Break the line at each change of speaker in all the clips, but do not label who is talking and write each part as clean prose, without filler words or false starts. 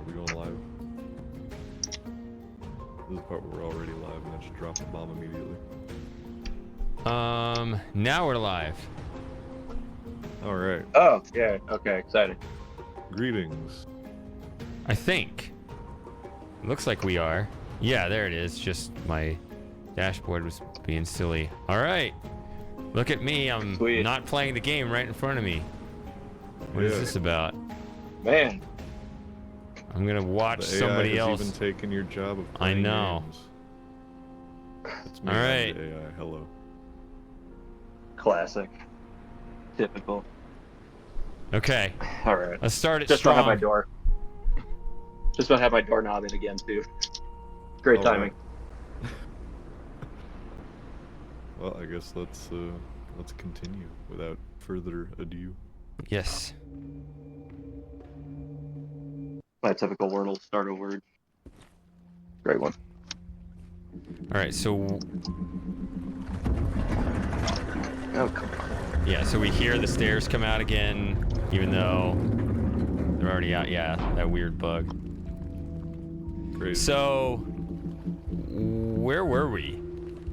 we going live? This is the part where we're already live and I just drop the bomb immediately.
Now we're live.
Alright.
Oh, yeah, okay, excited.
Greetings.
I think. It looks like we are. Yeah, there it is. Just my dashboard was being silly. Alright. Look at me. I'm
Sweet.
not playing the game right in front of me. What is this about?
Man.
I'm gonna watch
The AI
somebody
has
else.
even taken your job of
I
playing
know.
games. It's me,
All
I'm
right.
the AI. Hello.
Classic. Typical.
Okay.
Alright.
Let's start it
Just about
strong.
have my door. Just about have my doorknob in again, too. Great
All
timing.
right. Well, I guess let's continue without further ado.
Yes.
My typical Wordle starter word. Great one.
All right. So
Oh, come on.
yeah. So we hear the stairs come out again, even though they're already out. Yeah, that weird bug.
Crazy.
So where were we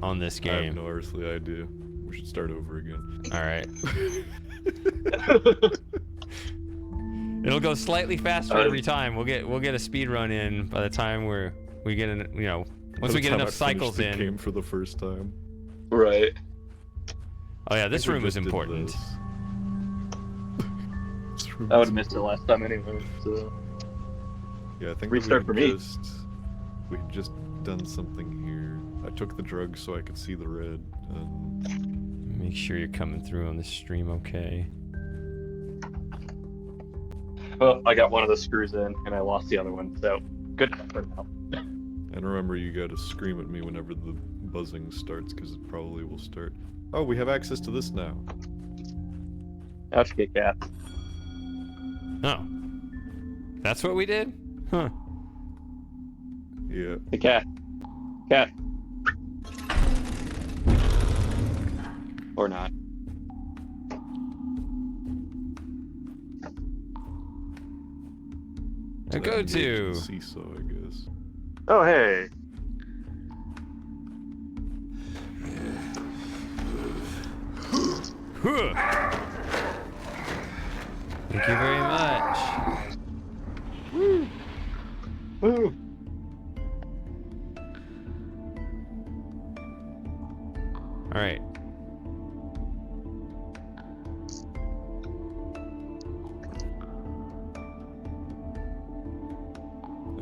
on this
I have
game?
no earthly idea. We should start over again.
All right. It'll go slightly faster every time. We'll get a speed run in by the time we get in. You know, once
By
we
the
get
time
enough
I finish
cycles
the
in.
game for the first time.
Right.
Oh yeah, this
I think we
room is
just did
important.
this. This room
I would
is-
have missed it last time anyway, so...
Yeah, I think
Restart for me.
We had just done something here. I took the drug so I could see the red. And
Make sure you're coming through on the stream, okay?
Well, I got one of the screws in, and I lost the other one, so... Good enough for now.
and remember, you gotta scream at me whenever the buzzing starts, because it probably will start. Oh, we have access to this now.
Ouch, Kit Kat.
Oh, that's what we did? Huh?
Yeah.
Hey, cat. Cat. Or not.
I go
Engage the
to.
seesaw, I guess.
Oh, hey.
Huh. Thank you very much.
Woo.
All right.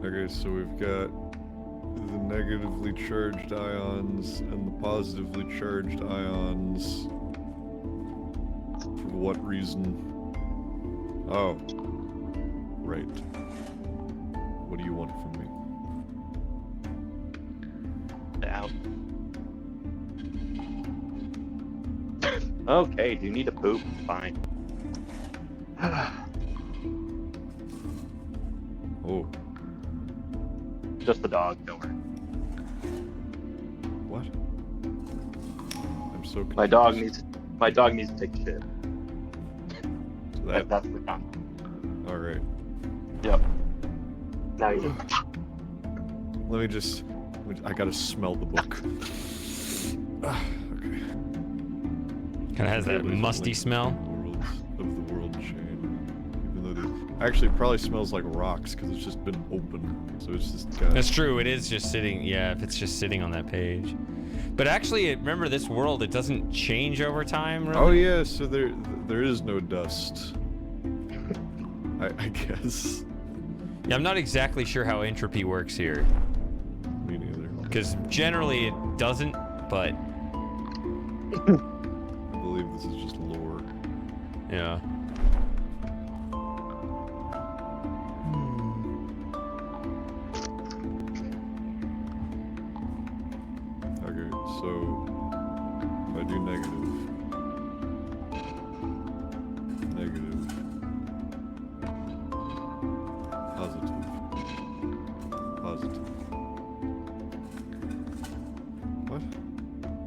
Okay, so we've got the negatively charged ions and the positively charged ions. For what reason? Oh. Right. What do you want from me?
Down. Okay, do you need to poop? Fine.
Oh.
Just the dog, don't worry.
What? I'm so confused.
My dog needs to take a shit.
So
That's the con.
Alright.
Yep. Now you do.
Let me just... I gotta smell the book. Okay.
Kind of has that
There's
musty
only
smell.
Worlds of the world chain. Even though actually, it probably smells like rocks because it's just been open. So it's just got...
That's true. It is just sitting. Yeah, if it's just sitting on that page. But actually, remember this world. It doesn't change over time. Really?
Oh yeah, so there is no dust. I guess.
Yeah, I'm not exactly sure how entropy works here.
Me neither.
Because generally it doesn't, but
I believe this is just lore.
yeah.
Okay, so if I do negative, positive, positive. What?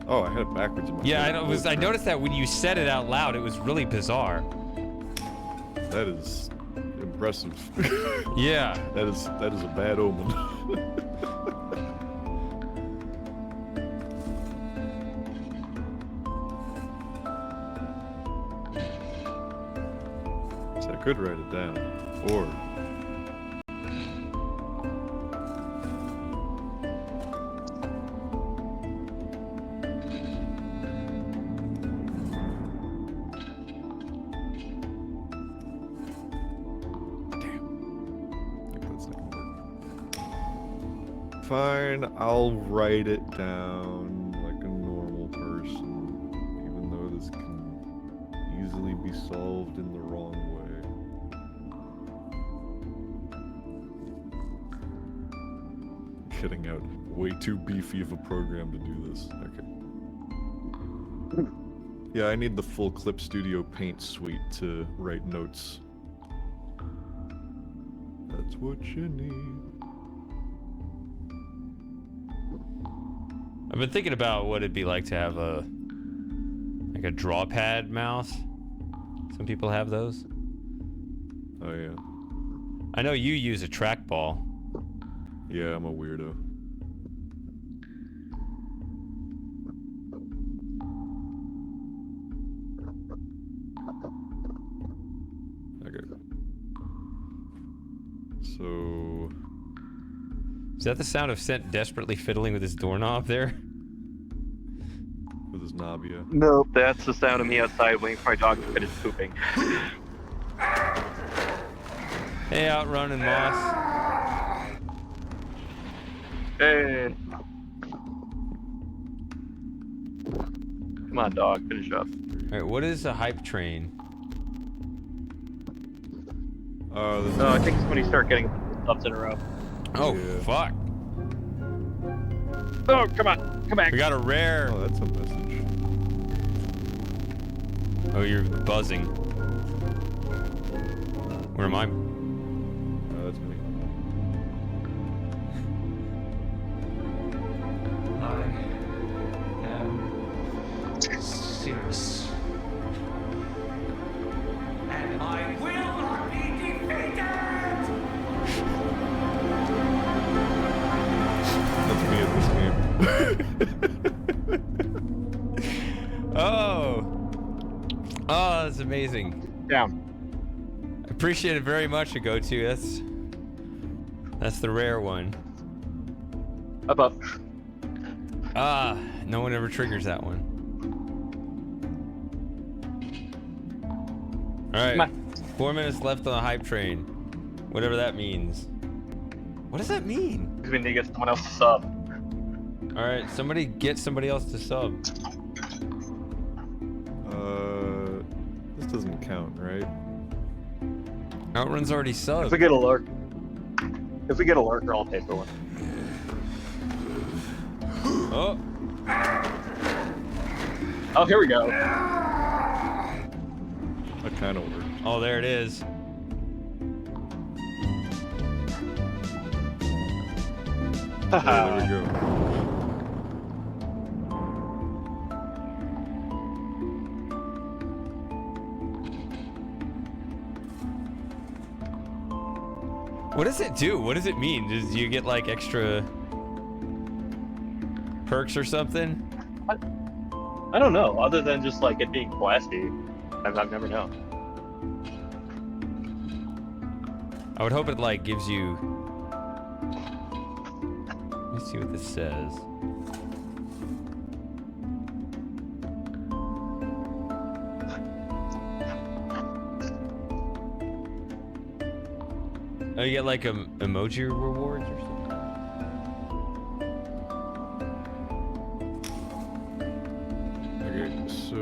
Oh, I had it backwards in my
Yeah,
head.
I noticed that when you said it out loud, it was really bizarre.
That is impressive.
Yeah.
That is a bad omen. So I could write it down, or fine, I'll write it down like a normal person, even though this can easily be solved in the wrong way. Getting out way too beefy of a program to do this. Okay. Yeah, I need the full Clip Studio Paint suite to write notes. That's what you need.
I've been thinking about what it'd be like to have a draw pad mouse. Some people have those.
Oh yeah.
I know you use a trackball.
Yeah, I'm a weirdo. Okay. So...
Is that the sound of Sent desperately fiddling with his doorknob there?
with his knob, yeah.
Nope, that's the sound of me outside waiting for my dog to finish pooping.
Hey, Outrun and Moss.
Hey. Come on, dog, finish up.
Alright, what is a hype train?
I think it's when you start getting ups in a row.
Oh,
Yeah.
fuck.
Oh, come on, come back.
We got a rare.
Oh, that's a message.
Oh, you're buzzing. Where am I?
That's me.
I am serious. And I will not be defeated!
That's me at this game.
Oh. Oh, that's amazing.
Down.
I appreciate it very much, Go-To. That's the rare one.
Up.
Ah, no one ever triggers that one. Alright.
Come on.
4 minutes left on the hype train. Whatever that means. What does that mean?
Because we need to get someone else to sub.
Alright, somebody get somebody else to sub.
This doesn't count, right?
Outrun's already subbed.
If we get a lurker, I'll pay for one.
Oh.
Oh, here we go.
That kind of worked.
Oh, there it is.
There we go.
What does it do? What does it mean? Does you get like extra perks or something?
I don't know, other than just like it being classy. I've never known.
I would hope it like gives you. Let me see what this says. Oh, you get like emoji rewards or something?
Okay, so...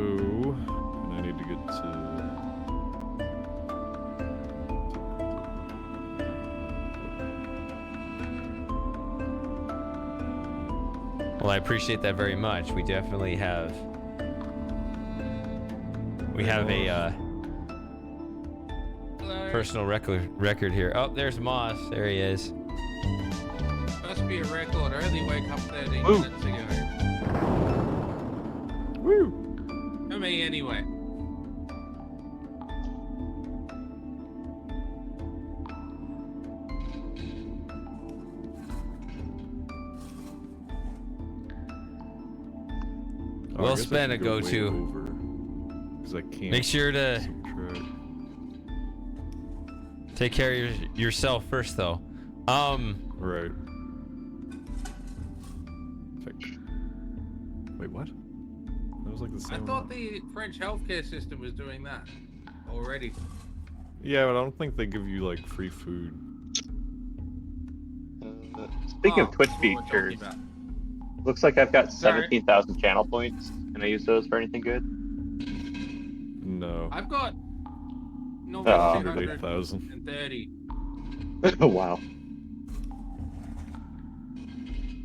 And I need to get to...
Well, I appreciate that very much. We definitely have. We have a personal record here. Oh, there's Moss. There he is.
Must be a record. I only woke up 13
Woo.
minutes ago.
Woo!
For me, anyway.
I
Well
guess I
spent,
should
a
go way
go-to.
over, 'cause I can't
Make sure to
subtract.
take care of yourself first, though.
Right. Wait, what? That was like the
I
same.
thought the French healthcare system was doing that already.
Yeah, but I don't think they give you like free food.
Speaking of Twitch
what we're talking
features,
about.
looks like I've got
Sorry.
17,000 channel points. Can I use those for anything good?
No.
I've got
Oh.
108,000.
230,
Oh, wow.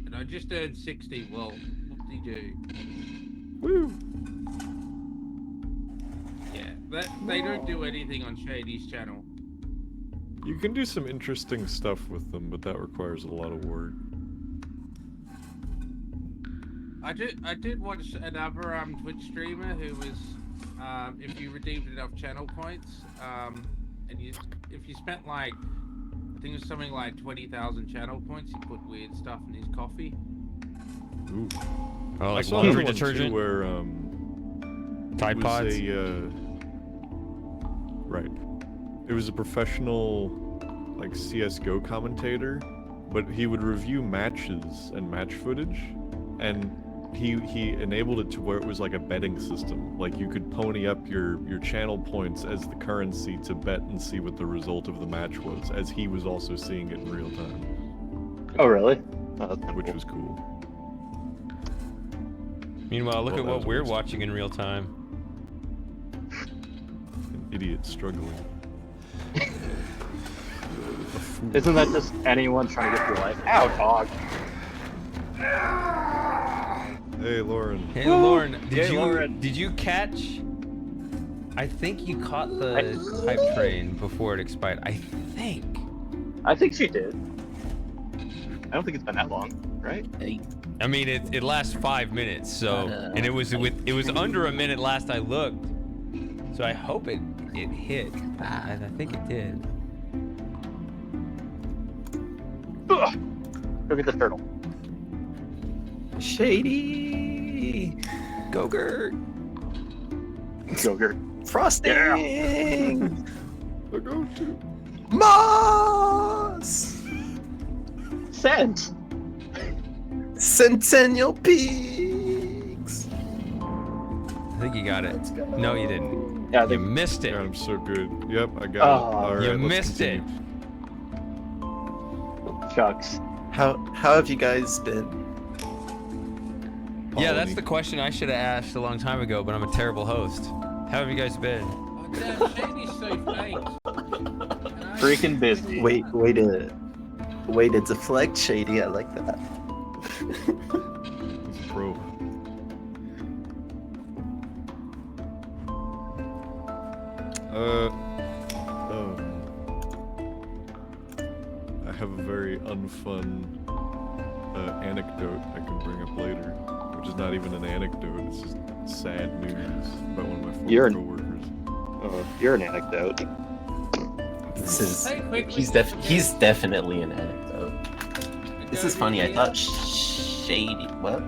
and I just earned 60. Well, whoop-de-doo.
Woo!
Yeah, they don't do anything on Shady's channel.
You can do some interesting stuff with them, but that requires a lot of work.
I did watch another Twitch streamer who was, if you redeemed enough channel points, and if you spent like, I think it was something like 20,000 channel points, he put weird stuff in his coffee.
Ooh.
Oh,
I
like
saw
laundry
another one, too,
detergent,
where
Tide
it was
Pods.
right. It was a professional, like CS:GO commentator, but he would review matches and match footage, and he enabled it to where it was like a betting system. Like you could pony up your channel points as the currency to bet and see what the result of the match was, as he was also seeing it in real time,
Oh, really? Oh, that's kinda
which
cool.
was cool.
Meanwhile, look
Well,
at
that
what
was
we're
wasted.
watching in real time.
An idiot struggling.
Isn't that just anyone trying to get through life? Ow, dog.
Hey, Lauren.
Hey,
Woo!
Lauren,
Yay, Lauren.
did you catch? I think you caught the hype train before it expired. I think.
I think she did. I don't think it's been that long, right?
I mean, it lasts 5 minutes, so and it was under a minute last I looked, so I hope it hit. I think it did.
Ugh. Go get the turtle.
Shady. Go-Gurt.
Yogurt.
Frosting.
The go-to.
Moss.
Scent.
Centennial Peaks.
I think you got it.
Let's go.
No, you didn't.
Yeah, I
You
think
missed it.
God, I'm so good. Yep, I got it.
Oh,
All right,
you
let's
missed it.
continue.
shucks.
How have you guys been?
Yeah, that's
Polony.
the question I should have asked a long time ago, but I'm a terrible host. How have you guys been?
Oh, damn, Shady's so fake.
Freaking busy.
Way to deflect, Shady. I like that.
He's a pro. I have a very unfun anecdote I can bring up later, which is not even an anecdote. It's just sad news about one of my former
You're-
coworkers.
You're an anecdote.
This is
Say quickly,
he's definitely an anecdote. This is funny. I thought Shady. What?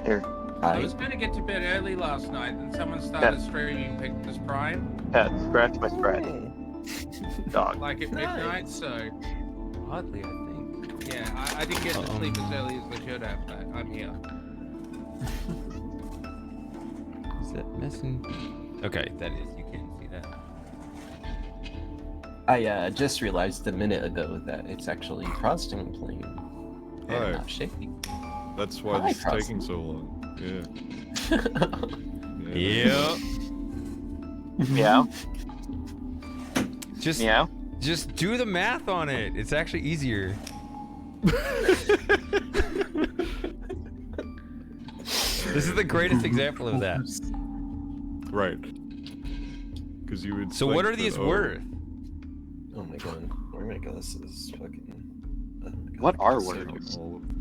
Here,
I
Hi.
was going to get to bed early last night, and someone started streaming Pictus Prime,
pet, scratch my scratch. Dog.
like at midnight, so
Oddly, I think.
yeah, I didn't get to sleep as early as I should have, but I'm here.
Is that missing? Okay, that is. You can't see that.
I just realized a minute ago that it's actually Frosting playing. And
Alright.
not Shady.
That's why
Hi,
this is
Frosty.
taking so long. Yeah.
Yep.
Meow.
Just
Meow.
just do the math on it. It's actually easier. This is the greatest example of that.
Right. Because you would.
So
think
what are
that,
these
oh,
worth?
Oh my god. Where my glasses? Fucking. Oh my God.
What are
So-
words?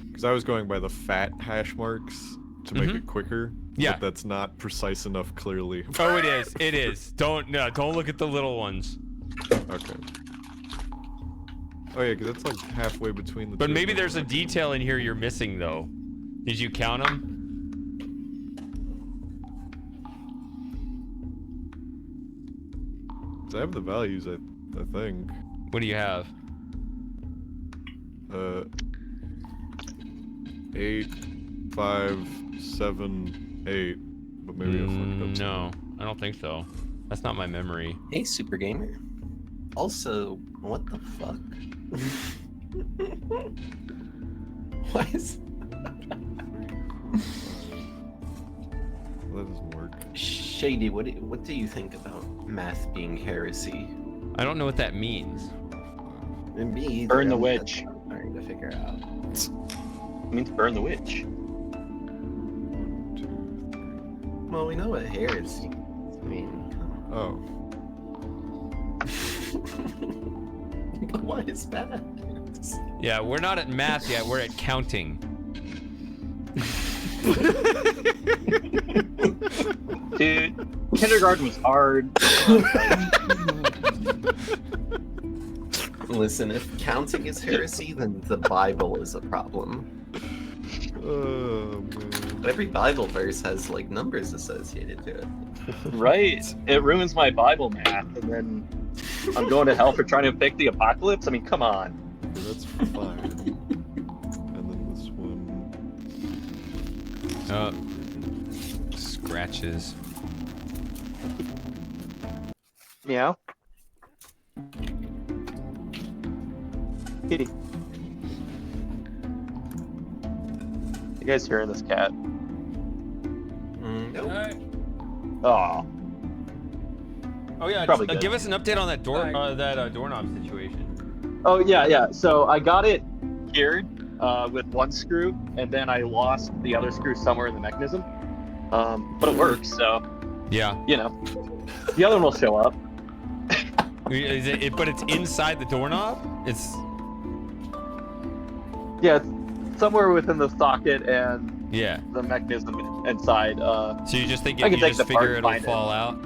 Because I was going by the fat hash marks to make
Mhm.
it quicker.
Yeah.
But that's not precise enough, clearly.
Oh, it is. It is. Don't look at the little ones.
Okay. Oh yeah, because that's like halfway between the
But
two.
maybe there's a detail in here you're missing though. Did you count them?
I have the values, I think.
What do you have?
8, 5, 7, 8. But maybe I fucked up.
No, I don't think so. That's not my memory.
Hey, Super Gamer. Also, what the fuck? Why is...
That doesn't work.
Shady, what do you think about math being heresy?
I don't know what that means.
And me either.
Burn the
I'm
witch.
trying to figure out.
It means burn the witch.
1, 2, 3.
Well, we know what heresy is. I mean,
Oh.
but why is that?
Yeah, we're not at math yet. We're at counting.
Dude, kindergarten was hard.
Listen, if counting is heresy, then the Bible is a problem.
Oh man.
But every Bible verse has like numbers associated to it.
Right? It ruins my Bible math, and then I'm going to hell for trying to pick the apocalypse? I mean, come on.
Okay, that's fine. And then this one.
Scratches.
Meow. Kitty. You guys hearing this cat?
Nope.
Oh.
Oh yeah,
Probably good.
give us an update on that doorknob situation.
Oh yeah. So I got it geared with one screw, and then I lost the other screw somewhere in the mechanism. But it works, so
Yeah.
you know, the other one will show up.
Is it, but it's inside the doorknob? It's
Yeah, it's somewhere within the socket and
yeah.
the mechanism inside.
So you just think
I
if
can
you
take
just
the part
figure
and
it'll
find it.
fall out?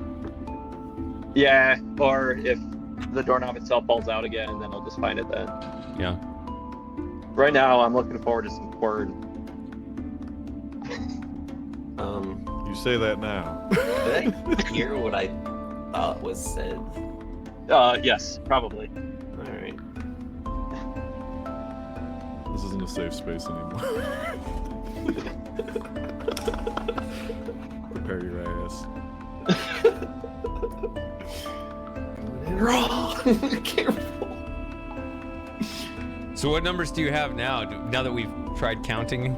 Yeah, or if the doorknob itself falls out again, and then I'll just find it then.
Yeah.
Right now, I'm looking forward to some Quern.
You say that now.
Did I hear what I thought was said?
Yes, probably.
Alright.
This isn't a safe space anymore. Prepare your ass.
Wrong! Careful.
So what numbers do you have now? Now that we've tried counting?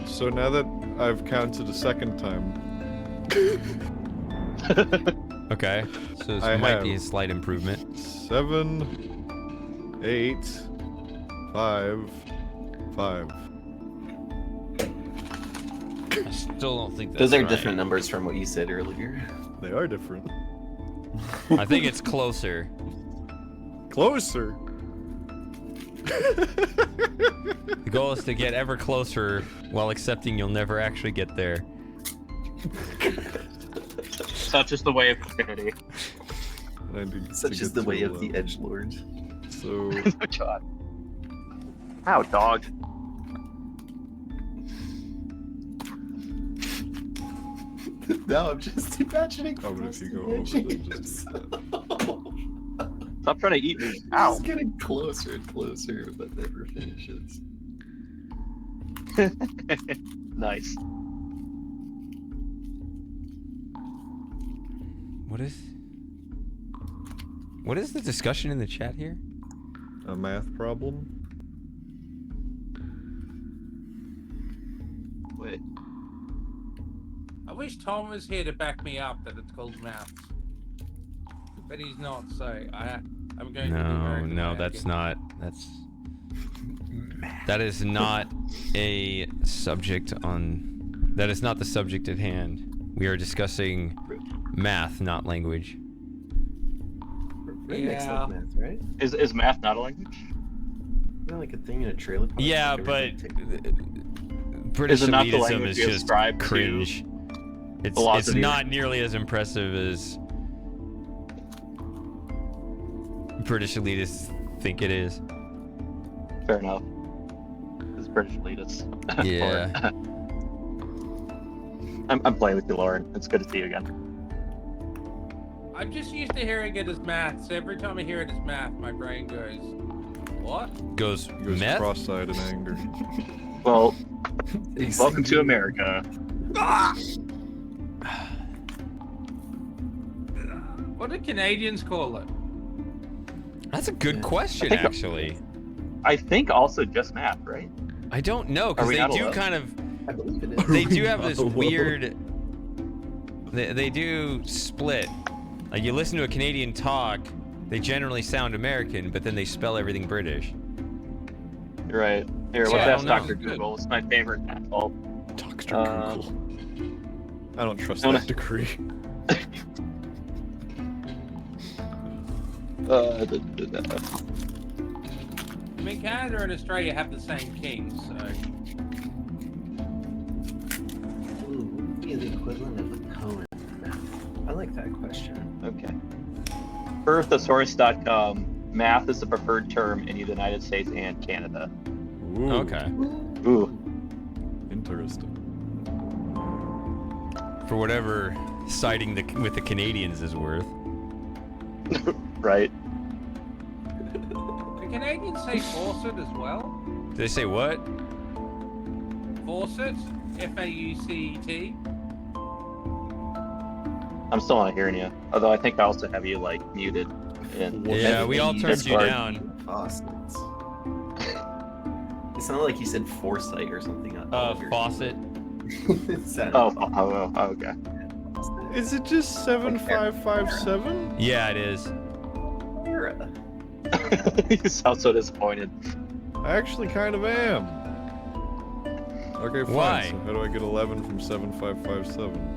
So now that I've counted a second time,
Okay. So this
I
might be a
have-
slight improvement.
7, 8, 5, 5.
I still don't think that's
Those are
right.
different numbers from what you said earlier.
They are different.
I think it's closer.
Closer.
The goal is to get ever closer while accepting you'll never actually get there.
Such is the way of infinity.
I need to
Such is
get
the
to
way of the
11.
edgelord.
So
God. Ow, dog.
No, I'm just imagining.
Oh, but if you go over, then just do
Stop trying to eat me.
It's
Ow.
getting closer and closer, but never finishes.
Nice.
What is the discussion in the chat here?
a math problem.
Wait.
I wish Tom was here to back me up that it's called maths. But he's not, so I'm going to do
No,
American
no,
way
that's
again.
not. That is not a subject on. That is not the subject at hand. We are discussing math, not language.
Right next
Yeah.
to math, right?
Is math not a language?
Isn't that like a thing in a trailer park?
Yeah,
Like
but
everything
British
Is it not the
elitism
language
is
you
just
ascribe to
cringe. It's
philosophy?
not nearly as impressive as British elitists think it is.
Fair enough. This British elitists.
Yeah.
I'm playing with you, Lauren. It's good to see you again.
I'm just used to hearing it as math, so every time I hear it as math, my brain goes, what?
Goes
He goes
meth?
cross-eyed in anger.
Well, welcome to America.
What do Canadians call it?
That's a good question,
think-
actually.
I think also just math, right?
I don't know, because
Are we
they
not
do
allowed?
kind of...
I believe it is.
They do have this
Hello.
weird... They do split. Like, you listen to a Canadian talk, they generally sound American, but then they spell everything British.
Right. Here, let's
Yeah, I
ask
don't know.
Dr. Google. It's my favorite math fault.
Dr.
Um,
Google. I don't trust
no,
that
no.
degree.
I mean, Canada and Australia have the same king, so...
Ooh, what would be the equivalent of a poem in math? I like that question.
Okay. Per thesaurus.com, math is the preferred term in the United States and Canada.
Ooh,
Okay.
Ooh.
interesting.
For whatever siding with the Canadians is worth.
Right.
The Canadians say faucet as well.
Did they say what?
Faucet? F-A-U-C-E-T.
I'm still not hearing you. Although I think I also have you, like, muted. In
Yeah, we all turned you
Discord.
down.
Faucets. It sounded like you said foresight or something.
Faucet.
It sounded
Oh, okay.
faucet.
Is it just 7557?
Yeah, it is.
Era.
You sound so disappointed.
I actually kind of am. Okay, fine.
Why?
So how do I get 11 from 7557?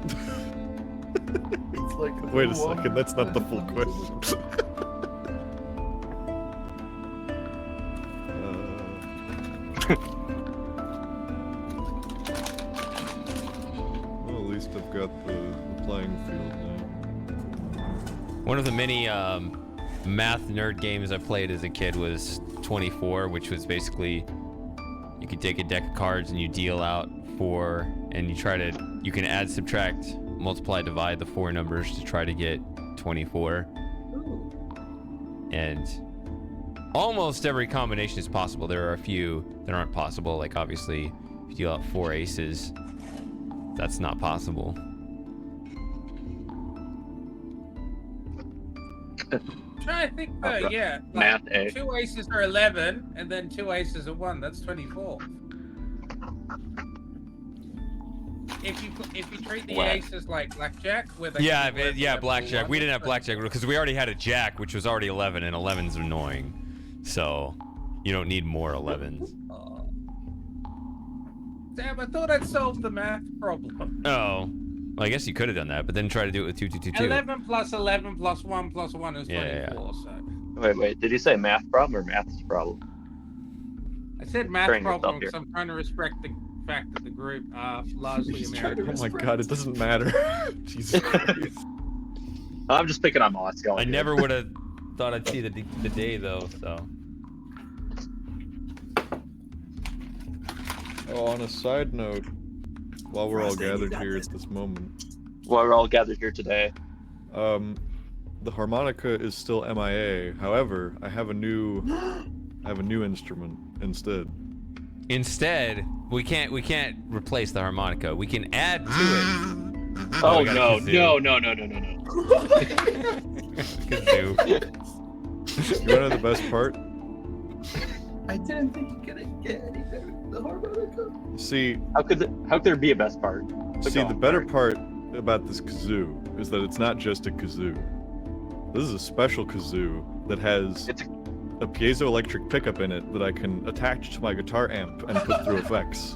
It's like
Wait a second, that's not the full question. Well, at least I've got the playing field now.
One of the many math nerd games I played as a kid was 24, which was basically you could take a deck of cards and you deal out 4, and you can add, subtract, multiply, divide the 4 numbers to try to get 24. And almost every combination is possible. There are a few that aren't possible. Like, obviously, if you deal out 4 aces, that's not possible.
Trying to think,
Okay.
yeah.
Math A.
2 aces are 11, and then 2 aces are 1. That's 24. If you treat the
Wow.
aces like blackjack, where they
Yeah,
can be worth
yeah,
like
blackjack.
1,
We didn't have
that's
blackjack because we already had a jack, which was already 11, and 11's annoying. So you don't need more 11s.
Damn, I thought I'd solved the math problem.
Oh, well, I guess you could have done that, but then try to do it with 2, 2, 2, 2.
11 plus 11 plus 1 plus 1 is 24, so...
Wait. Did you say math problem or math's problem?
I said math
Turn yourself
problem
here.
because I'm trying to respect the fact that the group are largely
He's trying to
American.
Oh my god, it doesn't matter. Jesus Christ.
I'm just picking on Mossy.
I never would have thought I'd see the day though. So
Oh, on a side note, while we're all
Frosty, you
gathered
got
here
this.
at this moment,
Well, we're all gathered here today.
the harmonica is still MIA. However, I have a new instrument instead.
instead, we can't replace the harmonica. We can add to it.
Oh,
we got a
no.
kazoo. Kazoo.
You wanna know the best part?
I didn't think you could get any better than the harmonica.
See,
How could there be a best part? So
see,
go
the
on,
better
sorry.
part about this kazoo is that it's not just a kazoo. This is a special kazoo that has
It's
a piezoelectric pickup in it that I can attach to my guitar amp and put through effects,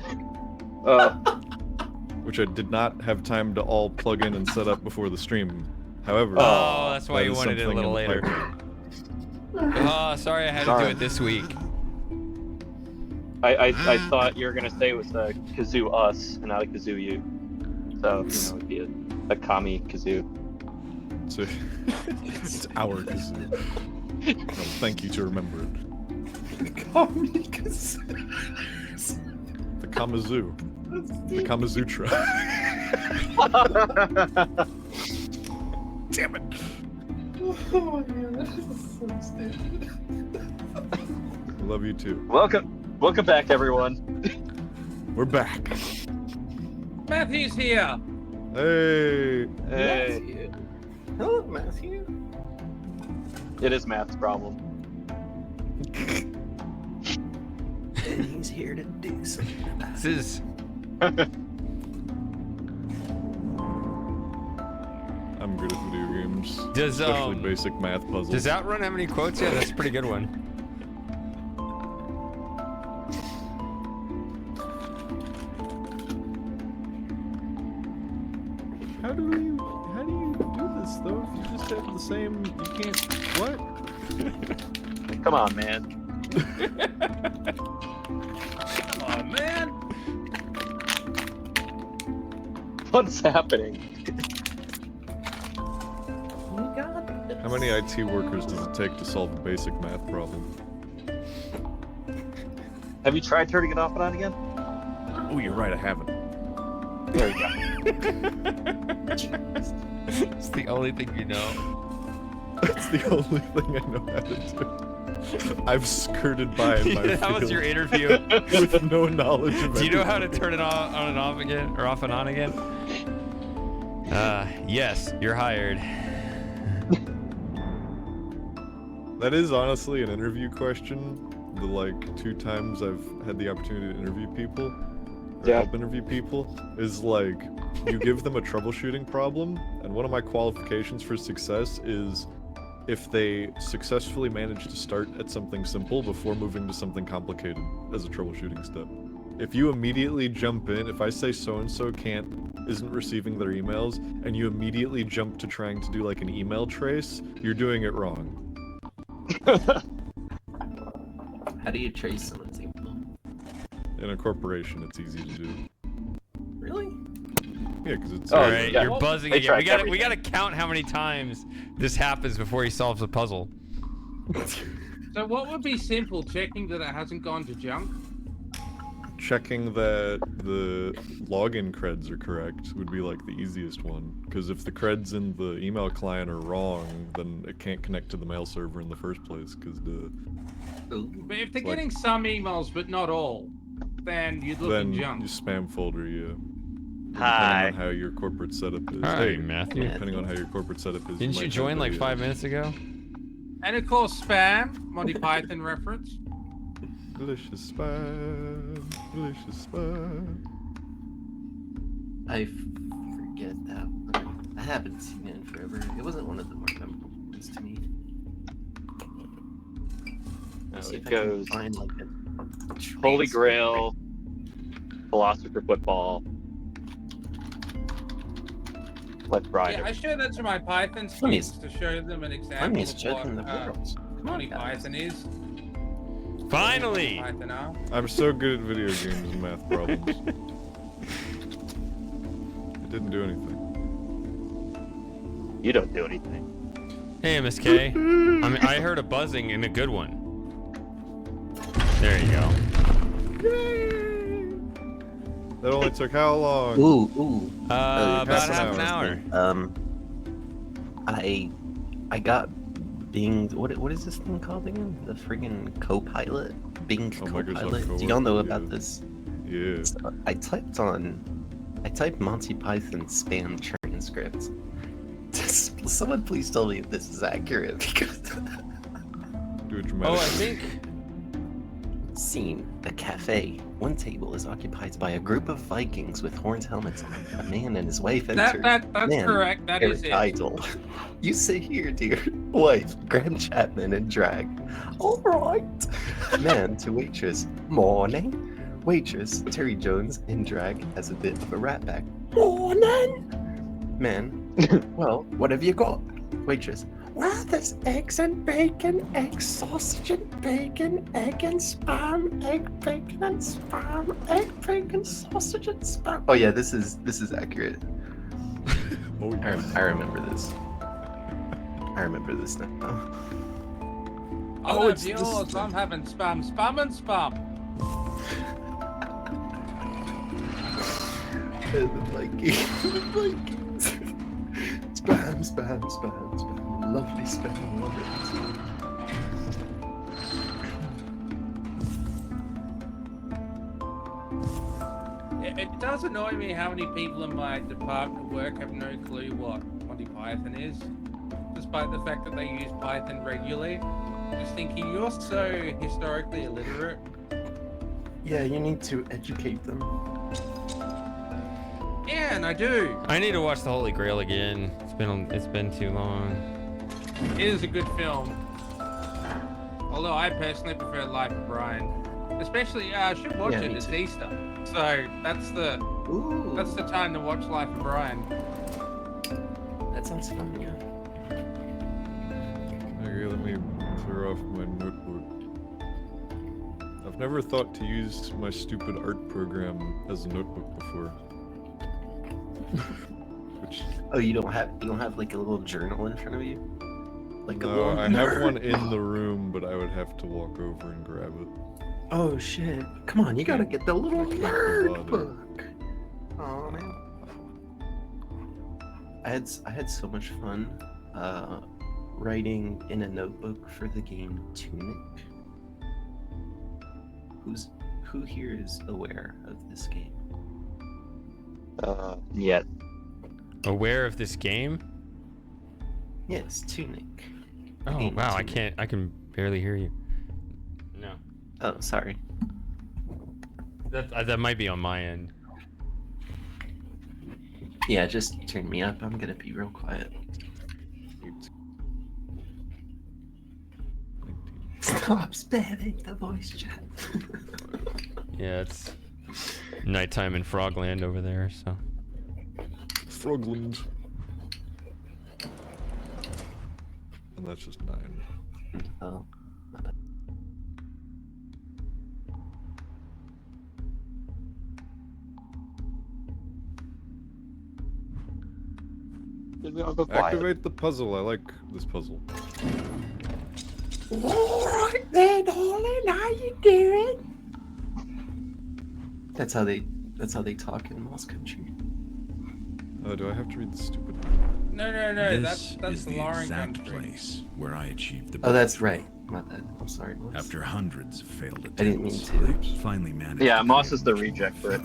which I did not have time to all plug in and set up before the stream. However,
Oh, that's why
that
you
is
wanted it a
something
little
in the
later.
pipeline.
Oh, sorry, I had to do
Sorry.
it this week.
I thought you were gonna say it was a kazoo us and not a kazoo you. So it'd be a kami kazoo.
So, it's our kazoo. Well, thank you to remember it. The Kamazoo. The Kamazutra. Damn it.
Oh man, that is so stupid.
I love you too.
Welcome back, everyone.
We're back.
Matthew's here.
Hey.
Hey,
Matthew. Hello, Matthew.
it is Matt's problem.
And he's here to do something about
This is
I'm good at video games.
Does,
Especially basic math puzzles.
does Outrun have any quotes? Yeah, that's a pretty good one.
How do you do this though? If you just have the same, you can't. What?
Come on, man.
Oh man.
What's happening?
You got this.
How many IT workers does it take to solve a basic math problem?
Have you tried turning it off and on again?
Oh, you're right. I haven't.
There you go.
It's the only thing you know.
That's the only thing I know how to do. I've skirted by in my
That was
field
your interview.
with no knowledge of
Do you know how to
anything.
turn it on and off again, or off and on again? Yes, you're hired.
That is honestly an interview question. The like 2 times I've had the opportunity to interview people, or
Yeah.
help interview people, is like you give them a troubleshooting problem, and one of my qualifications for success is if they successfully manage to start at something simple before moving to something complicated as a troubleshooting step. If you immediately jump in, if I say so-and-so isn't receiving their emails, and you immediately jump to trying to do like an email trace, you're doing it wrong.
How do you trace someone's email?
In a corporation, it's easy to do.
Really?
Yeah, because it's...
Oh,
All right,
yeah.
you're buzzing
They
again.
track
We gotta
everything.
count how many times this happens before he solves a puzzle.
So what would be simple? Checking that it hasn't gone to junk.
Checking that the login creds are correct would be like the easiest one. Because if the creds in the email client are wrong, then it can't connect to the mail server in the first place. Because
Ooh.
But if they're
Like-
getting some emails but not all, then you'd look
then
in junk.
your spam folder, yeah.
Hi.
Depending on how your corporate setup is.
All
Hey,
right, Matthew.
depending on how your corporate setup is.
Didn't
might
you
have
join like
a,
5 minutes ago?
And of course, spam, Monty Python reference.
Delicious spam. Delicious spam.
I forget that one. I haven't seen it in forever. It wasn't one of the more memorable ones to me. Let's see
It
if I can
goes
find like a
Holy
transcript.
Grail, Philosopher Football. Let's ride
Yeah, I
it.
show that to my Python
Funniest-
students to show them an example
Funniest
of
joke in the
what
world. Come on,
Monty
guys.
Python is.
Finally!
Python are.
I'm so good at video games and math problems. It didn't do anything.
You don't do anything.
Hey, MSK. I heard a buzzing and a good one. There you go.
That only took how long?
Ooh.
About
half an
half an
hour.
hour.
I got Bing. What is this thing called again? The friggin' Copilot. Bing
Oh, Microsoft
Copilot. Do y'all know about
Copilot,
this?
Yeah.
So I typed Monty Python spam transcript. Someone please tell me if this is accurate because
Do it
Oh,
dramatically.
I think.
Scene, a cafe. One table is occupied by a group of Vikings with horned helmets on. A man and his wife enter.
That's
Man,
correct. That is it.
Idle. You sit here, dear. Wife, Graham Chapman in drag. All right. Man to waitress. Morning. Waitress, Terry Jones in drag as a bit of a ratback. Morning. Man. Well, what have you got? Waitress. Well, there's eggs and bacon, egg sausage and bacon, egg and spam, egg bacon and spam, egg bacon sausage and spam. Oh yeah, this is accurate.
Oh,
I remember this. I remember this now.
Oh,
it's
it's
the
yours. I'm having spam, spam, and spam.
The Vikings. Spam, spam, spam, spam. Lovely spam, love it.
It does annoy me how many people in my department at work have no clue what Monty Python is, despite the fact that they use Python regularly. Just thinking you're so historically illiterate.
Yeah, you need to educate them.
Yeah, and I do.
I need to watch The Holy Grail again. It's been too long.
It is a good film. Although I personally prefer Life of Brian. Especially, I should watch
Yeah,
it.
me
It's
too.
Easter, so that's the
Ooh,
time to watch Life of Brian.
that sounds fun, yeah.
Okay, let me clear off my notebook. I've never thought to use my stupid art program as a notebook before. Which
Oh, you don't have like a little journal in front of you? Like a
no,
little
I have
nerd.
one in the room, but I would have to walk over and grab it.
Oh shit. Come on, you gotta get the little
can't be
nerd
bothered.
book. Oh man. I had so much fun writing in a notebook for the game Tunic. Who here is aware of this game?
Yet.
Aware of this game?
Yes, Tunic.
Oh
Game
wow, I
Tunic.
can barely hear you. No.
Oh, sorry.
That might be on my end.
Yeah, just turn me up. I'm gonna be real quiet. Stop spamming the voice chat.
Yeah, it's nighttime in Frogland over there, so.
Frogland. And that's just 9.
Oh.
Did we all go quiet?
Activate the puzzle. I like this puzzle.
Alright then, darling, how you doing? That's how they talk in Moss Country.
Oh, do I have to read the stupid?
No,
This
that's
is
the
the
Lauren
exact
country.
place where I achieved the
Oh, that's right. My bad. I'm sorry, Moss.
After hundreds of failed attempts,
didn't mean to.
I finally managed.
Yeah,
to
Moss
create
is the
a
reject for it.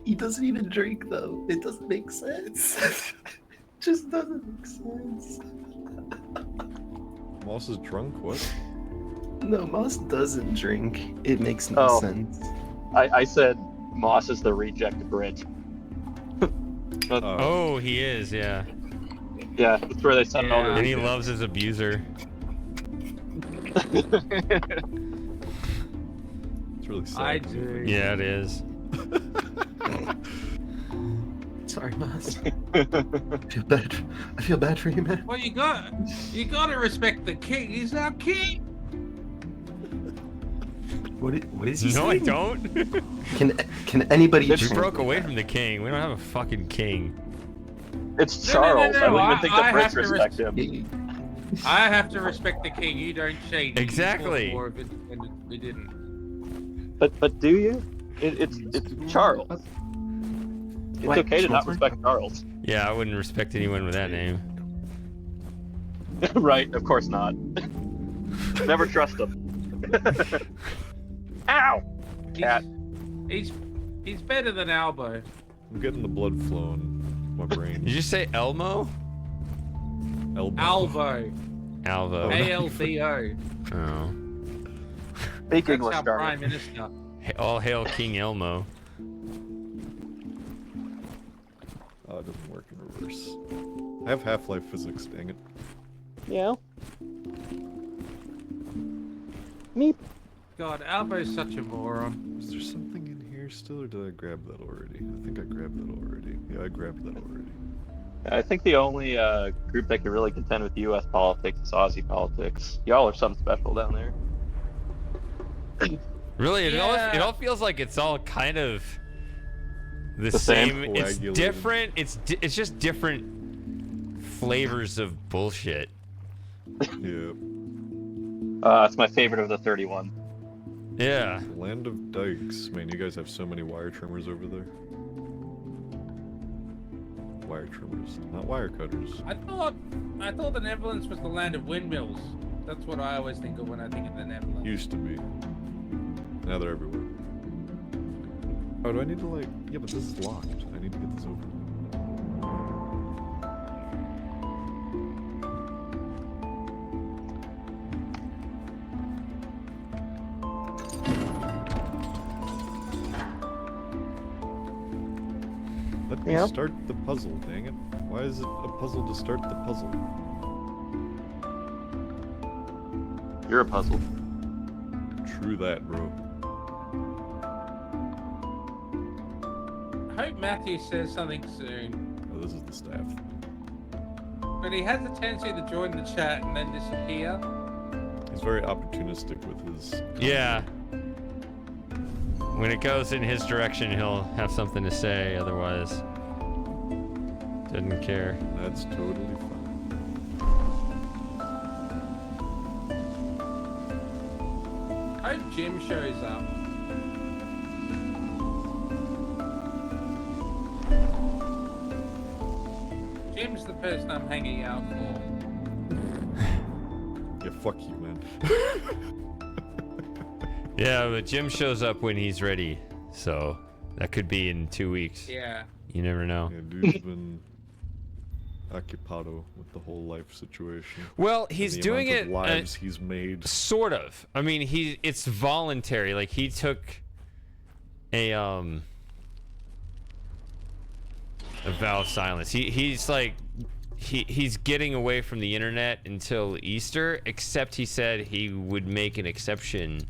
He doesn't even drink though. It doesn't make sense. Just doesn't make sense.
Moss is drunk? What?
No, Moss doesn't drink. It makes no
Oh.
sense.
I said Moss is the reject Brit.
Oh, he is, yeah.
Yeah, that's where they send all
Yeah.
the
And he loves his abuser.
It's really sad.
I
when you
do.
think
Yeah, it is.
Sorry, Moss. I feel bad for you, man.
Well, you gotta respect the king. He's our king.
What is he
No, I
saying?
don't.
Can anybody?
It's-
We
translate
broke away
that?
from the king. We don't have a fucking king.
It's
No,
Charles. I wouldn't
I-
even think
I
the
have
Brits
to
respect him.
I have to respect the king. You don't shade.
Exactly.
War of Independence. We didn't.
But do you? It's Charles. It's
Wait,
okay to not
Charles?
respect Charles.
Yeah, I wouldn't respect anyone with that name.
Right, of course not. Never trust him. Ow! Cat.
He's better than Albo.
I'm getting the blood flowing in my
Did
brain.
you say Elmo?
Elbow.
Albo.
Alvo.
ALBO.
Oh.
Speak
That's
English,
our
darling.
prime minister.
All hail King Elmo.
Oh, it doesn't work in reverse. I have Half-Life physics, dang it.
Yeah. Meep.
God, Albo's such a moron.
Is there something in here still, or did I grab that already? I think I grabbed that already. Yeah, I grabbed that already.
I think the only group that can really contend with U.S. politics is Aussie politics. Y'all are something special down there.
Really, it
Yeah.
all feels like it's all kind of the
The same?
same. It's
Coagulated.
different. It's just different flavors of bullshit.
Yeah.
It's my favorite of the 31.
Yeah.
Land of Dykes. Man, you guys have so many wire trimmers over there. Wire trimmers, not wire cutters.
I thought the Netherlands was the land of windmills. That's what I always think of when I think of the Netherlands.
Used to be. Now they're everywhere. Oh, do I need to like... Yeah, but this is locked. I need to get this open. Let me start the puzzle, dang it. Why is it a puzzle to start the puzzle?
You're a puzzle.
True that, bro.
I hope Matthew says something soon.
Oh, this is the staff.
But he has a tendency to join the chat and then disappear.
He's very opportunistic with his...
Yeah. When it goes in his direction, he'll have something to say. Otherwise, doesn't care.
That's totally fine.
I hope Jim shows up. Jim's the person I'm hanging out for.
Yeah, fuck you, man.
Yeah, but Jim shows up when he's ready. So that could be in 2 weeks.
Yeah.
You never know.
Yeah, dude's been occupado with the whole life situation.
Well,
and
he's
the
doing
amount of
it
lives he's made.
sort of. I mean, it's voluntary. Like he took a vow of silence. He's like he's getting away from the internet until Easter, except he said he would make an exception.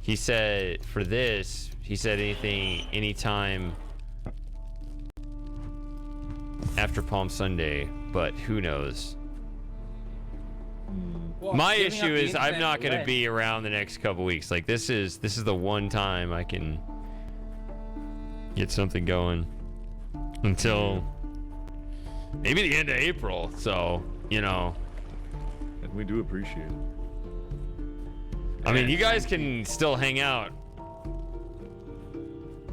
He said for this, he said anytime after Palm Sunday, but who knows?
Well,
My
giving up
issue
the
is I'm
internet
not going to
away.
be around the next couple weeks. Like this is the one time I can get something going until maybe the end of April. So, you know,
And we do appreciate it.
I mean, you guys can still hang out,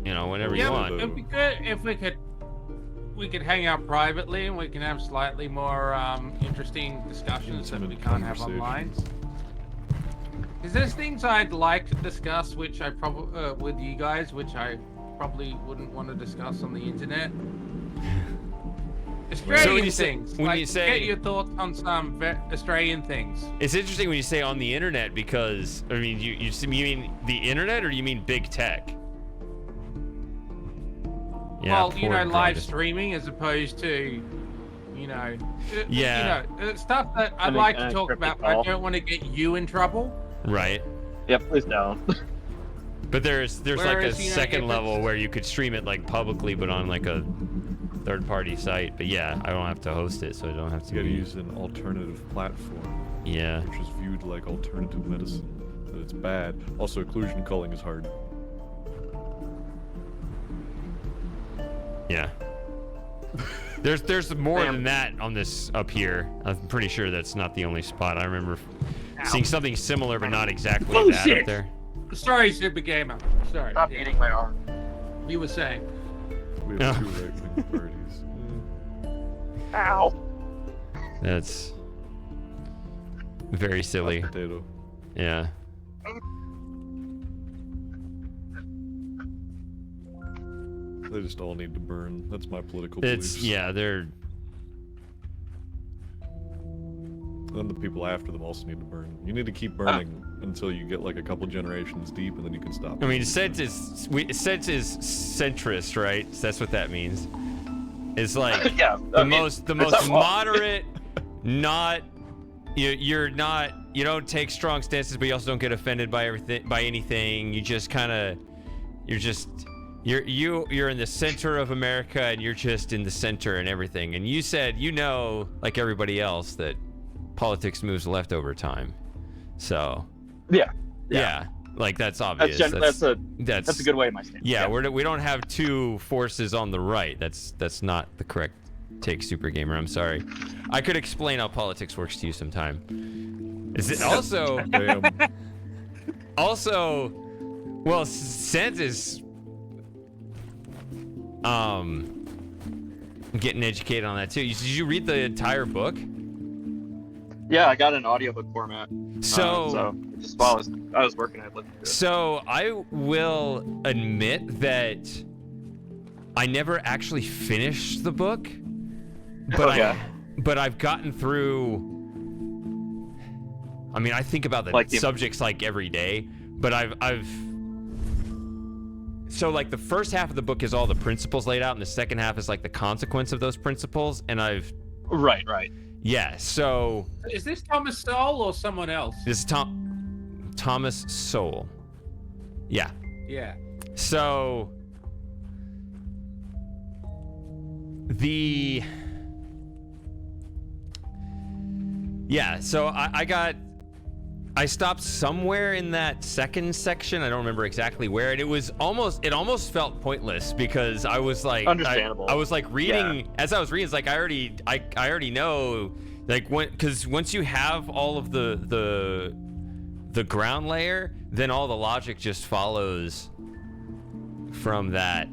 you know, whenever you
Yeah,
want.
it'd be good if we could hang out privately and we can have slightly more interesting discussions that we
Intimate
can't have online.
conversations.
Because there's things I'd like to discuss, which I probably with you guys, which I probably wouldn't want to discuss on the internet. Australian things.
when
like,
you say-
get your thoughts on some Australian things.
It's interesting when you say on the internet because, I mean, you mean the internet or you mean big tech? Yeah,
Well, you
poor
know, live
Greg.
streaming as opposed to, you know,
Yeah.
you know, stuff that I'd
I mean,
like to talk about, but I
call.
don't want to get you in trouble.
Right.
Yeah, please don't.
But there's like a
Whereas, you know,
second
if
level
it's-
where you could stream it like publicly, but on like a third-party site. But yeah, I don't have to host it, so I don't have to.
You gotta
be-
use an alternative platform,
Yeah.
which is viewed like alternative medicine. That it's bad. Also, occlusion culling is hard.
Yeah. There's more
Damn.
than that on this up here. I'm pretty sure that's not the only spot. I remember seeing something similar, but not exactly that up
Bullshit.
there.
Sorry, Super Gamer. Sorry.
Stop
yeah.
eating my arm.
You were saying.
We
No.
have two right-wing parties.
Ow.
That's very silly.
Potato.
Yeah.
They just all need to burn. That's my political
It's
beliefs.
yeah. They're
And the people after them also need to burn. You need to keep burning until you get like a couple generations deep, and then you can stop.
I mean, sense is centrist, right? So that's what that means. It's like
Yeah.
the most
it's not wrong.
moderate, not you're not you don't take strong stances, but you also don't get offended by anything. You just kind of you're in the center of America, and you're just in the center and everything. And you said like everybody else that politics moves left over time. So yeah, like that's obvious.
That's a good way of my stance.
Yeah, we don't have two forces on the right. That's not the correct take Super Gamer. I'm sorry. I could explain how politics works to you sometime. Is it also?
Damn.
Also, well, Santa's getting educated on that too. Did you read the entire book?
Yeah, I got an audiobook format.
So
just while I was working, I looked through it.
So I will admit that I never actually finished the book, but
Okay.
but I've gotten through. I mean, I think about the subjects like every day, but I've. So like the first half of the book is all the principles laid out, and the second half is like the consequence of those principles, and I've.
Right.
Yeah. So.
Is this Thomas Sowell or someone else?
This is Thomas Sowell. Yeah.
Yeah.
So so I stopped somewhere in that second section. I don't remember exactly where. And it almost felt pointless because I was like,
Understandable.
I was like reading as I was reading. It's like I already know, like because once you have all of the ground layer, then all the logic just follows from that.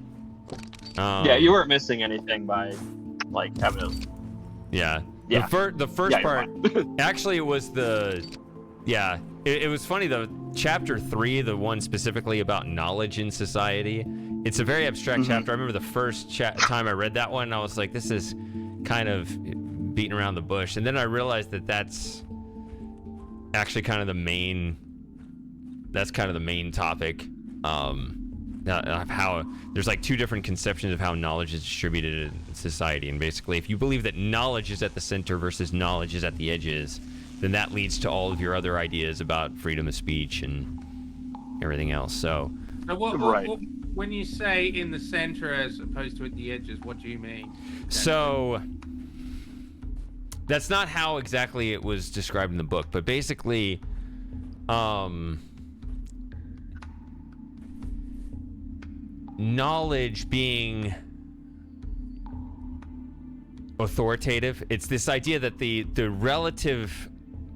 Yeah, you weren't missing anything by like having a.
Yeah.
Yeah.
The first
Yeah,
part, actually, it was it was funny, the chapter 3, the one specifically about knowledge in society. It's a very abstract chapter. I remember the first time I read that one, I was like, this is kind of beating around the bush. And then I realized that that's actually kind of the main topic. Of how there's like two different conceptions of how knowledge is distributed in society, and basically if you believe that knowledge is at the center versus knowledge is at the edges, then that leads to all of your other ideas about freedom of speech and everything else. So
when you say in the center as opposed to at the edges, what do you mean?
So that's not how exactly it was described in the book, but basically knowledge being authoritative. It's this idea that the relative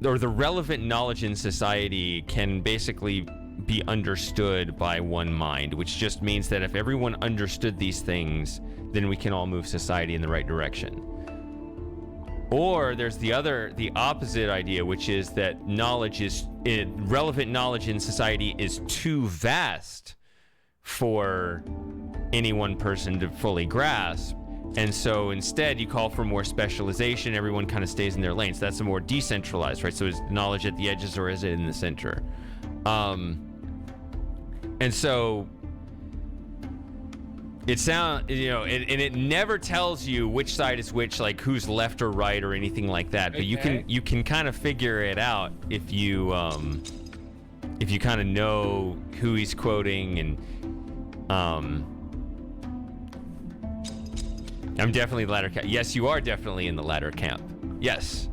or the relevant knowledge in society can basically be understood by one mind, which just means that if everyone understood these things, then we can all move society in the right direction. Or there's the opposite idea, which is that relevant knowledge in society is too vast for any one person to fully grasp, and so instead you call for more specialization. Everyone kind of stays in their lane, so that's a more decentralized, right? So is knowledge at the edges or is it in the center? And so it sounds, and it never tells you which side is which, like who's left or right or anything like that, but you can kind of figure it out if you kind of know who he's quoting. And I'm definitely the latter camp. Yes, you are definitely in the latter camp. Yes.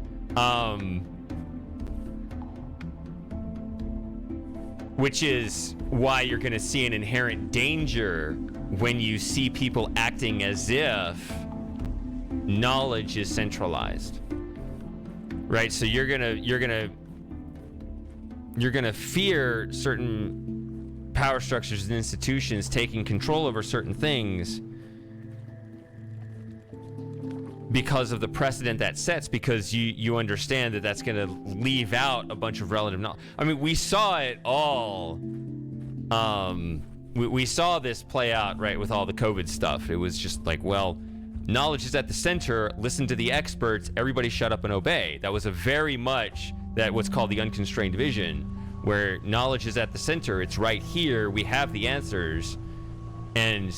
Which is why you're going to see an inherent danger when you see people acting as if knowledge is centralized. Right? So you're going to fear certain power structures and institutions taking control over certain things because of the precedent that sets, because you understand that that's going to leave out a bunch of relative knowledge. I mean, we saw it all. We saw this play out, right, with all the COVID stuff. It was just like, well, knowledge is at the center. Listen to the experts. Everybody shut up and obey. That was a very much what's called the unconstrained vision, where knowledge is at the center. It's right here. We have the answers. And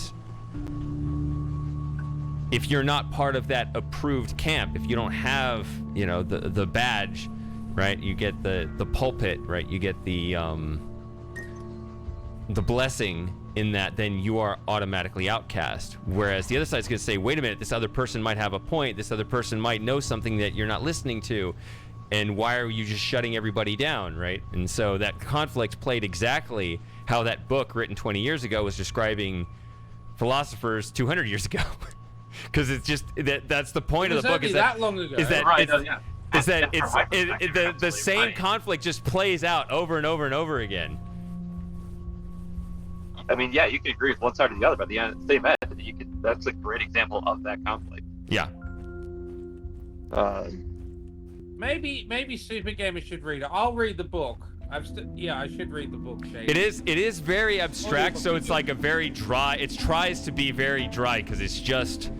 if you're not part of that approved camp, if you don't have, the badge, right? You get the pulpit, right? You get the blessing in that, then you are automatically outcast. Whereas the other side's going to say, wait a minute, this other person might have a point. This other person might know something that you're not listening to. And why are you just shutting everybody down, right? And so that conflict played exactly how that book written 20 years ago was describing philosophers 200 years ago. Because it's just that's the point
It
of the
was
book
only
is
that long ago.
is that
Right,
it's,
yeah.
is that
Yeah,
it's
from my
the
perspective, you're
the same
absolutely right.
conflict just plays out over and over and over again.
I mean, yeah, you can agree with one side or the other, but at the end, same end, you could. That's a great example of that conflict.
Yeah.
Maybe Super Gamer should read it. I'll read the book. Yeah, I should read the book, Shane.
It is very abstract, so it's
Audiobooks are
like a very dry. It tries to be very dry because it's just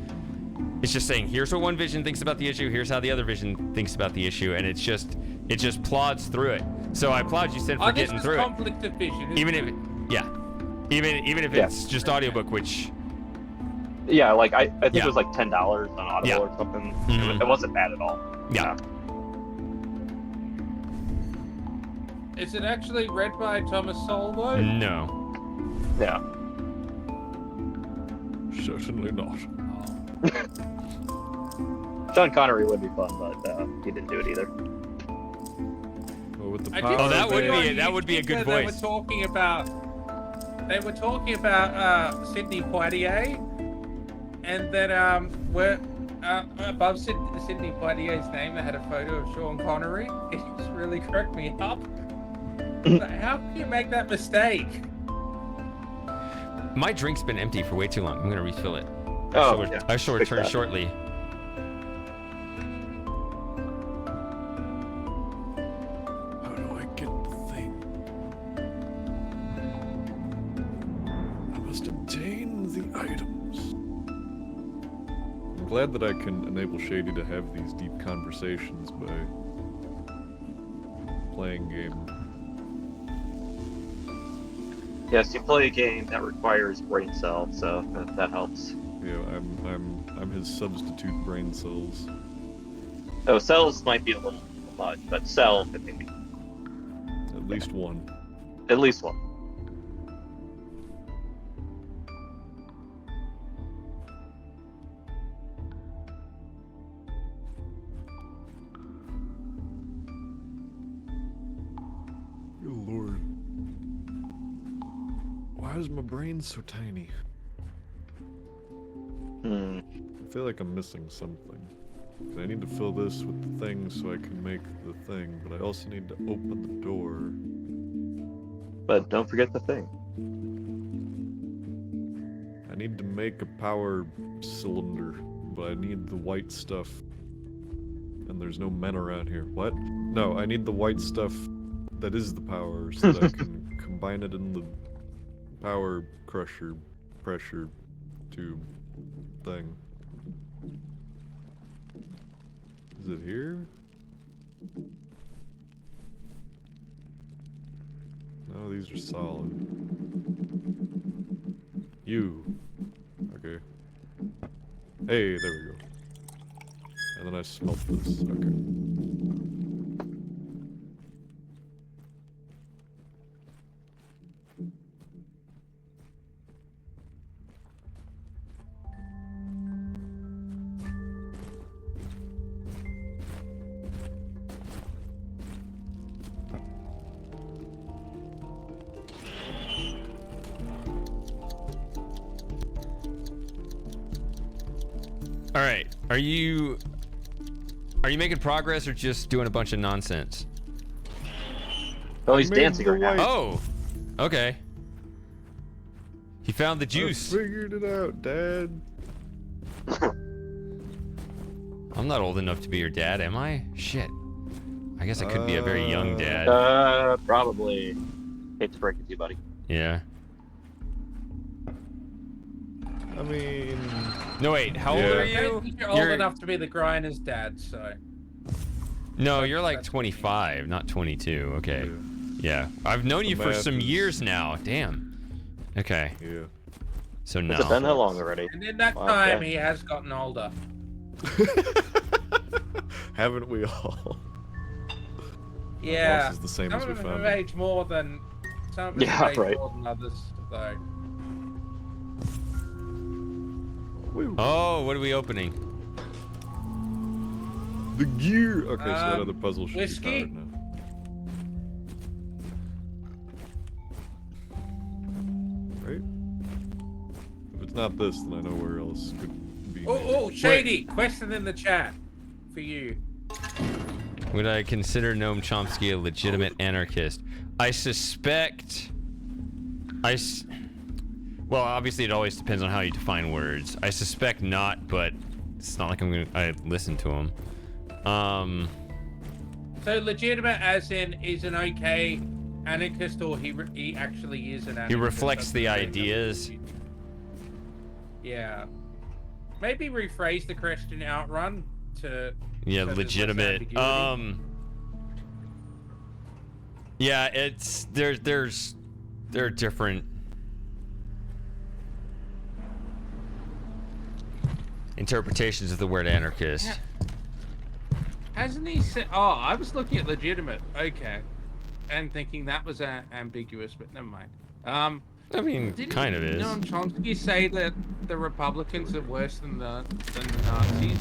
saying here's what one vision thinks about the issue, here's how the other vision thinks about the issue, and it just plods through it. So I applaud you, Sid, for getting through it.
Conflict of vision.
Even if
Yeah.
it's just audiobook, which
Yeah, like I think
Yeah.
it was like $10 on Audible
Yeah.
or something.
Mhm.
It wasn't bad at all.
yeah.
Is it actually read by Thomas Sowell, though?
No.
Yeah.
Certainly not.
Sean Connery would be fun, but he didn't do it either.
Well, with the
I
power
did
Oh, that
see
would
on
be- that would be a
YouTube
good
that
voice.
They were talking about Sidney Poitier, and that were above Sidney Poitier's name, they had a photo of Sean Connery. It just really cracked me up. Like, how can you make that mistake?
My drink's been empty for way too long. I'm gonna refill it.
Oh,
I shall
fix
return
that.
shortly.
How do I get the thing? I must obtain the items. I'm glad that I can enable Shady to have these deep conversations by playing game.
Yes, you play a game that requires brain cells, so that helps.
Yeah, I'm his substitute brain cells.
Oh, cells might be a little much, but cell could maybe
At least one.
at least one.
Good lord. Why is my brain so tiny? I feel like I'm missing something. I need to fill this with the thing so I can make the thing, but I also need to open the door.
But don't forget the thing.
I need to make a power cylinder, but I need the white stuff. And there's no men around here. What? No, I need the white stuff that is the power so that I can combine it in the power crusher pressure tube thing. Is it here? No, these are solid. You. Okay. Hey, there we go. And then I smelt this. Okay.
All right. Are you making progress or just doing a bunch of nonsense?
Oh, he's
made
dancing
the
right now.
white-
Oh. Okay. He found the juice.
I figured it out, Dad.
I'm not old enough to be your dad, am I? Shit. I guess I could be a very young dad.
Probably. Hate to break it to you, buddy.
Yeah.
I mean,
No, wait. How old
Yeah.
are
I don't
you?
think you're old enough to be the Grinder's dad, so.
No, you're like 25, not 22. Okay.
yeah,
Yeah. I've known
The
you for
math
some
is-
years now. Damn. Okay.
yeah.
So no.
Has it been that long already?
And in that
Wow,
time,
okay.
he has gotten older.
Haven't we all?
Yeah.
Loss is the same
Some
as we
of them have
found it.
aged more than some of them
Yeah,
have aged
right.
more than others, though.
Woo.
Oh, what are we opening?
The gear. Okay, so that
Um,
other puzzle should
whiskey?
be powered now. Right? If it's not this, then I know where else could be. be.
Oh, Shady! Question in the chat for you.
Would I consider Noam Chomsky a legitimate anarchist? I suspect... Well, obviously it always depends on how you define words. I suspect not, but it's not like I listen to him.
So legitimate as in is an okay anarchist, or he actually is an anarchist?
He reflects the ideas.
Yeah. Maybe rephrase the question, Outrun, to...
Yeah,
so there's less
legitimate.
ambiguity.
Yeah, it's there are different interpretations of the word anarchist.
Hasn't he said... Oh, I was looking at legitimate. Okay. And thinking that was ambiguous, but never mind.
I mean, kind of is.
Noam Chomsky say that the Republicans are worse than the Nazis?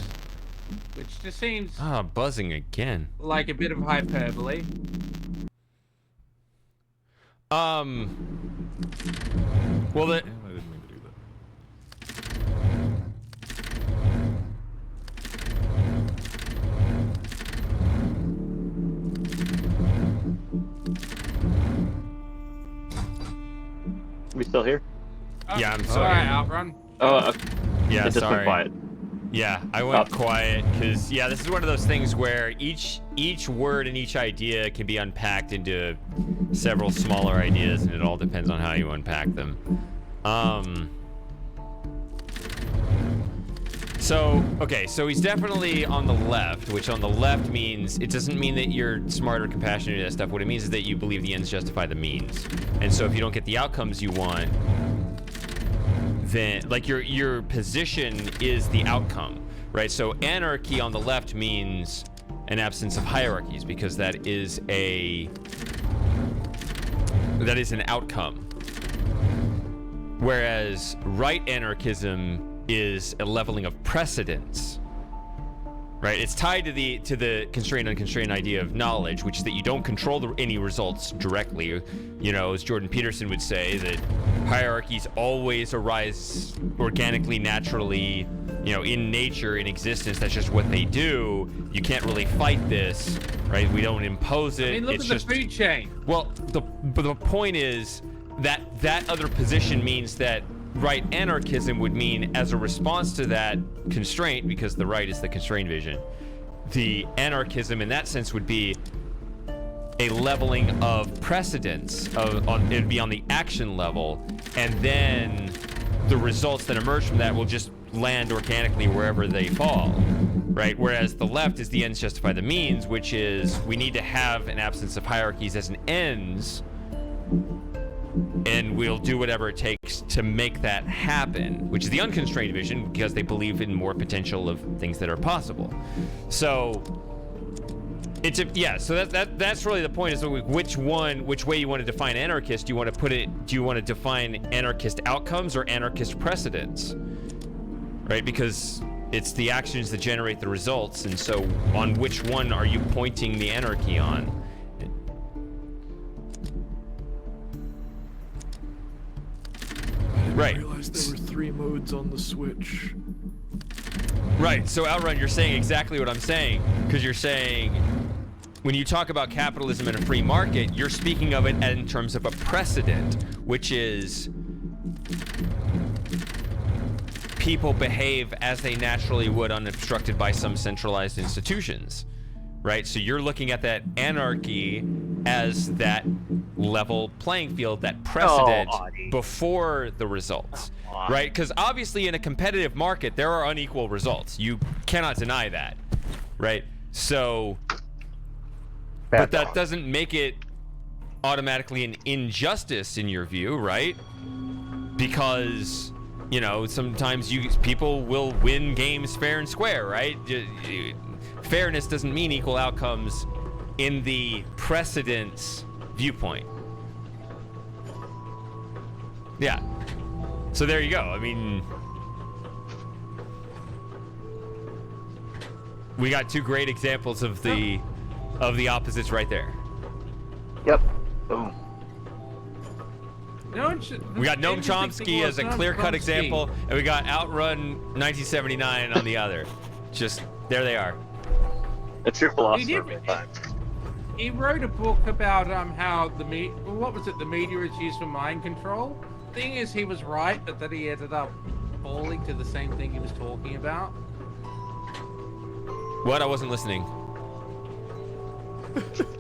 Which just seems
Ah, buzzing again.
like a bit of hyperbole.
Well, the...
Damn, I didn't mean to do that.
We still here?
Yeah, I'm
All
sorry.
right, Outrun.
Oh, okay.
Yeah,
It just went
sorry.
quiet.
Yeah, I went
Oh.
quiet because this is one of those things where each word and each idea can be unpacked into several smaller ideas, and it all depends on how you unpack them. So he's definitely on the left, which on the left means it doesn't mean that you're smart or compassionate or that stuff. What it means is that you believe the ends justify the means, and so if you don't get the outcomes you want, then like your position is the outcome, right? So anarchy on the left means an absence of hierarchies because that is an outcome. Whereas right anarchism is a leveling of precedence. Right, it's tied to the constrained unconstrained idea of knowledge, which is that you don't control any results directly. You know, as Jordan Peterson would say, that hierarchies always arise organically, naturally, you know, in nature, in existence. That's just what they do. You can't really fight this, right? We don't impose it.
I mean, look
it's
at
just
the food chain.
well, the point is that other position means that right anarchism would mean, as a response to that constraint, because the right is the constrained vision, the anarchism in that sense would be a leveling of precedence. It'd be on the action level, and then the results that emerge from that will just land organically wherever they fall, right? Whereas the left is the ends justify the means, which is we need to have an absence of hierarchies as an ends, and we'll do whatever it takes to make that happen, which is the unconstrained vision, because they believe in more potential of things that are possible. So so that's really the point, is which way you want to define anarchist. Do you want to define anarchist outcomes or anarchist precedents, right? Because it's the actions that generate the results, and so on which one are you pointing the anarchy on? Right.
I realized there were 3 modes on the Switch.
Right, so Outrun, you're saying exactly what I'm saying, because you're saying when you talk about capitalism and a free market, you're speaking of it in terms of a precedent, which is people behave as they naturally would unobstructed by some centralized institutions, right? So you're looking at that anarchy as that level playing field, that precedent before the results, right? Because obviously in a competitive market, there are unequal results. You cannot deny that, right? So, but that doesn't make it automatically an injustice in your view, right? Because, you know, sometimes people will win games fair and square, right? Fairness doesn't mean equal outcomes in the precedence viewpoint. Yeah. So there you go. I mean, we got 2 great examples of the opposites right there.
Yep. Boom.
We got Noam Chomsky as a clear-cut example, and we got Outrun 1979 on the other. Just there they are.
A true philosopher of time.
He wrote a book about how the media is used for mind control. Thing is, he was right, but then he ended up falling to the same thing he was talking about.
What? I wasn't listening.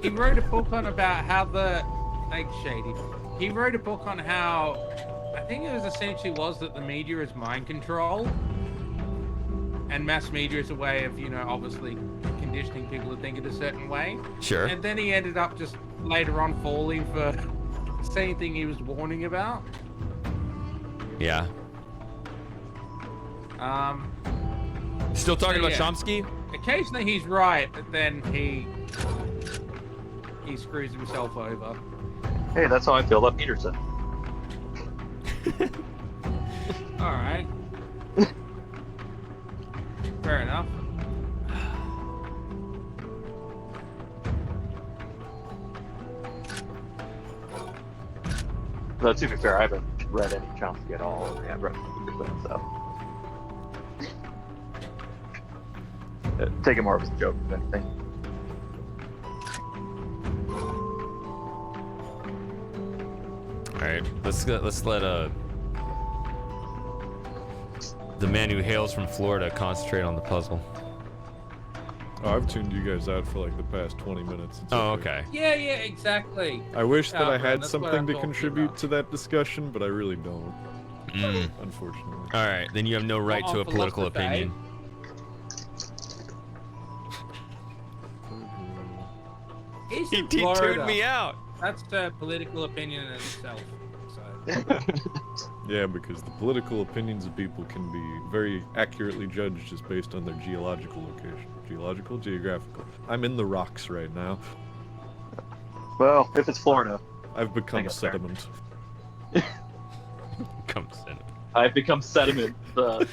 He wrote a book on about how thanks, Shady. He wrote a book on how I think it was essentially that the media is mind control, and mass media is a way of obviously conditioning people to think in a certain way.
Sure.
And then he ended up just later on falling for the same thing he was warning about.
Yeah. Still talking about Chomsky?
Occasionally he's right, but then he screws himself over.
Hey, that's how I feel about Peterson.
All right. Fair enough.
Though, to be fair, I haven't read any Chomsky at all. I have read Peterson, so. Take it more as a joke than anything.
All right, let's let the man who hails from Florida concentrate on the puzzle.
Oh, I've tuned you guys out for like the past 20 minutes. It's
Oh, okay.
Yeah, exactly.
I wish that I had
that's what
something
I'm
to
talking
contribute
about.
to that discussion, but I really don't,
Mm.
unfortunately.
All right, then you have no right
Well,
to a
on
political
philosophy.
opinion.
He's
He
in
tuned
Florida.
me out.
That's a political opinion in itself. So.
Yeah, because the political opinions of people can be very accurately judged just based on their geological location. Geographical. I'm in the rocks right now.
Well, if it's Florida,
I've become
guess fair.
sediment.
Comes in.
I've become sediment.
Put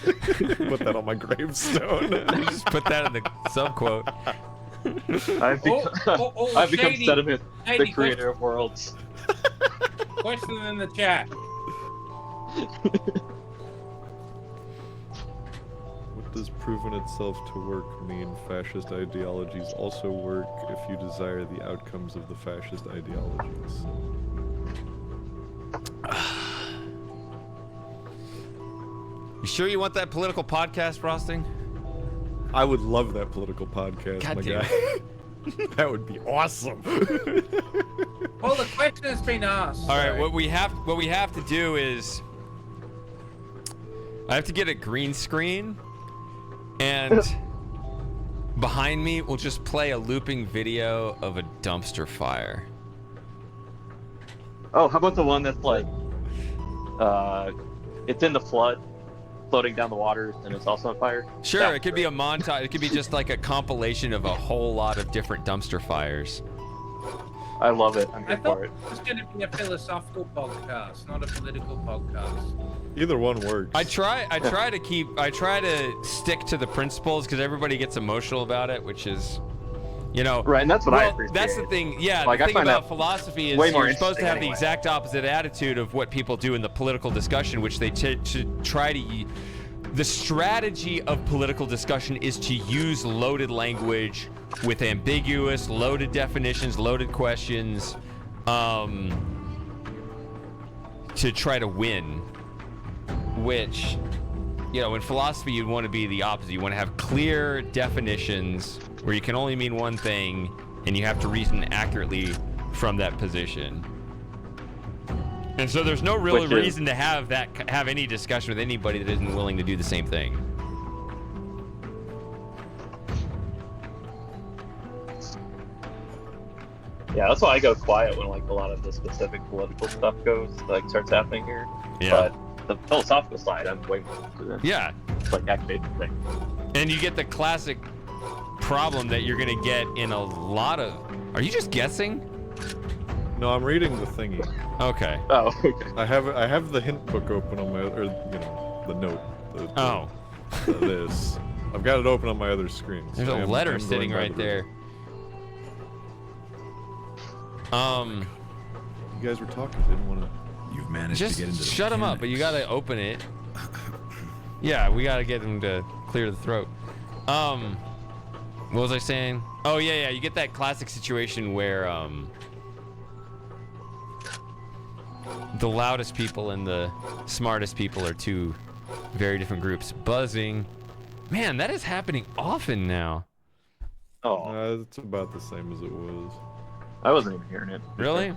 that on my gravestone.
Just put that in the subquote.
I've become
Shady,
sediment, the
Shady,
creator of worlds.
Question in the chat.
What does proven itself to work mean? Fascist ideologies also work if you desire the outcomes of the fascist ideologies.
You sure you want that political podcast, Frosting?
I would love that political podcast,
God
my
damn
guy. That would be awesome.
Well, the question has been asked.
All right,
so-
what we have to do is I have to get a green screen, and behind me we'll just play a looping video of a dumpster fire.
Oh, how about the one that's like, it's in the flood, floating down the water, and it's also on fire?
Sure,
That
it could be a montage. It could be just like a compilation of a whole lot of different dumpster fires.
I love it. I'm
I
good
thought
for
it
it.
was going to be a philosophical podcast, not a political podcast.
Either one works.
I try to stick to the principles because everybody gets emotional about it, which is,
Right, and that's what I
well,
appreciate.
that's the thing. Yeah,
Like,
the
I
thing
find
about
that
philosophy is
way more
you're supposed to have
interesting
the exact opposite attitude of what people do in the political discussion, which they try to. The strategy of political discussion is to use loaded language with ambiguous, loaded definitions, loaded questions, to try to win. Which, in philosophy, you'd want to be the opposite. You want to have clear definitions where you can only mean one thing, and you have to reason accurately from that position. And so there's no real
Which is-
reason to have any discussion with anybody that isn't willing to do the same thing.
Yeah, that's why I go quiet when like a lot of the specific political stuff starts happening here.
Yeah.
But the philosophical side, I'm way more interested in.
Yeah.
It's like activated thing.
And you get the classic problem that you're gonna get in a lot of. Are you just guessing?
No, I'm reading the thingy.
Okay.
Oh, okay.
I have the hint book open on my, the note.
Oh.
This. I've got it open on my other screen. so
There's a
I'm
letter
going
sitting
by
right
the
there.
river. You guys were talking. Didn't want to.
You've managed
Just
to get into the
shut him up, but you gotta open it. Yeah, we gotta get him to clear the throat. What was I saying? Oh yeah, you get that classic situation where the loudest people and the smartest people are two very different groups buzzing. Man, that is happening often now.
Oh,
It's about the same as it was.
I wasn't even hearing it.
Really?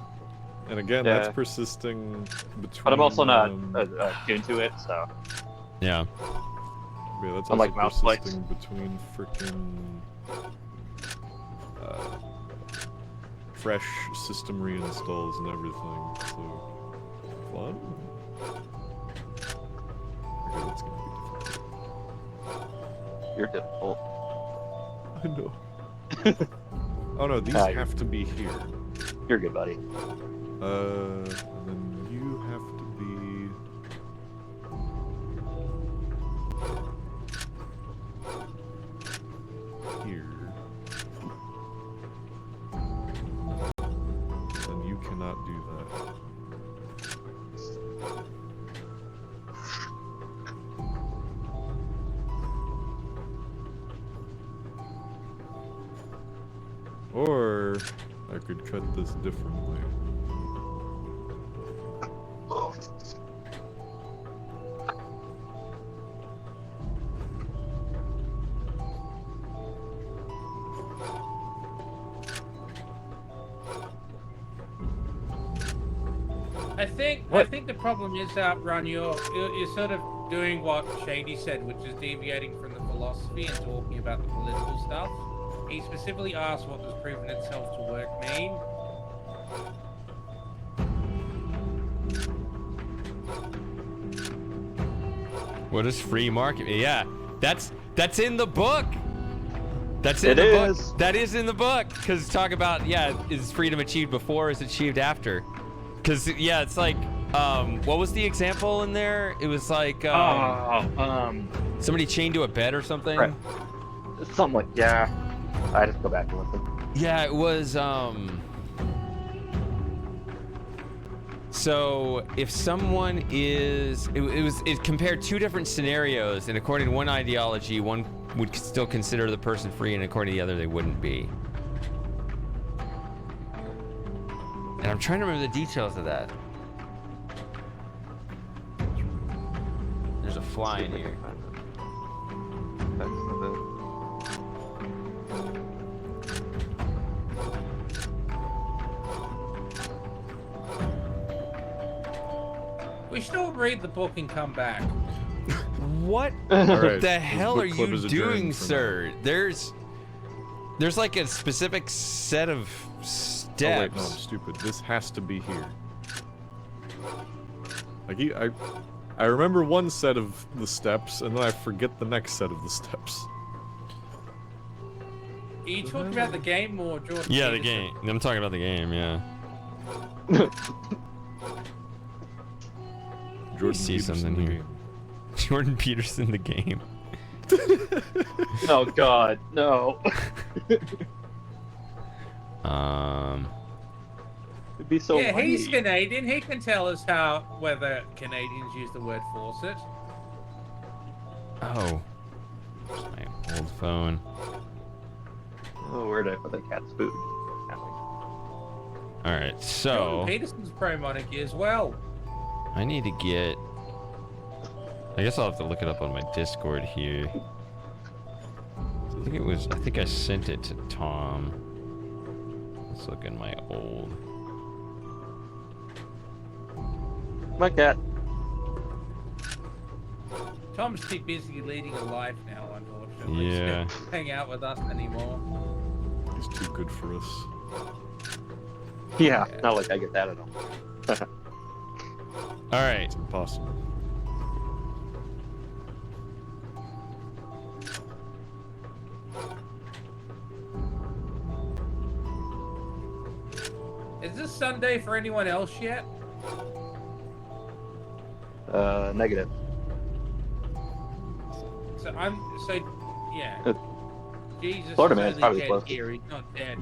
And again,
Yeah.
that's persisting between.
But I'm also not tuned to it, so.
Yeah,
Yeah.
that's also
Unlike mouse clicks.
persisting between freaking fresh system reinstalls and everything. So fun. Okay, that's gonna be difficult.
You're difficult.
I know. Oh no, these
You're-
have to be here.
You're good, buddy.
And then you have to be. Here. Then you cannot do that. Or I could cut this differently.
I think the problem is that Ron, you're sort of doing what Shady said, which is deviating from the philosophy and talking about the political stuff. He specifically asked what does proven itself to work mean.
What is free market? Yeah, that's in the book. That's in
It
the
is.
book. That is in the book. Because talk about, is freedom achieved before or is it achieved after? Because, yeah, it's like, what was the example in there? It was like, somebody chained to a bed or something?
Right. Something like, yeah. I just go back and listen.
Yeah, it was, so if someone is, it compared two different scenarios, and according to one ideology, one would still consider the person free, and according to the other, they wouldn't be. And I'm trying to remember the details of that. There's a fly in here.
We should all read the book and come back.
What
Alright,
the
this
hell
book
are
club
you
is adjourned
doing,
for now.
sir? There's like a specific set of steps.
Oh wait, no, I'm stupid. This has to be here. Like I remember one set of the steps, and then I forget the next set of the steps.
Are you talking about the game or Jordan?
Yeah, the
Peterson?
game. I'm talking about the game, yeah.
Jordan
see
Peterson,
something
the
here.
game.
Jordan Peterson, the game.
Oh God, no. It'd be so.
Yeah, he's
funny.
Canadian. He can tell us whether Canadians use the word faucet.
Oh. There's my old phone.
Oh, where did I put the cat's food?
Alright,
Jordan
so
Peterson's pro-monarchy as well.
I need to get. I guess I'll have to look it up on my Discord here. I think I sent it to Tom. Let's look in my old.
My cat.
Tom's too busy leading a life now, unfortunately.
Yeah.
So he doesn't hang out with us anymore.
He's too good for us.
Yeah, not like I get that at all.
Alright.
It's impossible.
Is this Sunday for anyone else yet?
Negative.
Yeah. Jesus
Florida
is
man's
only
probably
dead
close.
here. He's not dead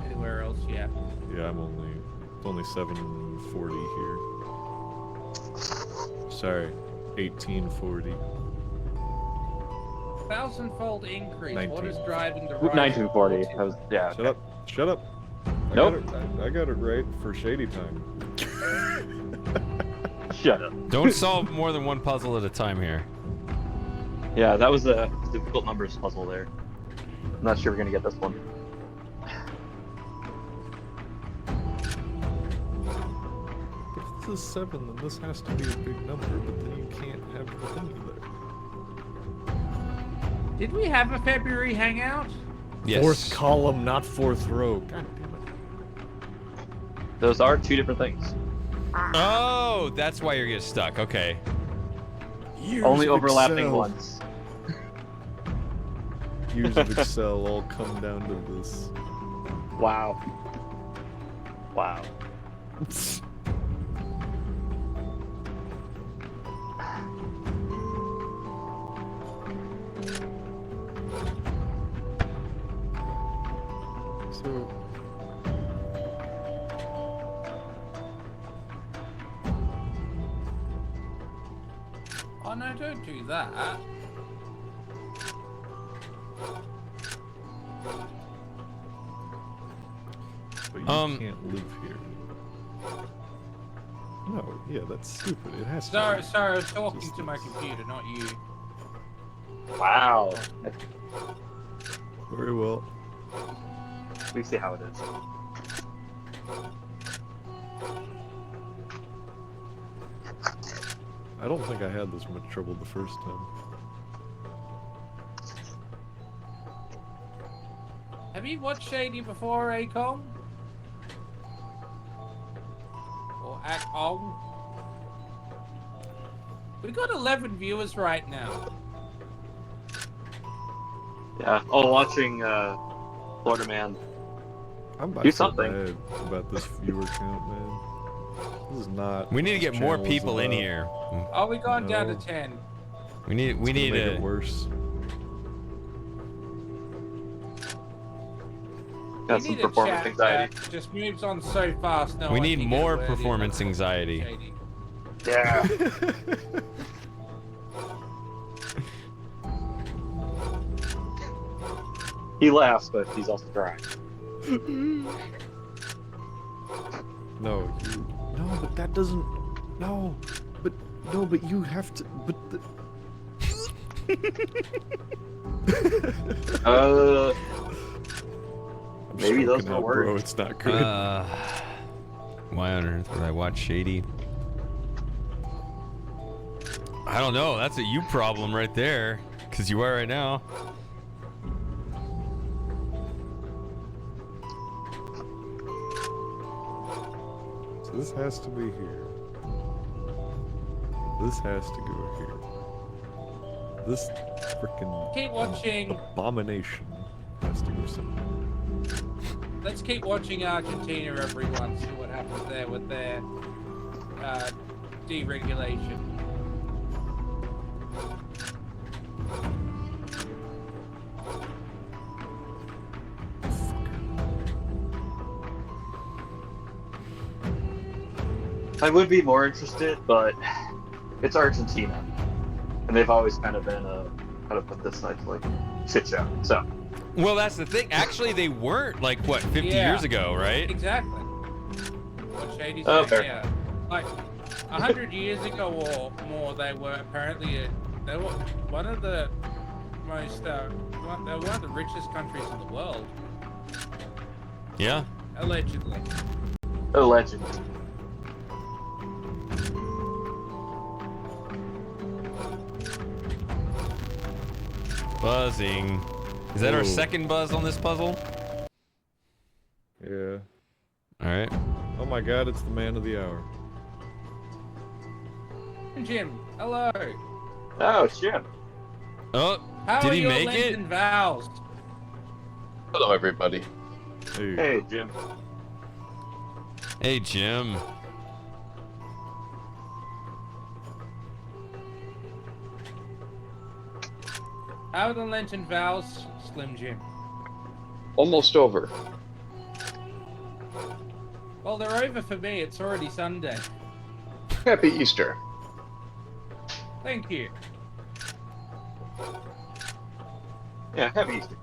anywhere else yet.
Yeah, it's only 7:40 here. Sorry, 1840.
1,000-fold increase. What
19.
is driving the rise?
1940. I was, yeah.
Shut up. Shut up.
Nope.
I got it right for shady time.
Shut up.
Don't solve more than one puzzle at a time here.
Yeah, that was a difficult numbers puzzle there. I'm not sure we're gonna get this one.
But if this is 7, then this has to be a big number, but then you can't have the thingy there.
Did we have a February hangout?
Yes.
4th column, not 4th row. God damn it.
Those are two different things.
Oh, that's why you're getting stuck. Okay.
Years
Only
of
overlapping
Excel.
ones.
Years of Excel all come down to this.
Wow. Wow.
So,
Oh no, don't do that.
but you can't live here. No, yeah, that's stupid. It has to.
Sorry, I was talking to my computer, not you.
Wow.
Very well.
We see how it is.
I don't think I had this much trouble the first time.
Have you watched Shady before, Acom? Or Acom? We got 11 viewers right now.
Yeah. Oh, watching Florida Man.
I'm about
Do
to feel
something.
bad about this viewer count, man. This is not.
We need to get
this
more
channel is
people in
about.
here.
Oh, we gone down to
No.
10.
We need
It's gonna make it
to.
worse.
Got
We
some
need a
performance
chat
anxiety.
that just moves on so fast. No
We
one
need
can get
more
where it is.
performance anxiety.
Shady.
Yeah. He laughs, but he's also crying.
No, but that doesn't. No, but you have to. But I'm
Maybe those
stroking
will
out,
work.
bro. It's not good.
Why on earth would I watch Shady? I don't know. That's a you problem right there. Because you are right now.
So this has to be here. This has to go here. This freaking
Keep watching.
abomination has to go somewhere.
Let's keep watching Argentina, everyone. See what happens there with their deregulation.
I would be more interested, but it's Argentina, and they've always kind of been a how to put this nicely shit show. So
Well, that's the thing. Actually, they weren't like, what, 50
Yeah.
years ago, right?
Exactly. What Shady's
Oh,
saying,
fair.
yeah. Like 100 years ago or more, they were apparently they were one of the most they were one of the richest countries in the world,
Yeah.
allegedly.
a legend.
Buzzing. Is that our
Whoa.
second buzz on this puzzle?
Yeah.
All right.
Oh my god, it's the man of the hour.
Jim, hello.
Oh, shit.
Oh,
How
did
are
he
your
make
Lenten
it?
vows?
Hello, everybody.
Hey.
Hey, Jim.
Hey, Jim.
How are the Lenten vows, Slim Jim?
Almost over.
Well, they're over for me. It's already Sunday.
Happy Easter.
Thank you.
Yeah, happy Easter.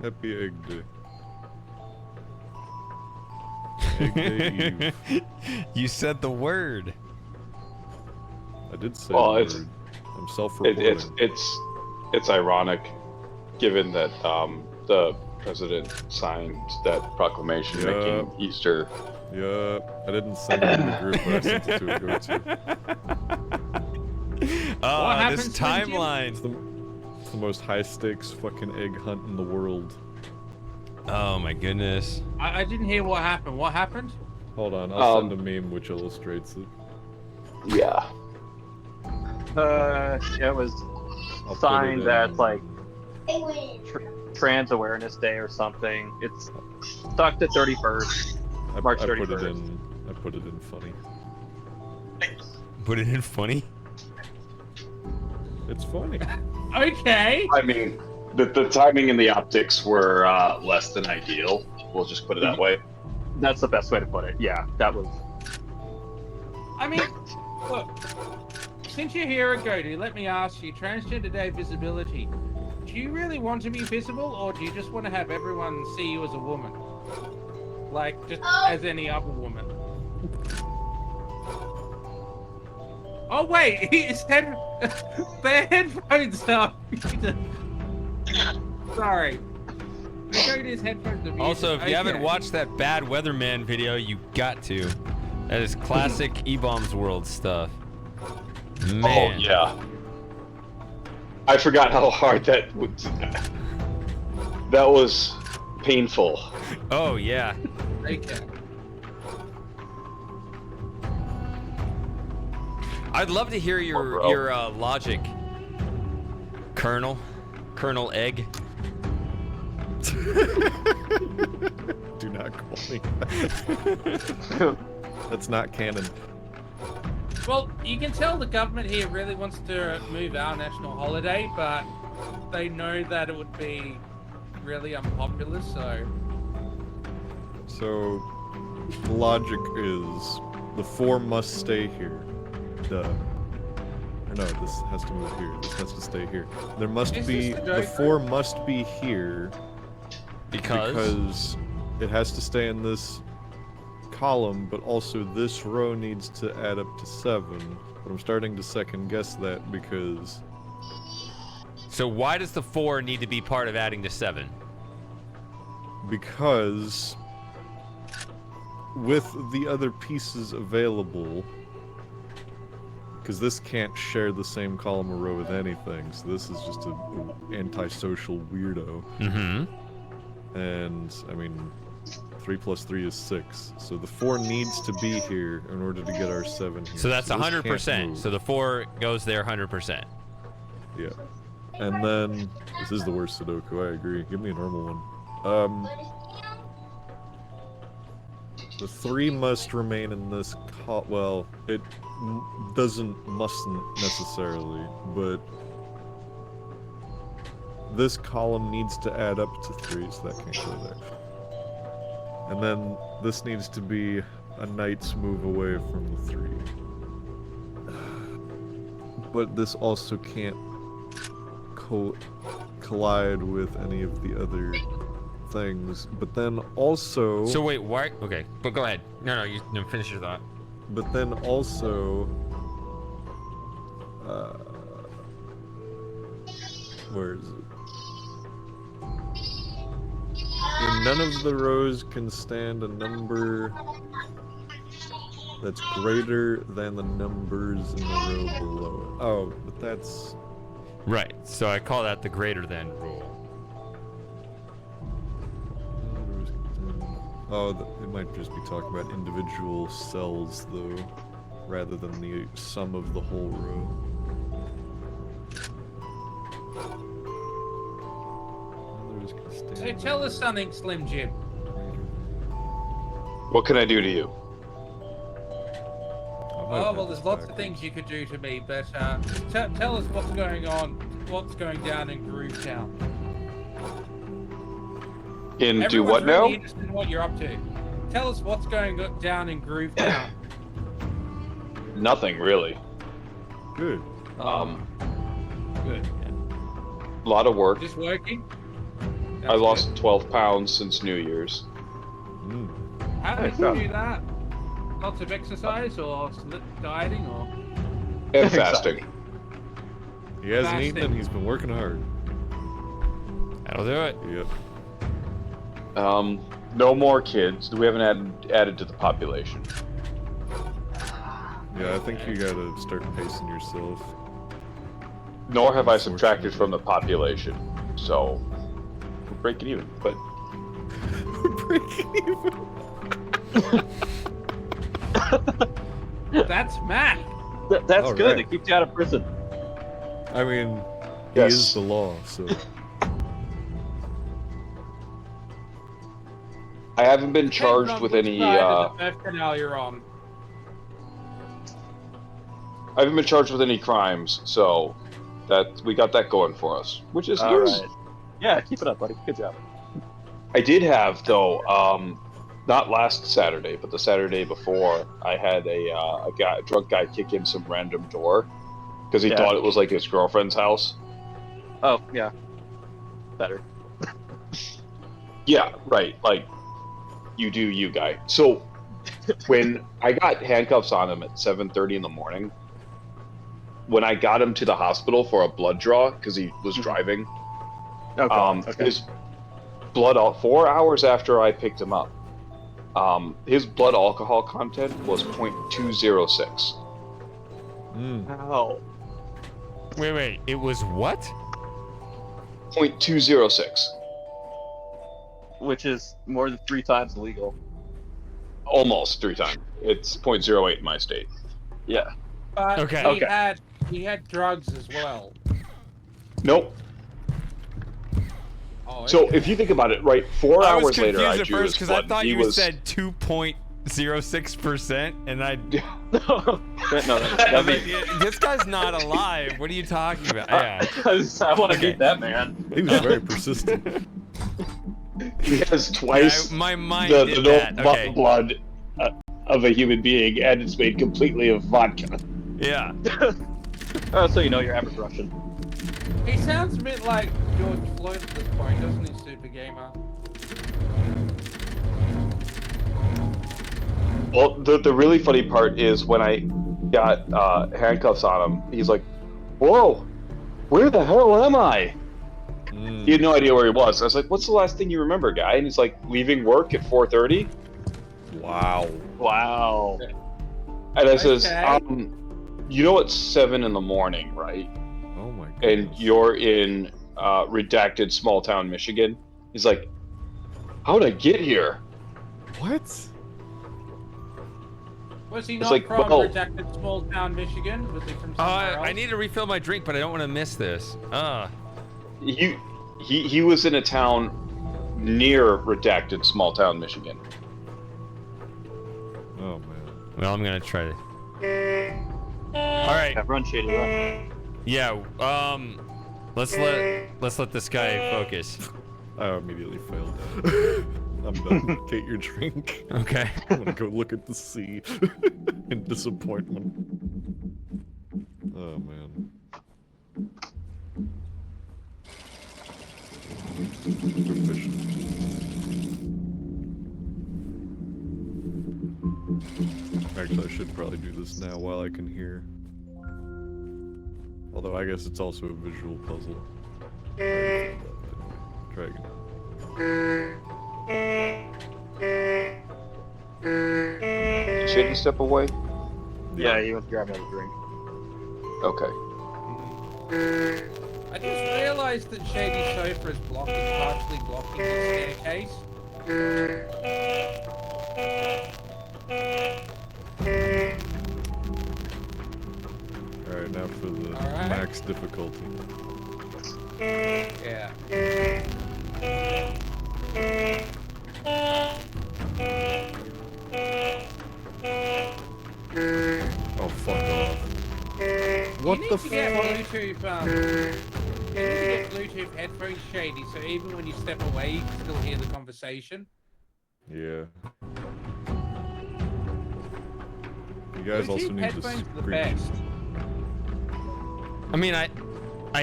Happy Egg Day. Egg Day Eve.
You said the word.
I did say
Well,
the
it's-
word. I'm self-reporting.
It's ironic, given that the president signed that proclamation
Yeah.
making Easter.
Yeah, I didn't send it in the group, but I sent it to a go-to.
Oh,
happened,
this
Slim Jim?
timeline.
It's the most high-stakes fucking egg hunt in the world.
Oh my goodness.
I didn't hear what happened. What happened?
Hold on, I'll send a meme which illustrates it.
Yeah.
It was
I'll put
signed
it
that
in-
like Trans Awareness Day or something. It's stuck to 31st. March
I put it
31st.
in. I put it in funny.
Put it in funny.
It's funny.
Okay.
I mean, the timing and the optics were less than ideal. We'll just put it that way.
That's the best way to put it. Yeah, that was.
I mean, look. Since you're here, Agodi, let me ask you: Transgender Day visibility. Do you really want to be visible, or do you just want to have everyone see you as a woman, like just as any other woman? Oh wait, his head, their headphones are. Sorry. Agodi's headphones are muted.
Also, if you haven't
Okay.
watched that Bad Weatherman video, you got to. That is classic E-Bombs World stuff. Man.
Oh yeah. I forgot how hard that was. That was painful.
Oh yeah.
Okay.
I'd love to hear
bro.
your logic, Colonel Egg.
Do not call me. That's not canon.
Well, you can tell the government here really wants to move our national holiday, but they know that it would be really unpopular, so...
So, the logic is the 4 must stay here. Duh. Or no, this has to move here. This has to stay here. There must
Is
be
this the
the
joke?
4 must be here because it has to stay in this column, but also this row needs to add up to 7. But I'm starting to second guess that because
So why does the 4 need to be part of adding to 7?
with the other pieces available, because this can't share the same column or row with anything, so this is just an antisocial weirdo.
Mm-hmm.
And I mean, 3 plus 3 is 6, so the 4 needs to be here in order to get our 7 here.
So that's
this can't
100%.
move.
So the 4 goes there 100%.
Yeah. And then, this is the worst Sudoku, I agree. Give me a normal one. The 3 must remain in this well, it mustn't necessarily, but this column needs to add up to 3, so that can't go there. And then this needs to be a knight's move away from the 3. But this also can't collide with any of the other things. But then also...
So wait, why? Okay, but go ahead. No, finish your thought.
But then also... where is it? In none of the rows can stand a number that's greater than the numbers in the row below it. Oh, but that's...
Right, so I call that the greater than rule.
Oh, it might just be talking about individual cells, though, rather than the sum of the whole row.
So tell us something, Slim Jim.
What can I do to you?
Oh, well, there's lots of things you could do to me, but tell us what's going on, what's going down in Groovetown.
In do
Everyone's
what
really
now?
interested in what you're up to. Tell us what's going down in Groovetown.
Nothing really.
Good.
Good.
A lot of work.
Just working.
I
That's
lost
good.
12 pounds since New Year's.
Mm.
How
Nice
did you
job.
do that? Lots of exercise or dieting or?
And fasting.
He hasn't eaten
Fasting.
and he's been working hard.
That'll do it.
Yep.
No more kids. We haven't added to the population.
Yeah, I think you gotta start pacing yourself.
Nor have I subtracted from the population. So, we're breaking even. But
Breaking even.
That's math.
That's
All
good.
right.
It keeps you out of prison.
I mean, he
Yes.
is the law, so.
I haven't been
Depends
charged
on
with
which
any.
side of the birth canal you're on.
I haven't been charged with any crimes, so that we got that going for us, which is
All
good.
right. Yeah, keep it up, buddy. Good job.
I did have though, not last Saturday, but the Saturday before, I had a drunk guy kick in some random door because he
Yeah.
thought it was like his girlfriend's house.
Oh, yeah. Better.
Yeah, right. Like, you do you, guy. So, when I got handcuffs on him at 7:30 in the morning, when I got him to the hospital for a blood draw because he was driving,
Okay.
his blood 4 hours after I picked him up, his blood alcohol content was 0.206.
Mm.
Ow.
Wait. It was what?
0.206.
Which is more than 3 times illegal.
Almost 3 times. It's 0.08 in my state.
Yeah.
But
Okay.
he had drugs as well.
Nope.
Oh,
So
okay.
if you think about it, right, 4
I was
hours later,
confused
I
at
drew
first
his
because I
blood.
thought
He
you
was
said 2.06%, and I.
No, that'd be.
This guy's not alive. What are you talking about? Yeah.
I want to
Okay.
meet that man.
He was very persistent.
he has twice
My mind
the
did
normal
that. Okay.
blood of a human being, and it's made completely of vodka.
Yeah.
Oh, so you know your average Russian.
He sounds a bit like George Floyd at this point, doesn't he, Super Gamer?
Well, the really funny part is when I got handcuffs on him, he's like, "Whoa, where the hell am I?"
Mm.
He had no idea where he was. I was like, "What's the last thing you remember, guy?" And he's like, "Leaving work at 4:30."
Wow.
Wow.
And I says,
Okay.
"You know it's 7 in the morning, right?
Oh my god.
And you're in redacted small town Michigan." He's like, "How'd I get here?"
What?
Was he
It's
not
like,
from
well-
rejected small town Michigan? Was he from somewhere else?
I need to refill my drink, but I don't want to miss this.
He was in a town near redacted small town Michigan.
Oh man.
Well, I'm gonna try to. All right.
Yeah, run, Shady, run.
Yeah. Let's let this guy focus.
I immediately failed. I'm done. Take your drink.
Okay.
I'm gonna go look at the sea in disappointment. Oh man. Proficient. Actually, I should probably do this now while I can hear. Although I guess it's also a visual puzzle. Dragon.
Shady, step away.
Yeah, you went to grab another drink.
Okay.
I just realized that Shady Sofa is partially blocking the staircase.
Alright, now for the
Alright.
max difficulty.
Yeah.
Oh, fuck off. What
you
the
need to get
fuck?
Bluetooth, you need to get Bluetooth headphones, Shady, so even when you step away, you can still hear the conversation.
Yeah. guys also
Bluetooth
need to
headphones are the
screech.
best.
I mean, I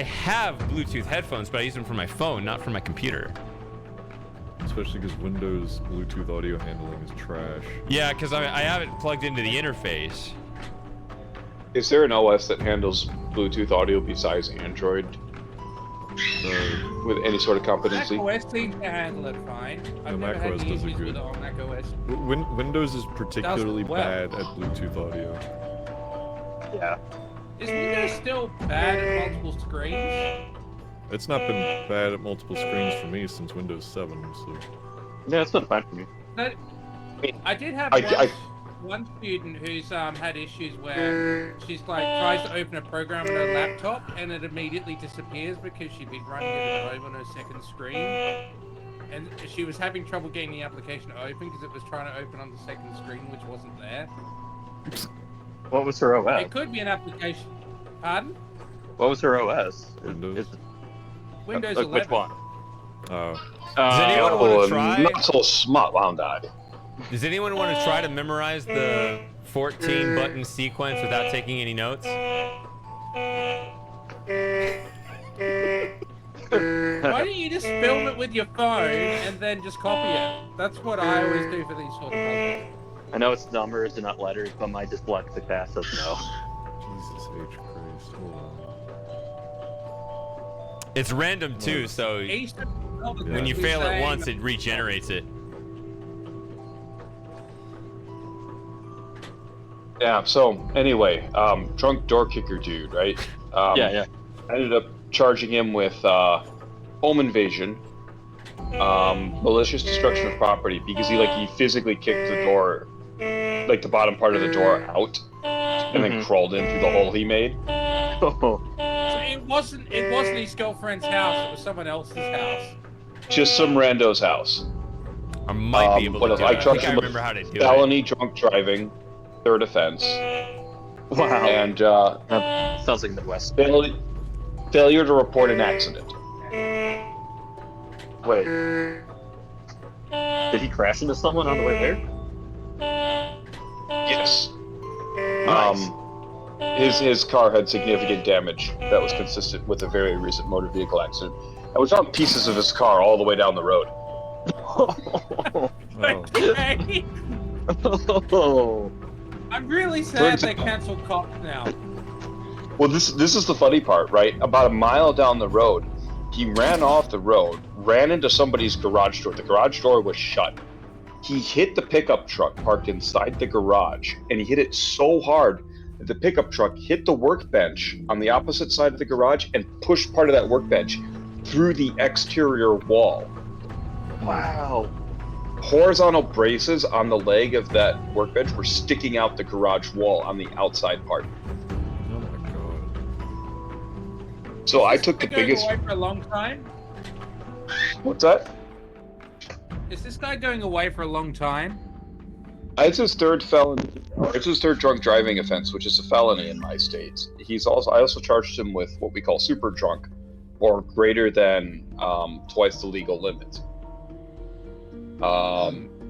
have Bluetooth headphones, but I use them for my phone, not for my computer.
Especially because Windows Bluetooth audio handling is trash.
Yeah, because I have it plugged into the interface.
Is there an OS that handles Bluetooth audio besides Android with any sort of competency?
macOS seems to handle it fine. I've
No,
never had
macOS
any
does it
issues with
good.
it on macOS.
Windows is particularly
well.
bad at Bluetooth audio.
Yeah.
Is Windows still bad at multiple screens?
It's not been bad at multiple screens for me since Windows 7, so...
Yeah, it's been fine for me.
But I did have one student who's had issues where she's like tries to open a program on her laptop and it immediately disappears because she'd been running it at home on her second screen, and she was having trouble getting the application to open because it was trying to open on the second screen, which wasn't there.
What was her OS?
It could be an application. Pardon?
What was her OS?
Windows.
Windows
Like
11.
which one?
Does anyone want to try?
Not so smart, wound I.
Does anyone want to try to memorize the 14 button sequence without taking any notes?
Why don't you just film it with your phone and then just copy it? That's what I always do for these sort of puzzles.
I know it's numbers and not letters, but my dyslexic ass doesn't know.
Jesus H. Christ, hold on.
It's random too, so when you fail it once, it regenerates it.
Yeah, so anyway, drunk door kicker dude, right?
Yeah.
I ended up charging him with home invasion, malicious destruction of property, because he physically kicked the door, like the bottom part of the door out, and then crawled in through the hole he made.
So it wasn't his girlfriend's house, it was someone else's house.
Just some rando's house.
I might be able to do it. I think I remember how to do it.
Felony drunk driving, third offense.
Wow.
And
That sounds like Midwest.
failure to report an accident. Wait.
Did he crash into someone on the way there?
Yes.
Nice.
His car had significant damage that was consistent with a very recent motor vehicle accident. I was on pieces of his car all the way down the road.
Oh.
Okay.
Oh.
I'm really sad they canceled cops now.
Well, this is the funny part, right? About a mile down the road, he ran off the road, ran into somebody's garage door. The garage door was shut. He hit the pickup truck parked inside the garage, and he hit it so hard that the pickup truck hit the workbench on the opposite side of the garage and pushed part of that workbench through the exterior wall.
Wow.
Horizontal braces on the leg of that workbench were sticking out the garage wall on the outside part.
Oh my god.
So I took the
Is this guy
biggest.
going away for a long time?
What's that?
Is this guy going away for a long time?
It's his third felony. It's his third drunk driving offense, which is a felony in my state. I also charged him with what we call super drunk, or greater than twice the legal limit.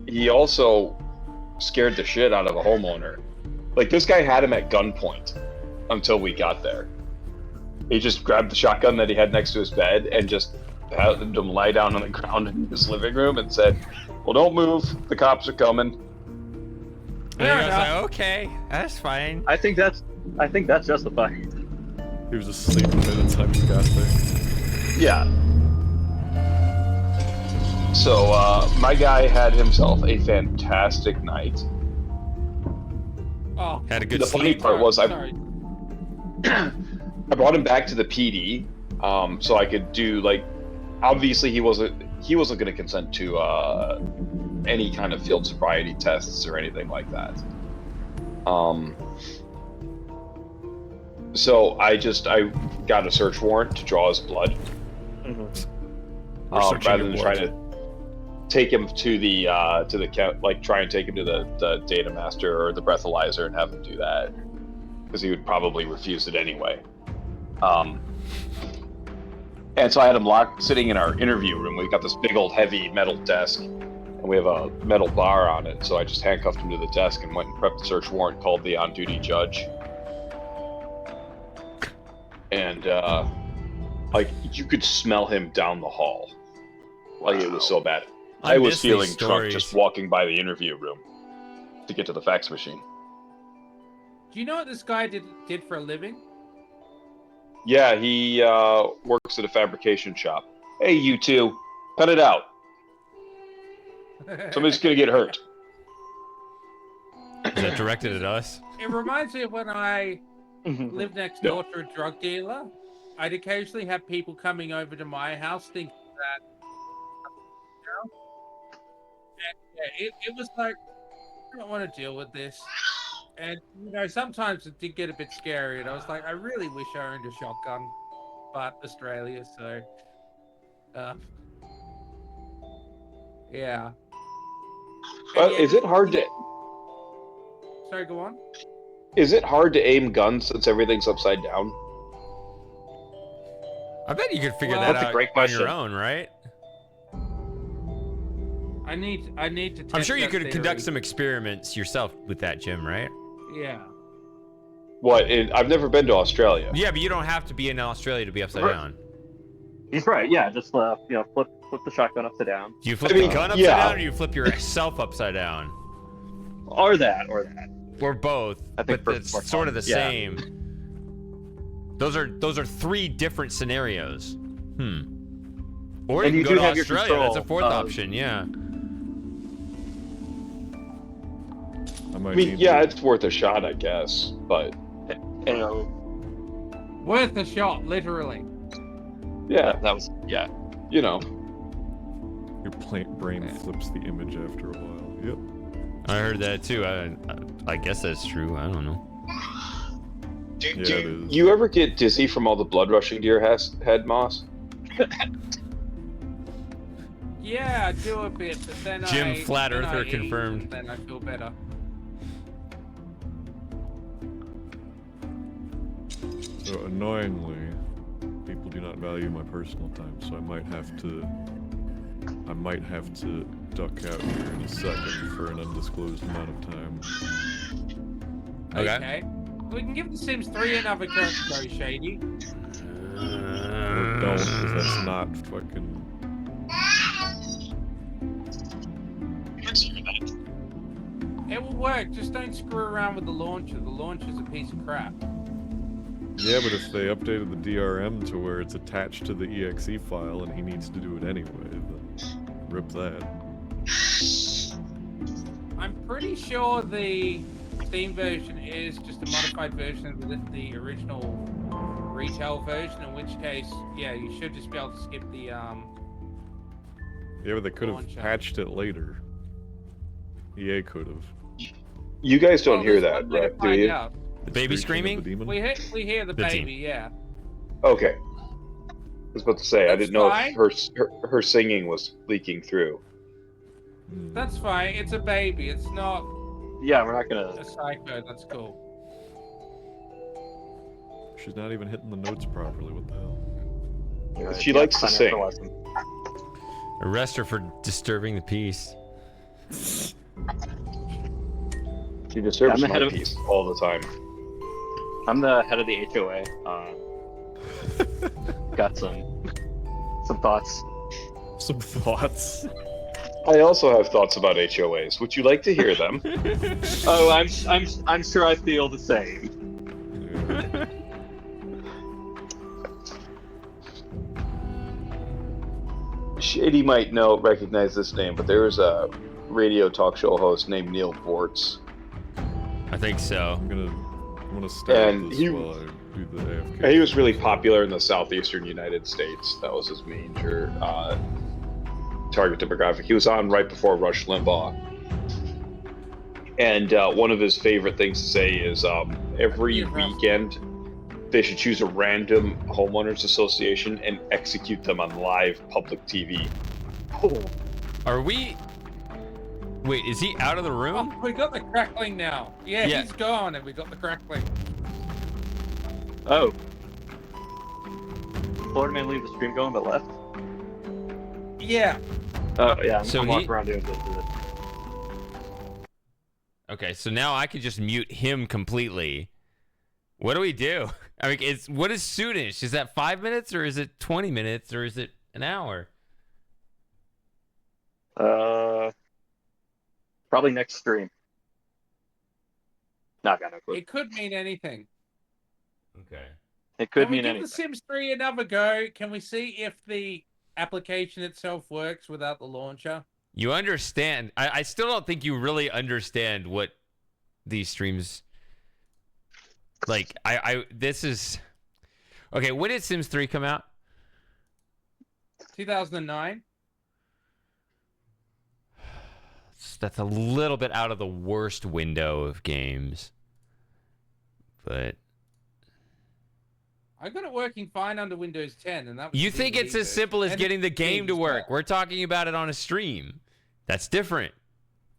He also scared the shit out of a homeowner. Like, this guy had him at gunpoint until we got there. He just grabbed the shotgun that he had next to his bed and just had him lie down on the ground in his living room and said, "Well, don't move. The cops are coming."
And the guy's like, okay, that's fine.
I think that's justified.
He was asleep by the time he got there.
Yeah. So, my guy had himself a fantastic night.
Oh,
Had a good
The funny
sleep.
part was
sorry.
I brought him back to the PD, so I could do, like, obviously he wasn't going to consent to any kind of field sobriety tests or anything like that. So I got a search warrant to draw his blood, rather than trying to take him to the try and take him to the data master or the breathalyzer and have him do that, because he would probably refuse it anyway. And so I had him locked, sitting in our interview room. We got this big old heavy metal desk, and we have a metal bar on it. So I just handcuffed him to the desk and went and prepped the search warrant, called the on-duty judge. And, like, you could smell him down the hall. Like, it was so bad. I was
miss
feeling
these
drunk
stories.
just walking by the interview room to get to the fax machine.
Do you know what this guy did for a living?
Yeah, he works at a fabrication shop. Hey, you two, cut it out. Somebody's gonna get hurt.
Is that directed at us?
It reminds me of when I lived next door to a drug dealer. I'd occasionally have people coming over to my house thinking that. And, it was like, I don't want to deal with this. And, you know, sometimes it did get a bit scary. And I was like, I really wish I owned a shotgun. But Australia, so. Yeah. And yeah,
Is it hard to?
Sorry, go on.
Is it hard to aim guns since everything's upside down?
I bet you could figure
Well,
that
that's a
out
great
on
question.
your own, right?
I need to test
I'm sure you
that
could
theory.
conduct some experiments yourself with that, Jim, right?
Yeah.
What? I've never been to Australia.
Yeah, but you don't have to be in Australia to be upside
Right.
down.
He's right. Yeah, just flip the shotgun upside down,
Do you flip
I mean,
the gun upside
yeah.
down, or do you flip yourself upside down?
or that.
Or both,
I think
but
for
it's
more
sort of
fun,
the
yeah.
same. Those are three different scenarios. Or
And
you
you
can go
do
to
have your
Australia. That's a
control
fourth
of-
option. Yeah.
I might
I mean,
need
yeah,
to-
it's worth a shot, I guess. But
You know,
Worth a shot, literally.
yeah,
that was
you know,
your brain flips the image after a while. Yep.
I heard that too. I guess that's true. I don't know.
Do
Yeah, it is.
you ever get dizzy from all the blood rushing to your head, Moss?
Yeah, I do a bit, but then
Jim Flat
then
Earther
I eat,
confirmed.
and then I feel better.
So annoyingly, people do not value my personal time, so I might have to duck out here in a second for an undisclosed amount of time.
Okay.
We can give The Sims 3 another go, Shady.
Or don't, because that's not fucking.
It will work, just don't screw around with the launcher. The launcher's a piece of crap.
Yeah, but if they updated the DRM to where it's attached to the exe file and he needs to do it anyway, then rip that.
I'm pretty sure the Steam version is just a modified version of the original retail version, in which case, yeah, you should just be able to skip the,
Yeah, but they could have
Launcher.
patched it later. EA could have.
You guys don't
Well,
hear
there's
that,
one way to
right? Do
find
you?
out.
The baby
Screeching of
screaming?
the demon?
We hear the
The team.
baby, yeah.
Okay. I was about to say, I
That's
didn't know
fine.
if her singing was leaking through.
Hmm.
That's fine, it's a baby, it's not
yeah. We're not gonna.
a psycho, that's cool.
She's not even hitting the notes properly. What the hell?
She likes to
sign
sing.
up for lesson.
Arrest her for disturbing the peace.
She disturbs
I'm the
my
head of-
peace all the time.
I'm the head of the HOA. Got some thoughts.
Some thoughts.
I also have thoughts about HOAs. Would you like to hear them?
Oh, I'm sure I feel the same.
Yeah.
Shady might recognize this name, but there was a radio talk show host named Neil Bortz.
I think so.
I'm gonna stare
And
at this
he-
while I do the AFK.
He was really popular in the southeastern United States. That was his major target demographic. He was on right before Rush Limbaugh. And one of his favorite things to say is every
Yeah, Rush.
weekend they should choose a random homeowners association and execute them on live public TV.
Are we? Wait, is he out of the room?
Oh, we got the crackling now. Yeah,
Yeah.
he's gone and we got the crackling.
Oh. Florida man leave the stream going but left.
Yeah.
Oh yeah,
So
I'm
he-
walking around doing this.
Okay, so now I can just mute him completely. What do we do? I mean, what is soonish? Is that 5 minutes or is it 20 minutes or is it an hour?
Probably next stream. Not gonna clue.
It could mean anything.
Okay.
It could
Can we
mean
give
anything.
The Sims 3 another go? Can we see if the application itself works without the launcher?
You understand. I still don't think you really understand what these streams like. This is okay. When did Sims 3 come out?
2009.
That's a little bit out of the worst window of games. But
I got it working fine under Windows 10, and that was
you think it's as simple as
And
getting the game to
as
work.
well.
We're talking about it on a stream. That's different.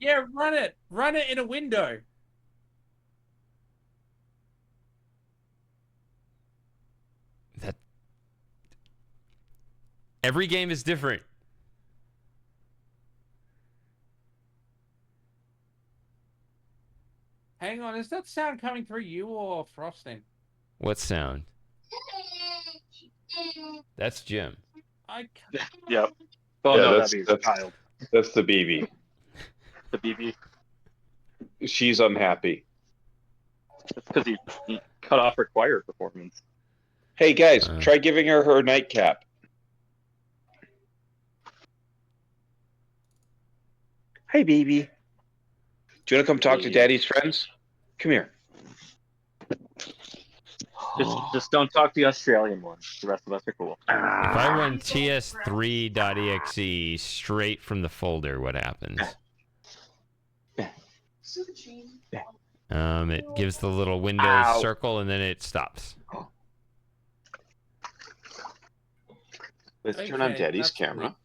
Yeah, run it. Run it in a window.
That every game is different.
Hang on, is that sound coming through you or Frosting?
What sound? That's Jim.
I can't...
Yep. Oh
Yeah,
no,
that's-
that'd be
that's-
child.
That's the BB.
The BB.
She's unhappy.
That's because he cut off required performance.
Hey guys,
Uh.
try giving her nightcap. Hey, baby. Do you want to come talk to Daddy's friends? Come here.
Just don't talk to the Australian one. The rest of us are cool.
If I run ts3.exe straight from the folder, what happens? It gives the little Windows
Ow.
circle and then it stops.
Let's turn on
Okay,
Daddy's
that's
camera.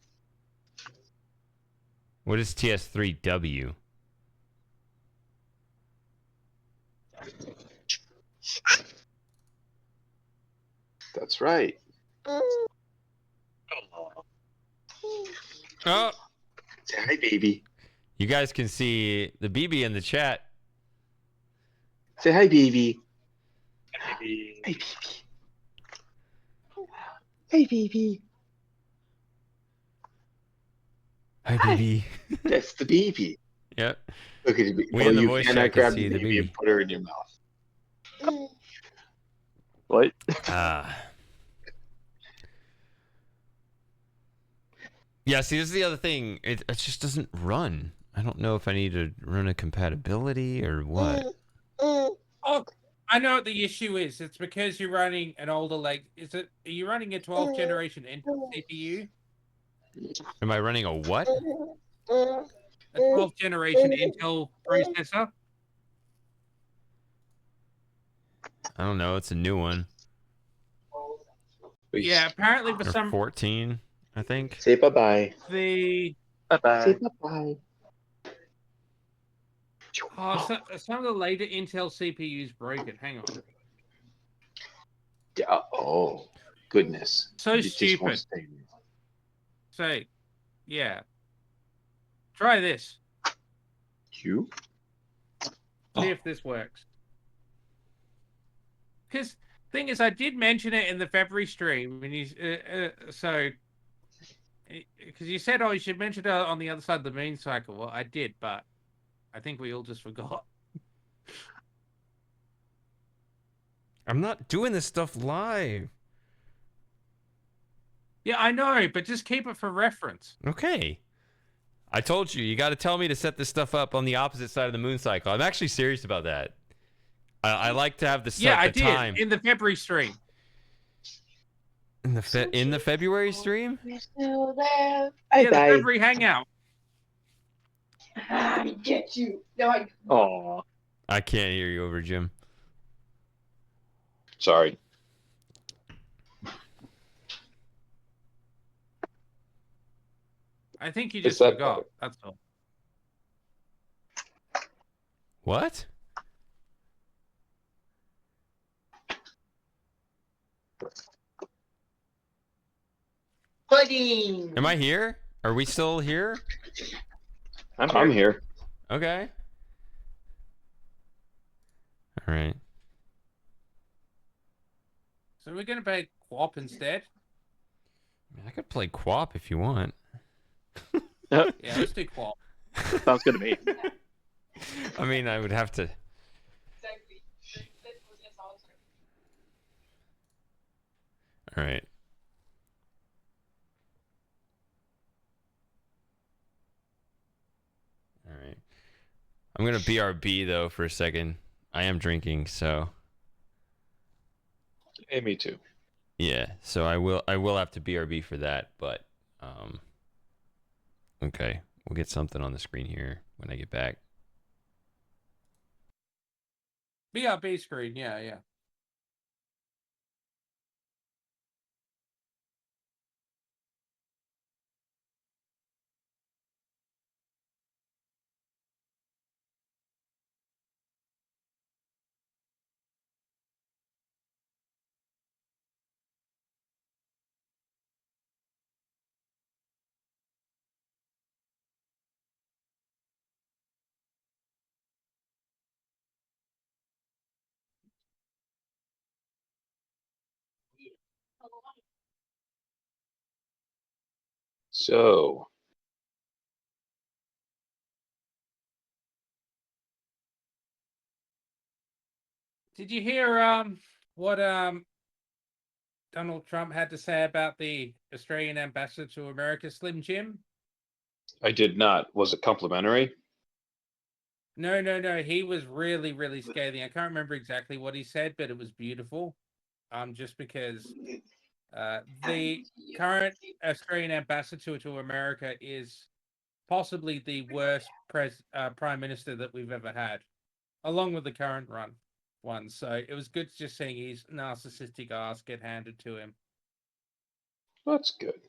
What is ts3w?
That's right.
Oh,
Say hi, baby.
you guys can see the BB in the chat.
Say hi, baby.
Maybe
Hey, baby. Hey, baby.
Hi, BB.
That's the baby.
Yep.
Look at the
We in the
you
voice
cannot
chat can
grab
see
the
the
baby and
baby.
put her in your mouth.
what?
Yeah, see, this is the other thing. It just doesn't run. I don't know if I need to run a compatibility or what.
Oh, I know what the issue is. It's because you're running an older are you running a 12th generation Intel CPU?
Am I running a what?
A 12th generation Intel processor?
I don't know. It's a new one.
Yeah, apparently for
Or
some
14, I think.
Say bye-bye.
the
Say
Bye-bye.
bye-bye.
some of the later Intel CPUs broke it. Hang on.
Yeah, oh, goodness.
So
It just won't
stupid.
stay.
So, yeah. Try this.
You?
See if this works. Because thing is, I did mention it in the February stream, and because you said, oh, you should mention it on the other side of the moon cycle. Well, I did, but I think we all just forgot.
I'm not doing this stuff live.
Yeah, I know, but just keep it for reference.
Okay. I told you, you got to tell me to set this stuff up on the opposite side of the moon cycle. I'm actually serious about that. I like to have the
Yeah, I
the
did
time.
in the February stream.
In the February stream?
Still there.
Yeah, the February hangout.
I get you. No, I.
Oh,
I can't hear you over Jim.
Sorry.
I think you
Is
just
that
forgot. That's all.
What?
Pudding.
Am I here? Are we still here?
I'm here.
Okay. All right.
So we're gonna play co-op instead.
I could play co-op if you want.
Yeah, let's do co-op.
Sounds good to me.
I mean, I would have to.
Exactly.
All right. All right. I'm gonna BRB though for a second. I am drinking, so
Hey, me too.
yeah. So I will have to BRB for that, but okay. We'll get something on the screen here when I get back.
BRB screen, yeah.
So,
Did you hear what Donald Trump had to say about the Australian ambassador to America, Slim Jim?
I did not. Was it complimentary?
No. He was really, really scathing. I can't remember exactly what he said, but it was beautiful. Just because the current Australian ambassador to America is possibly the worst prime minister that we've ever had, along with the current one. So it was good just seeing his narcissistic ass get handed to him.
That's good.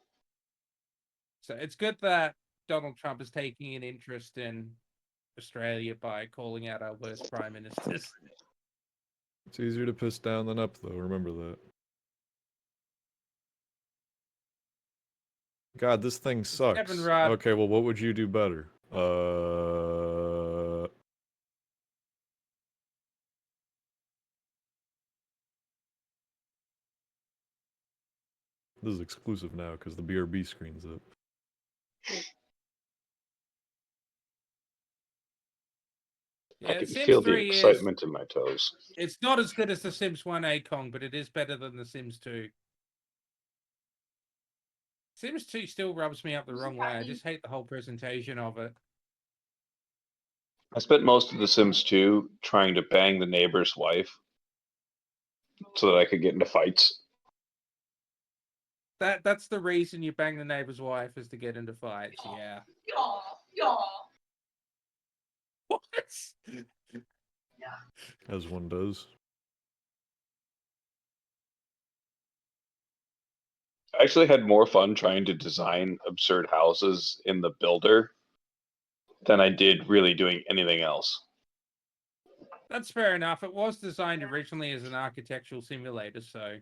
So it's good that Donald Trump is taking an interest in Australia by calling out our worst prime ministers.
It's easier to piss down than up, though. Remember that. God, this thing sucks.
Kevin Rudd.
Okay, well, what would you do better? This is exclusive now because the BRB screen's up.
Yeah,
I can
Sims
feel the
3
excitement in my toes.
it's not as good as The Sims 1 Kong, but it is better than The Sims 2. Sims 2 still rubs me up the wrong way. I just hate the whole presentation of it.
I spent most of The Sims 2 trying to bang the neighbor's wife so that I could get into fights.
That's the reason you bang the neighbor's wife, is to get into fights. Yeah.
Yeah.
What?
As one does.
I actually had more fun trying to design absurd houses in the builder than I did really doing anything else.
That's fair enough. It was designed originally as an architectural simulator, so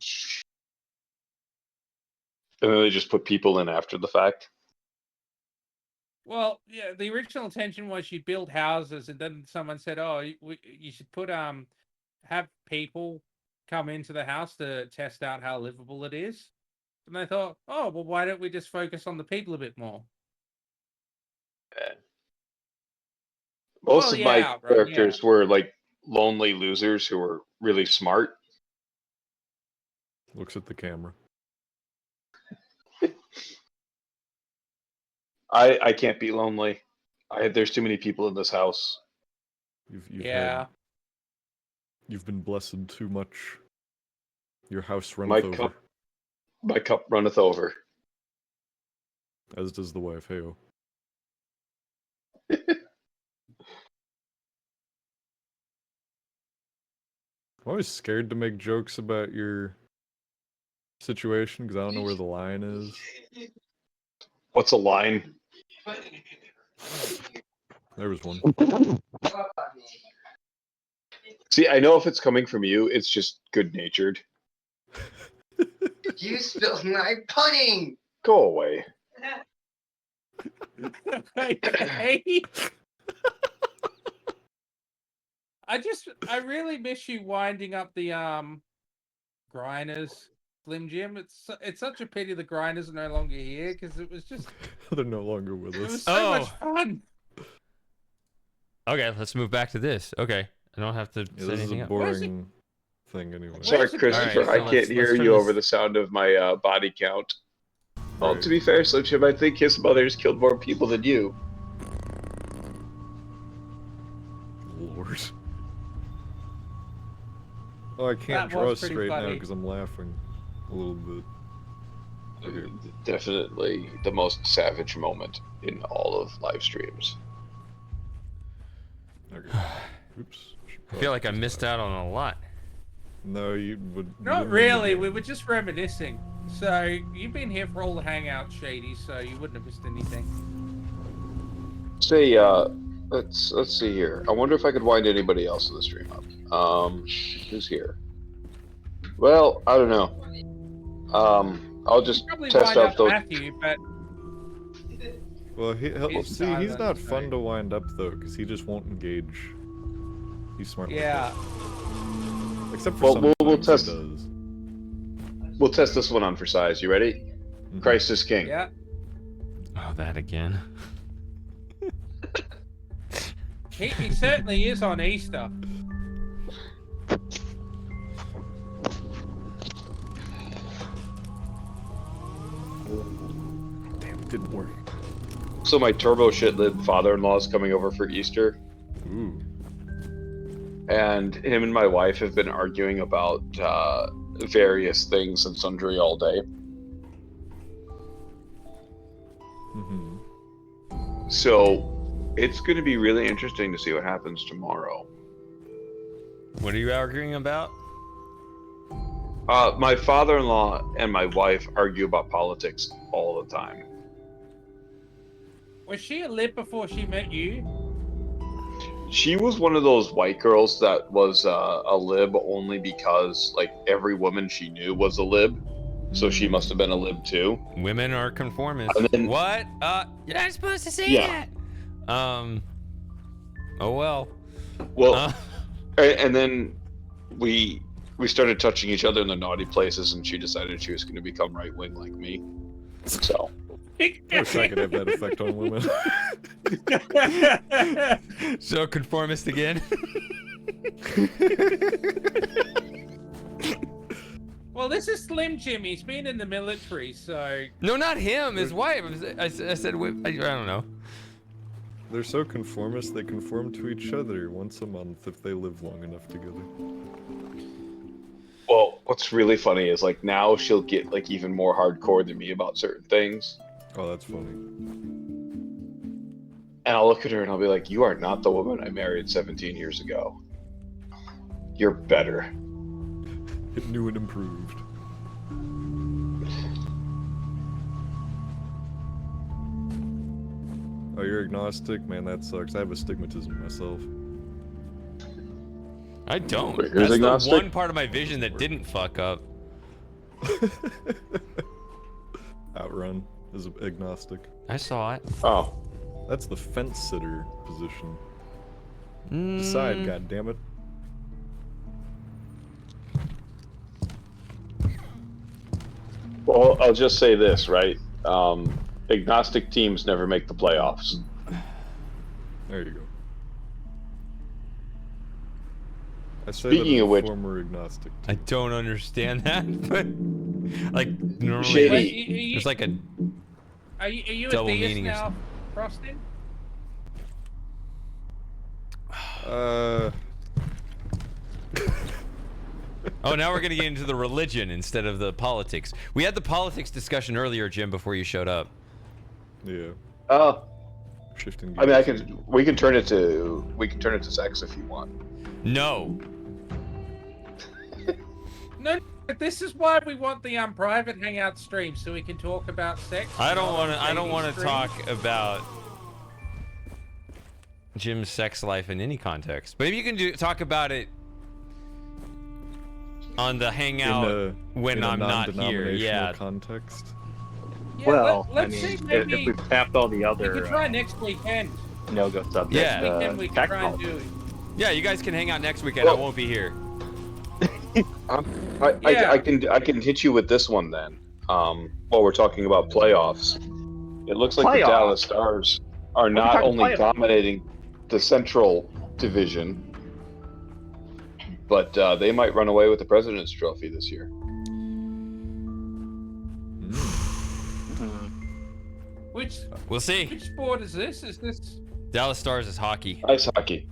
And then they just put people in after the fact.
well, yeah. The original intention was you build houses, and then someone said, "Oh, you should put have people come into the house to test out how livable it is." And I thought, "Oh, well, why don't we just focus on the people a bit more?"
Most
Well,
of
yeah,
my
Outrun,
characters were like lonely losers who were really smart.
Looks at the camera.
I can't be lonely. There's too many people in this house.
Yeah.
You've been blessed too much. Your house
My
runneth over,
cup, my cup runneth over.
as does the wife. Heyo. I'm always scared to make jokes about your situation because I don't know where the line is.
What's a line?
There was one.
See, I know if it's coming from you, it's just good natured.
You spilled my pudding!
Go away.
Hey. I really miss you winding up the grinders, Slim Jim. It's such a pity the grinders are no longer here because it was just
They're no longer with
it was
us.
so much fun.
Okay, let's move back to this. Okay, I don't have to
Yeah,
say
this is
anything
a
else.
boring thing anyway.
Sorry,
Where's the-
Christopher.
Alright, so
I can't hear
let's
you
turn
over
this-
the sound of my body count. Well,
Right.
to be fair, Slim Jim, I think his mother's killed more people than you.
Lord. Oh, I can't
That
draw
was pretty
straight now
funny.
because I'm laughing a little bit. Okay.
Definitely the most savage moment in all of live streams.
Okay. Oops.
I feel like I missed out on a lot.
No, you would. you
Not
didn't
really.
remember.
We were just reminiscing. So you've been here for all the Hangout, Shady. So you wouldn't have missed anything.
Say, let's see here. I wonder if I could wind anybody else in the stream up. Who's here? Well, I don't know. I'll just
Probably
test
wind
out
up
those.
Matthew, but
Well, he'll
He's
see. He's
silent,
not
so-
fun to wind up though, because he just won't engage. He's smart. like
yeah.
that. Except for
Well,
some
we'll
times
test-
he does.
We'll test this one on for size. You ready?
Mhm.
Christ is King.
Yeah.
Oh, that again.
He certainly is on Easter.
Damn, it didn't work.
So my turbo shitlib father-in-law is coming over for Easter,
Ooh.
and him and my wife have been arguing about various things and sundry all day.
Mm-hmm.
So it's going to be really interesting to see what happens tomorrow.
What are you arguing about?
My father-in-law and my wife argue about politics all the time.
Was she a lib before she met you?
She was one of those white girls that was a lib only because like every woman she knew was a lib, so she must have been a lib too.
Women are conformists.
And then-
What? You're not supposed to say
Yeah.
that. Oh well.
Well, and then we started touching each other in the naughty places, and she decided she was going to become right wing like me. So
I wish I could have that effect on women.
So conformist again.
Well, this is Slim Jim. He's been in the military, so
No, not him. His wife. I said. I don't know.
They're so conformist, they conform to each other once a month if they live long enough together.
well, what's really funny is like now she'll get like even more hardcore than me about certain things.
Oh, that's funny.
And I'll look at her and I'll be like, "You are not the woman I married 17 years ago. You're better."
New and improved. Oh, you're agnostic? Man, that sucks. I have astigmatism myself.
I don't.
Wait, who's
That's the
agnostic?
one part of my vision that didn't fuck up.
Outrun is agnostic.
I saw it.
Oh,
That's the fence sitter position.
Mm,
Decide, goddammit.
well, I'll just say this, right? Agnostic teams never make the playoffs.
There you go. I say
Speaking
that as
of
a
which-
former agnostic.
I don't understand that, but like normally
Shady.
Wait,
there's like a
are you a
Double
deist
meaning or
now, Frosty?
Oh, now we're gonna get into the religion instead of the politics. We had the politics discussion earlier, Jim, before you showed up.
Yeah.
Oh,
Shifting
I mean,
gears.
we can turn it to sex if you want.
No.
No, this is why we want the private Hangout stream so we can talk about sex.
I don't want to.
on
I don't
Shady's
want to
stream.
talk about Jim's sex life in any context. But if you can talk about it on the Hangout when
in a
I'm not here,
non-denominational
yeah.
context.
Yeah,
Well,
let's
I
see,
mean,
maybe
if we've tapped all the
we
other
could try next weekend.
no-go subjects,
Yeah.
Next weekend we can try and
tactical.
do it.
Yeah, you guys can hang out next weekend. I
Well-
won't be here.
I can hit you with this one then. While we're talking about playoffs, it looks like the
Playoffs?
Dallas Stars are
we
not
talking
only
playoffs?
dominating the Central Division, but they might run away with the President's Trophy this year.
Which
We'll see.
which sport is this? Is this?
Dallas Stars is hockey.
Ice hockey.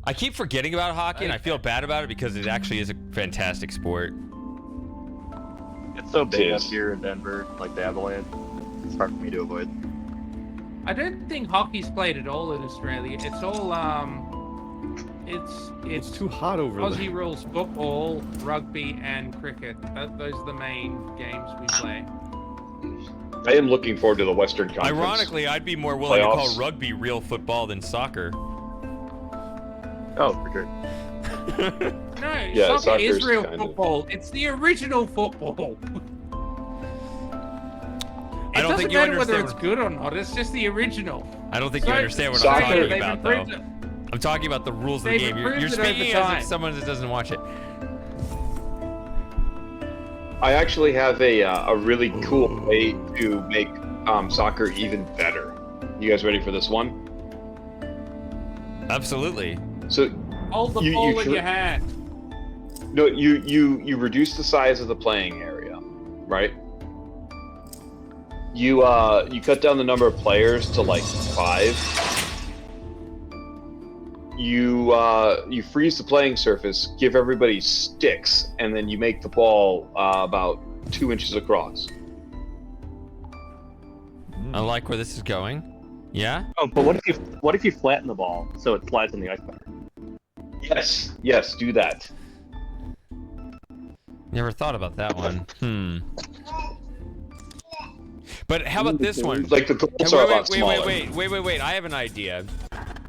I keep forgetting about hockey, and I feel bad about it because it actually is a fantastic sport.
It's so big
It
up
is.
here in Denver, like the Avalanche. It's hard for me to avoid.
I don't think hockey's played at all in Australia. It's all
It's too hot over
Aussie
there.
rules football, rugby, and cricket. Those are the main games we play.
I am looking forward to the Western Conference.
Ironically, I'd be more willing to call
Playoffs.
rugby real football than soccer.
Oh, for sure.
No,
Yeah,
soccer is
soccer's
real
kind of-
football. It's the original football.
I don't
It
think
doesn't
you
matter whether
understand.
it's good or not. It's just the original.
I don't think you
So-
understand what
Soccer-
I'm talking
they've
about, though.
improved it.
I'm talking about the rules of the
They've
game. You're
improved it over
speaking as
time.
if someone that doesn't watch it.
I actually have a really cool way to make soccer even better. You guys ready for this one?
Absolutely.
So
Hold the
You-
ball
you
in
tr-
your hand.
no, you reduce the size of the playing area, right? You cut down the number of players to like 5. You freeze the playing surface, give everybody sticks, and then you make the ball about 2 inches across.
I like where this is going. Yeah?
Oh, but what if you flatten the ball so it slides on the ice pattern?
Yes, do that.
Never thought about that one. But how about this one?
Like the goals are a lot smaller.
Wait. I have an idea.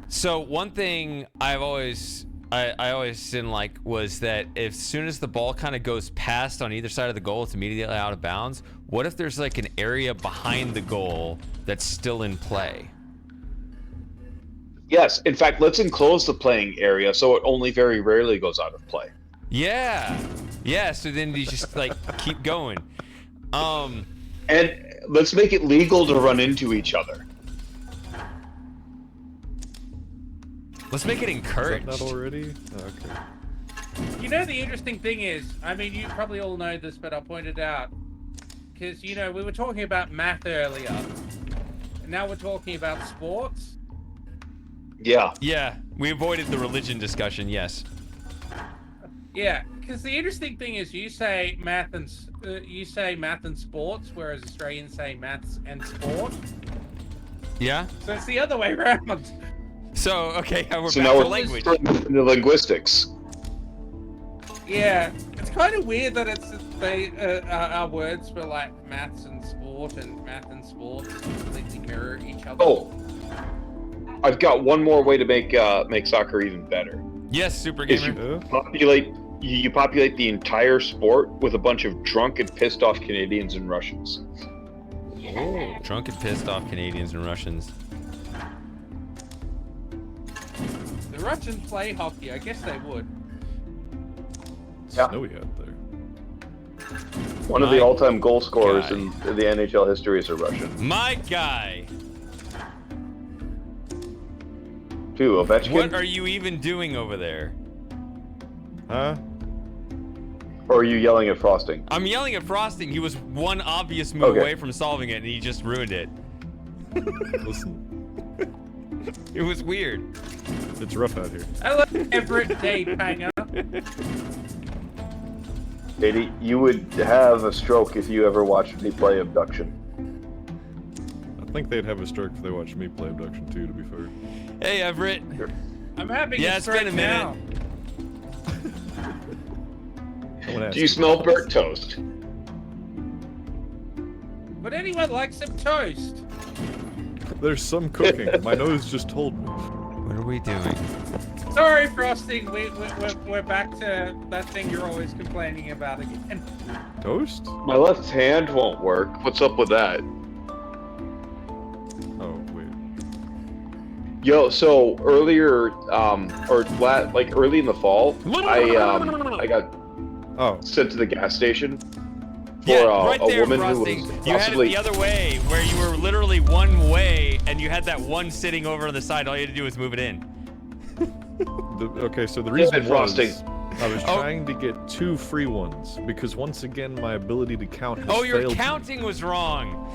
So one thing I always didn't like was that as soon as the ball kind of goes past on either side of the goal, it's immediately out of bounds. What if there's like an area behind the goal that's still in play?
Yes, in fact, let's enclose the playing area so it only very rarely goes out of play.
Yeah. So then you just like keep going.
And let's make it legal to run into each other.
Let's make it
Is that
encouraged.
not already? Oh, okay.
You know, the interesting thing is, I mean, you probably all know this, but I'll point it out. Because, you know, we were talking about math earlier. And now we're talking about sports.
Yeah.
Yeah, we avoided the religion discussion. Yes.
Yeah, because the interesting thing is, you say math and sports, whereas Australians say maths and sport.
Yeah.
So it's the other way around.
So okay, we're
So
back
now
to
we're
language.
the linguistics.
Yeah, it's kind of weird that our words for like maths and sport and math and sports completely mirror each other.
Oh, I've got one more way to make soccer even better.
Yes, super
Is
gamer.
you populate the entire sport with a bunch of drunk and pissed off Canadians and Russians.
Oh, drunk and pissed off Canadians and Russians.
The Russians play hockey. I guess they would.
It's
Yeah.
snowy out there.
One of the
My
all-time goal scorers
guy.
in the NHL history is a Russian.
My guy,
Too, Ovechkin?
what are you even doing over there?
Huh?
Or are you yelling at Frosting?
I'm yelling at Frosting. He was one obvious move
Okay.
away from solving it, and he just ruined it.
Listen,
It was weird.
it's rough out here.
I love Everett Day Panger.
Katie, you would have a stroke if you ever watched me play Abduction.
I think they'd have a stroke if they watched me play Abduction too, to be fair.
Hey, Everett.
I'm having
Yeah,
a
it's been a
stroke
minute.
now.
No one asked
Do you smell burnt toast?
Would anyone like some toast?
There's some cooking. My nose just told me.
What are we doing?
Sorry, Frosting. We're back to that thing you're always complaining about again.
Toast?
My left hand won't work. What's up with that?
Oh, wait.
Yo, so earlier, like early in the fall, I got
Oh,
sent to the gas station for
Yeah, right
a
there,
woman
Frosting.
who was
You had it
possibly.
the other way, where you were literally one way, and you had that one sitting over on the side. All you had to do was move it in.
okay, so the reason was
Frosting.
I was
Oh.
trying to get 2 free ones because once again my ability to count has
Oh, your
failed me.
counting was wrong.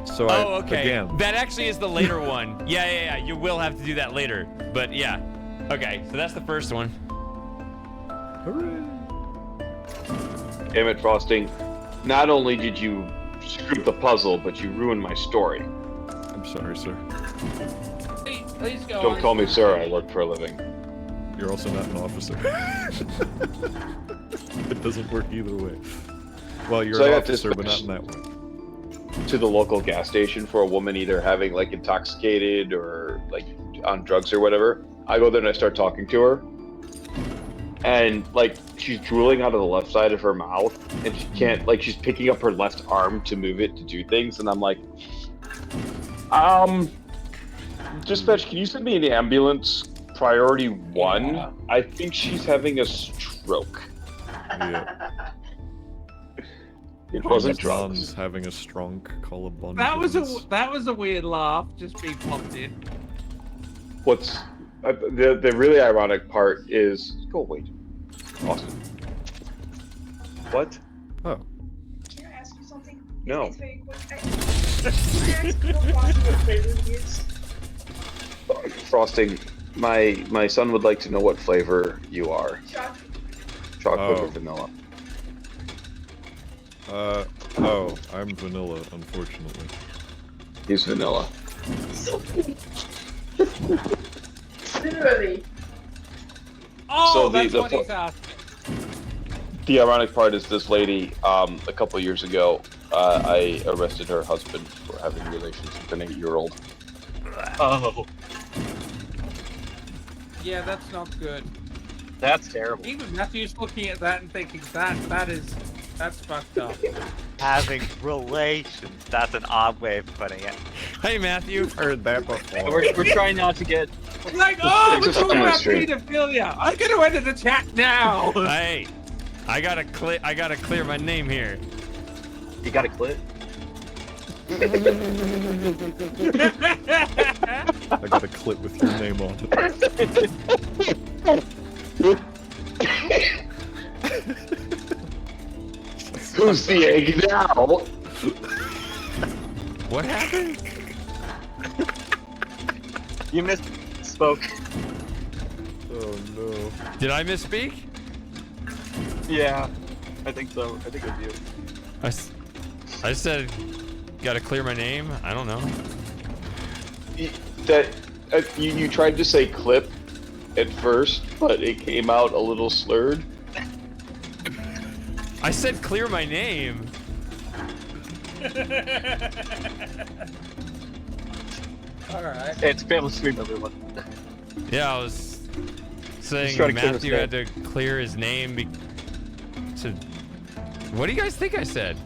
So
Oh, okay.
again,
That actually is the later one. Yeah. You will have to do that later. But yeah. Okay, so that's the first one.
hooray.
Damn it, Frosting. Not only did you screw up the puzzle, but you ruined my story.
I'm sorry, sir.
Please go
Don't
on.
call me sir, I work for a living.
You're also not an officer. It doesn't work either way. Well, you're
So I
an
got
officer, but not
dispatched
in that way.
to the local gas station for a woman either having like intoxicated or like on drugs or whatever. I go there and I start talking to her. And like she's drooling out of the left side of her mouth and she can't like she's picking up her left arm to move it to do things and I'm like dispatch, can you send me an ambulance priority 1?
Yeah.
I think she's having a stroke.
Yeah.
It wasn't
Mom's
drugs.
having a strong collarbone.
That was a weird laugh. Just being popped in.
What's the really ironic part is go away, Austin. What?
Oh.
Can I ask you something?
No.
It's very quick. I asked you what flavor it is.
Frosting, my son would like to know what flavor you are. Chocolate or
Oh.
vanilla?
Oh, I'm vanilla, unfortunately.
He's vanilla.
Literally.
Oh,
So
that's
the
what he's asking.
The ironic part is this lady, a couple years ago, I arrested her husband for having relations with an 8-year-old.
Oh,
Yeah, that's not good.
that's terrible.
Even Matthew's looking at that and thinking that's fucked up.
Having relations. That's an odd way of putting it.
Hey, Matthew.
Heard that before.
We're trying not to get.
Like, oh,
It's
we're
a
talking
family
about
stream.
pedophilia. I'm gonna enter the chat now.
Hey, I gotta clear my name here.
You got a clit?
I got a clip with your name on
Who's the egg now?
What happened?
You misspoke.
Oh no.
Did I misspeak?
Yeah, I think so. I think it was you.
I said, gotta clear my name. I don't know.
That you tried to say clip at first, but it came out a little slurred.
I said clear my name.
Alright.
It's family stream, everyone.
Yeah, I was saying
trying to clear his
Matthew
name.
had to clear his name to. What do you guys think I said?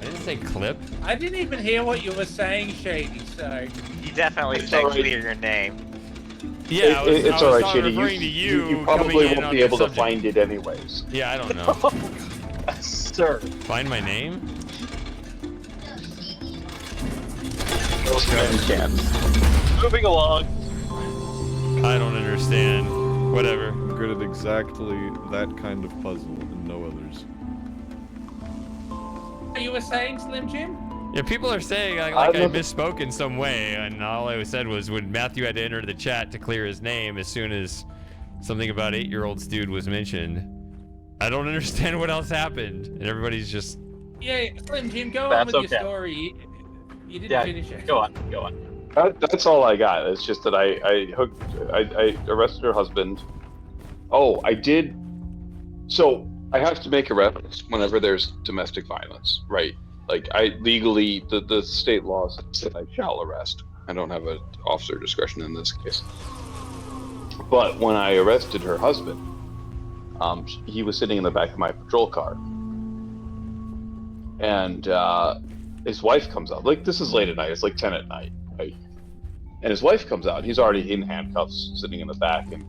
I didn't say clip.
I didn't even hear what you were saying, Shady, so.
You definitely
It's
said
alright.
clear your name.
Yeah, I was,
It's
I was
alright,
not
Shady.
referring to you.
You probably
coming in
won't
on
be
the
able to
subject.
find it anyways.
Yeah, I don't know.
Sir.
Find my name?
Most men can. Moving along.
I don't understand. Whatever.
I'm good at exactly that kind of puzzle and no others.
You were saying, Slim Jim?
Yeah, people are saying like I misspoke in some way, and all I said was when Matthew had to enter the chat to clear his name as soon as something about 8-year-olds dude was mentioned. I don't understand what else happened, and everybody's just.
Yeah, Slim Jim, go on
That's
with your
okay.
story. You didn't
Yeah,
finish it.
go on, go on.
That's all I got. It's just that I arrested her husband. Oh, I did. So I have to make arrests whenever there's domestic violence, right? Like I legally, the state law says that I shall arrest. I don't have an officer discretion in this case. But when I arrested her husband, he was sitting in the back of my patrol car, and his wife comes out. Like, this is late at night. It's like 10 at night, right? And his wife comes out. And he's already in handcuffs, sitting in the back, and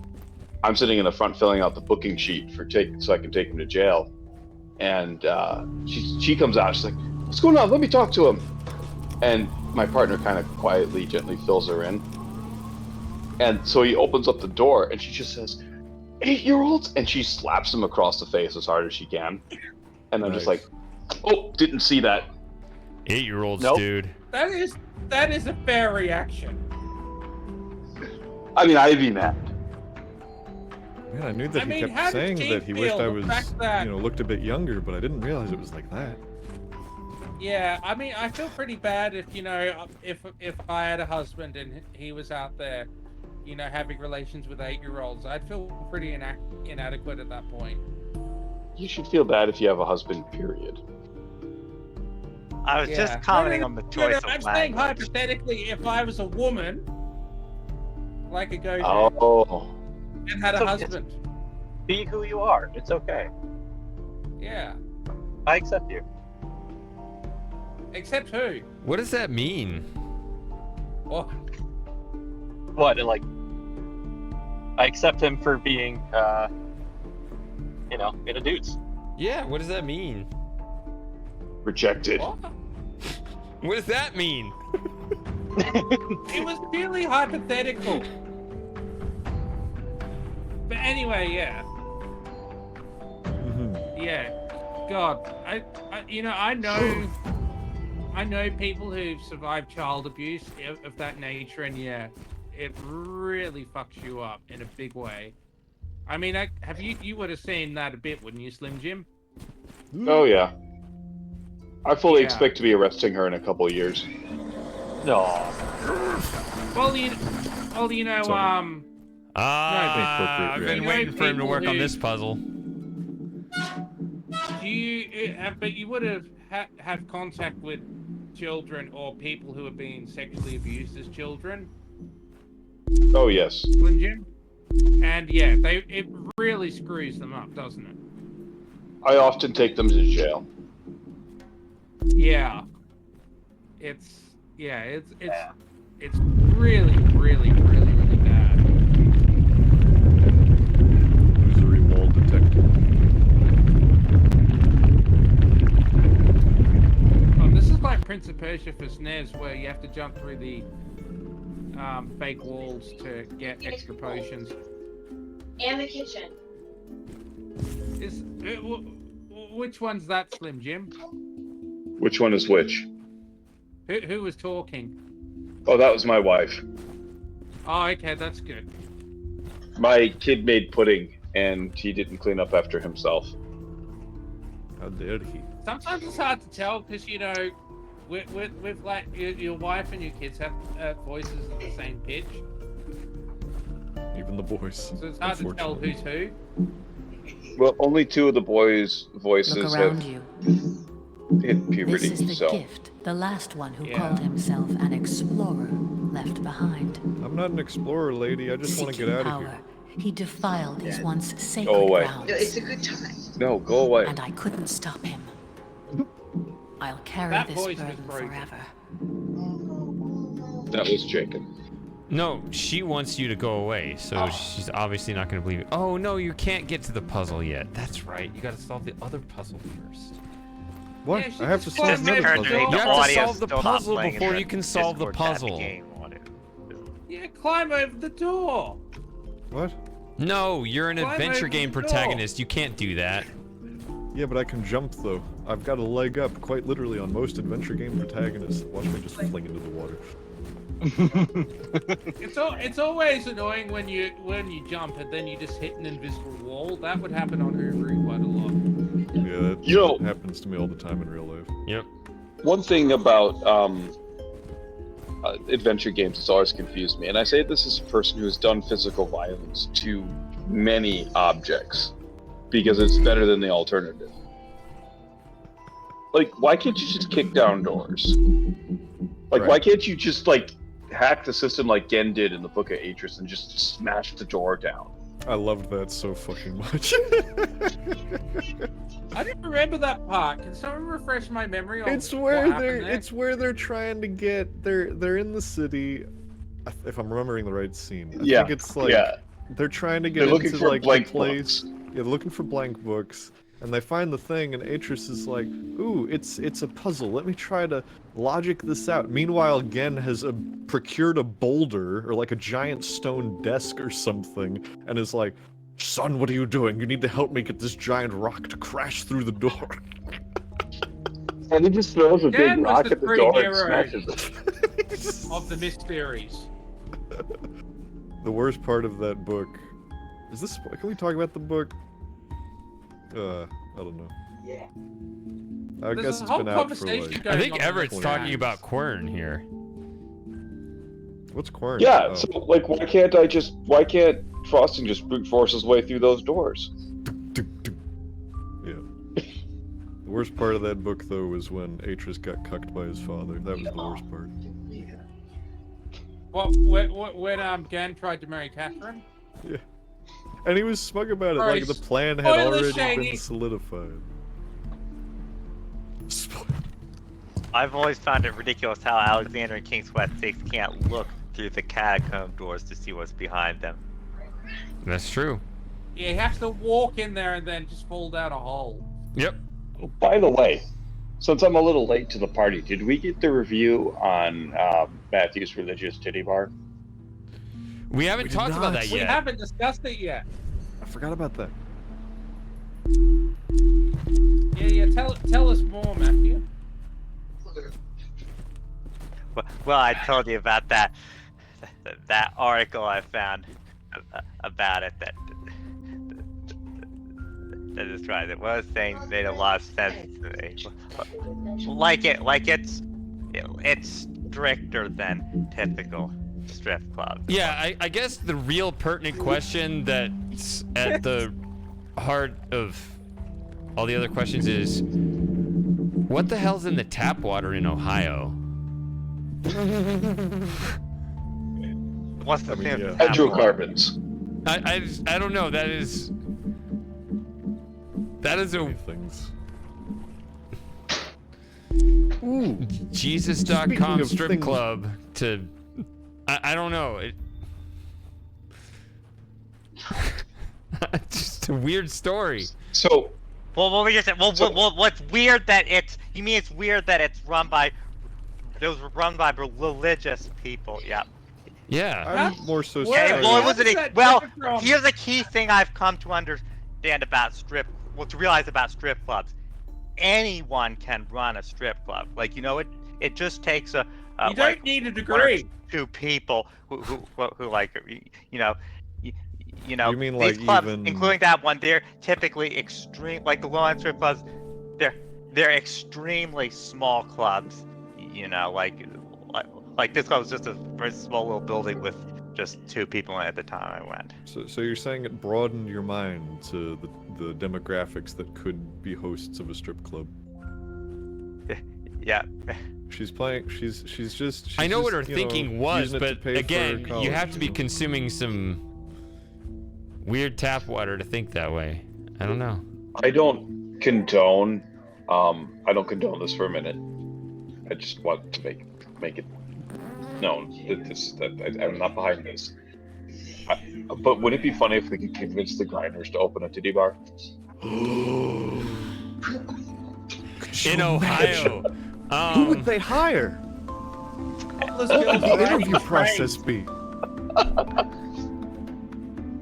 I'm sitting in the front filling out the booking sheet so I can take him to jail. And she comes out. She's like, "What's going on? Let me talk to him." And my partner kind of quietly, gently fills her in. And so he opens up the door, and she just says, "8-year-olds," and she slaps him across the face as hard as she can. And I'm just like, "Oh, didn't see that."
8-year-olds,
Nope.
dude.
That is a fair reaction.
I mean, I'd be mad.
Man, I knew that
I
he
mean, how
kept
did
saying
Steve
that he wished
feel
I
the
was,
fact that-
looked a bit younger, but I didn't realize it was like that.
Yeah, I mean, I feel pretty bad if if I had a husband and he was out there, having relations with 8-year-olds. I'd feel pretty inadequate at that point.
You should feel bad if you have a husband, period.
I was just commenting on the choice
I'm
of
saying
language.
hypothetically, if I was a woman, like a Gojo,
Oh.
and had a
So-
husband,
Be who you are. It's okay.
yeah.
I accept you.
Except who?
What does that mean?
What?
What? Like, I accept him for being, in a dudes.
Yeah, what does that mean?
Rejected.
What?
What does that mean?
It was purely hypothetical. But anyway, yeah. Yeah. God, I know people who've survived child abuse of that nature, and yeah, it really fucks you up in a big way. I mean, you would have seen that a bit, wouldn't you, Slim Jim?
Oh, yeah. I fully
Yeah.
expect to be arresting her in a couple of years.
No.
Well,
I've
appropriate
been waiting for him to work on this puzzle.
but you would have had contact with children or people who have been sexually abused as children,
Oh, yes.
Slim Jim? And yeah, it really screws them up, doesn't it?
I often take them to jail.
Yeah. It's really, really, really, really bad.
Misery wall detected.
Oh, this is like Prince of Persia for SNES, where you have to jump through the fake walls to get extra potions.
And the kitchen.
Which one's that, Slim Jim?
Which one is which?
Who was talking?
Oh, that was my wife.
Oh, okay, that's good.
My kid made pudding, and he didn't clean up after himself.
How dare he?
Sometimes it's hard to tell because with like your wife and your kids have voices at the same pitch,
Even the boys.
so it's hard to tell who's who.
Well, only 2 of the boys' voices
Look
have
around you.
hit puberty,
This is the
so...
gift, the last one who
Yeah.
called himself an explorer left behind.
I'm not an explorer, lady. I just want to
Seeking
get out of
power,
here.
he defiled his once sacred
Go away.
grounds.
It's a good time.
No, go away.
And I couldn't stop him. I'll carry
That
this
voice was
burden
broken.
forever.
That was Jacob.
No, she wants you to go away, so she's obviously not going to believe it. Oh, no, you can't get to the puzzle yet. That's right. You got to solve the other puzzle first.
What?
Yeah, she
I have to
just
solve
climbed
another
over
puzzle.
the
You have to
audio's
solve the
still not
puzzle
playing in
before
the
you can solve the
Discord chat
puzzle.
game on it.
Yeah, climb over the door.
What?
No, you're an
Climb
adventure
over
game
the door.
protagonist. You can't do that.
Yeah, but I can jump though. I've got a leg up, quite literally, on most adventure game protagonists. Watch me just fling into the water.
It's always annoying when you jump and then you just hit an invisible wall. That would happen on Uber quite a lot.
Yeah, that
You know-
happens to me all the time in real life.
Yep.
One thing about adventure games has always confused me, and I say this as a person who has done physical violence to many objects, because it's better than the alternative. Like, why can't you just kick down doors? Like,
Right.
why can't you just, like, hack the system like Gen did in the Book of Atris and just smash the door down.
I loved that so fucking much.
I didn't remember that part. Can someone refresh my memory on
It's
what
where
happened there?
it's where they're trying to get. They're in the city. If I'm remembering the right scene, I think it's like they're trying to get
They're looking
into
for
like the
blank
place.
books.
Yeah, they're looking for blank books, and they find the thing, and Atris is like, "Ooh, it's a puzzle. Let me try to logic this out." Meanwhile, Gen has procured a boulder or like a giant stone desk or something, and is like, "Son, what are you doing? You need to help me get this giant rock to crash through the door."
And he just throws a
Gen
big
was
rock
the
at the door and
pre-hero
smashes it.
of the mysteries.
The worst part of that book is this. Can we talk about the book? I don't know.
Yeah.
I
There's
guess
a
it's
whole
been out for
conversation
like.
going
I think
on
Everett's
with
talking
that.
about Quern here.
What's Quern?
Yeah,
Oh.
so like why can't Frosting just brute force his way through those doors?
Yeah. The worst part of that book though was when Atris got cucked by his father. That was the worst part.
When Gen tried to marry Catherine?
Yeah. And he was smug about it,
Alright,
like the plan had
spoiler
already
shady.
been solidified.
I've always found it ridiculous how Alexander and King Sweat 6 can't look through the catacomb doors to see what's behind them.
That's true.
Yeah, he has to walk in there and then just fall down a hole.
Yep.
By the way, since I'm a little late to the party, did we get the review on Matthew's religious titty bar?
We haven't
We did
talked about
not.
that
We
yet.
haven't discussed it yet.
I forgot about that.
Yeah, tell us more, Matthew.
Well, I told you about that article I found about it that described it. What I was saying made a lot of sense to me. It's stricter than typical strip clubs.
Yeah, I guess the real pertinent question that's at the heart of all the other questions is, what the hell's in the tap water in Ohio?
What's the thing?
yeah.
Hydrocarbons.
I don't know. That is
Many
a
things.
Jesus.com
Speaking of
strip
things-
club to I don't know. It's just a weird story.
So
Well, what were you saying? What's weird that it's? You mean it's weird that it's run by? It was run by religious people. Yeah.
Yeah.
I'm more so
Where-
Okay,
surprised.
well, it
How
wasn't.
does that
Well,
differ from-
here's a key thing I've come to understand about to realize about strip clubs. Anyone can run a strip club. Like, you know, it just takes a
You don't
like
need a
one or
degree.
two people who like you know. You know,
You mean
these
like
clubs,
even-
including that one, they're typically extreme. Like the low-end strip clubs, they're extremely small clubs. You know, like this club was just a very small little building with just 2 people in it at the time I went.
So you're saying it broadened your mind to the demographics that could be hosts of a strip club.
Yeah.
She's playing. She's just.
I know
just,
what her
you know,
thinking was,
using it to
but
pay for
again, you
college,
have to be
know?
consuming some weird tap water to think that way. I don't know.
I don't condone. I don't condone this for a minute. I just want to make it known that I'm not behind this. But would it be funny if we could convince the grinders to open a titty bar?
In Ohio.
Who would they hire? What would the interview process be?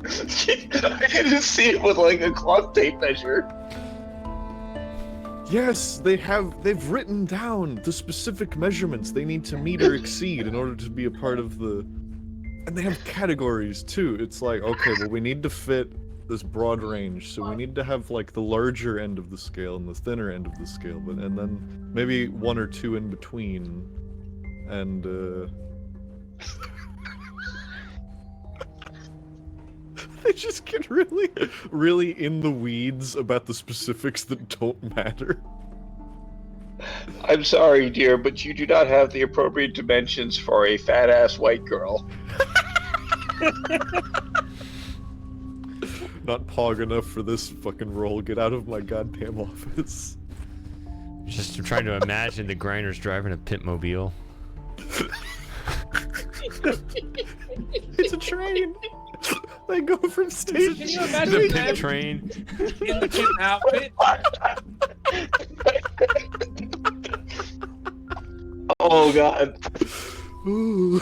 I can just see it with like a cloth tape measure.
Yes, they've written down the specific measurements they need to meet or exceed in order to be a part of the... And they have categories too. It's like, okay, well we need to fit this broad range, so we need to have like the larger end of the scale and the thinner end of the scale, and then maybe 1 or 2 in between, and they just get really in the weeds about the specifics that don't matter.
I'm sorry, dear, but you do not have the appropriate dimensions for a fat ass white girl.
Not pog enough for this fucking role. Get out of my goddamn office.
Just trying to imagine the grinders driving a pitmobile.
It's a train. They go from station
Can you
to
imagine
The
station.
pit train.
in the pit outfit?
Oh god.
Ooh.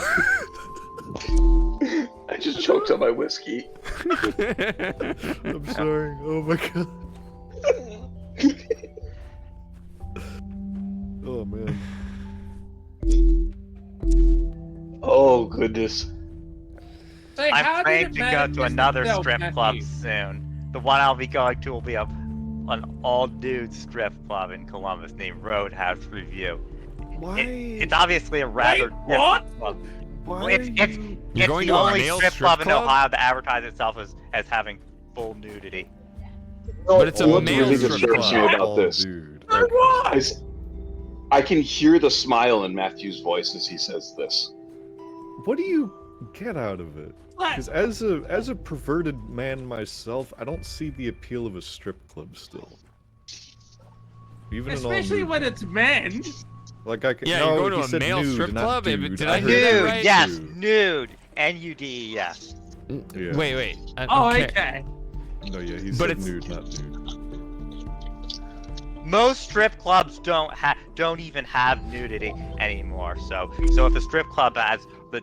I just choked on my whiskey.
I'm sorry. Oh my god. Oh man.
Oh goodness.
Say, how
I'm
did
planning
it
to go
manage
to another
stealth,
strip
Matthew?
club soon. The one I'll be going to will be an all-dude strip club in Columbus named Roadhouse Review.
Why?
It's obviously a rather
Wait, what?
different club.
Why
It's
are
it's
you...
You're
it's
going
the
to a
only
male
strip
strip
club in
club?
Ohio that advertises itself as having full nudity.
But it's a
What
male
really
strip
disturbs you
club.
about this
Dude.
is I can hear the smile in Matthew's voice as he says this.
What do you get out of it?
What?
Because as a perverted man myself, I don't see the appeal of a strip club still. Even
Especially
in all
when it's men.
like I can.
Yeah,
no,
you're going
he
to a
said
male
nude,
strip
not
club?
Dude.
Did I
heard
hear that
Nude,
right?
yes,
dude.
nude. N-U-D-E-S.
Yeah.
Wait.
Oh, okay.
No, yeah, he
But
said
it's-
nude, not dude.
Most strip clubs don't even have nudity anymore. So if a strip club has the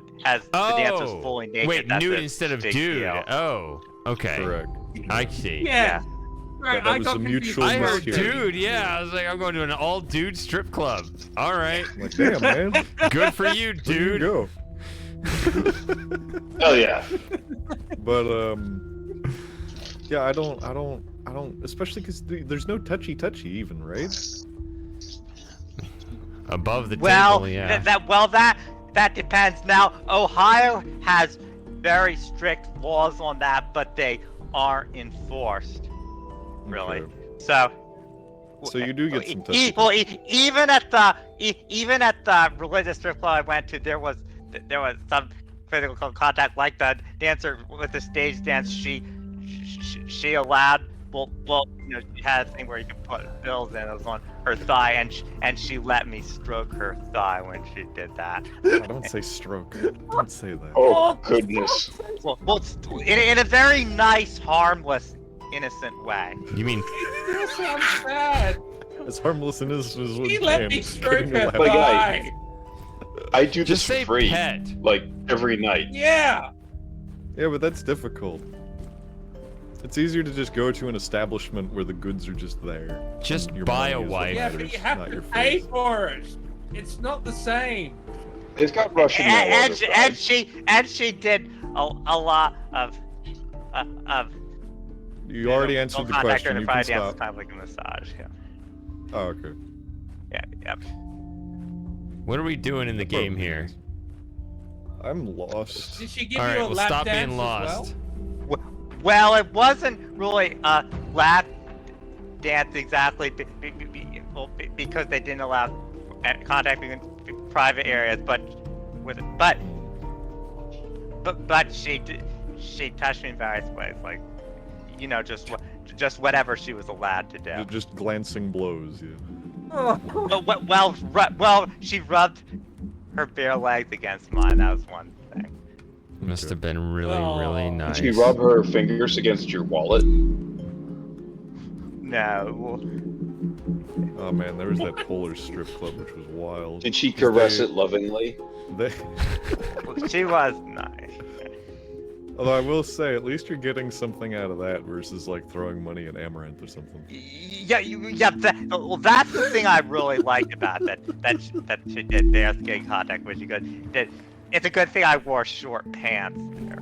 dancers fully naked,
Wait,
that's
nude
a
instead of
big
dude.
deal.
Oh, okay.
Correct.
I see.
Yeah. Right,
that
I
was
got
a
confused.
mutual
I heard
mishearing.
dude, yeah. I was like, I'm going to an all-dude strip club. All right.
I'm like, damn, man.
Good for you,
Where do you
dude.
go?
Oh yeah.
But yeah, I don't, especially because there's no touchy even, right?
Above the
Well,
table, yeah.
that depends. Now, Ohio has very strict laws on that, but they aren't enforced, really.
Okay.
So
So you do get some touchy.
even at the religious strip club I went to, there was some physical contact, like the dancer with the stage dance. She allowed. Well, you know, she had a thing where you could put bills in. It was on her thigh, and she let me stroke her thigh when she did that.
Don't say stroke. Don't say that.
Oh goodness.
Well, in a very nice, harmless, innocent way.
You mean
That sounds bad.
As harmless and innocent as
He let me stroke her
My guy.
thigh.
I do this
just
for
say
free,
pet?
like every night.
Yeah.
Yeah, but that's difficult. It's easier to just go to an establishment where the goods are just there.
Just
Your
buy
money
a
is what
wife.
Yeah, but
matters,
you have
not
to
your
pay
face.
for it. It's not the same.
It's got Russian mail order
And
fries.
she did a lot of
You already answered the question. You can
It's
stop.
kind of like a massage. Yeah.
Oh, okay.
Yeah.
What are we doing in the game here?
I'm lost.
Did she give
All
you
right,
a
well,
lap
stop
dance
being
as
lost.
Well, it wasn't really a lap dance exactly, because they didn't allow contact in private areas. But she touched me in various ways, like, you know, just whatever she was allowed to do.
Just glancing blows, yeah.
well?
Well, she rubbed her bare legs against mine. That was one thing.
Must have been really nice.
Did she rub her fingers against your wallet?
No.
Oh man, there was that Polar strip club which was wild.
Did she caress it lovingly?
They,
She was nice.
although I will say, at least you're getting something out of that versus like throwing money at Amaranth or something.
Yeah. Well, that's the thing I really liked about that she did there, getting contact with you. Good. It's a good thing I wore short pants there.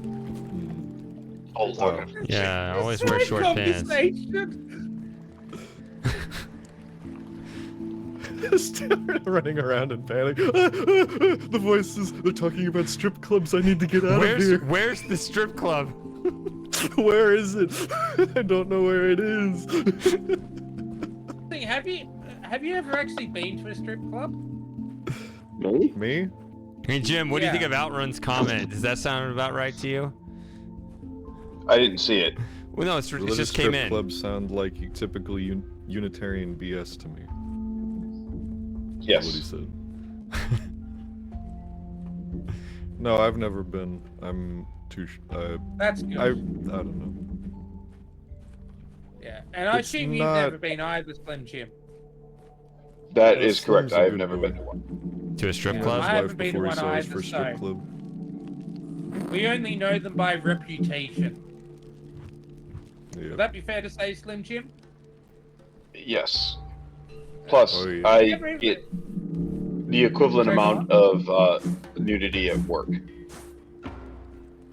Oh Lord.
Yeah, I always wear short pants.
Running around in panic. The voices, they're talking about strip clubs. I need to get out of here.
Where's the strip club?
Where is it? I don't know where it is.
have you ever actually been to a strip club?
Me?
Me?
Hey Jim, what do you think
Yeah.
of Outrun's comment? Does that sound about right to you?
I didn't see it.
Well, no, it
Religious
just came
strip
in.
clubs sound like typical Unitarian BS to me. That's what he
Yes.
said. No, I've never been. I'm too.
That's good.
I don't know.
Yeah, and I
It's
assume you've
not-
never been either, Slim Jim.
That
Yeah,
is correct.
Slim's a
I have
good
never
boy.
been to one.
To a strip
Yeah,
club?
I
His
haven't
wife
been to
before he
one
saw his
either,
first strip
so-
club.
We only know them by reputation.
Yeah.
Would that be fair to say, Slim Jim?
Yes. Plus,
Oh, yeah.
I
Yeah, but-
get the equivalent
Sorry,
amount of nudity at work.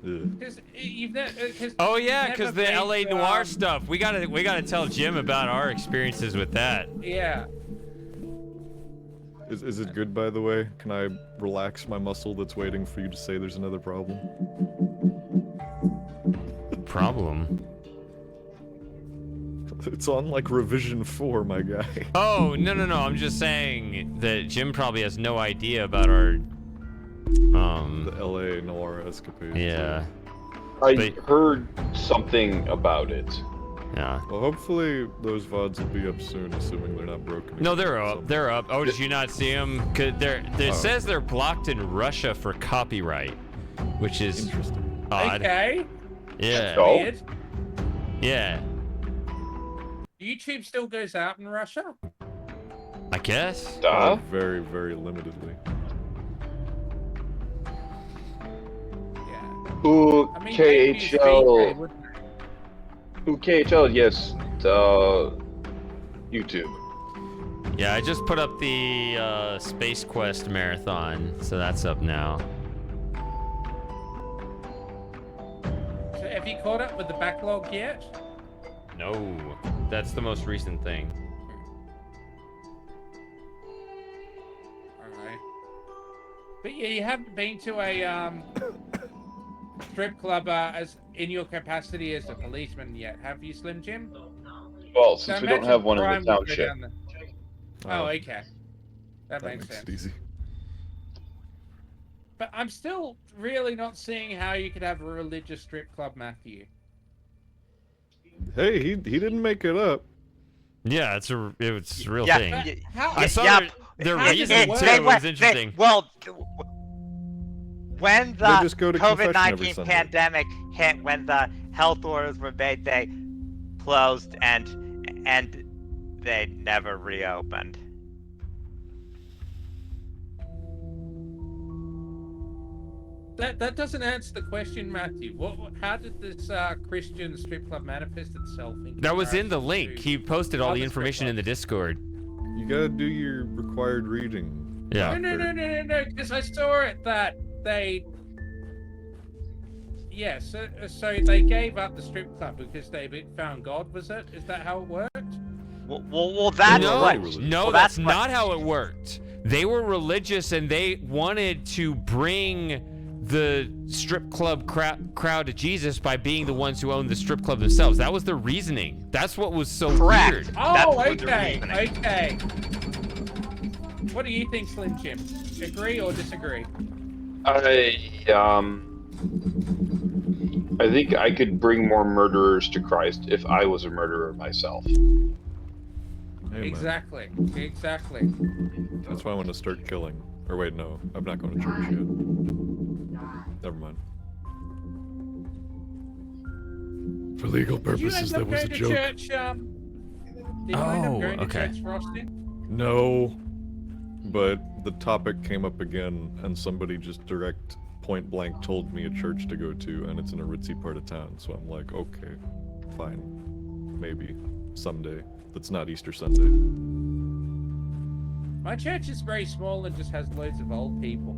Yeah.
Because you've never.
Oh yeah, because the LA Noir stuff. We gotta tell Jim about our experiences with that.
Yeah.
Is it good, by the way? Can I relax my muscle that's waiting for you to say there's another problem?
Problem?
It's on like revision 4, my guy.
Oh no. I'm just saying that Jim probably has no idea about our
The LA Noir escapade.
yeah.
I
But-
heard something about it.
Yeah.
Well, hopefully those VODs will be up soon, assuming they're not broken.
No,
again
they're
or
up.
something.
They're up. Oh, did you not see them? Cause it says they're blocked in Russia for copyright, which is
Interesting.
odd.
Okay.
Yeah.
Oh.
Weird.
Yeah.
YouTube still goes out in Russia?
I guess.
Duh.
Very, very limitedly.
Yeah.
Who
I mean, maybe it's
KHL?
secret, wouldn't it?
Who KHL? Yes. YouTube.
Yeah, I just put up the Space Quest marathon, so that's up now.
So have you caught up with the backlog yet?
No, that's the most recent thing.
Alright. But yeah, you haven't been to a strip club as in your capacity as a policeman yet, have you, Slim Jim?
Well,
So
since we
imagine
don't have one in
crime
the
would go
township.
down there. Oh, okay. That makes sense.
it easy.
But I'm still really not seeing how you could have a religious strip club, Matthew.
Hey, he didn't make it up.
Yeah, it's a real
Yeah,
thing.
yeah,
How,
I saw
yeah,
their
how does
reason
it
too.
work?
It was interesting.
Well, when
They
the
just go to confession every
COVID-19
Sunday.
pandemic hit, when the health orders were made, they closed and they never reopened.
That doesn't answer the question, Matthew. How did this Christian strip club manifest itself?
That was in the
comparison
link.
to
He posted all
other
the
strip
information in the
clubs?
Discord.
You gotta do your required reading.
Yeah.
No, because I saw it that they. Yeah, so they gave up the strip club because they found God, was it? Is that how it worked?
Well, that's
no,
what.
no,
well,
that's
what-
not how it worked. They were religious and they wanted to bring the strip club crowd to Jesus by being the ones who owned the strip club themselves. That was their reasoning. That's what was so
Correct.
weird.
That's
Oh,
what they're
okay,
reasoning.
okay. What do you think, Slim Jim? Agree or disagree?
I think I could bring more murderers to Christ if I was a murderer myself.
Amen.
Exactly.
That's why I want to start killing. Or wait, no, I'm not going to church yet. Never mind. For legal
Did you
purposes,
end up
that was a
going to
joke.
church? Did you end up
Oh,
going to
okay.
church for Austin?
No, but the topic came up again, and somebody just point blank told me a church to go to, and it's in a ritzy part of town. So I'm like, okay, fine, maybe someday. That's not Easter Sunday.
My church is very small and just has loads of old people.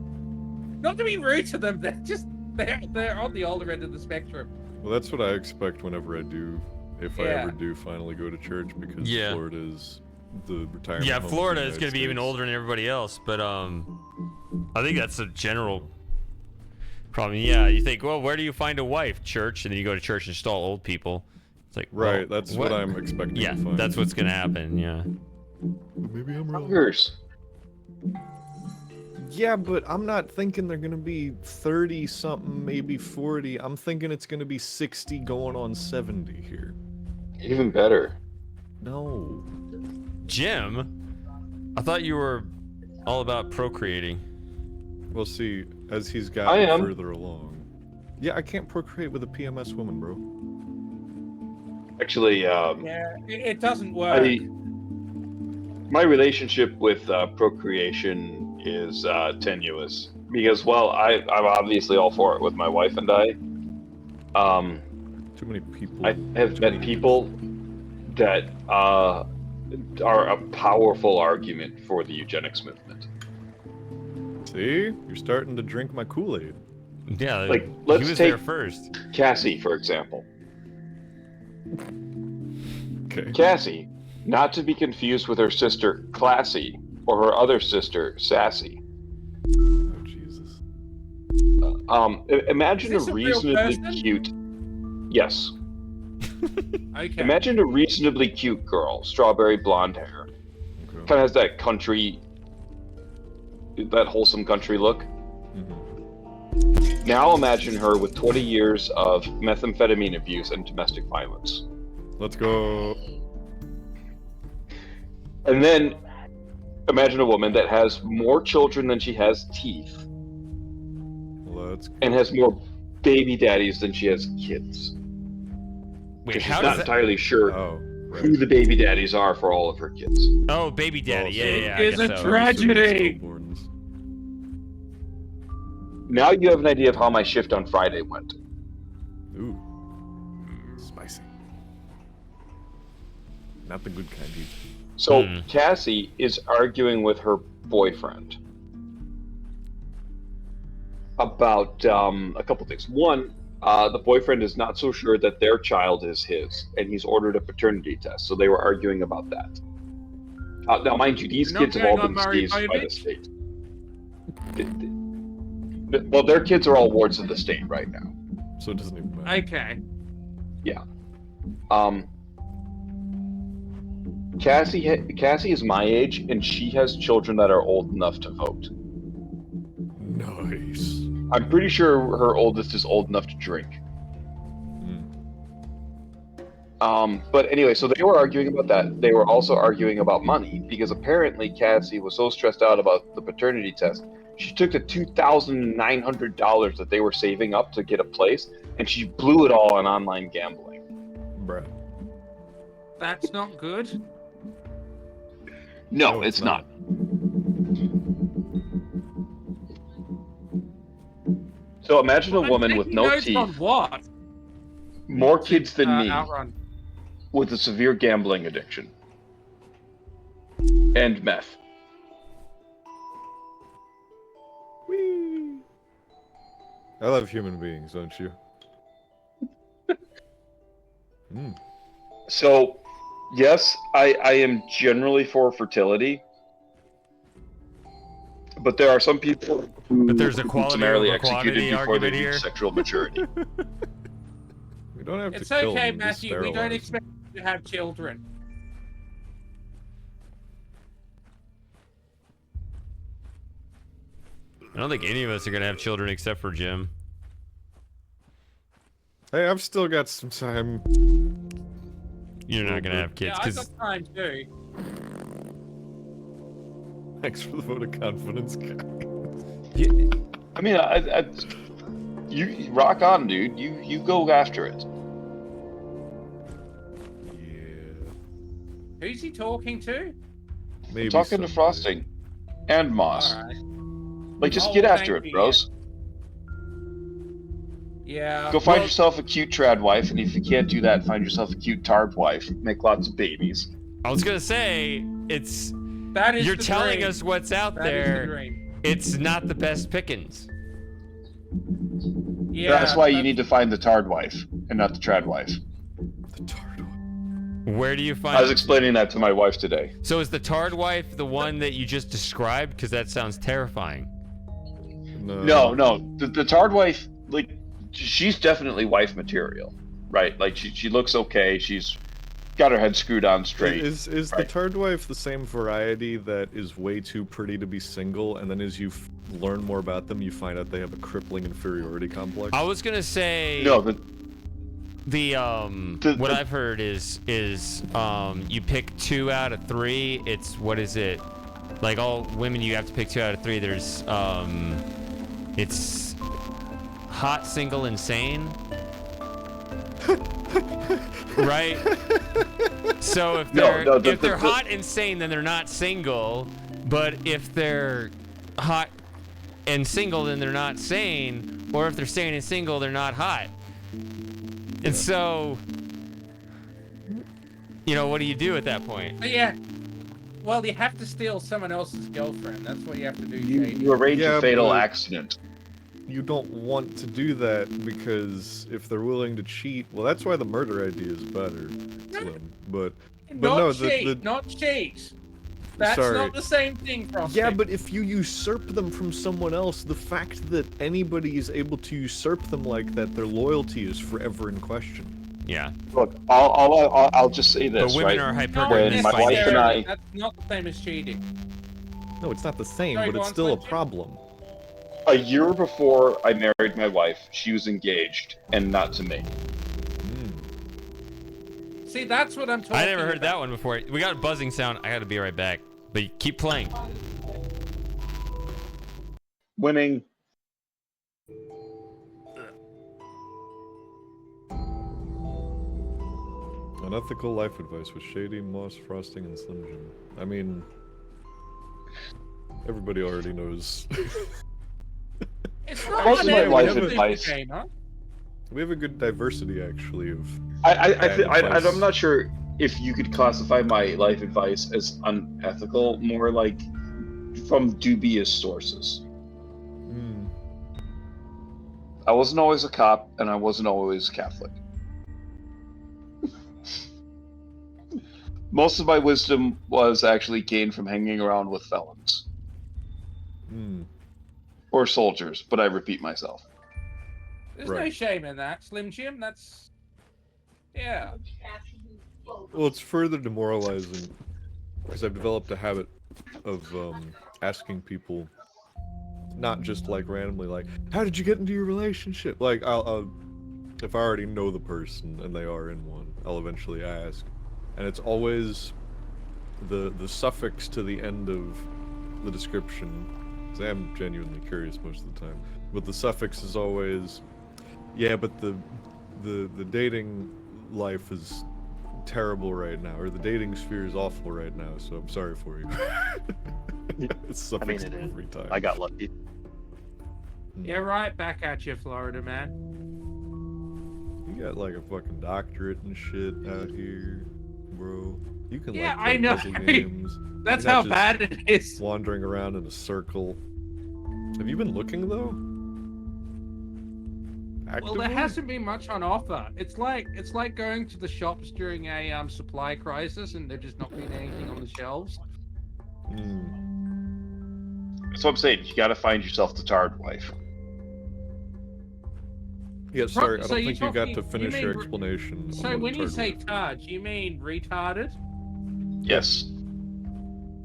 Not to be rude to them, they're on the older end of the spectrum.
Well, that's what I expect whenever I do, if I
Yeah.
ever do finally go to church, because
Yeah.
Florida is the retirement.
Yeah,
home of the
Florida is
United
going to be even
States.
older than everybody else, but I think that's a general problem. Yeah, you think, well, where do you find a wife? Church, and then you go to church and it's all old people. It's like,
Right,
well,
that's what I'm expecting
Yeah,
to find.
that's what's going to happen. Yeah.
Maybe I'm wrong.
Yours.
Yeah, but I'm not thinking they're gonna be 30 something, maybe 40. I'm thinking it's gonna be 60 going on 70 here.
Even better.
No.
Jim, I thought you were all about procreating.
We'll see as he's
I
gotten
am.
further along. Yeah, I can't procreate with a PMS woman, bro.
Actually,
Yeah, it doesn't work.
my relationship with procreation is tenuous because, well, I'm obviously all for it with my wife and I.
Too many people.
I have met people that are a powerful argument for the eugenics movement.
See? You're starting to drink my Kool-Aid.
Yeah,
Like,
he
let's
was
take
there first.
Cassie, for example.
Okay.
Cassie, not to be confused with her sister Classy or her other sister Sassy.
Oh, Jesus.
Imagine a
Is this a real
reasonably
person?
cute. Yes.
Okay.
Imagine a reasonably cute girl, strawberry blonde hair.
Okay.
Kind of has that country, that wholesome country look.
Mm-hmm.
Now imagine her with 20 years of methamphetamine abuse and domestic violence.
Let's go.
And then imagine a woman that has more children than she has teeth
Let's go.
and has more baby daddies than she has kids.
Wait,
'Cause she's
how
not
does that?
entirely sure
Oh, right.
who the baby daddies are for all of her kids.
Oh, baby daddy. Yeah, yeah, yeah. I
It's
guess
a
so.
tragedy.
Stillborns.
Now you have an idea of how my shift on Friday went.
Ooh. Spicy. Not the good kind, dude.
So
Hmm.
Cassie is arguing with her boyfriend about a couple things. One, the boyfriend is not so sure that their child is his, and he's ordered a paternity test. So they were arguing about that. Now, mind you, these
Not
kids have all
going
been
on Mary
staged by the
Povich?
state. Well, their kids are all wards of the state right now.
So it doesn't even matter.
Okay.
Cassie is my age, and she has children that are old enough to vote.
Nice.
I'm pretty sure her oldest is old enough to drink. But anyway, so they were arguing about that. They were also arguing about money because apparently Cassie was so stressed out about the paternity test, she took the $2,900 that they were saving up to get a place, and she blew it all on online gambling.
Bruh.
That's not good.
No,
No,
it's
it's
not. So imagine a
I'm
woman with
taking
no
notes on
teeth,
what?
more kids than me,
Outrun.
with a severe gambling addiction, and meth.
Whee! I love human beings, don't you?
So, yes, I am generally for fertility, but there are some people who
But there's a
who
quality
summarily
over
executed
quantity
before they
argument
reach
here.
sexual maturity.
We don't have
It's
to kill
okay,
them, just
Matthew. We don't
sterilize
expect you to have children.
I don't think any of us are gonna have children except for Jim.
them. Hey, I've still got some time.
You're not gonna have kids
Yeah, I've
because
got time too.
Thanks for the vote of confidence, guys.
I mean, you rock on, dude. You go after it.
Yeah.
Who's he talking to?
Maybe
I'm talking to
someday.
Frosting and Moss.
Alright.
Like, just
Oh,
get after
thank
it,
you,
bros.
Yeah.
Go find
well,
yourself a cute trad wife, and if you can't do that, find yourself a cute tard wife. Make lots of babies.
I was gonna say it's.
That is
You're
the
telling
dream.
us what's out
That is the
there.
dream.
It's not the best pickings.
Yeah.
That's why you need to find the tard wife, and not the trad wife.
The tard one.
Where do you find?
I was explaining that to my wife today.
So is the tard wife the one that you just described? Because that sounds terrifying.
No, the tard wife, like, she's definitely wife material, right? Like, she looks okay. She's got her head screwed on straight.
Is the
right.
tard wife the same variety that is way too pretty to be single, and then as you learn more about them, you find out they have a crippling inferiority complex?
I was gonna say
No,
what I've heard is you pick 2 out of 3. It's what is it? Like all women, you have to pick 2 out of 3. There's it's hot, single, insane. Right? So if they're hot and sane, then they're not single. But if they're hot and single, then they're not sane. Or if they're sane and single, they're not hot. And so, what do you do at that point?
But yeah. Well, you have to steal someone else's girlfriend. That's what you have to do.
You arrange a fatal accident.
You don't want to do that because if they're willing to cheat, well, that's why the murder idea is better. Slim. But no,
not cheat. That's
Sorry.
not the same thing, Frosty.
Yeah, but if you usurp them from someone else, the fact that anybody is able to usurp them like that, their loyalty is forever in question.
Yeah.
Look, I'll just say this.
But women
right?
are
When my wife and I.
That's not the same as cheating.
No, it's not the same,
Sorry,
but it's still a problem.
A year before I married my wife, she was engaged, and not to me.
See, that's what I'm talking about.
I never heard that one before. We got a buzzing sound. I gotta be right back. But keep playing.
Winning.
Unethical life advice with Shady, Moss, Frosting, and Slim Jim. I mean, everybody already knows.
It's not
Most of my life
unethical
advice.
game, huh?
We have a good diversity, actually, of.
I'm not sure if you could classify my life advice as unethical, more like from dubious sources. I wasn't always a cop, and I wasn't always Catholic. Most of my wisdom was actually gained from hanging around with felons. Or soldiers, but I repeat myself.
There's no shame in that, Slim Jim. That's... Yeah.
Well, it's further demoralizing because I've developed a habit of asking people, not just like randomly, like, "How did you get into your relationship?" Like, I'll if I already know the person and they are in one, I'll eventually ask, and it's always the suffix to the end of the description. Because I am genuinely curious most of the time, but the suffix is always, "Yeah, but the dating life is terrible right now, or the dating sphere is awful right now, so I'm sorry for you." It's
I mean,
suffixed
it is.
every time.
I got lucky.
Yeah, right back at you, Florida man.
You got like a fucking doctorate and shit out here, bro. You can
Yeah,
like
I
play
know.
puzzle games.
That's
You're
how
not
bad
just
it is.
Wandering around in a circle. Have you been looking though?
Well,
Actively?
there hasn't been much on offer. It's like going to the shops during a supply crisis, and they're just not being anything on the shelves.
That's what I'm saying. You gotta find yourself the tard wife.
Yeah, sorry, I
So
don't
you're
think you got
talking-
to
you
finish
mean
your
re-
explanation.
So
on
when you
what
say
tard
tard, you mean retarded?
Yes.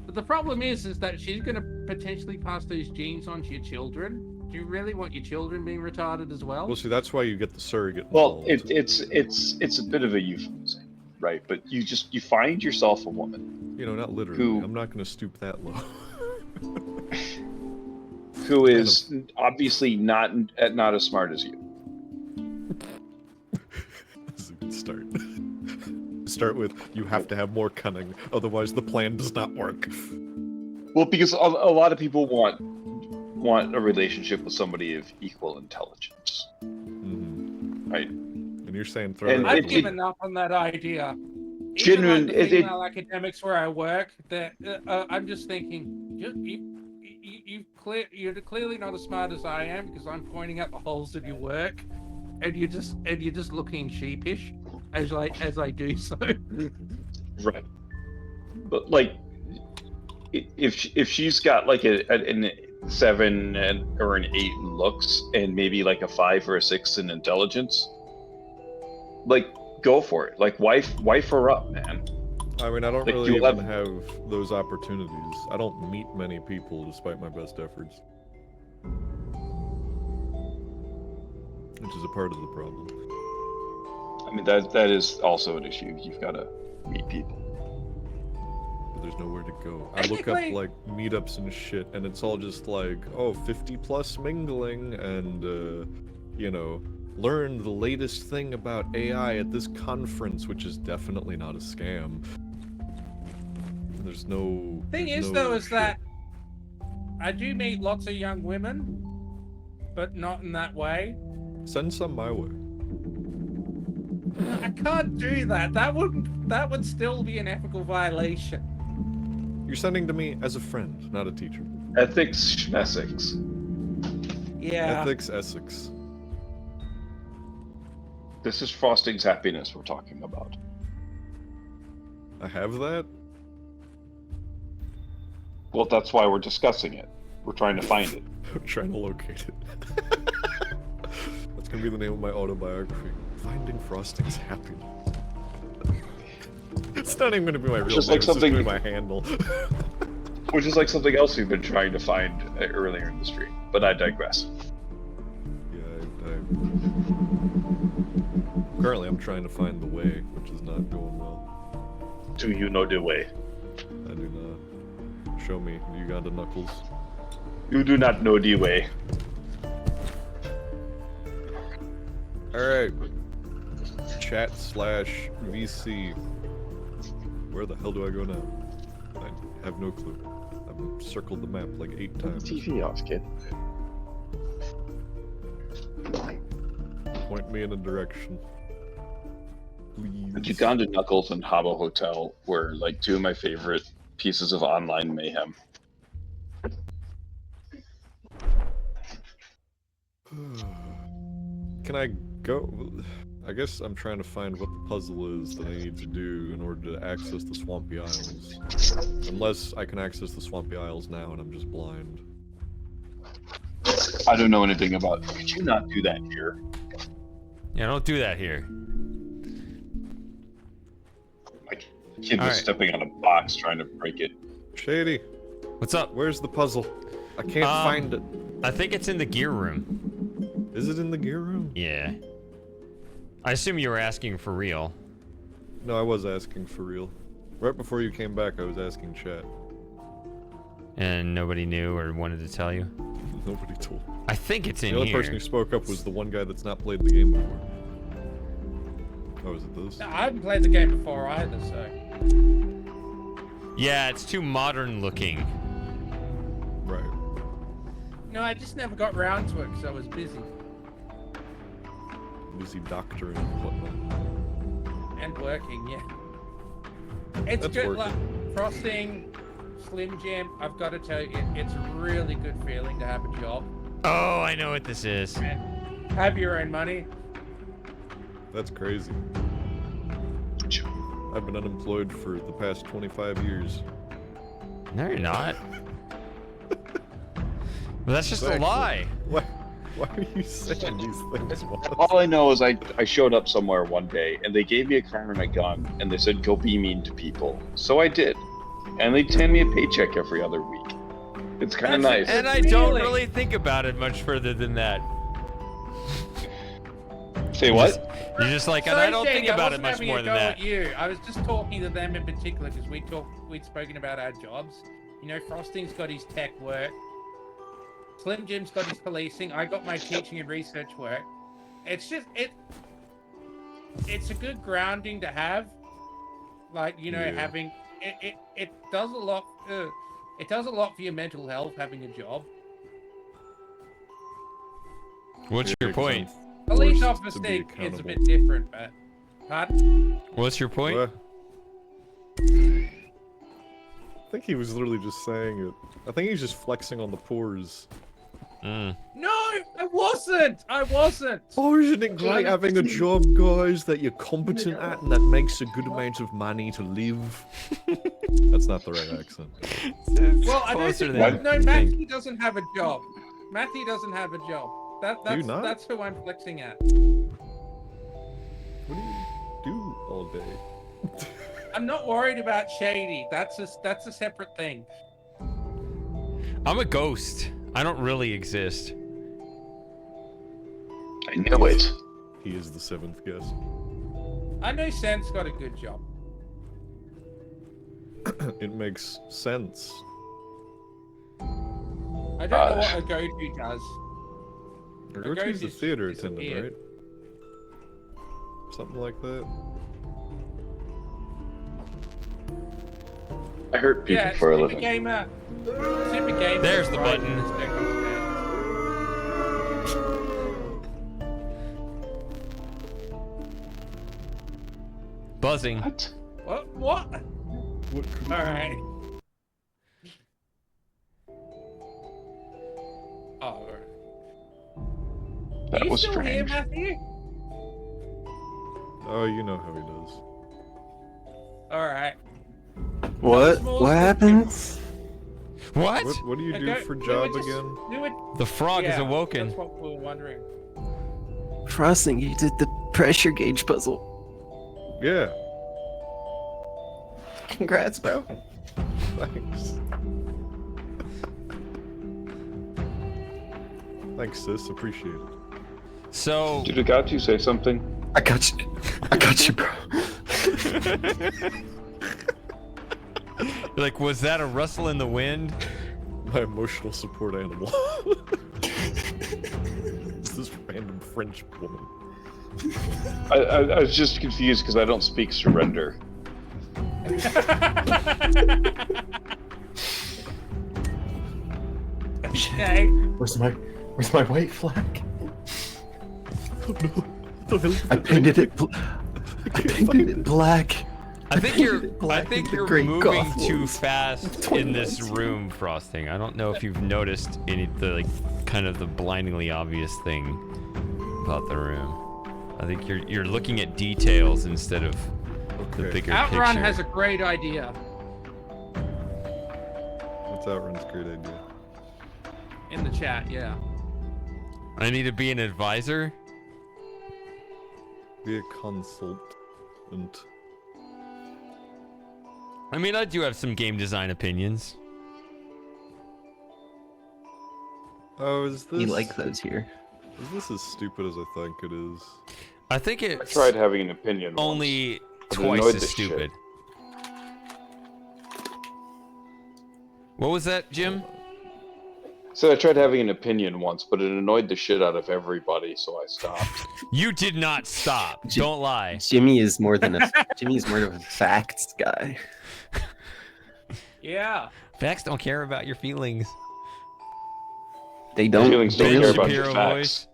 But the problem is that she's going to potentially pass those genes on to your children. Do you really want your children being retarded as well?
Well, see, that's why you get the surrogate
Well,
involved.
it's a bit of a euphemism, right? But you find yourself a woman
You know, not literally.
who-
I'm not going to stoop that low.
who is obviously not as smart as you.
This is a good start. Start with, you have to have more cunning, otherwise the plan does not work.
Well, because a lot of people want a relationship with somebody of equal intelligence, right?
And you're saying throw
And
it
I've
away.
given up on that idea.
Genuine-
Even like the
it-
female academics where I work, that I'm just thinking, you're clearly not as smart as I am because I'm pointing out the holes in your work, and you're just looking sheepish as I do so.
Right. But like, if she's got like an 7 or an 8 in looks and maybe like a 5 or a 6 in intelligence, like go for it. Like wife her up, man.
I mean, I don't
Like,
really
you
even
have-
have those opportunities. I don't meet many people despite my best efforts. Which is a part of the problem.
I mean, that is also an issue. You've got to meet people.
But there's nowhere to go. I look up,
Technically-
like, meetups and shit, and it's all just like, oh, 50+ mingling, and, you know, learn the latest thing about AI at this conference, which is definitely not a scam. There's no...
Thing
there's
is,
no
though, is
shit.
that I do meet lots of young women, but not in that way.
Send some my way.
I can't do that. That would still be an ethical violation.
You're sending to me as a friend, not a teacher.
Ethics, schmessex.
Yeah.
Ethics, Essex.
This is Frosting's happiness we're talking about.
I have that?
Well, that's why we're discussing it. We're trying to find it.
I'm trying to locate it. That's gonna be the name of my autobiography. Finding Frosting's happiness. It's not even gonna be my real
Just
name,
like
it's just
something-
gonna be my handle.
Which is like something else we've been trying to find earlier in the stream. But I digress.
Yeah, currently I'm trying to find the way, which is not going well.
Do you know the way?
I do not. Show me, Uganda Knuckles.
You do not know the way.
Alright. Chat/VC. Where the hell do I go now? I have no clue. I've circled the map like 8 times.
TV off, kid.
Point me in a direction. Please.
Uganda Knuckles and Habbo Hotel were like two of my favorite pieces of online mayhem.
Can I go? I guess I'm trying to find what the puzzle is that I need to do in order to access the Swampy Isles. Unless I can access the Swampy Isles now and I'm just blind.
I don't know anything about. Could you not do that here?
Yeah, don't do that here.
My kid was
Alright.
stepping on a box trying to break it.
Shady,
What's up?
where's the puzzle? I can't find it.
I think it's in the gear room.
Is it in the gear room?
Yeah. I assume you were asking for real.
No, I was asking for real. Right before you came back, I was asking chat.
And nobody knew or wanted to tell you.
Nobody told.
I think it's in
The only
here.
person who spoke up was the one guy that's not played the game before. Oh, is it this?
No, I haven't played the game before either, so.
Yeah, it's too modern looking.
Right.
No, I just never got round to it because I was busy.
Busy doctoring and whatnot.
And working, yeah. It's
That's
good,
working.
like, Frosting, Slim Jim, I've got to tell you, it's a really good feeling to have a job
Oh, I know what this is.
and have your own money.
That's crazy. I've been unemployed for the past 25 years.
No, you're not. Well, that's just a
Exactly.
lie.
Why are you saying these things, Moss?
All I know is I showed up somewhere one day and they gave me a car and a gun and they said go be mean to people. So I did. And they send me a paycheck every other week. It's kind of nice.
And I don't really think about it much further than that.
Say what?
You're just like, and
Sorry,
I don't
Shady,
think about
wasn't
it much
having
more
a
than
go
that.
at you. I was just talking to them in particular because we'd spoken about our jobs. You know, Frosting's got his tech work. Slim Jim's got his policing. I got my teaching and research work. It's just it's a good grounding to have. Like, you know,
Yeah.
having it does a lot. It does a lot for your mental health having a job.
What's your point?
Police
Forced to
officer
be
is a
accountable.
bit different, but pardon?
What's your point?
What? I think he was literally just saying it. I think he's just flexing on the pores.
Mm.
No, I wasn't. I wasn't.
Oh, isn't it great having a job, guys, that you're competent at and that makes a good amount of money to live? That's not the right accent.
Well, I don't
Closer
think.
than
No,
you think.
Matthew doesn't have a job. Matthew doesn't have a job.
Do you not?
That's who I'm flexing at.
What do you do? holiday.
I'm not worried about shady. That's a separate thing.
I'm a ghost. I don't really exist.
I knew it.
He is the seventh guest.
I know Sen's got a good job.
It makes sense.
I don't know what a go-to does.
Rochi's the
just
theater attendant,
disappeared.
right? Something like that.
I hurt people
Yeah,
for a
Super
living.
Gamer. Super Gamer.
There's the
right,
button.
this deck comes
Buzzing.
What?
back. What?
What could
Alright. Oh, alright.
That
Are you
was
still here,
strange.
Matthew?
Oh, you know how he does.
Alright.
What?
Small
What
stick
happens?
What?
What do you do
Okay,
for
we
job
were just-
again?
we were-
The frog is
yeah,
awoken.
That's what we were wondering.
Frosting, you did the pressure gauge puzzle.
Yeah.
Congrats, bro.
Thanks. Thanks, sis. Appreciate it.
So,
Did I got you say something?
I got you. I got you, bro.
like, was that a rustle in the wind?
My emotional support animal. It's this random French woman.
I was just confused because I don't speak surrender.
Okay.
Where's my white flag? I painted it. I painted it black.
I think you're
Black with the
you're
great
moving
goth
too
ones.
fast
20
in this
minutes.
room, Frosting. I don't know if you've noticed the kind of the blindingly obvious thing about the room. I think you're looking at details instead of the
Okay.
bigger
Outrun
picture.
has a great idea.
What's Outrun's great idea?
In the chat, yeah.
I need to be an advisor.
Be a consultant.
I mean, I do have some game design opinions.
Oh, is this?
You like those here?
Is this as stupid as I think it is?
I think
I
it's
tried having an opinion.
only
It
twice
annoyed
as
the shit.
stupid. What was that, Jim?
So I tried having an opinion once, but it annoyed the shit out of everybody, so I stopped.
You did not stop. Don't lie.
Jimmy is more than a facts guy.
Yeah.
Facts don't care about your feelings.
They don't.
Feelings don't
Ben
care about your
Shapiro
facts.
voice.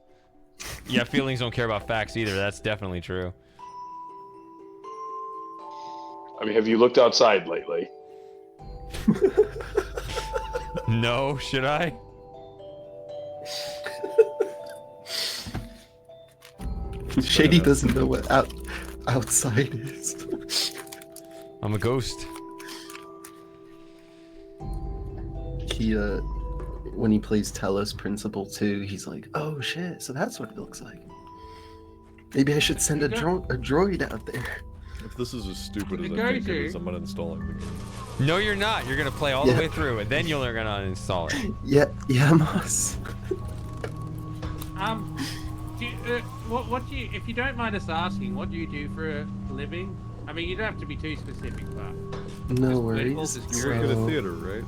Yeah, feelings don't care about facts either. That's definitely true.
I mean, have you looked outside lately?
No, should I?
Shady doesn't know what outside is.
I'm a ghost.
He when he plays Telos Principle 2, he's like, "Oh shit, so that's what it looks like. Maybe I should send a droid out there."
If this is as stupid as
The
I think it
go-to.
is, I'm uninstalling the game.
No, you're not. You're gonna play all
Yeah.
the way through, and then you're gonna uninstall it.
Yeah, Moss.
Do you, what do you, if you don't mind us asking, what do you do for a living? I mean, you don't have to be too specific, but
No
Just
worries.
political, just
You work at a
So,
theater, right?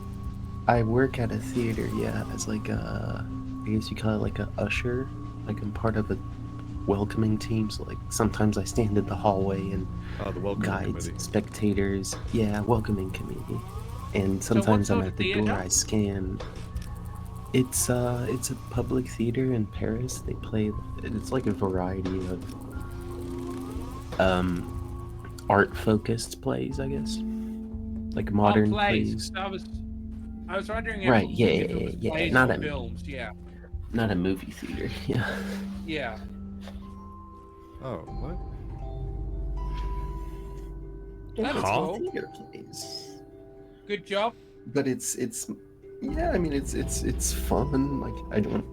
I work at a theater, yeah, as like a, I guess you call it like a usher. Like I'm part of a welcoming team, so like sometimes I stand in the hallway and
Ah, the welcome
guides
committee.
spectators. Yeah, welcoming committee. And sometimes I'm
sort
at
of
the door.
theater?
I scan. It's a public theater in Paris. They play. It's like a variety of art focused plays, I guess. Like modern plays.
I was wondering if,
Right,
if
yeah,
it was
yeah,
plays
not
or
a-
films. Yeah,
Not a movie theater. Yeah.
yeah.
Oh, what?
That's
It's all
cool.
theater plays.
Good job.
But it's yeah, I mean it's fun. Like I don't,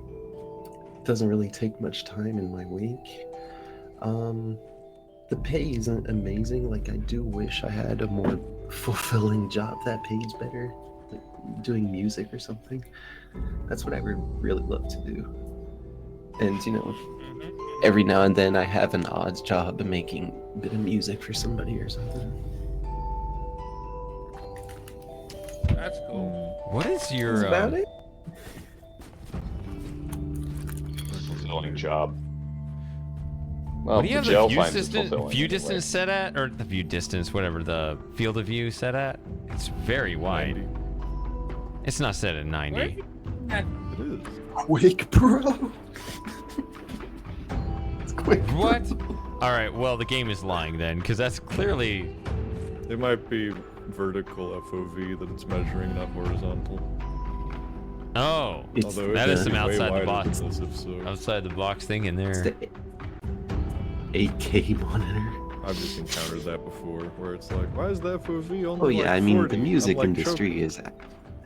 it doesn't really take much time in my week. the pay isn't amazing. Like, I do wish I had a more fulfilling job that pays better, like doing music or something. That's what I would really love to do. And every now and then I have an odd job of making a bit of music for somebody or something.
That's cool.
What is your
That's about it.
Fulfilling job. Well,
what do you
the
have
jail
the
finds it fulfilling
view
anyway.
distance set at? Or the view distance, whatever, the field of view set at? It's very wide.
90.
It's not set at 90.
It is.
Quick, bro. It's quick.
What? Alright, well, the game is lying then, because that's clearly...
It might be vertical FOV that it's measuring, not horizontal.
Oh,
Although
that
it
is
could
some
be way
outside the
wider
box.
than this if so.
Outside the box thing in there.
It's the 8K monitor.
I've just encountered that before, where it's like, why is the FOV only
Oh yeah,
like
I mean
40?
the music
I'm like,
industry is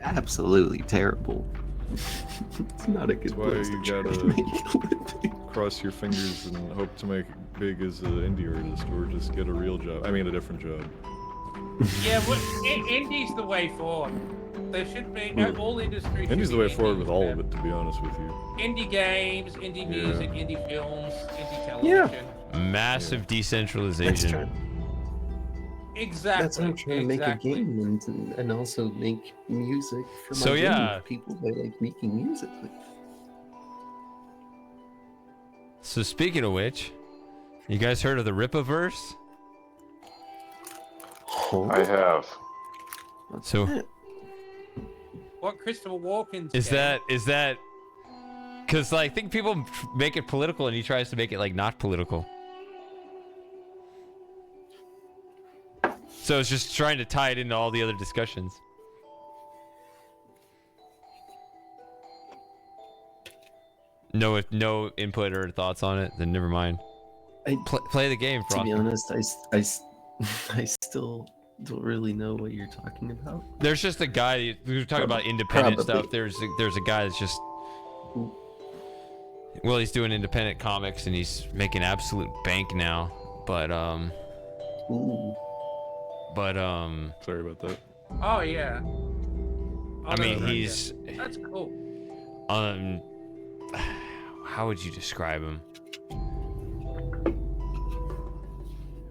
absolutely terrible. It's not a good
That's why
place
you
to try to
gotta
make a living.
cross your fingers and hope to make it big as an indie artist, or just get a real job. I mean, a different job.
Yeah, but indie's the way forward. There should be all industries.
Indie's the way forward with all of it, to be honest with you.
Indie games, indie
Yeah.
music, indie films, indie television.
Massive
That's
decentralization.
true.
Exactly.
That's why I'm trying to make a game and also make music for my
So,
game
yeah.
with people that like making music.
So speaking of which, you guys heard of the Ripaverse?
I have.
So
What Christopher Walken's
is
game.
that because I think people make it political and he tries to make it like not political. So it's just trying to tie it into all the other discussions. No input or thoughts on it, then never mind. Play the game,
To be
Frosty.
honest, I still don't really know what you're talking about.
There's just a guy. We were talking about independent
Probably.
stuff. There's a guy that's just. Well, he's doing independent comics and he's making absolute bank now. But
Ooh.
Sorry about that.
Oh yeah.
I mean, he's
That's cool.
how would you describe him?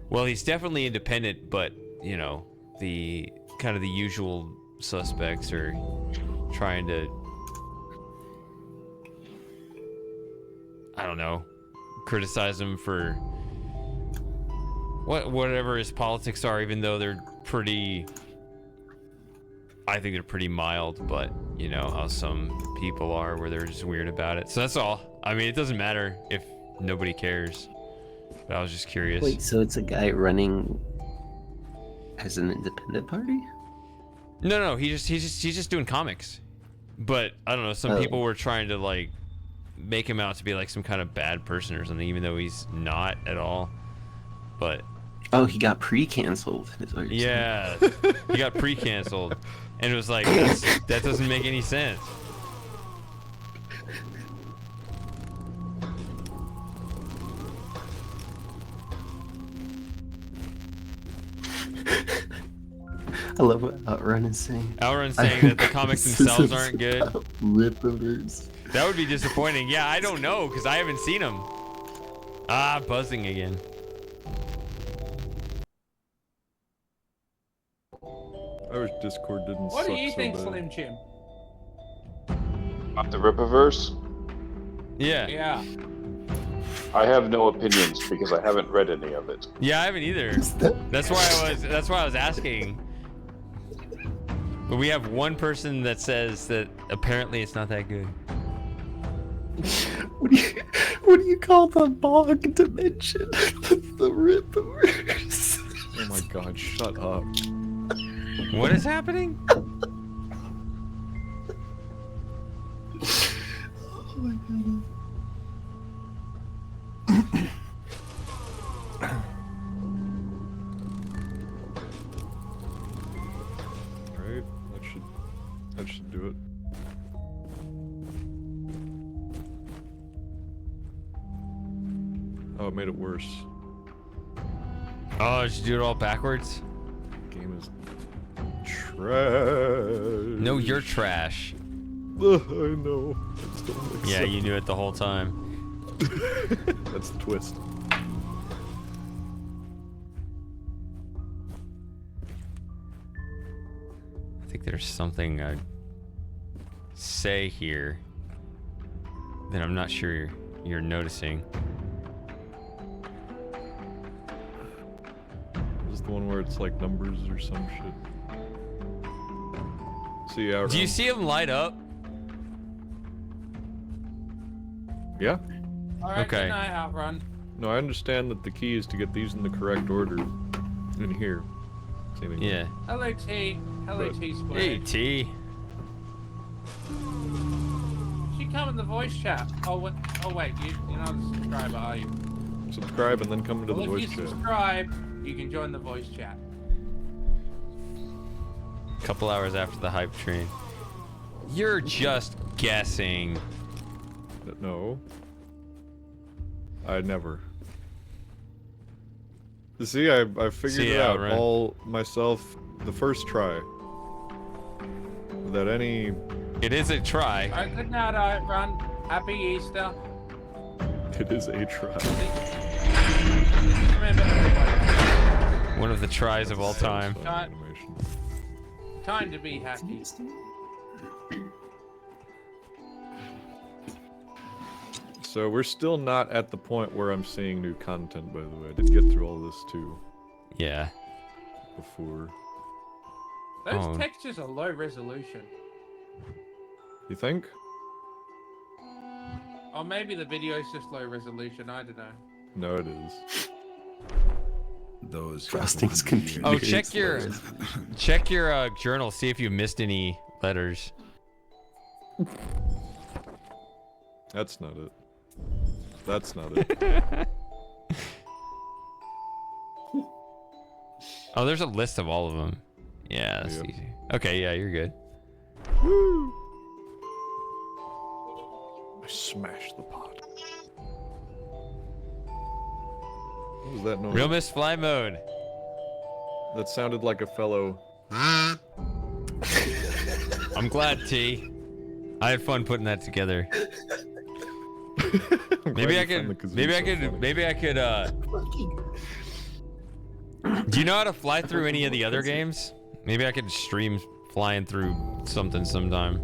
Well, he's definitely independent, but you know, the kind of the usual suspects are trying to, I don't know, criticize him for whatever his politics are, even though they're pretty, I think they're pretty mild, but you know how some people are where they're just weird about it. So that's all. I mean, it doesn't matter if nobody cares. But I was just curious.
Wait, so it's a guy running as an independent party?
No, he's just doing comics. But I don't know, some people were trying to like make him out to be like some kind of bad person or something, even though he's not at all. But
oh, he got pre-canceled. Is what you're
yeah, he got pre-canceled, and it was like that doesn't make any sense.
I love what Outrun is saying.
Outrun saying that the comics themselves aren't good.
Rippers.
That would be disappointing. Yeah, I don't know because I haven't seen them. Ah, buzzing again.
I wish Discord didn't
What
suck
do you
so
think,
bad.
Slim Jim?
About the Ripaverse?
Yeah.
Yeah.
I have no opinions because I haven't read any of it.
Yeah, I haven't either. That's why I was asking. But we have one person that says that apparently it's not that good.
What do you call the bog dimension? The Rippers.
Oh my god, shut up.
What is happening?
Oh my god.
Right? That should do it. Oh, it made it worse.
Oh, did you do it all backwards?
Game is trash.
No, you're trash.
Ugh, I know. It's don't make
Yeah,
sense.
you knew it the whole time.
That's the twist.
I think there's something I'd say here that I'm not sure you're noticing.
This is the one where it's like numbers or some shit. See out.
Do you see him light up?
Yeah.
All right,
Okay.
good night, Outrun.
No, I understand that the key is to get these in the correct order. In here. Seemingly.
Yeah.
Hello, T. Hello,
But-
T Squared.
Hey, T.
She come in the voice chat. Oh, what? Oh, wait. You're not a subscriber, are you?
Subscribe and then come into the
Well,
voice
if you
chat.
subscribe, you can join the voice chat.
A couple hours after the hype train. You're just guessing.
No. I never. See, I figured
See,
it out
Outrun.
all myself the first try. Without any...
It is a try.
All right, good night, Outrun. Happy Easter.
It is a try.
Remember, everybody,
One of the tries of all time.
time to be happy.
So we're still not at the point where I'm seeing new content, by the way. I did get through all this too
Yeah.
before.
Those
Oh.
textures are low resolution.
You think?
Or maybe the video is just low resolution. I don't know.
No, it is.
Those
Frosting's
100
confused.
Oh,
years
check your journal. See if you missed any letters.
That's not it. That's not it.
Oh, there's a list of all of them. Yeah, that's
Yep.
easy. Okay, yeah, you're good.
Woo! I smashed the pot. What was that noise?
Real Miss Fly mode.
That sounded like a fellow.
I'm glad, T. I had fun putting that together. Maybe I could. Do you know how to fly through any of the other games? Maybe I could stream flying through something sometime.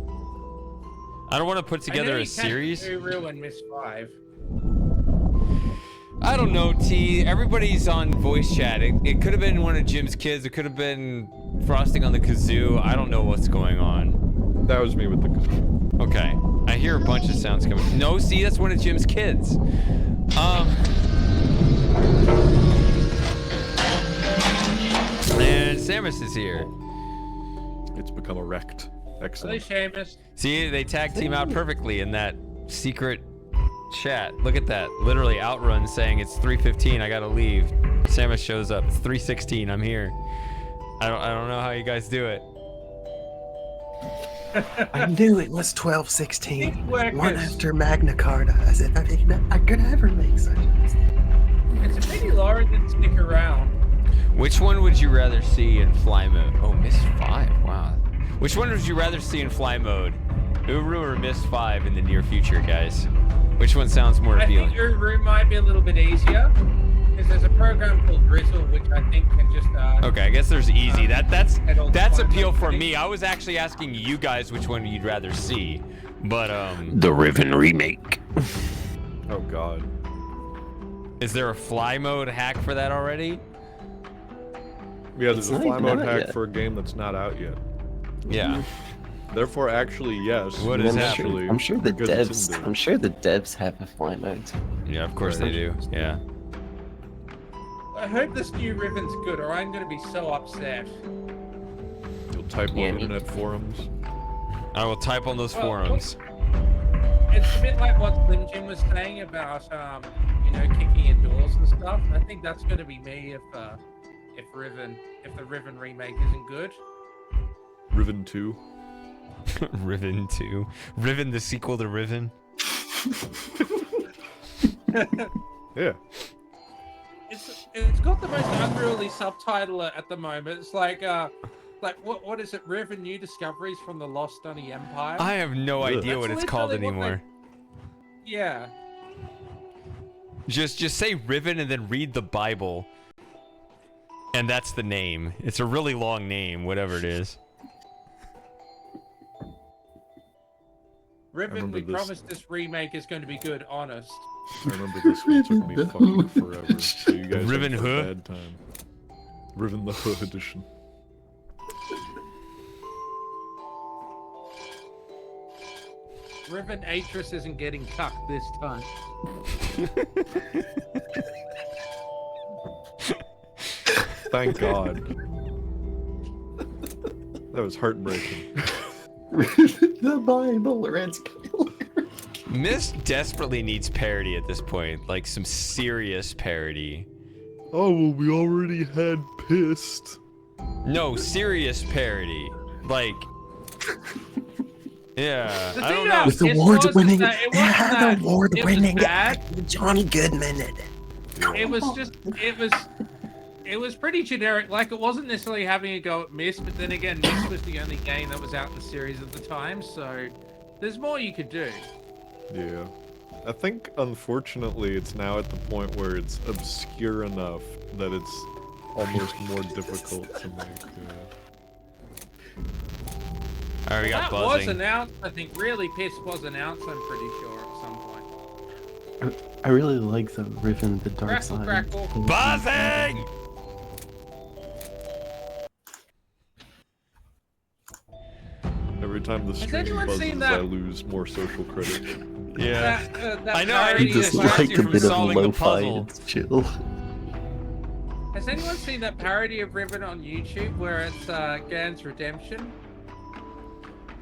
I don't want to put together a series.
Guru and Miss 5.
I don't know, T. Everybody's on voice chat. It could have been one of Jim's kids. It could have been Frosting on the kazoo. I don't know what's going on.
That was me with the kazoo.
Okay. I hear a bunch of sounds coming. No, see, that's one of Jim's kids. And Samus is here.
It's become erect. Excellent.
Hello, Seamus.
See, they tag team out perfectly in that secret chat. Look at that. Literally Outrun saying it's 3:15. I gotta leave. Samus shows up. It's 3:16. I'm here. I don't know how you guys do it.
I knew it was 12:16.
Workers.
One after Magna Carta. As if I could ever make such a mistake.
It's a pity Laura didn't stick around.
Which one would you rather see in fly mode? Oh, Miss 5. Wow. Which one would you rather see in fly mode? Uru or Miss 5 in the near future, guys? Which one sounds more
I
appealing?
think your room might be a little bit easier. Because there's a program called Drizzle, which I think can just...
Okay, I guess there's easy. That's
fly
appeal
mode.
for me. I was actually asking you guys which one you'd rather see. But,
The Riven remake.
Oh god.
is there a fly mode hack for that already?
Yeah, there's
It's
a
not
fly
even
mode
out
hack
yet.
for a game that's not out yet.
Yeah.
Therefore, actually, yes.
What
I'm
is
sure-
actually,
I'm sure the
because it's
devs.
in there.
I'm sure the devs have a fly mode.
Yeah, of course they do. Yeah.
I hope this new Riven's good, or I'm going to be so upset.
You'll type
Yeah,
on
me-
internet forums.
I will type on those
Well,
forums.
It's a bit like what Slim Jim was saying about, kicking indoors and stuff. I think that's going to be me if the Riven remake isn't good.
Riven 2.
Riven 2. Riven, the sequel to Riven.
Yeah.
It's got the most unruly subtitle at the moment. It's like what is it? Riven New Discoveries from the Lost Dunny Empire.
I have no idea
That's
what it's called
literally what
anymore.
Yeah.
Just say Riven and then read the Bible. And that's the name. It's a really long name, whatever it is.
Riven, we promise this remake is going to be good, honest.
I remember this one took me fucking forever. So you guys
Riven
had a
Hood?
bad time. Riven the Hood edition.
Riven Atris isn't getting cucked this time.
Thank God. That was heartbreaking.
The Bible, Red's killer.
Miss desperately needs parody at this point, like some serious parody.
Oh, well, we already had Pissed.
No, serious parody. Like, yeah,
The
I
thing
don't
about
know.
With
Pissed
award-winning,
was that it wasn't
yeah,
that
the award-winning
it was bad.
Johnny Goodman in it.
It was just, it was pretty generic. Like, it wasn't necessarily having a go at Myst, but then again, Myst was the only game that was out in the series at the time, so there's more you could do.
Yeah. I think, unfortunately, it's now at the point where it's obscure enough that it's almost more difficult to make.
I already got
That
buzzing.
was announced, I think. Really, Pissed was announced, I'm pretty sure, at some point.
I really like the Riven the Dark
Crackle,
Side.
crackle.
Buzzing!
Every time the stream
anyone
buzzes,
seen that-
I lose more social credit.
Yeah.
That
I know, I
parody
need
Just
to
of-
distract
like
you
a
from
bit of
solving the
lo-fi
puzzle.
and it's chill.
Has anyone seen that parody of Riven on YouTube where it's Gans Redemption?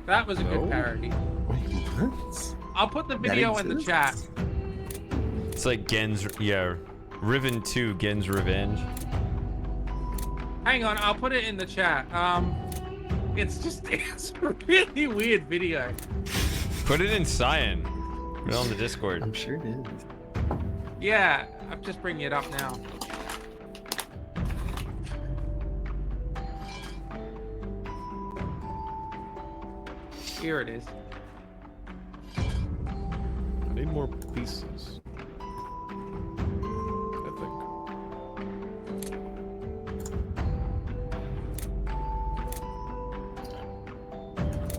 That was a
No.
good parody.
Wait, what?
I'll put the video in the chat.
exists?
It's like Gen's, yeah, Riven 2, Gen's Revenge.
Hang on, I'll put it in the chat. It's a really weird video.
Put it in Cyan. Put it on the Discord.
I'm sure it is.
Yeah, I'm just bringing it up now. Here it is.
I need more pieces. I think.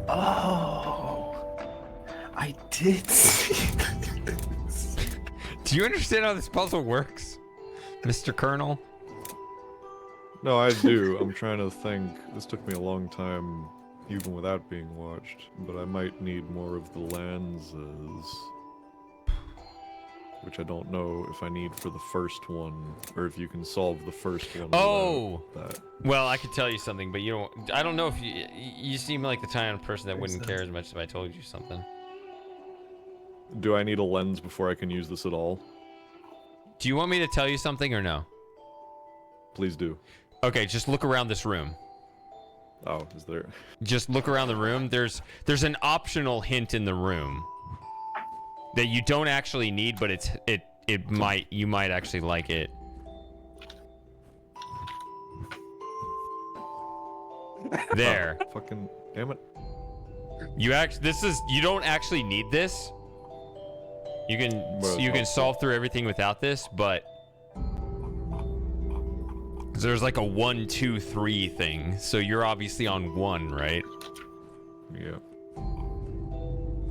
Oh, I did see this.
Do you understand how this puzzle works, Mr. Colonel?
No, I do. I'm trying to think. This took me a long time, even without being watched, but I might need more of the lenses. Which I don't know if I need for the first one, or if you can solve the first one
Oh!
without that.
Well, I could tell you something, but you don't. I don't know if you seem like the kind of person that wouldn't care as much if I told you something.
Do I need a lens before I can use this at all?
Do you want me to tell you something or no?
Please do.
Okay, just look around this room.
Oh, is there?
Just look around the room. There's an optional hint in the room that you don't actually need, but you might actually like it. There.
Oh, fucking damn it.
You don't actually need this. You can solve through everything without this, but there's like a 1, 2, 3 thing. So you're obviously on 1, right?
Yeah.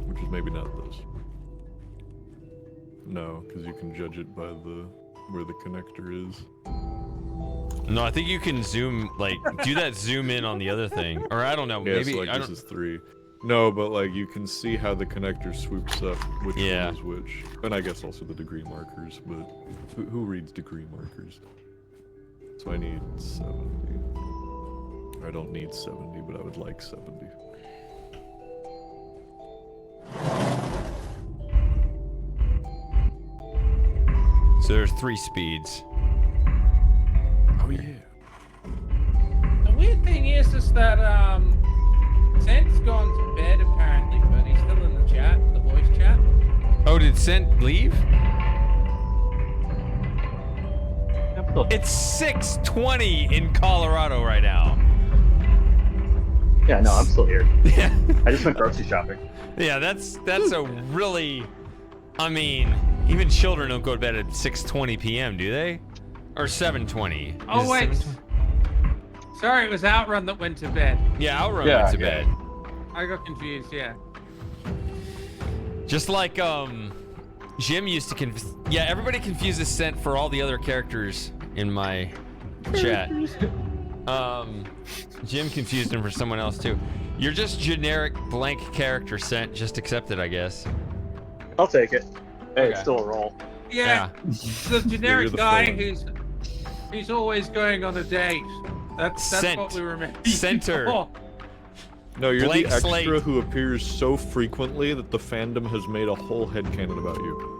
Which is maybe not this. No, because you can judge it by where the connector is.
No, I think you can zoom, like, do that zoom in on the other thing. Or I don't know,
Yeah,
maybe,
so like
I
this
don't...
is 3. No, but like you can see how the connector swoops up which one is which. And I guess also the degree markers, but who reads degree markers? So I need 70. I don't need 70, but I would like 70.
So there's 3 speeds.
Oh yeah.
The weird thing is that Sent's gone to bed apparently, but he's still in the chat, the voice chat.
Oh, did Sent leave? It's 6:20 in Colorado right now.
Yeah, no, I'm still here.
Yeah.
I just went grocery shopping.
Yeah, that's a really, I mean, even children don't go to bed at 6:20 p.m., do they? Or 7:20?
Oh, wait. Sorry, it was Outrun that went to bed.
Yeah, Outrun went to bed.
I got confused, yeah.
Just like, Jim used to yeah, everybody confuses Scent for all the other characters in my chat. Jim confused him for someone else too. You're just generic blank character Scent, just accept it, I guess.
I'll take it. Hey,
Okay.
it's still a roll.
Yeah, the generic
the
guy
villain.
who's always going on a date. That's
Scent.
what we remember.
Center.
Oh,
No, you're
Blank
the extra
slate.
who appears so frequently that the fandom has made a whole headcanon about you.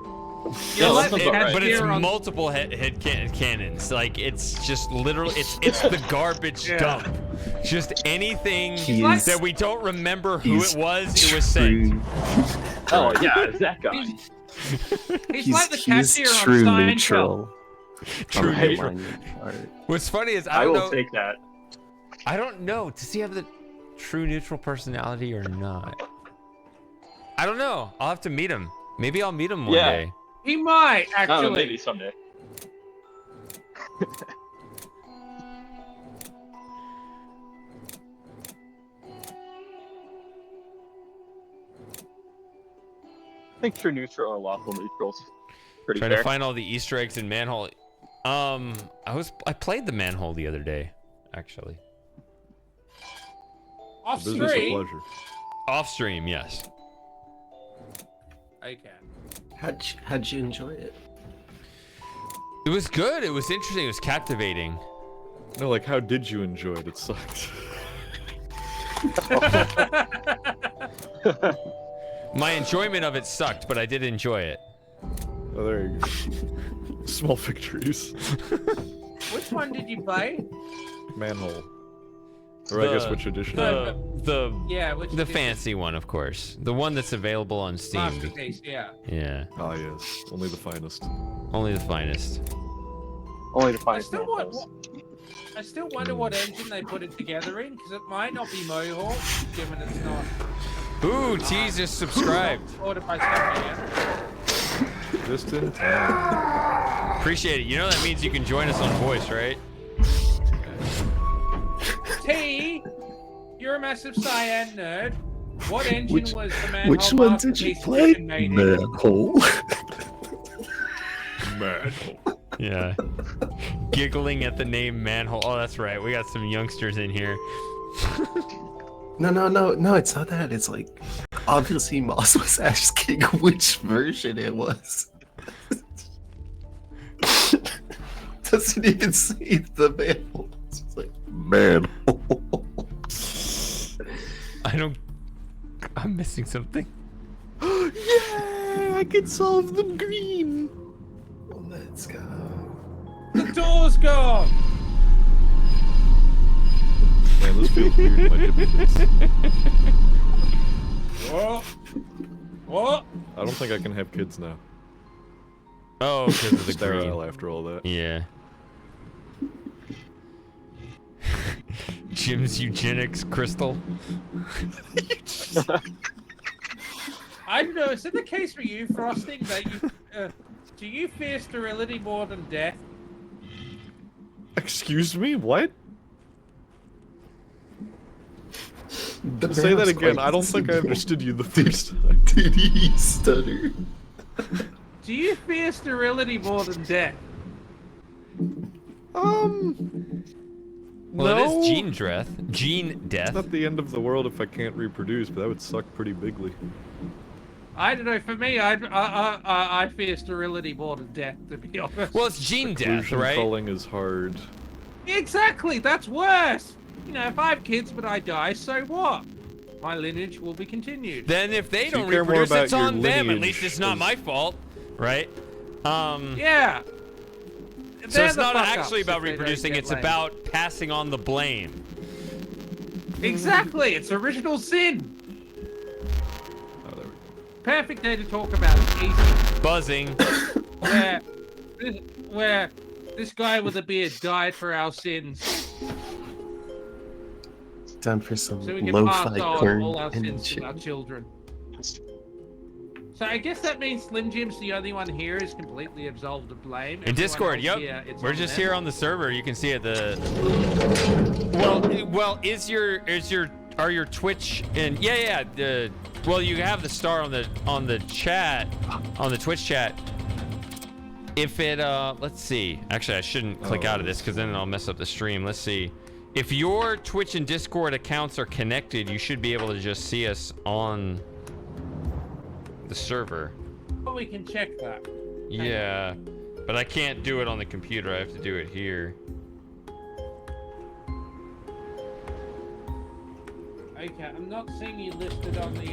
yeah,
No,
let
that's
me
about
have
right.
But it's
beer on-
multiple cannons. Like, it's just literally, it's the garbage
Yeah.
dump. Just anything
He's-
that we don't remember who
he's
it was Scent.
true-
Oh yeah, it's that guy.
He's like the
he's
cashier on
true
Seinfeld.
neutral.
True
on
neutral.
headline art.
What's funny is
I
I don't
will
know.
take that.
I don't know. Does he have the true neutral personality or not? I don't know. I'll have to meet him. Maybe I'll meet him one
Yeah.
day.
He might
I don't know,
actually.
maybe someday. I think true neutral or lawful neutral's pretty
Trying
fair.
to find all the Easter eggs in Manhole. I played the Manhole the other day, actually.
Off
Business or
stream.
pleasure?
Off stream, yes.
Okay.
How'd you enjoy it?
It was good. It was interesting. It was captivating.
No, like, how did you enjoy it? It sucked.
My enjoyment of it sucked, but I did enjoy it.
Oh, there you go. Small victories.
Which one did you play?
Manhole. Or I guess which edition?
Yeah, which
The
edition?
fancy one, of course. The one that's available on Steam.
Masterpiece, yeah.
Yeah.
Ah, yes. Only the finest.
Only the finest.
Only to
I
find
still, I still wonder what engine they put it together in, because it might not be Mohawk, given it's not
Ooh, T just subscribed.
ordered by somebody else.
Just in time.
Appreciate it. You know that means you can join us on voice, right?
T, you're a massive cyan nerd. What engine was the Manhole
Which one did you
Masterpiece
play?
edition made in?
Manhole.
Manhole.
Yeah. Giggling at the name Manhole. Oh, that's right. We got some youngsters in here.
No, it's not that. It's like, obviously Moss was asking which version it was. Doesn't even say the manhole. It's just like, manhole.
I'm missing something.
Yeah, I can solve the green.
Let's go.
The door's gone!
Man, this feels weird in my dippy bits.
What? What?
I don't think I can have kids now.
Oh, because of the
Sterile
green.
after all that.
Yeah. Jim's eugenics crystal.
I don't know, is it the case for you, Frosting, that you, do you fear sterility more than death?
Excuse me? What?
The
Say
man
that
was
again.
quite
I don't think I
simple.
understood you the first time.
Did he stutter?
Do you fear sterility more than death?
Well,
no.
it is gene death. Gene
It's
death.
not the end of the world if I can't reproduce, but that would suck pretty bigly.
I don't know, for me, I fear sterility more than death, to be honest.
Well, it's gene death,
Seclusion
right?
culling is hard.
Exactly, that's worse! You know, if I have kids but I die, so what? My lineage will be continued.
Then if they
So you
don't
care more
reproduce,
about
it's
your
on them. At
lineage
least it's not
as-
my fault, right?
Yeah.
So
They're
it's
the
not
fuck-ups
actually
if
about
they don't
reproducing,
get
it's
laid.
about passing on the blame.
Exactly, it's original sin!
Oh, there we go.
Perfect day to talk about it, easy.
Buzzing.
where This guy with a beard died for our sins,
Time for some
so we can
lo-fi
pass on
Quern
all our sins
energy.
to our children. So I guess that means Slim Jim's the only one here is completely absolved of blame.
In
Everyone
Discord,
else
yep.
here, it's
We're
on
just
them.
here on the server. You can see it. Well, are your Twitch and well, you have the star on the chat, on the Twitch chat. If it let's see. Actually, I shouldn't click out of this because then I'll mess up the stream. Let's see. If your Twitch and Discord accounts are connected, you should be able to just see us on the server.
But we can check that.
Yeah, but I can't do it on the computer. I have to do it here.
Okay, I'm not seeing you listed on the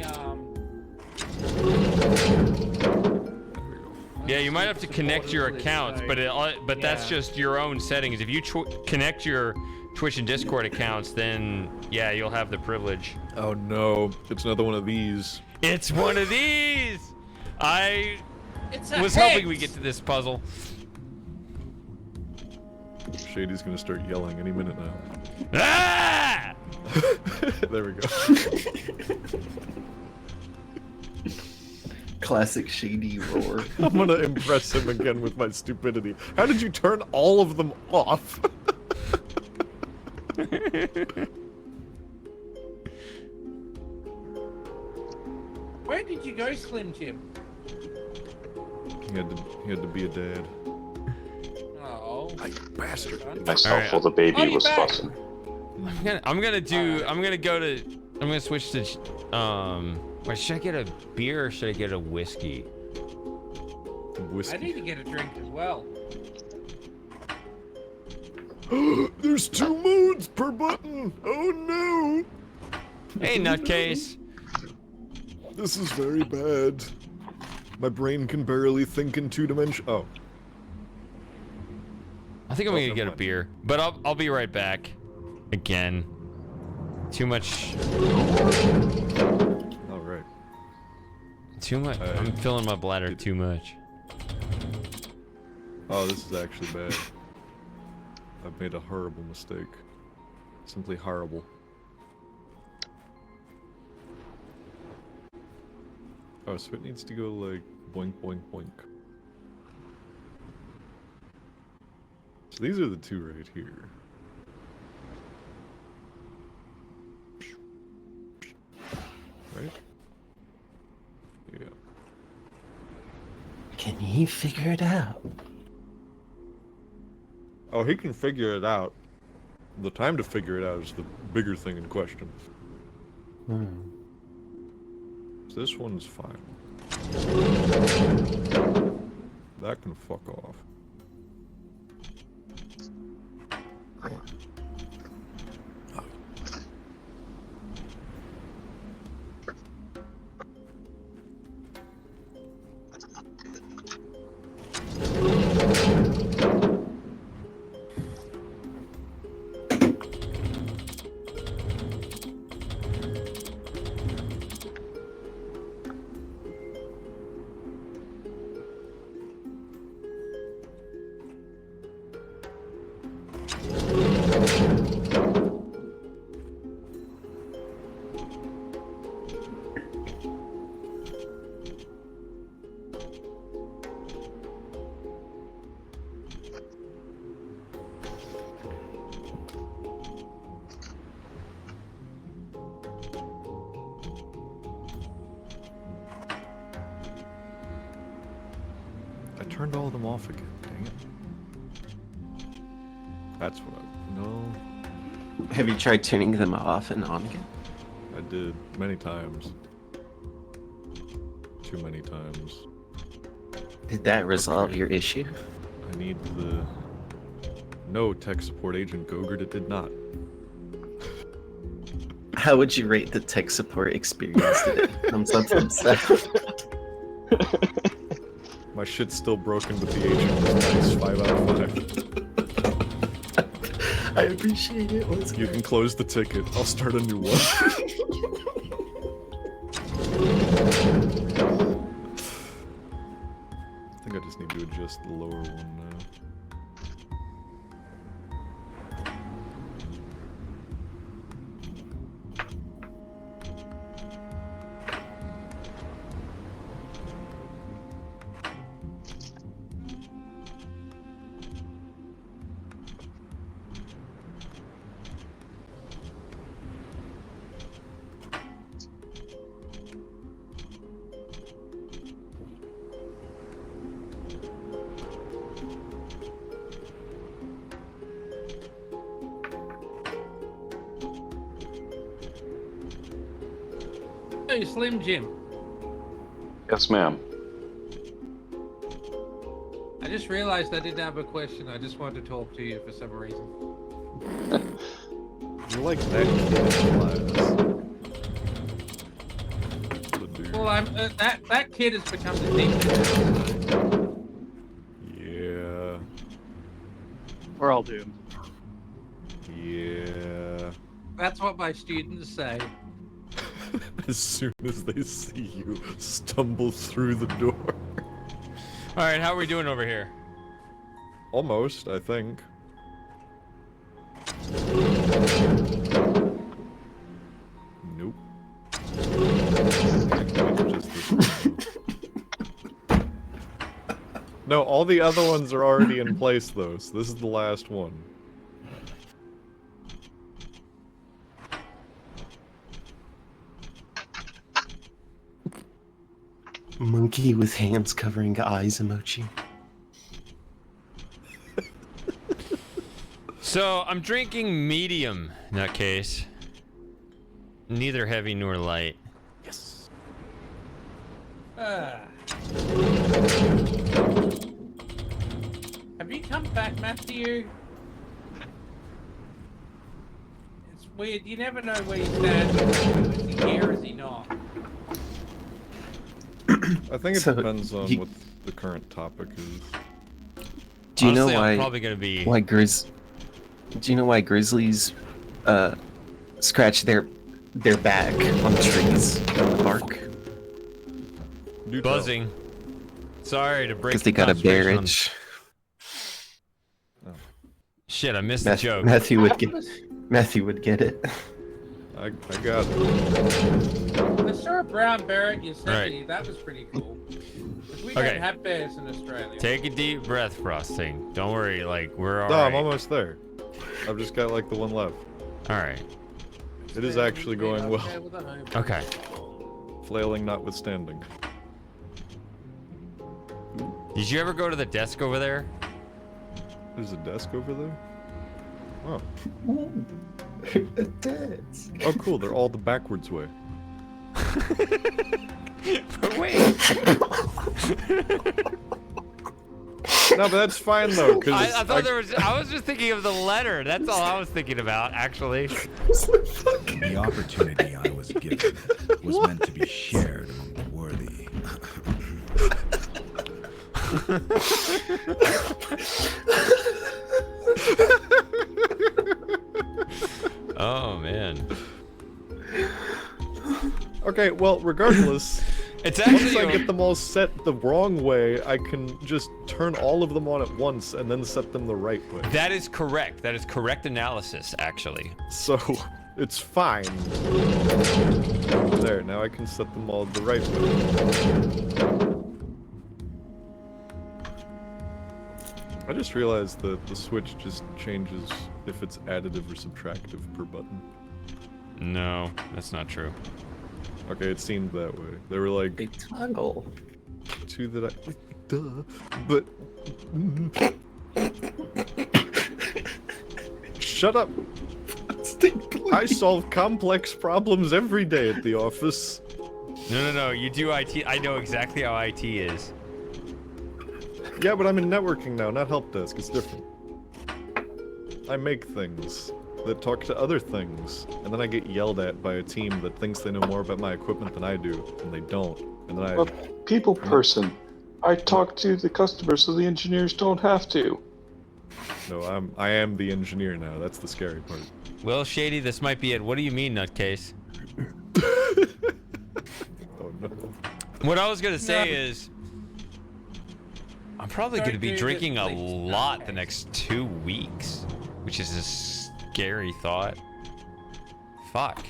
Yeah, you might have to connect your accounts, but that's just your own settings. If you connect your Twitch and Discord accounts, then yeah, you'll have the privilege.
Oh no, it's another one of these.
It's one of these! I was hoping we get to this puzzle.
Shady's gonna start yelling any minute now.
Ah!
There we go.
Classic Shady roar.
I'm gonna impress him again with my stupidity. How did you turn all of them off?
Where did you go, Slim Jim?
He had to be a dad.
Oh,
you bastard!
Myself while the baby was fussing.
I'm gonna switch to wait, should I get a beer or should I get a whiskey?
I need to get a drink as well.
There's 2 modes per button! Oh no!
Hey, nutcase.
This is very bad. My brain can barely think in 2 dimensions. Oh.
I think I'm gonna get a beer, but I'll be right back. Again. Too much.
Alright.
Too much. I'm filling my bladder too much.
Oh, this is actually bad. I've made a horrible mistake. Simply horrible. Oh, so it needs to go like boink boink boink. So these are the 2 right here. Right? Yeah.
Can he figure it out?
Oh, he can figure it out. The time to figure it out is the bigger thing in question. So this one's fine. That can fuck off. I turned all of them off again, dang it. That's what I... No.
Have you tried turning them off and on again?
I did many times. Too many times.
Did that resolve your issue?
I need the... No, tech support agent Gogurt, it did not.
How would you rate the tech support experience today? Thumbs up, thumbs down.
My shit's still broken, but the agent was nice. 5 out of 5.
I appreciate it. Let's
You
go.
can close the ticket. I'll start a new one. I think I just need to adjust the lower one now.
Hey, Slim Jim.
Yes, ma'am.
I just realized I didn't have a question. I just wanted to talk to you for some reason.
You're like that kid in class.
Well, that kid has become the teacher.
Yeah.
We're all doomed.
Yeah.
That's what my students say.
As soon as they see you stumble through the door.
All right, how are we doing over here?
Almost, I think. Nope. No, all the other ones are already in place though, so this is the last one.
Monkey with hands covering eyes emoji.
So I'm drinking medium, nutcase. Neither heavy nor light.
Yes.
Have you come back, Matthew? It's weird. You never know where you stand. Is he here or is he not?
I think it
So,
depends on what the current topic is.
Do you
Honestly,
know why?
I'm probably gonna be.
Do you know why grizzlies scratch their back on trees on the bark?
Buzzing. Sorry to break.
Because they got a bear
concentration on-
itch.
Shit, I missed the joke.
Matthew would get it.
I got it.
I saw a brown bear at Yosemite.
Right.
That was pretty cool. 'Cause we
Okay.
don't have bears in Australia.
Take a deep breath, Frosting. Don't worry, like we're all
No, I'm
right.
almost there. I've just got like the one left.
All right.
It is actually going well.
Okay.
Flailing notwithstanding.
Did you ever go to the desk over there?
There's a desk over there? Oh.
A desk.
Oh, cool. They're all the backwards way.
But wait.
No, but that's fine though. Cause
I thought there was. I was just thinking of the letter. That's all I was thinking about, actually.
The opportunity I was given was meant to be shared among the worthy.
Oh man.
Okay, well, regardless,
It's
once
actually.
I get them all set the wrong way, I can just turn all of them on at once and then set them the right way.
That is correct. That is correct analysis, actually.
So, it's fine. There, now I can set them all the right way. I just realized that the Switch just changes if it's additive or subtractive per button.
No, that's not true.
Okay, it seemed that way. They were like...
They toggle.
Two that I... Duh. But... Shut up! I solve complex problems every day at the office.
No. You do IT. I know exactly how IT is.
Yeah, but I'm in networking now, not help desk. It's different. I make things that talk to other things, and then I get yelled at by a team that thinks they know more about my equipment than I do, and they don't. And then
A people person. I talk to the customers so the engineers don't have to.
No, I am the engineer now. That's the scary part.
Well, Shady, this might be it. What do you mean, nutcase?
Oh no.
What I was gonna say is, I'm probably
Don't
gonna be
do this,
drinking a
please.
lot the next 2 weeks, which is a scary thought. Fuck.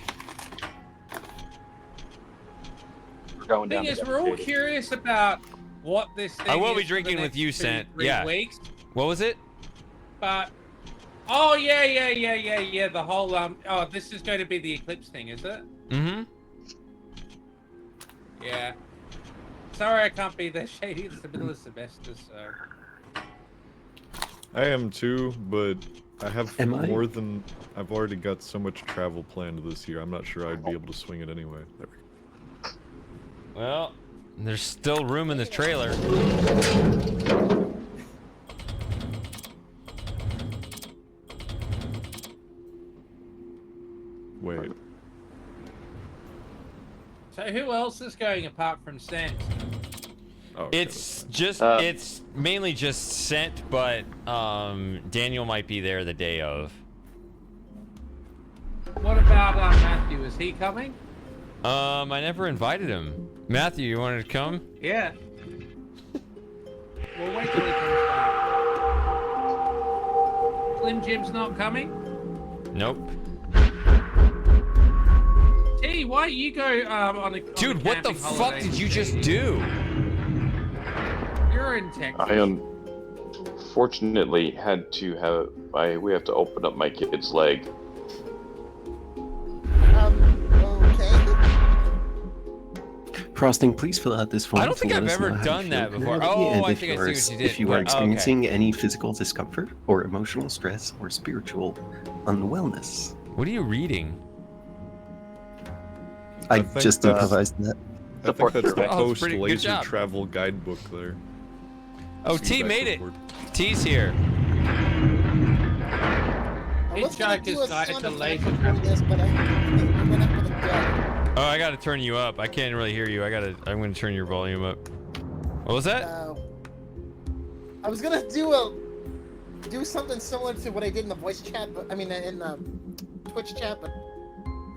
We're going
The
down.
thing is,
the
we're all
dedicated.
curious about what this thing
I will
is
be
for the
drinking with
next
you,
2 to
Sant.
3
Yeah.
weeks,
What was it?
but oh yeah. The whole oh, this is going to be the eclipse thing, is it?
Mm-hmm.
Yeah. Sorry, I can't be there, Shady. It's the middle of semester, so.
I am too, but I have
Am I?
more than... I've already got so much travel planned this year, I'm not sure I'd be able to swing it anyway. There we go.
Well, there's still room in the trailer.
Wait.
So who else is going apart from Sent?
Oh, okay,
It's just,
Uh,
it's mainly just sent, but Daniel might be there the day of.
What about Matthew? Is he coming?
I never invited him. Matthew, you wanted to come?
Yeah. We'll wait till he comes back. Slim Jim's not coming?
Nope.
T, why you go on a
Dude, what the
camping
fuck
holiday
did you
with
just
me?
do?
You're in Texas.
I unfortunately had to have. We have to open up my kid's leg.
Okay.
Frosting, please fill out this form.
I don't think
to let
I've
us know
ever
how
done
you
that
feel
before.
currently,
Oh,
and
I
if
think I
you
see
are-
what you did.
If you are
Okay.
experiencing any physical discomfort or emotional stress or spiritual unwellness,
What are you reading?
I
think
just
that's-
improvised that.
I think that's the
Oh, it's pretty good
post-laser
job.
travel guidebook there.
Oh,
See
T
back
made it.
report.
T's here.
I was gonna
Hitchhiker's
do a
Guide to
sound
Laser
effect
Travel.
for this, but I went up with a gun.
Oh, I gotta turn you up. I can't really hear you. I'm gonna turn your volume up. What was that?
I was gonna do something similar to what I did in the voice chat, but I mean in the Twitch chat, but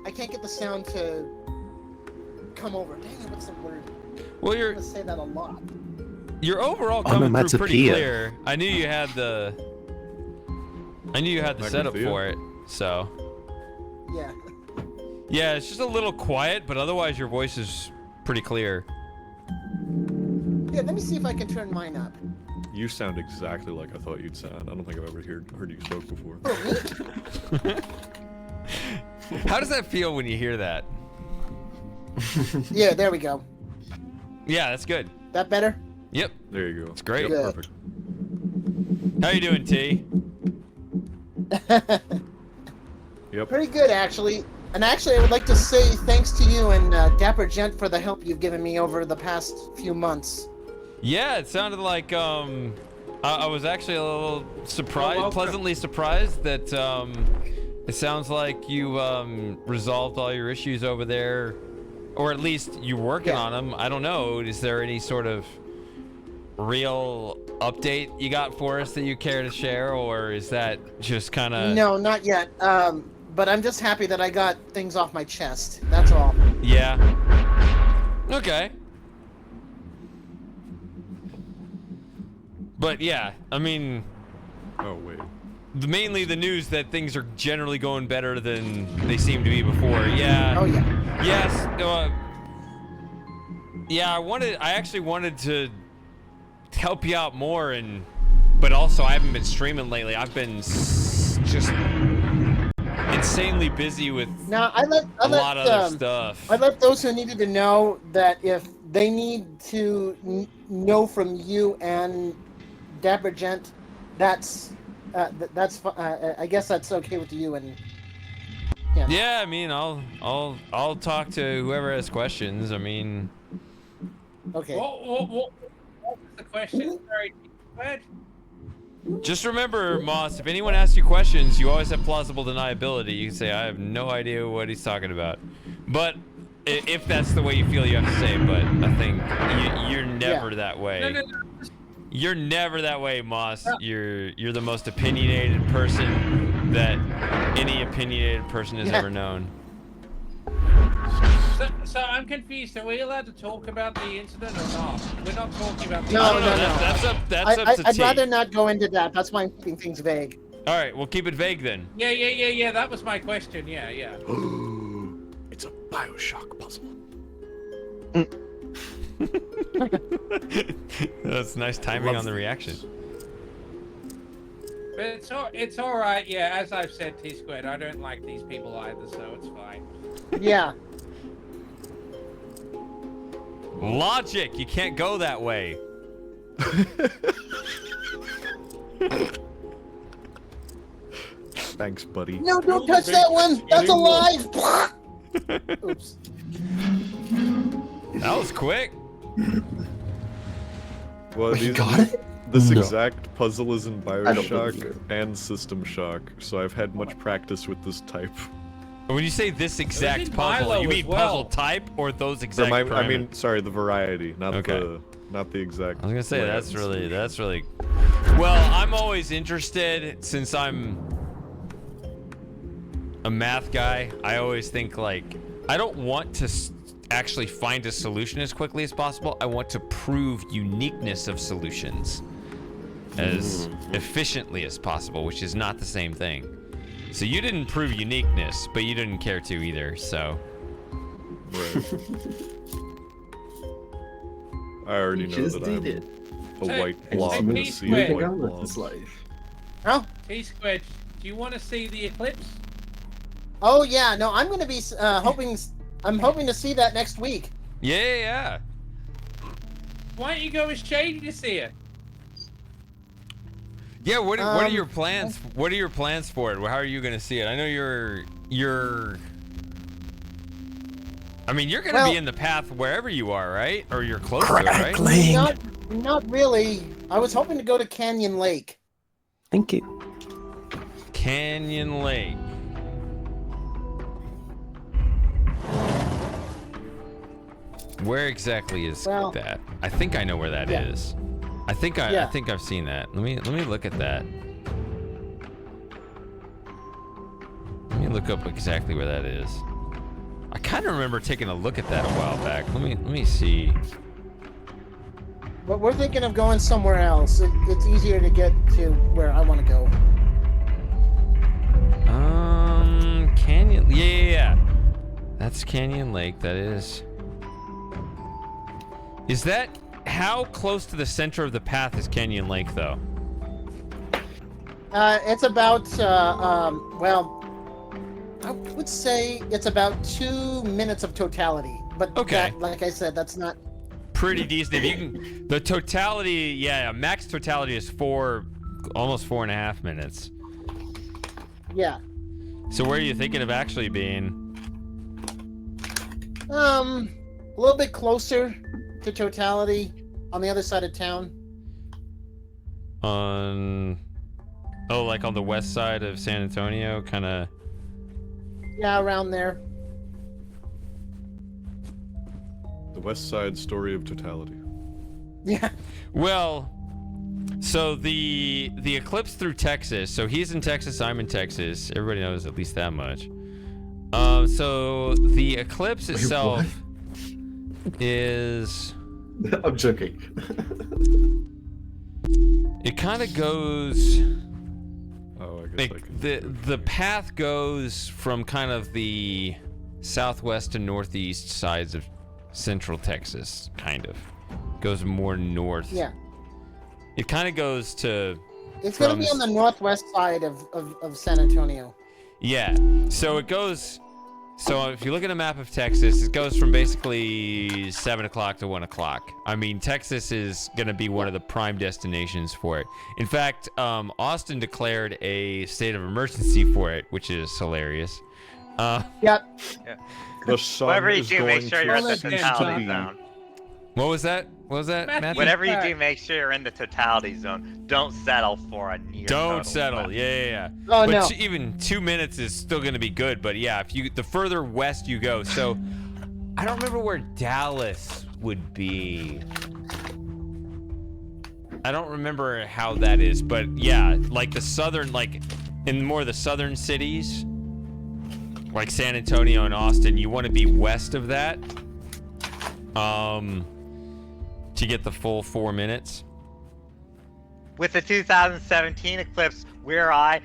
I can't get the sound to come over. Dang it, what's the word?
Well,
I'm gonna say that a lot.
You're overall coming through pretty
Onomatopoeia.
clear. I knew you had the setup
Microphone.
for it. So
Yeah.
yeah, it's just a little quiet, but otherwise your voice is pretty clear.
Yeah, let me see if I can turn mine up.
You sound exactly like I thought you'd sound. I don't think I've ever heard you spoke before.
How does that feel when you hear that?
Yeah, there we go.
Yeah, that's good.
That better?
Yep.
There you go.
It's great.
Yep,
Good.
perfect.
How you doing, T?
Yep.
Pretty good, actually. And actually, I would like to say thanks to you and Dapper Gent for the help you've given me over the past few months.
Yeah, it sounded like I was actually a little surprised,
welcome.
pleasantly surprised that it sounds like you resolved all your issues over there, or at least you're working on them. I don't know. Is there any sort of real update you got for us that you care to share, or is that just kind of?
No, not yet. But I'm just happy that I got things off my chest. That's all.
Yeah. Okay. But yeah, I mean,
Oh wait.
mainly the news that things are generally going better than they seem to be before. Yeah.
Oh yeah.
Yes. Yeah, I actually wanted to help you out more, but also I haven't been streaming lately. I've been just insanely busy with
Now I let
a lot of other stuff.
I let those who needed to know that if they need to know from you and Dapper Gent, that's I guess that's okay with you and. Yeah.
Yeah, I mean, I'll talk to whoever has questions. I mean,
Okay.
What was the question? Sorry, what?
just remember, Moss, if anyone asks you questions, you always have plausible deniability. You can say, I have no idea what he's talking about. But if that's the way you feel, you have to say, but I think you're never that way.
No.
You're never that way, Moss. You're the most opinionated person that any opinionated person has ever known.
So I'm confused. Are we allowed to talk about the incident or not? We're not talking about the
No,
incident.
no.
That's up to
I'd
T.
rather not go into that. That's why I'm keeping things vague.
All right, we'll keep it vague then.
Yeah. That was my question. Yeah.
It's a Bioshock puzzle.
That's nice timing on the reaction.
But it's all right. Yeah, as I've said, T squared. I don't like these people either, so it's fine.
Yeah.
Logic, you can't go that way.
Thanks, buddy.
No, don't touch that one. That's alive. Oops.
That was quick.
Well,
Wait, you
these-
got it?
This
No.
exact puzzle is in
I don't
Bioshock
believe it.
and System Shock, so I've had much practice with this type.
When you say this exact
in
puzzle,
Milo
you mean
as well.
puzzle type or those
Or
exact
I mean, sorry, the variety, not
Okay.
the exact.
I was gonna say
layout
that's
and
really
solution.
well, I'm always interested since I'm a math guy. I always think like I don't want to actually find a solution as quickly as possible. I want to prove uniqueness of solutions as efficiently as possible, which is not the same thing. So you didn't prove uniqueness, but you didn't care to either, so.
Right. I already
You
know
just
that
did
I'm
it.
a
Hey,
white
hey,
blob
hey,
in a
Pete,
sea of
wait.
white
on with
blobs.
this life.
Oh,
T-Squid, do you want to see the eclipse?
oh yeah. No, I'm gonna be hoping. I'm hoping to see that next week.
Yeah.
Why don't you go with Shady to see it?
Yeah, what are
Um,
your plans? What are your plans for it? How are you gonna see it? I know you're. I mean, you're gonna
Well-
be in the path wherever you are, right? Or you're close to it, right?
Crackling.
Not really. I was hoping to go to Canyon Lake.
Thank you.
Canyon Lake. Where exactly is
Well-
that? I think I know where that is.
Yeah.
I think
Yeah.
I've seen that. Let me look at that. Let me look up exactly where that is. I kind of remember taking a look at that a while back. Let me see.
But we're thinking of going somewhere else. It's easier to get to where I want to go.
Canyon. Yeah. That's Canyon Lake. That is. Is that how close to the center of the path is Canyon Lake, though?
It's about well, I would say it's about 2 minutes of totality. But
Okay.
that, like I said, that's not.
Pretty decent. If you can, the totality, yeah, max totality is almost 4.5 minutes.
Yeah.
So where are you thinking of actually being?
A little bit closer to totality on the other side of town.
Like on the west side of San Antonio, kind of.
Yeah, around there.
The West Side Story of Totality.
Yeah.
Well, so the eclipse through Texas. So he's in Texas, I'm in Texas. Everybody knows at least that much. So the eclipse itself is.
I'm joking.
It kind of goes.
Oh, I guess
Like,
I can.
the path goes from kind of the southwest and northeast sides of central Texas, kind of. Goes more north.
Yeah.
It kind of goes to.
It's going to be on the northwest side of San Antonio.
Yeah. So it goes. So if you look at a map of Texas, it goes from basically 7 o'clock to 1 o'clock. I mean, Texas is going to be one of the prime destinations for it. In fact, Austin declared a state of emergency for it, which is hilarious.
Yep.
The sun
Whatever you
is
do,
going
make sure
to
you're in the
cease to
totality
be.
zone.
What was that? What was that, Matthew?
Whatever you do, make sure you're in the totality zone. Don't settle for a near.
Don't
total
settle.
zone.
Yeah.
Oh,
but
no.
Even 2 minutes is still going to be good. But yeah, the further west you go. So I don't remember where Dallas would be. I don't remember how that is, but yeah, like the southern, like in more of the southern cities, like San Antonio and Austin, you want to be west of that. To get the full 4 minutes.
With the 2017 eclipse, where I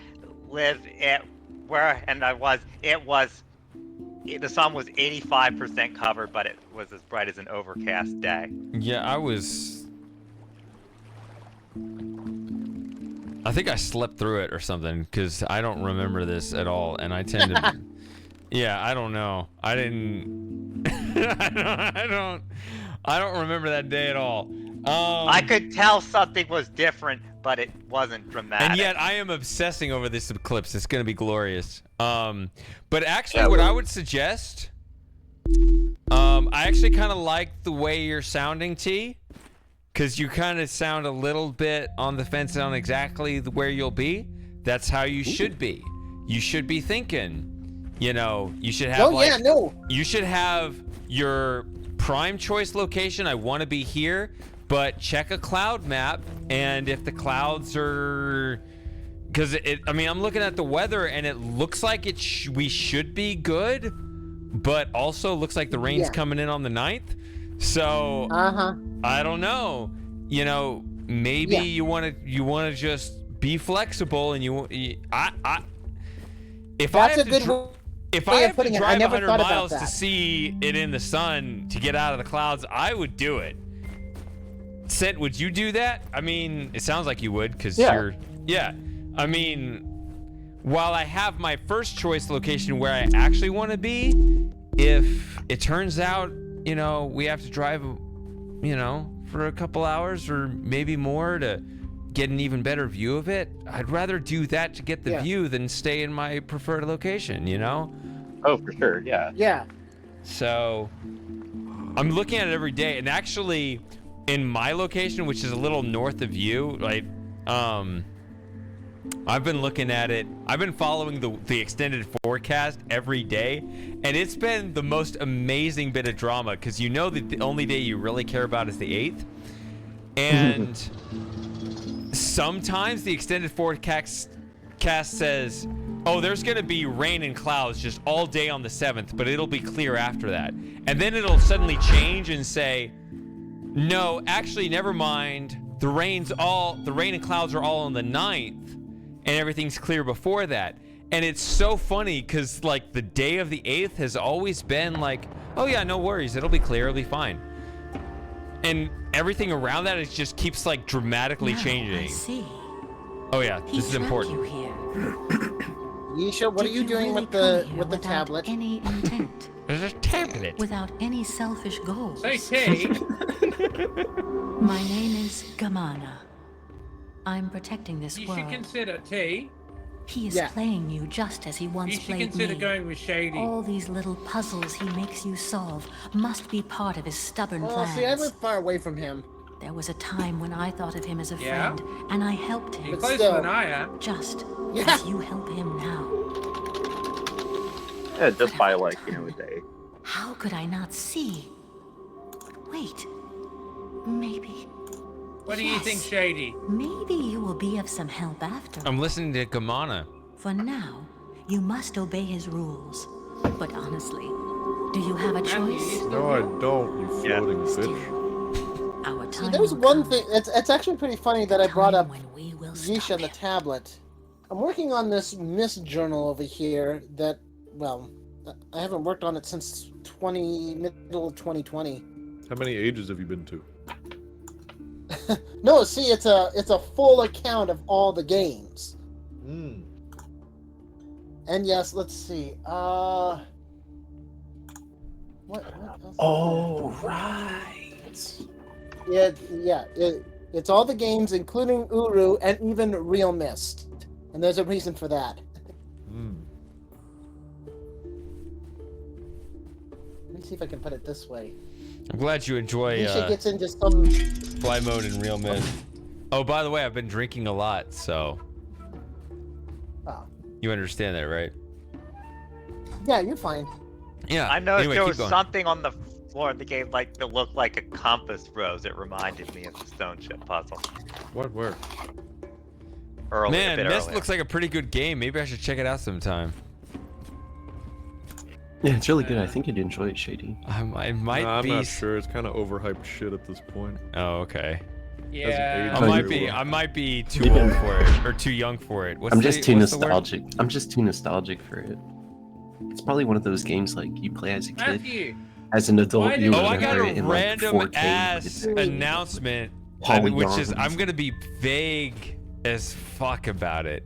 live, the sun was 85% covered, but it was as bright as an overcast day.
Yeah, I think I slept through it or something, because I don't remember this at all, and I tend to. Yeah, I don't know. I didn't. I don't remember that day at all.
I could tell something was different, but it wasn't dramatic.
And yet I am obsessing over this eclipse. It's gonna be glorious. But actually, what I would suggest I actually kind of like the way you're sounding, T, because you kind of sound a little bit on the fence on exactly where you'll be. That's how you should be. You should be thinking, you know, you should have you should have your prime choice location. I want to be here, but check a cloud map, and if the clouds are, because I mean, I'm looking at the weather and it looks like we should be good, but also looks like the rain's coming in on the 9th. So I don't know. You know, maybe you want to just be flexible, and if I have to drive 100 miles to see it in the sun to get out of the clouds, I would do it. Sent, would you do that? I mean, it sounds like you would, because you're. Yeah. I mean, while I have my first choice location where I actually want to be, if it turns out, you know, we have to drive, you know, for a couple hours or maybe more to get an even better view of it, I'd rather do that to get the view than stay in my preferred location, you know?
Oh, for sure, yeah.
Yeah.
So I'm looking at it every day, and actually in my location, which is a little north of you, like, I've been looking at it. I've been following the extended forecast every day, and it's been the most amazing bit of drama, because you know that the only day you really care about is the 8th. And sometimes the extended forecast says, oh, there's going to be rain and clouds just all day on the 7th, but it'll be clear after that. And then it'll suddenly change and say, no, actually, never mind. The rain and clouds are all on the 9th, and everything's clear before that. And it's so funny because, like, the day of the 8th has always been like, oh yeah, no worries, it'll be clear, it'll be fine. And everything around that is just keeps, like, dramatically changing.
I see.
Oh yeah, this is important.
You here.
Yisha, what are you doing with the tablet?
Any intent.
There's a tablet.
Without any selfish goals.
Say, T.
My name is Gamana. I'm protecting this
You
world.
should consider, T.
He is playing you just as he once
You should
played
consider
me.
going with Shady.
All these little puzzles he makes you solve must be part of his stubborn plans.
See, I live far away from him.
There was a time when I thought of him as a friend, and I helped him.
You're closer than I am.
Just as you help him now.
Yeah, just by, like, you know, a day.
How could I not see? Wait. Maybe.
What do you think, Shady?
Maybe you will be of some help after.
I'm listening to Gamana.
For now, you must obey his rules. But honestly, do you have a choice?
No, I don't, you floating bitch.
Our time
See, there's
will
one
come.
thing. It's actually pretty funny that I brought up
when we will
Yisha and the tablet. I'm working on this mist journal over here that, well, I haven't worked on it since middle of 2020.
How many ages have you been to?
No, see, it's a full account of all the games.
Mm.
And yes, let's see. What else?
Oh, right.
It's all the games, including Uru and even Real Mist. And there's a reason for that.
Mm.
Let me see if I can put it this way.
I'm glad you enjoy
Yisha gets into some
fly mode in Real Mist. Oh, by the way, I've been drinking a lot, so you understand that, right?
Yeah, you're fine.
Yeah.
I noticed
anyway,
there
keep
was
going.
something on the floor of the game like that looked like a compass rose. It reminded me of the stone chip puzzle.
What? Where?
Early,
Man,
a bit
Mist
earlier.
looks like a pretty good game. Maybe I should check it out sometime.
Yeah, it's really good. I think you'd enjoy it, Shady.
It might
I'm
be.
not sure. It's kind of overhyped shit at this point.
Oh, okay.
Yeah.
I might be too old for it or too young for it.
I'm just too nostalgic. I'm just too nostalgic for it. It's probably one of those games like you play as a kid.
Matthew.
As an adult, you
I got
remember
a
it in like
random
4K.
ass announcement, which is I'm gonna be vague as fuck about it.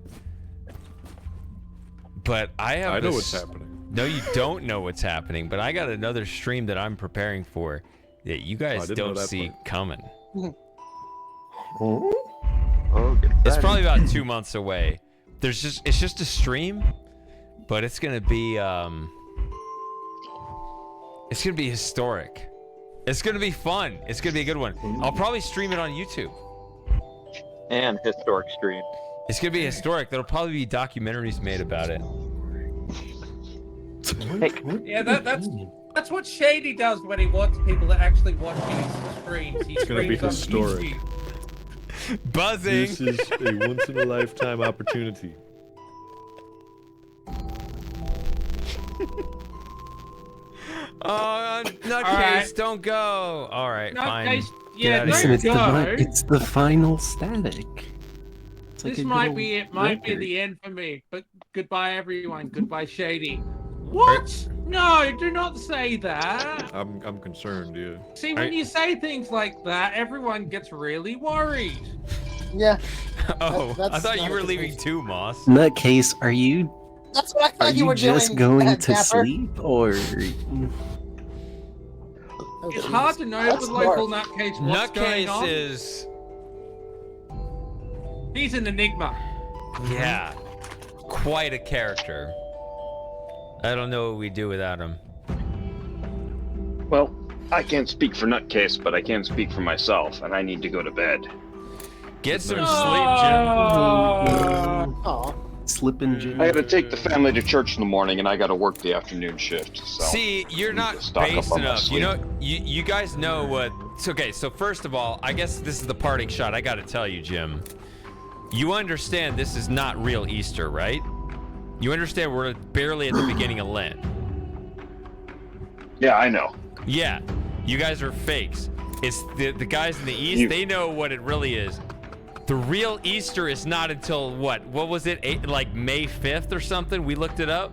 But I have.
I know what's happening.
No, you don't know what's happening. But I got another stream that I'm preparing for that you guys don't see coming.
Oh,
It's probably about 2 months away. It's just a stream, but it's gonna be It's gonna be historic. It's gonna be fun. It's gonna be a good one. I'll probably stream it on YouTube.
And historic stream.
It's gonna be historic. There'll probably be documentaries made about it.
Yeah, that's what Shady does when he wants people to actually watch his streams. He
It's gonna be
streams on
historic.
YouTube.
Buzzing.
This is a once in a lifetime opportunity.
Oh, nutcase,
Alright.
don't go. All right, fine.
Nutcase,
Get
yeah,
outta
Listen,
here.
it's the final static. It's like
This
a
might
good
be
old
it. Might be
record.
the end for me. But goodbye, everyone. Goodbye, Shady. What? No, do not say that.
I'm concerned, yeah.
See, when you say things like that, everyone gets really worried.
Yeah.
Oh,
That's
I thought
not
you
a
were
good
leaving
thing.
too, Moss.
Nutcase, are you
That's what I thought you were
just
doing.
going to
Dapper.
sleep or?
Oh,
It's
jeez.
hard to know
That's
with local
smart.
nutcase what's going
Nutcase
on.
is,
He's an enigma.
yeah, quite a character. I don't know what we do without him.
Well, I can't speak for Nutcase, but I can speak for myself, and I need to go to bed.
Get some sleep,
Oh.
Aw.
Slipping Jim.
I gotta take the family to church in the morning, and I gotta work the afternoon shift. So.
Jim. See, you're
need
not
to stock up
based
on my
enough. You
sleep.
know, you guys know what. Okay, so first of all, I guess this is the parting shot. I got to tell you, Jim. You understand this is not real Easter, right? You understand we're barely at the beginning of Lent.
Yeah, I know.
Yeah, you guys are fakes. It's the guys in the East, they know what it really is. The real Easter is not until what was it, like May 5th or something? We looked it up.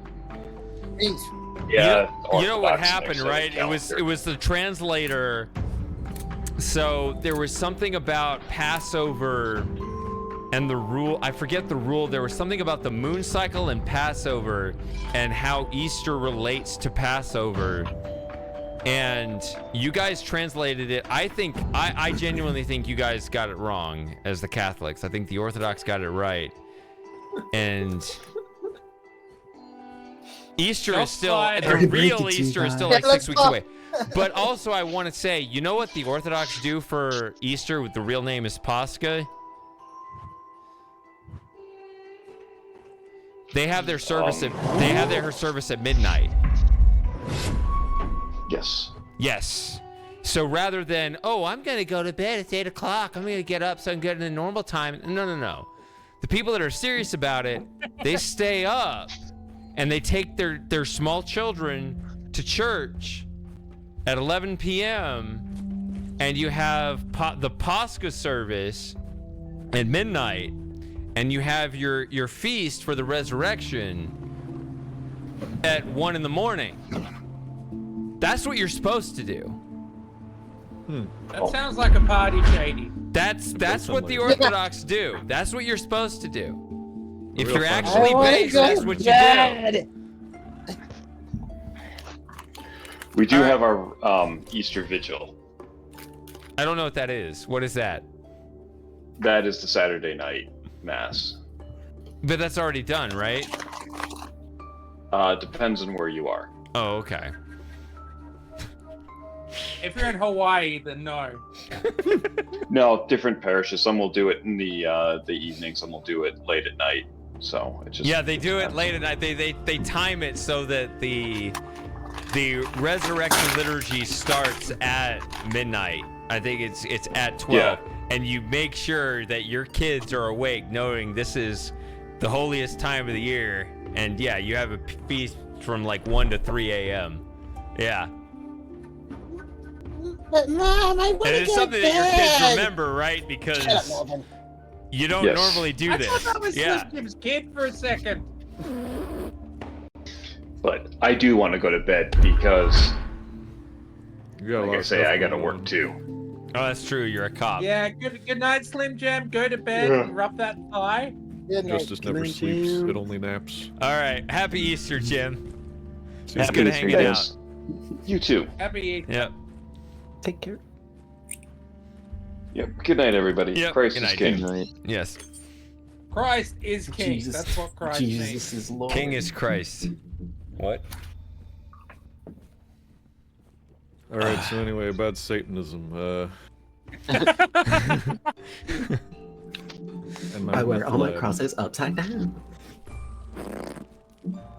Yeah.
You know what
Orthodox
happened,
mix of
right?
calendar.
It was the translator. So there was something about Passover and the rule. I forget the rule. There was something about the moon cycle and Passover and how Easter relates to Passover. And you guys translated it. I genuinely think you guys got it wrong as the Catholics. I think the Orthodox got it right. And Easter is still, the real Easter is still like 6 weeks away. But also I want to say, you know what the Orthodox do for Easter? The real name is Pascha. They have their service at midnight.
Yes.
Yes. So rather than, oh, I'm going to go to bed, it's 8 o'clock, I'm going to get up so I can get in a normal time. No. The people that are serious about it, they stay up and they take their small children to church at 11 p.m. and you have the Pascha service at midnight and you have your feast for the resurrection at 1 in the morning. That's what you're supposed to do.
That sounds like a party, Shady.
That's what the Orthodox do. That's what you're supposed to do. If
Real
you're
fun.
actually based, that's what you do.
We do have our Easter Vigil.
I don't know what that is. What is that?
That is the Saturday night Mass.
But that's already done, right?
Depends on where you are.
Oh, okay.
If you're in Hawaii, then no.
No, different parishes. Some will do it in the evening. Some will do it late at night. So it just
Yeah, they do it late at night. They time it so that the resurrection liturgy starts at midnight. I think it's at 12.
Yeah.
And you make sure that your kids are awake, knowing this is the holiest time of the year. And yeah, you have a feast from like 1 to 3 a.m. Yeah.
But Mom, I want
And
to
it's
get
something that your kids
bed.
remember, right? Because
Shut up, Melvin.
you don't
Yes.
normally do
I
this.
thought that was
Yeah.
Slim Jim's kid for a second.
But I do want to go to bed because,
You got a lot
like I
of
say,
stuff
I got to
going
work
on.
too.
Oh, that's true. You're a cop.
Yeah, good night, Slim Jim. Go to bed
Yeah.
and rub that thigh.
Good night.
Justice never
Good
sleeps.
night, Jim.
It only naps.
All right. Happy Easter, Jim.
See
It's
you
good
guys.
hanging out.
You too.
Happy Easter.
Yep.
Take care.
Yep. Good night, everybody.
Yep.
Christ
Good
is
night,
king.
Jim. Yes.
Christ is king.
Jesus.
That's what Christ
Jesus
means.
is Lord.
King is Christ. What?
All right. So anyway, about Satanism. And
I wear all my
lab.
crosses upside down.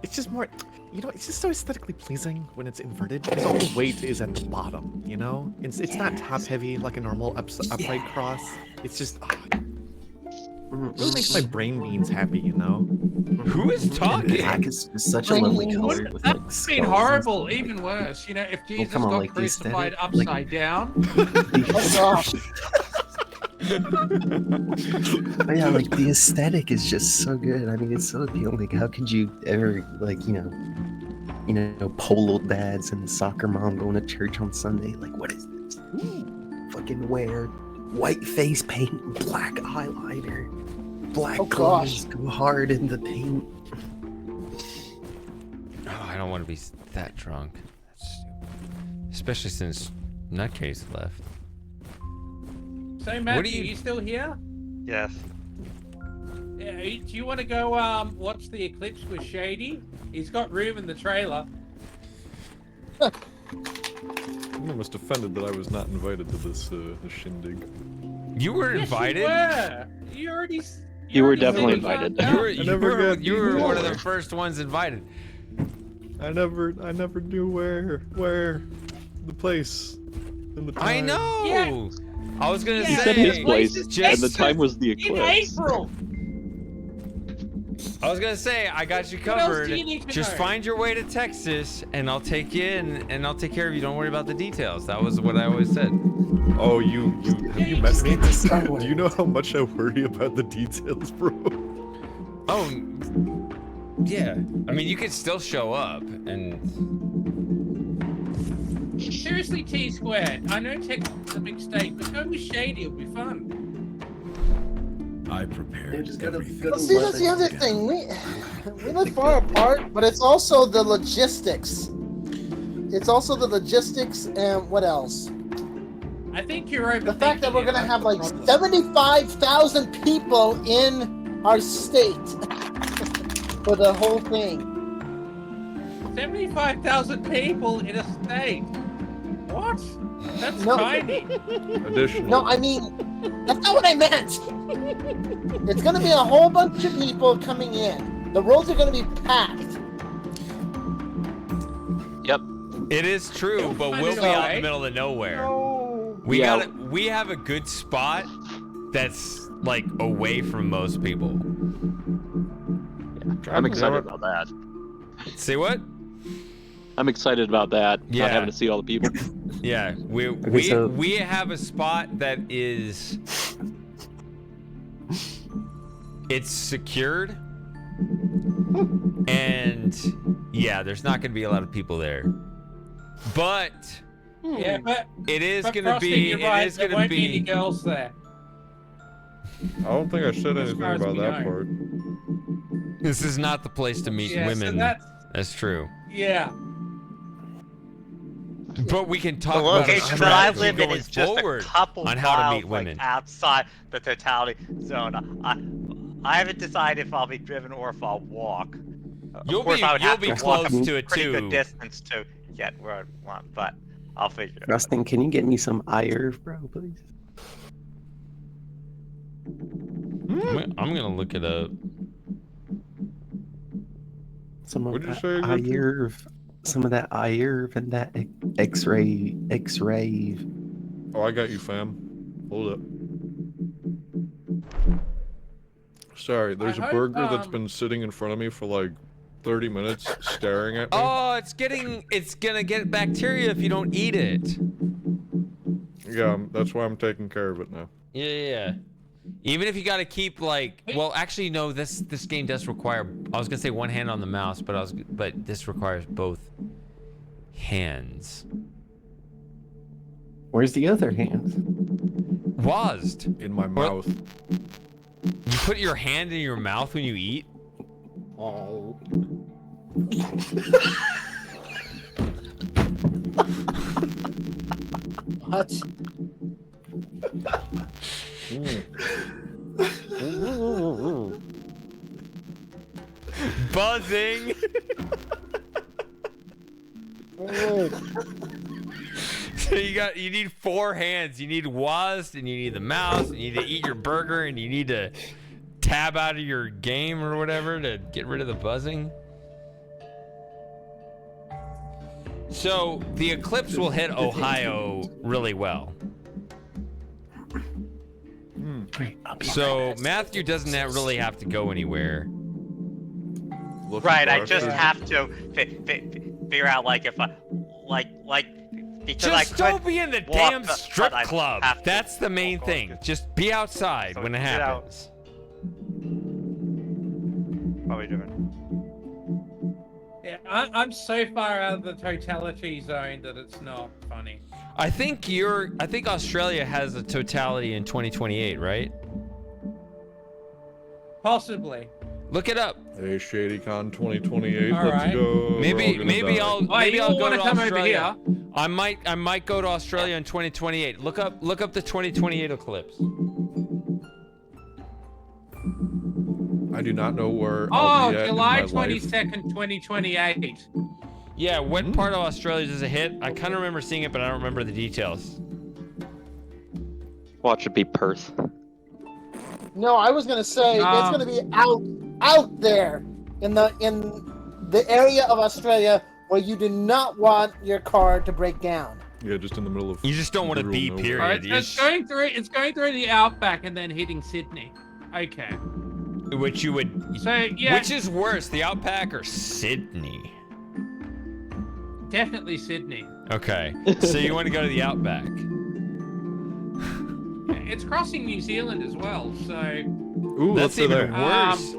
It's just more, it's just so aesthetically pleasing when it's inverted because all the weight is at the bottom, It's not top heavy like a normal upright cross. It's just, it really makes my brain beans happy,
Who is talking?
Black is such a lovely color. With, like,
That's
skulls
been
and
horrible. Even worse, if Jesus
come on,
got
like, the
crucified
aesthetic,
upside
like-
down.
Oh gosh.
But yeah, like the aesthetic is just so good. I mean, it's so appealing. Like, how could you ever, like, polo dads and soccer mom going to church on Sunday? Like, what is this? Fucking wear white face paint, black eyeliner, black clothes, go hard in the paint.
Oh, I don't want to be that drunk. That's stupid. Especially since Nutcase left.
So Matthew, you still here?
Yes.
Yeah, do you want to go watch the eclipse with Shady? He's got room in the trailer.
I'm almost offended that I was not invited to this shindig.
You were invited?
Yes, you were.
You were
already
definitely
said
invited.
You were one of the first ones invited.
I never knew where the place and the time.
I know.
Yeah.
I was gonna
He
say.
said his place, and
just-
the time was the
In
eclipse.
April.
I was gonna say I got you
What else
covered.
do you need to
Just
know?
find your way to Texas, and I'll take you in, and I'll take care of you. Don't worry about the details. That was what I always said.
Oh, have you met me? Do you know how much I worry about the details, bro?
Oh, yeah. I mean, you could still show up, and
Seriously, T-Squared. I know Texas is a big state, but go with Shady. It'll be fun.
I prepared everything.
Well, see, that's the other thing. We live far apart, but it's also the logistics. It's also the logistics, and what else?
I think you're overthinking
The fact that we're gonna
it,
have
that's
like
the problem.
75,000 people in our state for the whole thing.
75,000 people in a state. What? That's
No.
tiny.
Additional.
No, I mean, that's not what I meant. It's gonna be a whole bunch of people coming in. The roads are gonna be packed.
Yep.
it is true. But we'll be out in the middle of nowhere. We have a good spot that's like away from most people.
I'm excited about that.
Say what?
I'm excited about that.
Yeah.
Not having to see all the people.
Yeah, we have a spot that is it's secured, and yeah, there's not gonna be a lot of people there, but
Yeah, but
it is
but
gonna
Frosty,
be
you're right,
it is
there
gonna
won't be any
be
girls there.
I don't think I said
As
anything
far as
about
we
that
know.
part.
this is not the place to meet
Yeah, so
women. That's true.
Yeah.
But we can talk
The
about a
location that I
strategy
live in
going
is just a
forward
couple
on how to
miles
meet women.
like outside the totality zone. I haven't decided if I'll be driven or if I'll walk.
You'll
of course,
be-
I would
you'll
have
be
to walk
close
a
to it,
pretty
too.
good distance to get where I want, but I'll figure it out.
Rustin, can you get me some ire, bro, please?
I'm gonna look it up.
Some of
What'd you
that
say again?
IRV, some of that IRV and that X-ray.
Oh, I got you, fam. Hold up. Sorry, there's a
hope,
burger that's been sitting in front of me for like 30 minutes staring at me.
Oh, it's gonna get bacteria if you don't eat it.
Yeah, that's why I'm taking care of it now.
Yeah. Even if you gotta keep like, well, actually no, this game does require. I was gonna say one hand on the mouse, but this requires both hands.
Where's the other hand?
WASD.
In my mouth.
You put your hand in your mouth when you eat?
Oh.
What?
Buzzing. So you need 4 hands. You need WASD, and you need the mouse, and you need to eat your burger, and you need to tab out of your game or whatever to get rid of the buzzing. So the eclipse will hit Ohio really well. So Matthew doesn't really have to go anywhere.
Right, I just have to figure out like if I because
Just don't be in the damn strip
but I
club.
have to
That's the main thing. Just be outside when it happens.
Probably different.
Yeah, I'm so far out of the totality zone that it's not funny.
I think Australia has a totality in 2028, right?
Possibly.
Look it up.
Hey, ShadyCon 2028.
All
Let's
right.
go.
Maybe I'll go to
come
Australia.
over here.
I might go to Australia in 2028. Look up the 2028 eclipse.
I do not know where. I'll be at
July
in my life.
22nd, 2028.
Yeah, what part of Australia does it hit? I kind of remember seeing it, but I don't remember the details.
Watch it be Perth.
No, I was gonna say it's gonna be out there in the area of Australia where you do not want your car to break down.
Yeah, just in the middle of.
You just don't want to be.
nowhere.
Period.
Alright, it's going through the outback and then hitting Sydney. Okay.
Which you would.
So yeah.
Which is worse, the outback or Sydney?
Definitely Sydney.
Okay, so you want to go to the outback?
It's crossing New Zealand as well, so.
Ooh,
That's even worse.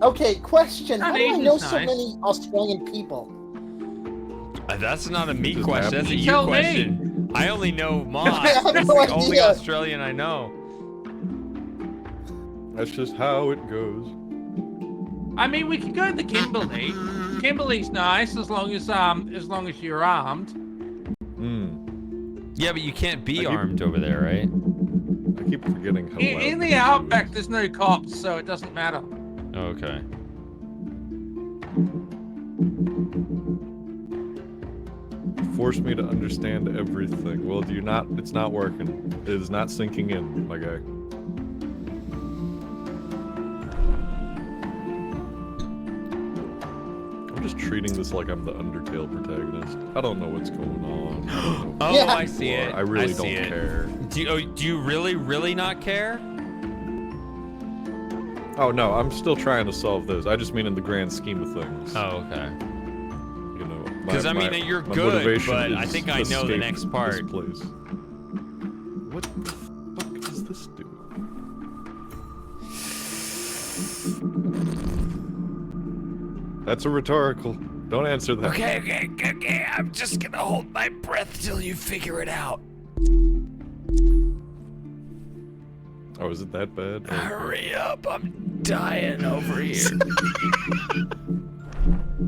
Okay, question. How do I know so
nice.
many Australian people?
That's not a me
Just
question. That's a
happens.
you
Tell me.
question. I only know Moss.
I have
That's
no
the only
idea.
Australian I know.
That's just how it goes.
I mean, we could go to the Kimberley. Kimberley's nice as long as you're armed.
Yeah, but you can't be
I keep-
armed over there, right?
I keep forgetting how loud.
In the outback, there's no cops, so it doesn't matter.
Okay.
Force me to understand everything. Well, do you not? It's not working. It is not sinking in, my guy. I'm just treating this like I'm the Undertale protagonist. I don't know what's going on. I don't know
Oh,
Yeah.
I see it.
I really
see
don't
it.
care.
Do you really not care?
Oh no, I'm still trying to solve this. I just mean in the grand scheme of things.
Oh, okay.
You know,
Because I mean, you're
my
good,
motivation
but I
is
think I know the
escape
next
this
part.
place. What the fuck does this do? That's a rhetorical. Don't answer that.
Okay. I'm just gonna hold my breath till you figure it out.
Oh, is it that bad? Oh,
Hurry up, I'm dying over here.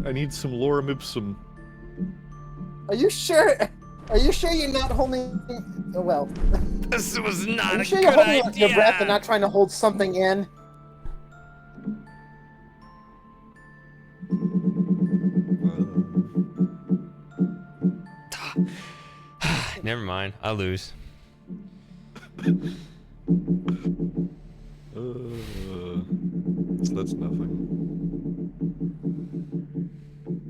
I need some lorem ipsum.
Are you sure? Are you sure you're not holding? Well,
This was not
are you
a
sure
good
you're holding
idea.
your breath and not trying to hold something in?
Never mind, I lose.
So that's nothing.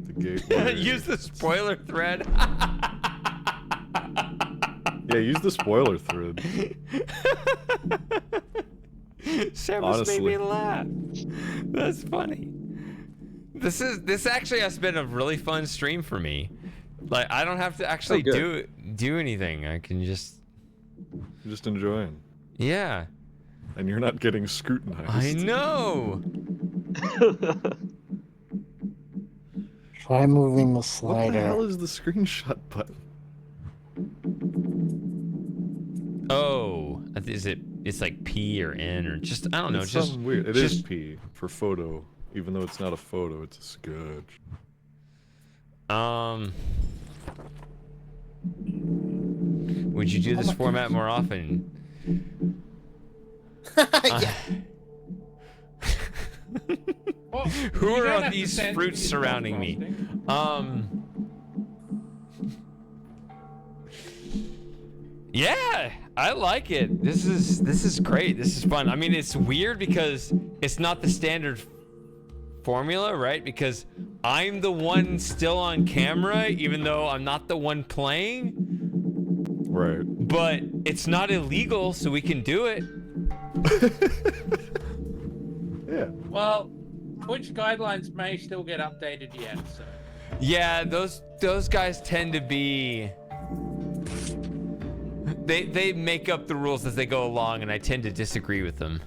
The gateway.
Use the spoiler thread.
Yeah, use the spoiler thread.
Sam just made
Honestly.
me laugh. That's funny. This actually has been a really fun stream for me. Like I don't have to actually do anything. I can just
You're just enjoying.
yeah.
And you're not getting scrutinized.
I know.
Try moving the
What the
slider.
hell is the screenshot button?
Oh, is it? It's like P or N or just I don't know.
It's
Just
something weird. It is
just
P for photo, even though it's not a photo. It's a sketch.
Would you do this format more often?
Yeah.
Well,
Who
you
are
don't
on
have to
these
send
fruits
me
surrounding me?
broadcasting.
Yeah, I like it. This is great. This is fun. I mean, it's weird because it's not the standard formula, right? Because I'm the one still on camera, even though I'm not the one playing.
Right.
But it's not illegal, so we can do it.
Yeah.
Well, Twitch guidelines may still get updated yet, so.
Yeah, those guys tend to be. They make up the rules as they go along, and I tend to disagree with them.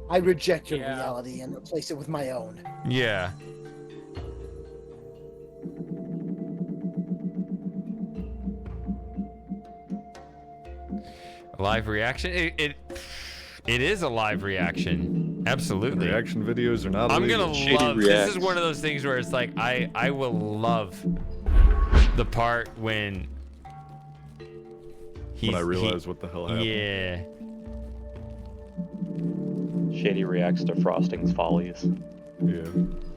I reject your reality and replace it with my own.
Yeah. A live reaction? It is a live reaction. Absolutely.
Reaction videos are not
I'm
illegal.
gonna love. This is one of those things where it's like I will love the part when
I realize what the hell happened.
Yeah.
Shady reacts to Frosting's follies.
Yeah.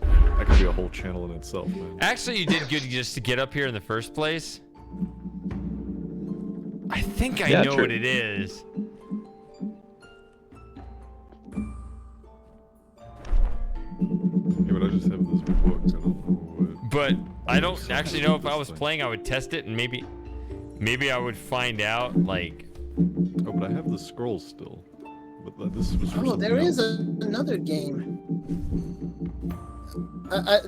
That could be a whole channel in itself, man.
Actually, you did good just to get up here in the first place. I think I know what it is.
Yeah, but I just have this book. I don't know what.
But I don't actually know if I was playing, I would test it and maybe I would find out like.
Oh, but I have the scrolls still. But this was. For
there is another game.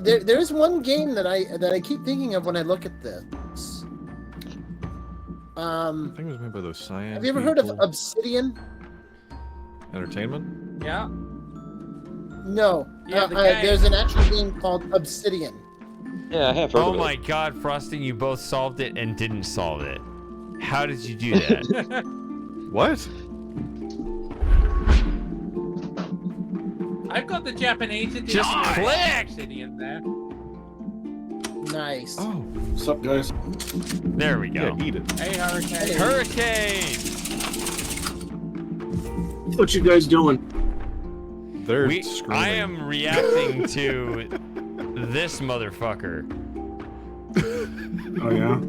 There's one game that I keep thinking of when I look at this.
I think it was made by those science.
Have you ever heard of Obsidian?
Entertainment?
Yeah.
No.
Yeah,
there's an actual game called Obsidian.
Yeah, I have heard
Oh
of
my
it.
God, Frosting, you both solved it and didn't solve it. How did you do that?
What?
I've got the Japanese edition.
Just click!
Obsidian there.
Nice.
Oh.
What's up, guys?
There we go.
Yeah, eat it.
Hey, Hurricane.
Hurricane!
What you guys doing?
They're
I
screaming.
am reacting to this motherfucker.
Oh yeah.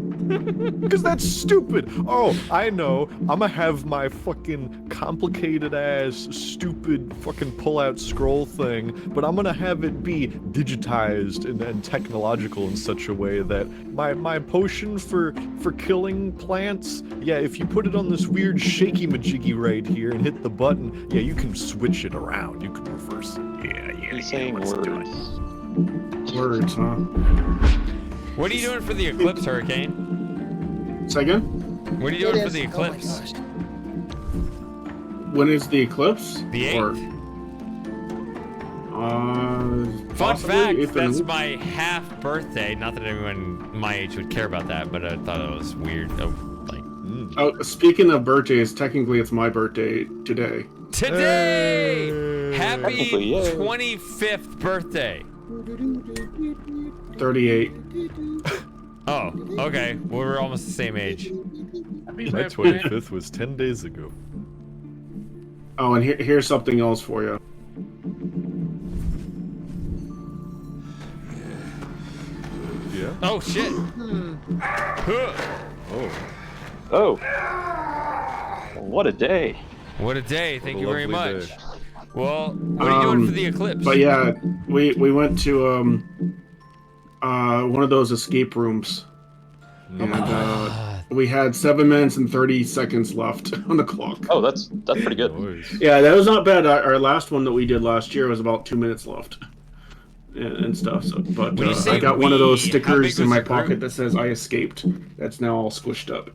Because that's stupid. Oh, I know. I'ma have my fucking complicated ass, stupid fucking pull-out scroll thing, but I'm gonna have it be digitized and technological in such a way that my potion for killing plants, yeah, if you put it on this weird shaky majiggy right here and hit the button, yeah, you can switch it around. You can reverse it. Yeah.
He's saying words.
Words, huh?
What are you doing for the eclipse, Hurricane?
Say again?
What are you doing for the eclipse?
When is the eclipse?
The 8th. Fun
Possibly
fact,
8th
that's
and-
my half birthday. Not that anyone my age would care about that, but I thought it was weird.
Oh, speaking of birthdays, technically it's my birthday today.
Today! Happy
Technically, yay.
25th birthday.
38.
Oh, okay. Well, we're almost the same age.
Happy
My
birthday.
25th was 10 days ago.
Oh, and here's something else for you.
Yeah?
Oh, shit. Huh.
Oh.
Oh. What a day.
What a day. Thank you very
lovely
much.
day.
Well, what are you doing for the eclipse?
But yeah, we went to one of those escape rooms, and we had 7 minutes and 30 seconds left on the clock.
Oh, that's pretty good.
Noise.
Yeah, that was not bad. Our last one that we did last year was about 2 minutes left, and stuff. So, but
When you say
I got one of those
we, how big
stickers in
was
my
your group?
pocket that says "I escaped." That's now all squished up.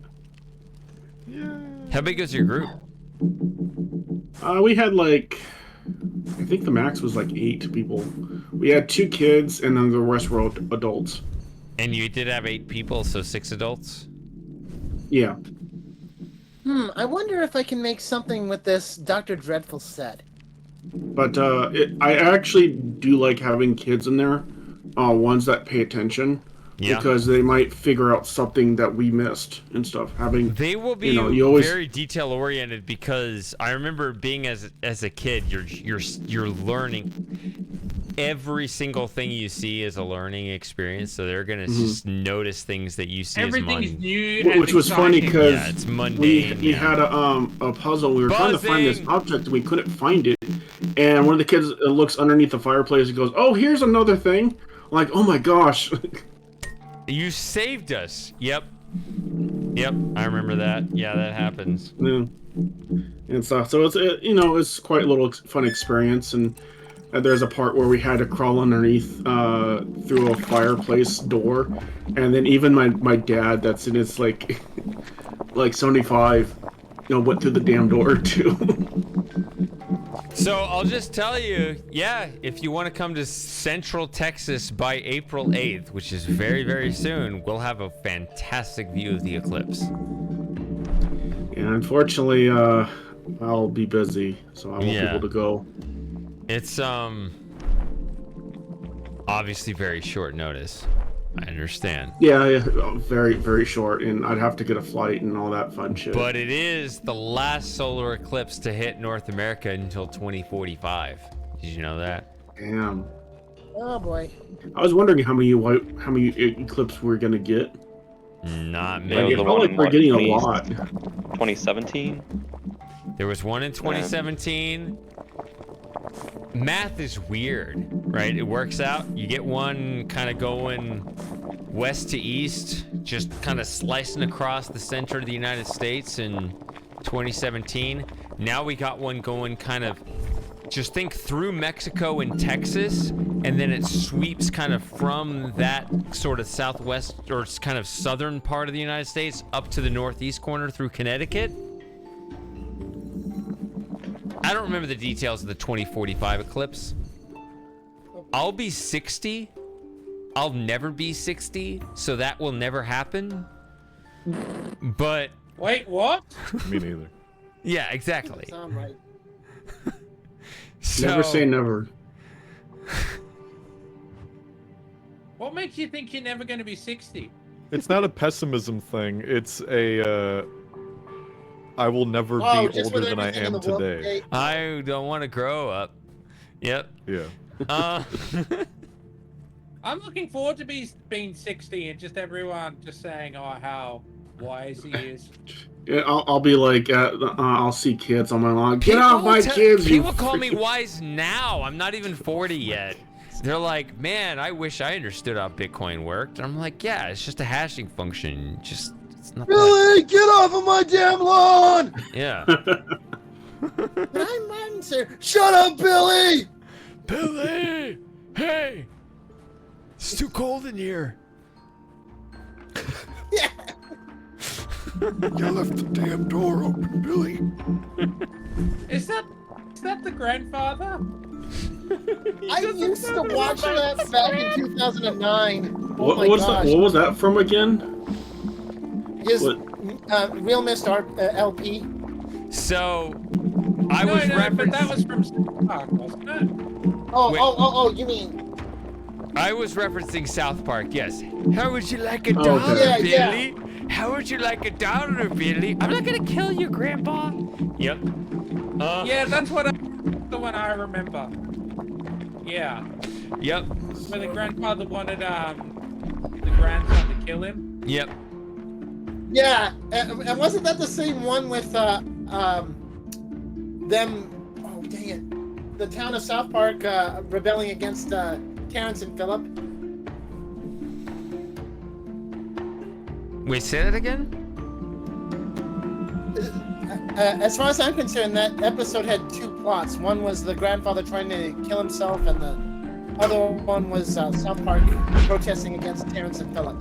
How big is your group?
We had like, I think the max was like 8 people. We had 2 kids, and then the rest were adults.
And you did have 8 people, so 6 adults?
Yeah.
I wonder if I can make something with this Dr. Dreadful set.
But I actually do like having kids in there, ones that pay attention, because they might figure out something that we missed and stuff.
They will be
you always,
very detail oriented because I remember being as a kid, you're learning. every single thing you see is a learning experience, so they're gonna just notice things that you see
Everything's
as
new.
Which was funny because
yeah, it's mundane.
we had a puzzle. We were trying to find this object and we couldn't find it. And one of the kids looks underneath the fireplace and goes, "Oh, here's another thing." I'm like, oh my gosh.
You saved us. Yep, I remember that. Yeah, that happens.
Yeah. And stuff. So it's it's quite a little fun experience, and there's a part where we had to crawl underneath through a fireplace door, and then even my dad, that's in his like 75, went through the damn door too.
So I'll just tell you, yeah, if you want to come to Central Texas by April 8th, which is very, very soon, we'll have a fantastic view of the eclipse.
Yeah, unfortunately, I'll be busy, so I won't be able to go.
It's obviously very short notice. I understand.
Yeah, very, very short, and I'd have to get a flight and all that fun shit.
But it is the last solar eclipse to hit North America until 2045. Did you know that?
Damn.
Oh boy.
I was wondering how many eclipses we're gonna get.
Not
Yeah,
many.
I feel like we're getting a lot.
2017.
There was one in 2017. Math is weird, right? It works out. You get one kind of going west to east, just kind of slicing across the center of the United States in 2017. Now we got one going kind of, just think through Mexico and Texas, and then it sweeps kind of from that sort of southwest or kind of southern part of the United States up to the northeast corner through Connecticut. I don't remember the details of the 2045 eclipse. I'll be 60. I'll never be 60, so that will never happen. But
wait, what?
Me neither.
Yeah, exactly.
Sound right.
So,
Never say never.
What makes you think you're never going to be 60?
It's not a pessimism thing. It's a I will never be older than I am today.
I don't want to grow up. Yep.
Yeah.
I'm looking forward to being 60 and just everyone just saying, oh, how wise he is.
Yeah, I'll be like, I'll see kids on my lawn. Get off my kids!
People call me wise now. I'm not even 40 yet. They're like, man, I wish I understood how Bitcoin worked. And I'm like, yeah, it's just a hashing function. It's not
Billy, get off of my damn lawn!
Yeah.
I'm answer.
Shut up, Billy!
Billy! Hey! It's too cold in here.
Yeah.
You left the damn door open, Billy.
Is that the grandfather?
I used to watch that back in 2009.
What was that from again?
His Real Mist LP.
So, I was referencing.
But that was from South Park, wasn't it?
Oh, you mean?
I was referencing South Park, yes. How would you like a dollar,
okay.
Billy? How would you like a dollar, Billy? I'm not gonna kill you, Grandpa. Yep.
Yeah, that's the one I remember. Yeah.
Yep.
Where the grandfather wanted the grandson to kill him.
Yep.
Yeah, and wasn't that the same one with them? Oh dang it! The town of South Park rebelling against Terrence and Phillip.
Wait, say that again?
As far as I'm concerned, that episode had two plots. One was the grandfather trying to kill himself, and the other one was South Park protesting against Terrence and Phillip.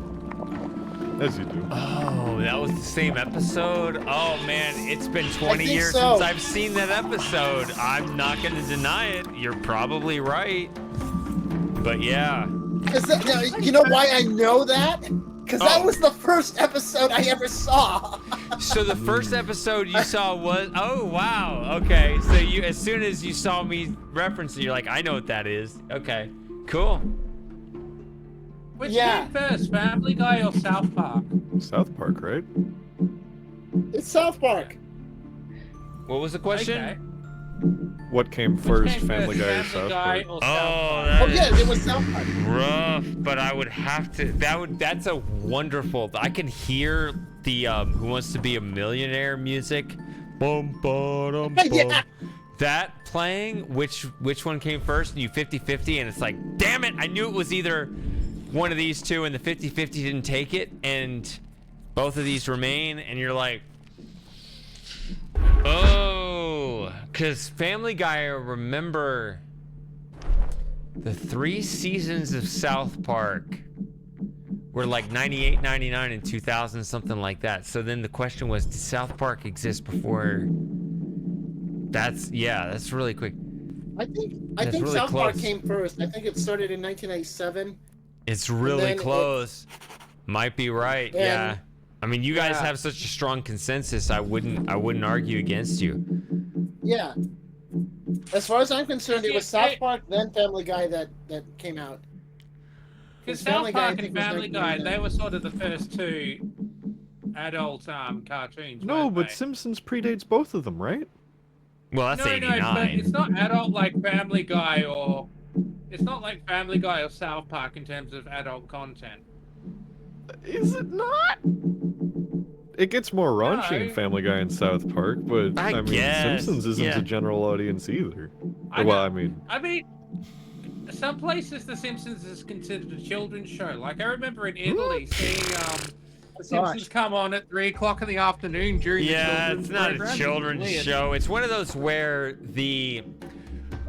As you do.
Oh, that was the same episode? Oh man, it's been 20 years
so.
since I've seen that episode. I'm not gonna deny it. You're probably right. But yeah.
You know why I know that? Because that was the first episode I ever saw.
So the first episode you saw was, oh wow, okay. So you, as soon as you saw me reference it, you're like, I know what that is. Okay, cool.
Which came first, Family Guy or South Park?
South Park, right?
It's South Park.
What was the question?
Okay.
What came first, Family Guy or South Park?
Oh,
Oh yeah, it was South Park.
rough, but I would have to. That's a wonderful. I can hear the "Who Wants to Be a Millionaire" music. Bum, ba-dum, bum.
Yeah.
That playing. Which one came first? And you 50-50, and it's like, damn it! I knew it was either one of these two, and the 50-50 didn't take it, and both of these remain, and you're like, oh, because Family Guy. I remember. The 3 seasons of South Park were like 98, 99, and 2000, something like that. So then the question was, did South Park exist before? That's really quick.
I think
really
South Park
close.
came first. I think it started in 1997.
It's really close. Might be right. Yeah. I mean, you guys have such a strong consensus. I wouldn't argue against you.
Yeah. As far as I'm concerned, it was South Park, then Family Guy that came out.
Because
Family
South
Guy, I
Park
think,
and
was
Family Guy,
1999.
they were sort of the first 2 adult cartoons.
No,
weren't
but
they?
Simpsons predates both of them, right?
Well, that's
No,
89.
but it's not adult like Family Guy or... It's not like Family Guy or South Park in terms of adult content.
Is it not? It gets more raunchy in
No.
Family Guy and South Park, but I mean,
guess,
Simpsons isn't
yeah.
a general audience either.
I
Well,
know.
I mean,
Some places The Simpsons is considered a children's show. Like, I remember in Italy seeing The Simpsons come on at 3 o'clock in the afternoon during the children's
it's not
program.
a
It's
children's
weird.
show. It's one of those where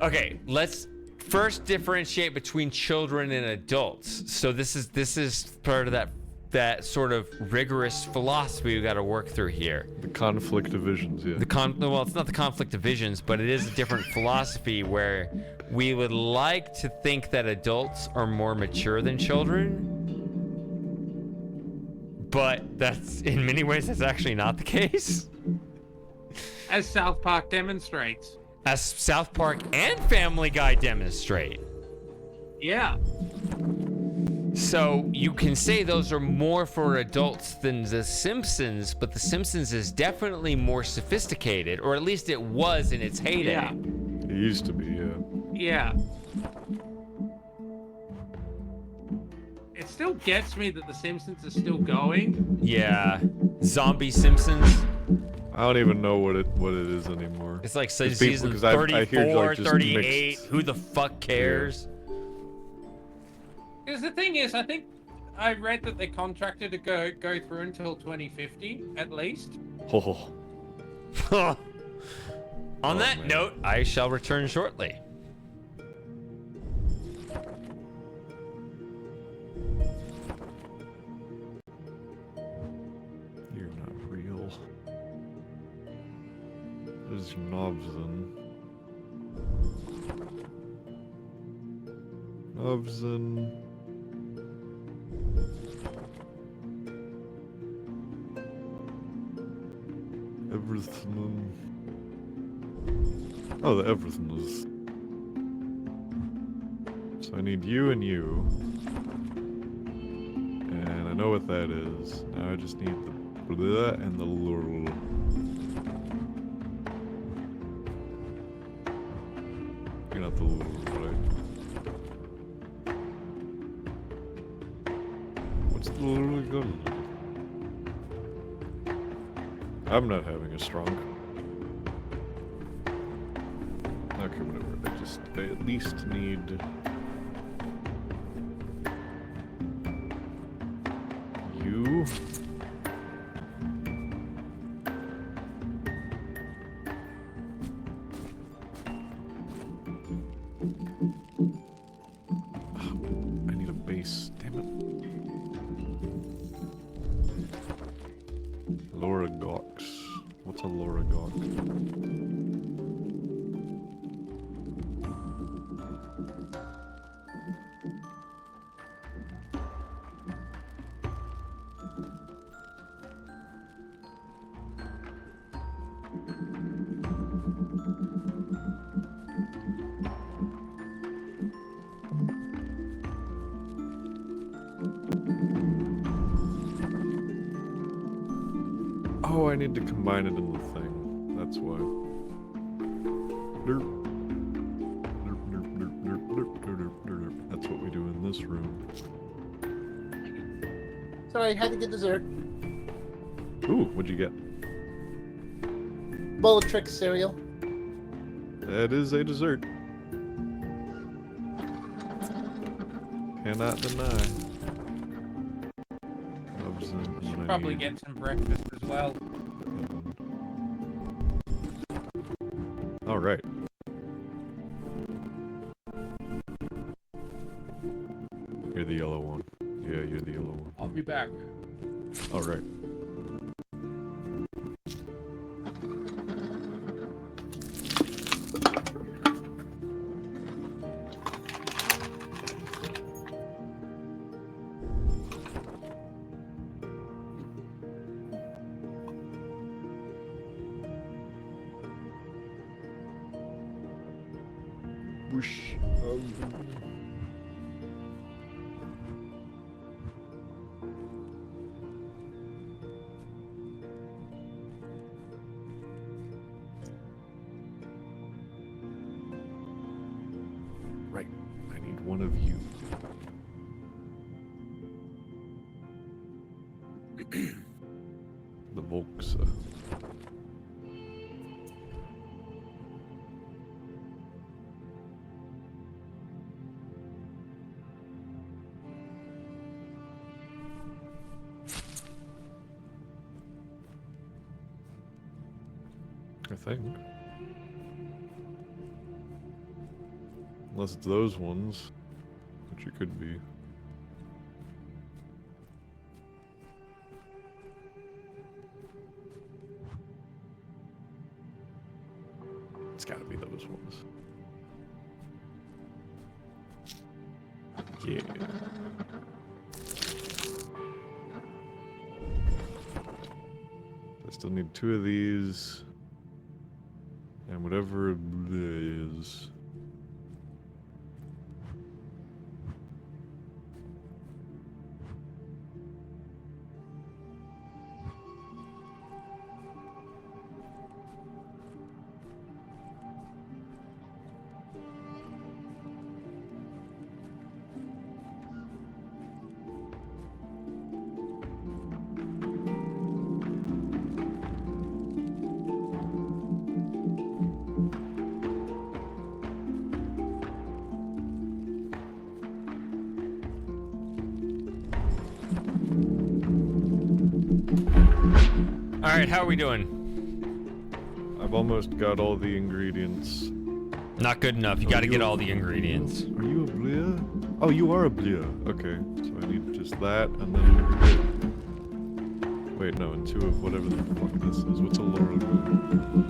okay, let's first differentiate between children and adults. So this is part of that sort of rigorous philosophy we got to work through here.
the conflict of visions, yeah.
Well, it's not the conflict of visions, but it is a different philosophy where we would like to think that adults are more mature than children. But that's, in many ways, that's actually not the case.
As South Park demonstrates.
As South Park and Family Guy demonstrate.
Yeah.
So you can say those are more for adults than The Simpsons, but The Simpsons is definitely more sophisticated, or at least it was in its heyday.
Yeah.
It used to be, yeah.
Yeah. It still gets me that The Simpsons is still going.
Yeah. Zombie Simpsons.
I don't even know what it is anymore.
It's like
It's
season
because I hear,
34,
like, just
38.
mixed-
Who the fuck cares?
Because the thing is, I think I read that they contracted to go through until 2050, at least.
Oh.
On that note, I shall return shortly.
You're not real. There's Novzen. Novzen. Everything. Oh, the everything is. So I need you and you. And I know what that is. Now I just need the blah and the lurl. You're not the lurl, right? What's the lurl gonna do? I'm not having a strong. Okay, whatever. I at least need you. I need a base. Damn it. Laura Gox. What's a Laura Gox? Oh, I need to combine it in the thing. That's why. Derp. Derp, derp, derp, derp, derp, derp, derp, derp. this room.
Sorry, had to get dessert.
Ooh, what'd you get?
Bowl of Trick cereal.
That is a dessert. Cannot deny.
Should probably get some breakfast as well.
All right. You're the yellow one. Yeah, you're the yellow one.
I'll be back.
All right. Whoosh. Right. I need one of you. The Volksa. I think. Unless it's those ones, which it could be. It's gotta be those ones. Yeah. I still need 2 of these. And whatever it is.
Alright, how are we doing?
I've almost got all the ingredients.
Not good enough. You gotta get all the ingredients.
Are you a Blia? Oh, you are a Blia. Okay, so I need just that, and then we're good. Wait, no, and 2 of whatever the fuck this is. What's a Laurel Good?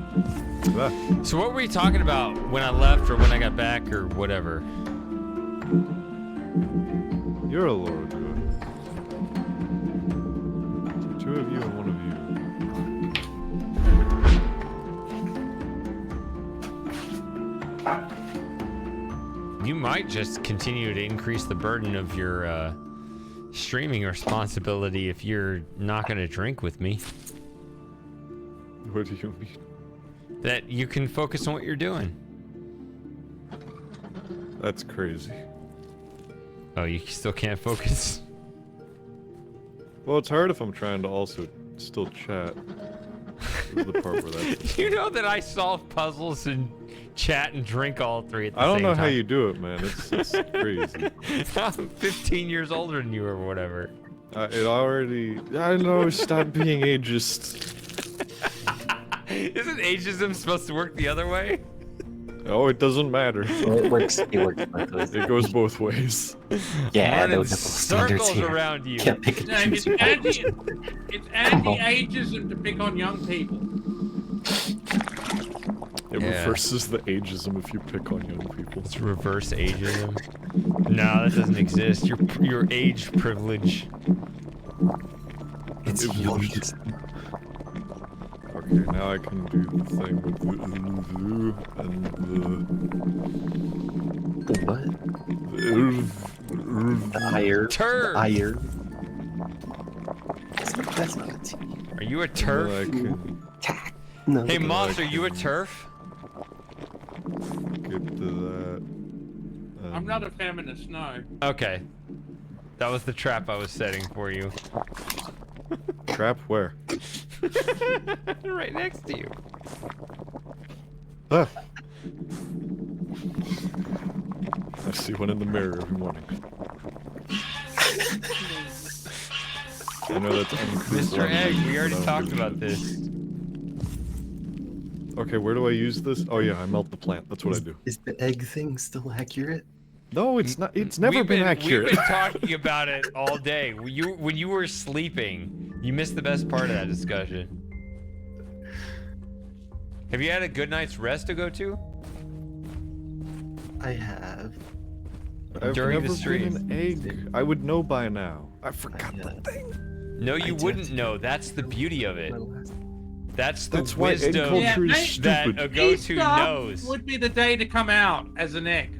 Ah.
So what were we talking about when I left or when I got back or whatever?
You're a Laurel Good. 2 of you and 1 of you.
You might just continue to increase the burden of your streaming responsibility if you're not going to drink with me.
What do you mean?
That you can focus on what you're doing.
That's crazy.
Oh, you still can't focus?
Well, it's hard if I'm trying to also still chat. This is the part where that's...
You know that I solve puzzles and chat and drink all 3 at the same time.
I don't know how you do it, man. It's crazy.
I'm 15 years older than you or whatever.
It already... I know, stop being ageist.
Isn't ageism supposed to work the other way?
Oh, it doesn't matter.
It works both ways.
It goes both ways.
Yeah,
Running
those double standards
circles
here.
around you.
Can't pick and
No,
choose.
it's anti-ageism to pick on young people.
It
Yeah.
reverses the ageism if you pick on young people.
It's reverse ageism. No, that doesn't exist. Your age privilege.
It's youngest.
Okay, now I can do the thing with the and
The what?
the
Ire.
Turd.
Ire. That's not a T.
Are you a turf?
I can
No.
Hey, Moss, are you a turf?
get to that.
I'm not a feminist, no.
Okay. That was the trap I was setting for you.
Trap where?
Right next to you.
Ah. I see one in the mirror every morning. I know that's
Mr. Egg, we already talked about this.
Okay, where do I use this? Oh yeah, I melt the plant. That's what I do.
Is the egg thing still accurate?
No, it's not. It's never been accurate.
We've been talking about it all day. When you were sleeping, you missed the best part of that discussion. Have you had a good night's rest to go to?
I have.
I've
During
never
the stream.
been an egg. I would know by now. I forgot the thing.
No, you wouldn't know. That's the beauty of it. That's the
That's why egg
wisdom
culture is
that
stupid.
a go-to
Easter
knows.
would be the day to come out as an egg.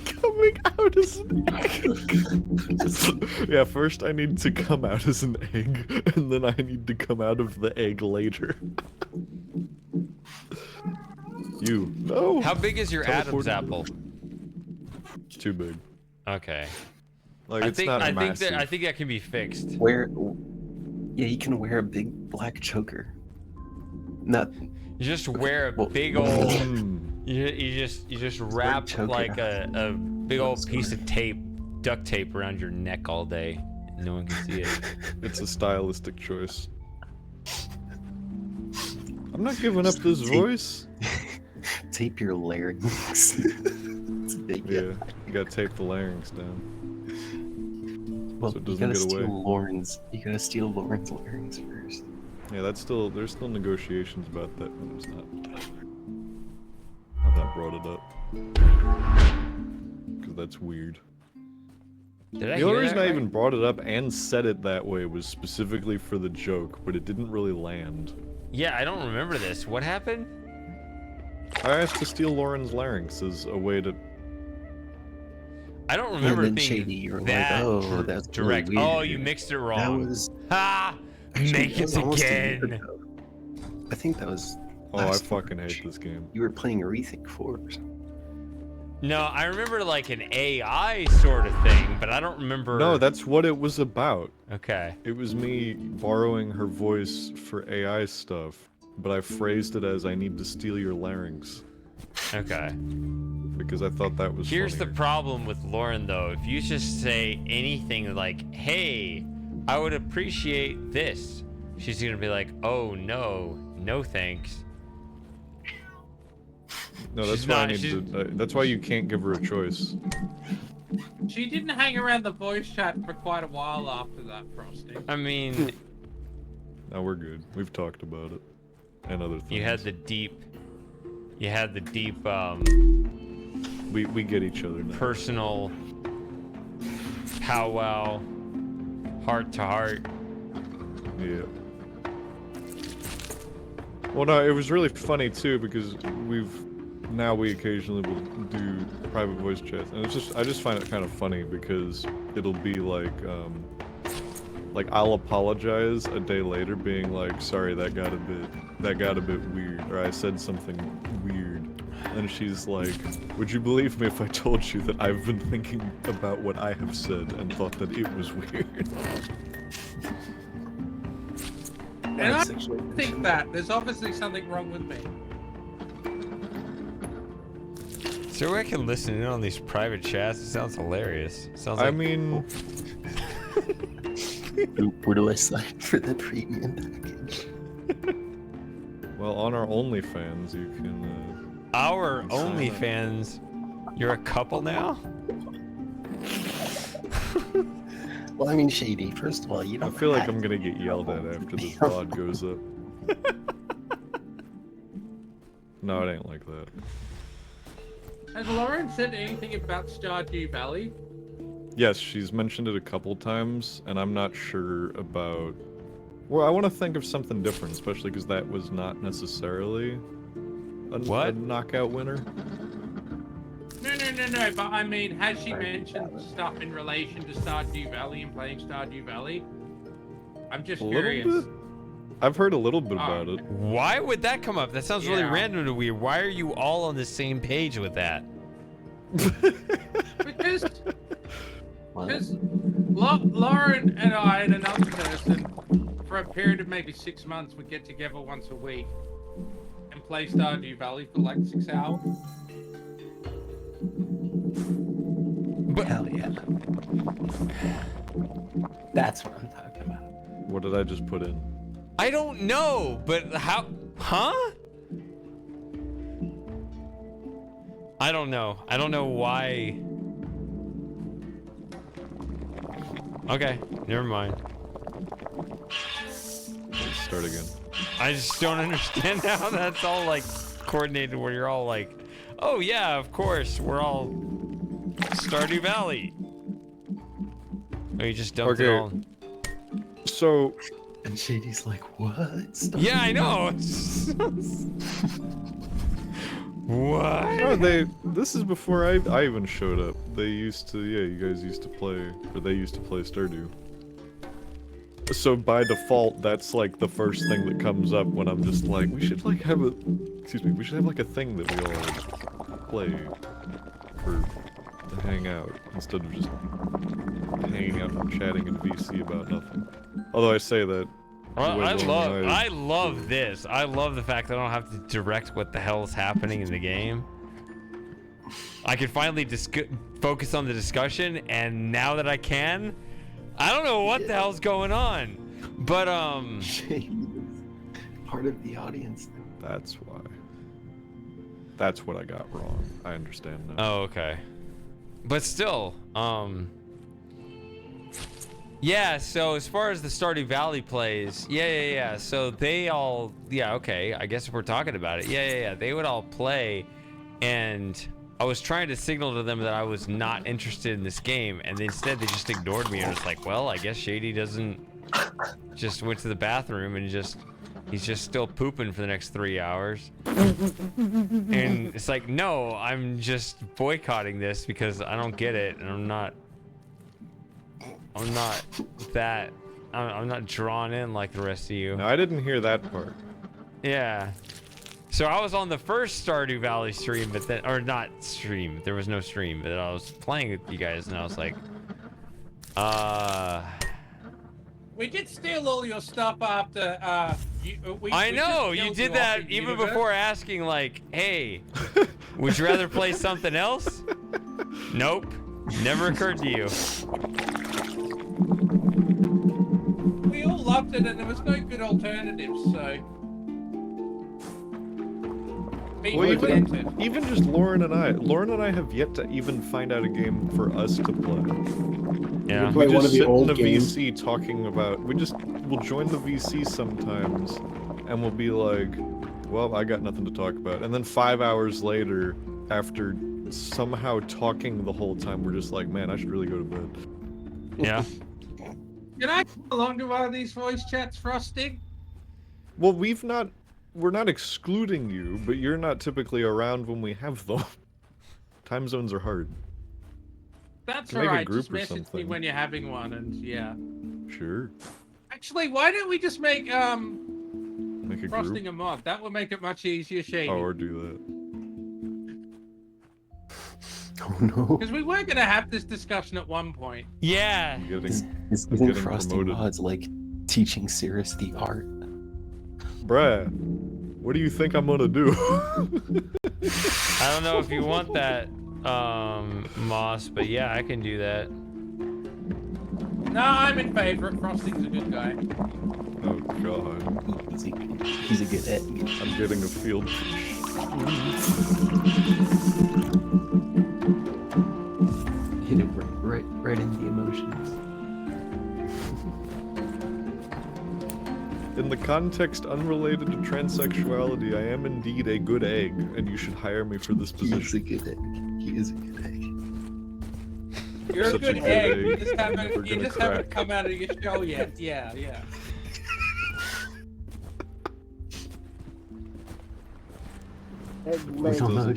Coming out as an egg. Yeah, first I need to come out as an egg, and then I need to come out of the egg later. You. No.
How big is your Adam's apple?
It's too big.
Okay.
Like, it's
I
not massive.
think that can be fixed.
Yeah, you can wear a big black choker. Not.
You just wear a big old. You just wrap like a big old piece of tape, duct tape around your neck all day. No one can see it.
It's a stylistic choice. I'm not giving up this voice.
Tape your larynx. It's big.
Yeah, you gotta tape the larynx down.
Well,
So it
you
doesn't
gotta
get
steal
away.
Lauren's. You gotta steal Lauren's larynx first.
Yeah, that's still. There's still negotiations about that, but it's not. I've not brought it up because that's weird.
Did I
The only
hear
reason
that
I
right?
even brought it up and said it that way was specifically for the joke, but it didn't really land.
Yeah, I don't remember this. What happened?
I asked to steal Lauren's larynx as a way to.
I don't remember
and
it
then
being
Shady, you were
that
like, oh, that's really
direct.
weird.
Oh, you mixed it wrong.
That was.
Ha!
Actually,
Make
that was
it
almost a year
again.
ago. I think that was.
Oh, I
last
fucking
March.
hate this game.
You were playing Rethink 4 or something.
No, I remember like an AI sort of thing, but I don't remember.
No, that's what it was about.
Okay.
It was me borrowing her voice for AI stuff, but I phrased it as I need to steal your larynx.
Okay.
Because I thought that was
Here's
funnier.
the problem with Lauren, though. If you just say anything like, hey, I would appreciate this, she's going to be like, oh, no, no thanks.
No, that's
She's
why I
not-
need to. That's why you can't give her a choice.
She didn't hang around the voice chat for quite a while after that, Frosty.
I mean,
No, we're good. We've talked about it. And other things.
you had the deep,
We get each other now.
personal powwow, heart to heart.
Yeah. Well, no, it was really funny too because we occasionally will do private voice chats, and I just find it kind of funny because it'll be like I'll apologize a day later, being like, sorry, that got a bit weird, or I said something weird, and she's like, would you believe me if I told you that I've been thinking about what I have said and thought that it was weird?
And I think that there's obviously something wrong with me.
So I can listen in on these private chats. It sounds hilarious. Sounds like,
I mean,
Where do I sign for the premium package?
well, on our OnlyFans, you can.
Our
sign up.
OnlyFans. You're a couple now?
Well, I mean, Shady, first of all, you
I
don't
feel like
have
I'm gonna get yelled at after this pod goes up. No, it ain't like that.
Has Lauren said anything about Stardew Valley?
Yes, she's mentioned it a couple times, and I'm not sure about... Well, I want to think of something different, especially because that was not necessarily a knockout winner.
No, but I mean, has she mentioned stuff in relation to Stardew Valley and playing Stardew Valley? I'm just
A little
curious.
bit? I've heard a little bit about it.
Why would that come up? That sounds really
Yeah.
random and weird. Why are you all on the same page with that?
Because Lauren and I and another person, for a period of maybe 6 months, would get together once a week and play Stardew Valley for like 6 hours.
But hell yeah. That's what I'm talking about.
What did I just put in?
I don't know, but how? Huh? I don't know. I don't know why. Okay, never mind.
Let's start again.
I just don't understand how that's all like coordinated where you're all like, oh yeah, of course, we're all Stardew Valley. Oh, you just dumped it all.
So,
and Shady's like, what?
Yeah, I know. What?
No, this is before I even showed up. They used to, yeah, you guys used to play, or they used to play Stardew. So by default, that's like the first thing that comes up when I'm just like, we should like have a, excuse me, we should have like a thing that we all play for to hang out instead of just hanging out and chatting in VC about nothing. Although I say that.
Well, I love this. I love the fact that I don't have to direct what the hell is happening in the game. I can finally focus on the discussion, and now that I can, I don't know what the hell's going on. But
part of the audience.
That's why. That's what I got wrong. I understand now.
Oh, okay. But still, yeah, so as far as the Stardew Valley plays, yeah. So they all, yeah, okay. I guess if we're talking about it, yeah. They would all play, and I was trying to signal to them that I was not interested in this game, and instead they just ignored me and was like, well, I guess Shady doesn't, just went to the bathroom and he's just still pooping for the next 3 hours. And it's like, no, I'm just boycotting this because I don't get it, and I'm not drawn in like the rest of you.
No, I didn't hear that part.
Yeah. So I was on the first Stardew Valley stream, but then, or not stream, there was no stream, but I was playing with you guys and I was like,
We did steal all your stuff after,
I know, you did that even before asking like, hey, would you rather play something else? Nope, never occurred to you.
We all loved it and there was no good alternatives, so...
Well, even just Lauren and I have yet to even find out a game for us to play.
Yeah.
We just sit in the VC talking about, we'll join the VC sometimes, and we'll be like, well, I got nothing to talk about. And then 5 hours later, after somehow talking the whole time, we're just like, man, I should really go to bed.
Yeah.
Can I come along to one of these voice chats, Frosting?
Well, we're not excluding you, but you're not typically around when we have them. Time zones are hard.
That's
Make a
alright,
group
just
or
message me
something.
when you're having one, and yeah.
Sure.
Actually, why don't we just make,
Make a
Frosting
group?
a mod? That would make it much easier, Shady.
Oh, or do that.
Oh no.
Because we were going to have this discussion at one point.
Yeah.
Isn't Frosting mods like teaching Cirrus the art?
Bruh, what do you think I'm gonna do?
I don't know if you want that, Moss, but yeah, I can do that.
No, I'm in favor. Frosting's a good guy.
Oh god.
He's a good egg.
I'm getting a field fish.
Hit it right in the emotions.
In the context unrelated to transsexuality, I am indeed a good egg, and you should hire me for this position.
He is a good egg. He is a good egg.
You're a
Such
good egg. You just
We're
haven't
gonna
come out of your shell yet. Yeah.
We don't know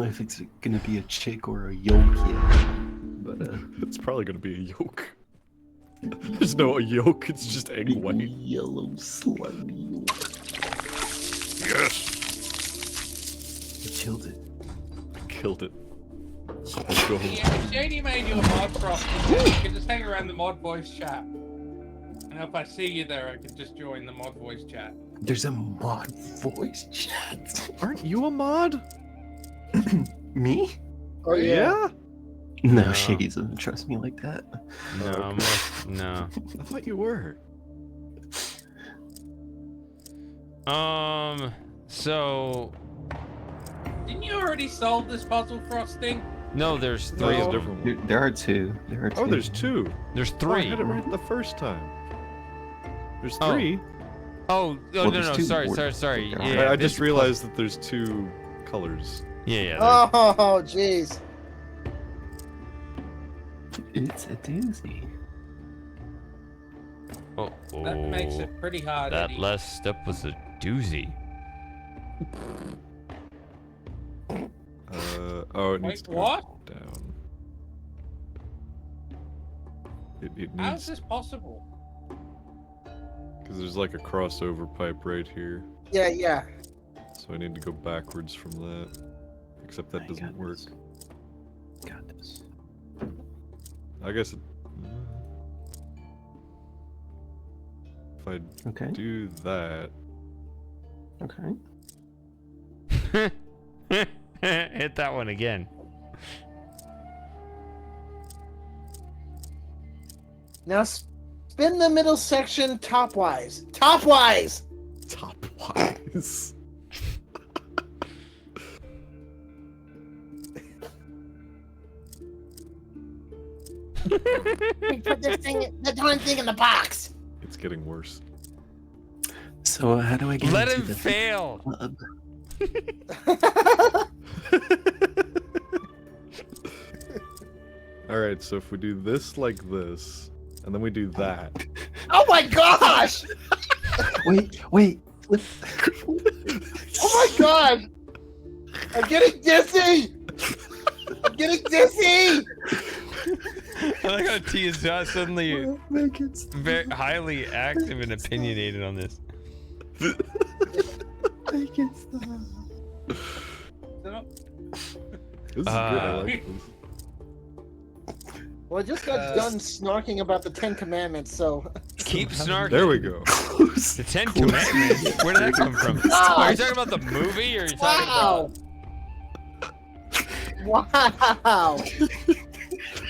if it's gonna be a chick or a yolk yet, but
it's probably gonna be a yolk. There's no yolk, it's just egg white.
Yellow slutty yolk.
Yes!
I killed it.
I killed it.
Yeah, Shady made you a mod Frosty. You can just hang around the mod voice chat. And if I see you there, I can just join the mod voice chat.
There's a mod voice chat.
Aren't you a mod?
Me?
Oh yeah.
No, Shady doesn't trust me like that.
No, no.
I thought you were.
So.
Didn't you already solve this puzzle, Frosty?
No, there's three of them.
There are two.
Oh, there's two.
There's
Oh, I
three.
had it right the first time. There's
Oh.
three.
Oh,
Well,
no,
there's two
sorry. Yeah,
I
this
just realized that there's two colors.
Yeah.
Oh, jeez.
It's a doozy.
That makes it pretty hard.
That
Eddie.
last step was a doozy.
Oh, it needs
Wait,
to go
what?
down. It
How
needs
is this possible?
because there's like a crossover pipe right here,
Yeah.
so I need to go backwards from that. Except that doesn't work.
Got this.
I guess it, if I do that.
Okay.
Hit that one again.
Now spin the middle section topwise. Topwise!
Topwise.
Put this thing, the darn thing in the box.
It's getting worse.
So how do I get
Let
into
him
the
fail.
club?
Alright, so if we do this like this, and then we do that.
Oh my gosh!
Wait.
Oh my god! I'm getting dizzy! I'm getting dizzy!
I like how T is just suddenly very highly active and opinionated on this.
Make it stop.
This is good, I like this.
Well, I just got done snarking about the Ten Commandments, so...
Keep snarking.
There we go.
The Ten Commandments? Where did that come from? Are you talking about the movie, or are you talking about...
Wow!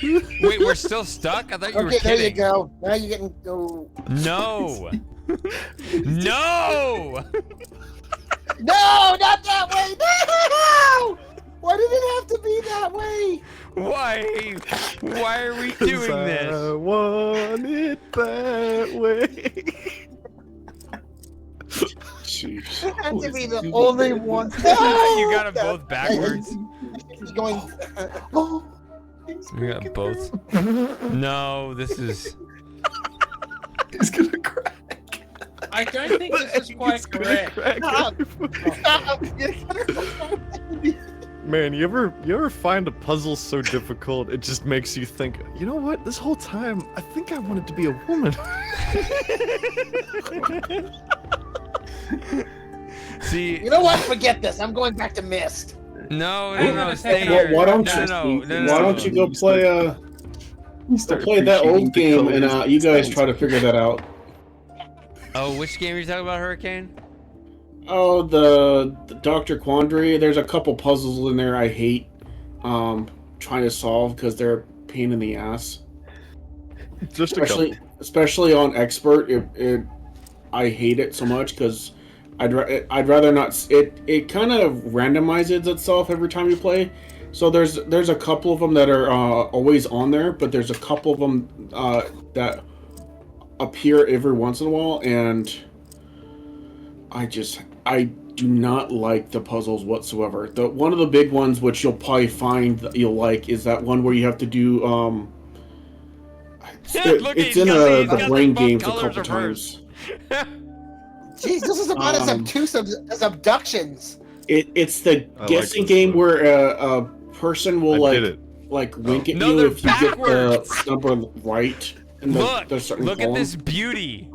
Wait, we're still stuck? I thought you were
Okay,
kidding.
there you go. Now you're getting... Oh.
No! No!
No, not that way! No! Why did it have to be that way?
Why? Why are we doing
I
this?
want it that way.
Jeez.
It had to be the only one.
You got them both backwards.
He's going...
We got both. No, this is...
It's gonna crack.
I don't think this is quite correct.
Man, you ever find a puzzle so difficult it just makes you think, you know what? This whole time, I think I wanted to be a woman.
See,
You know what? Forget this. I'm going back to Mist.
no, stay
Well,
here.
why don't you go play that old game and you guys try to figure that out?
Oh, which game are you talking about, Hurricane?
Oh, the Dr. Quandary. There's a couple puzzles in there I hate trying to solve because they're a pain in the ass.
Just a couple.
Especially on expert, I hate it so much because I'd rather not. It kind of randomizes itself every time you play. So there's a couple of them that are always on there, but there's a couple of them that appear every once in a while, and I do not like the puzzles whatsoever. One of the big ones, which you'll probably find that you'll like, is that one where you have to do it's in the brain games a couple times.
Jeez, this is about as obtuse as abductions.
It's the guessing game where a person will like wink at you if you get the number right. And
Look at this beauty.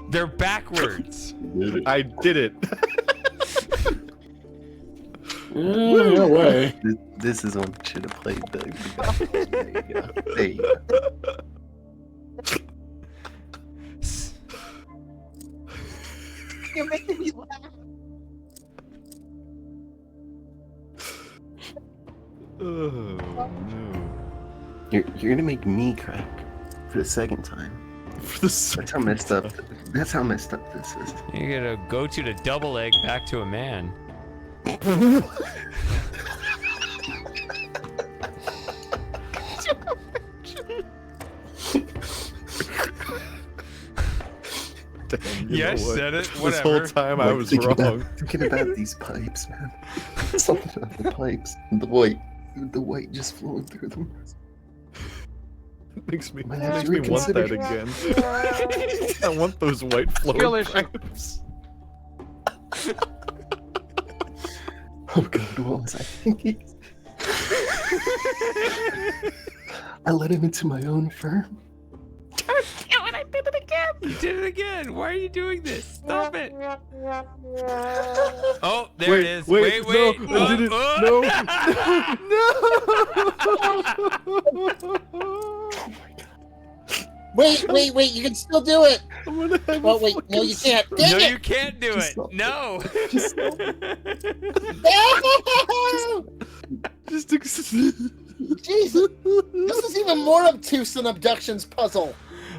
They're backwards.
I did it.
No way.
This is when I should have played the guy. There you go. There you go.
You're making me laugh.
Oh no.
You're gonna make me crack for the second time.
For the second
That's how messed up. That's how messed up this is.
You're gonna go to the double egg back to a man.
Damn,
Yeah, I
what?
said it.
This
Whatever.
whole time I was wrong.
Thinking about these pipes, man. Something about the pipes. The white just flowing through them.
Makes me
Man,
makes
you
me want that
reconsider.
again. I want those white flowing
Skillish.
pipes.
Oh god, what was I thinking? I let him into my own firm.
I did it again. You did it again. Why are you doing this? Stop it. Oh, there it is. Wait.
No, I didn't.
Wait, you can still do it.
I'm gonna have
Oh, wait, no, you can't. Dang
No,
it.
you can't do
Just
it.
stop.
No.
Jesus, this is even more obtuse than Abduction's puzzle.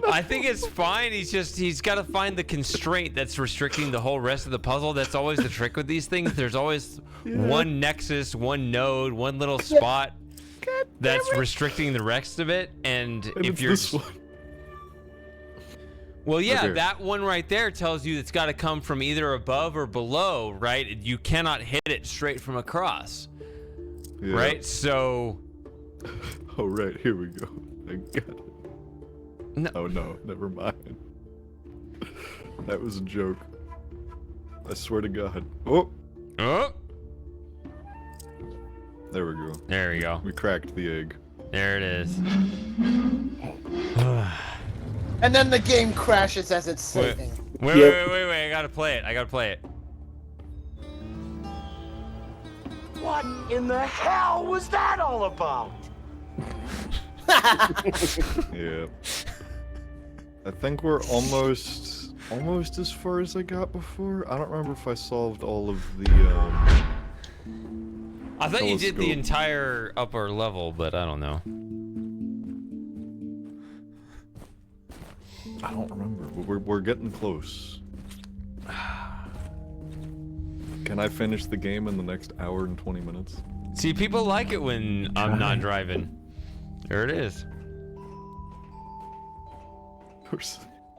I think it's fine. He's got to find the constraint that's restricting the whole rest of the puzzle. That's always the trick with these things. There's always one nexus, one node, one little spot that's restricting the rest of it. And if
it's
you're
this one.
well, yeah,
Okay.
that one right there tells you it's got to come from either above or below, right? You cannot hit it straight from across,
Yeah.
right? So,
Oh right, here we go. I got it.
No.
Oh no, never mind. That was a joke. I swear to God. Oh,
oh,
there we go.
there we go.
We cracked the egg.
There it is.
And then the game crashes as it's
Wait.
saving.
Wait. I gotta play it.
What in the hell was that all about?
Yeah. I think we're almost as far as I got before. I don't remember if I solved all of the
I thought you did the
telescope.
entire upper level, but I don't know.
I don't remember. But we're getting close. Can I finish the game in the next hour and 20 minutes?
See, people like it when I'm not driving. There it is.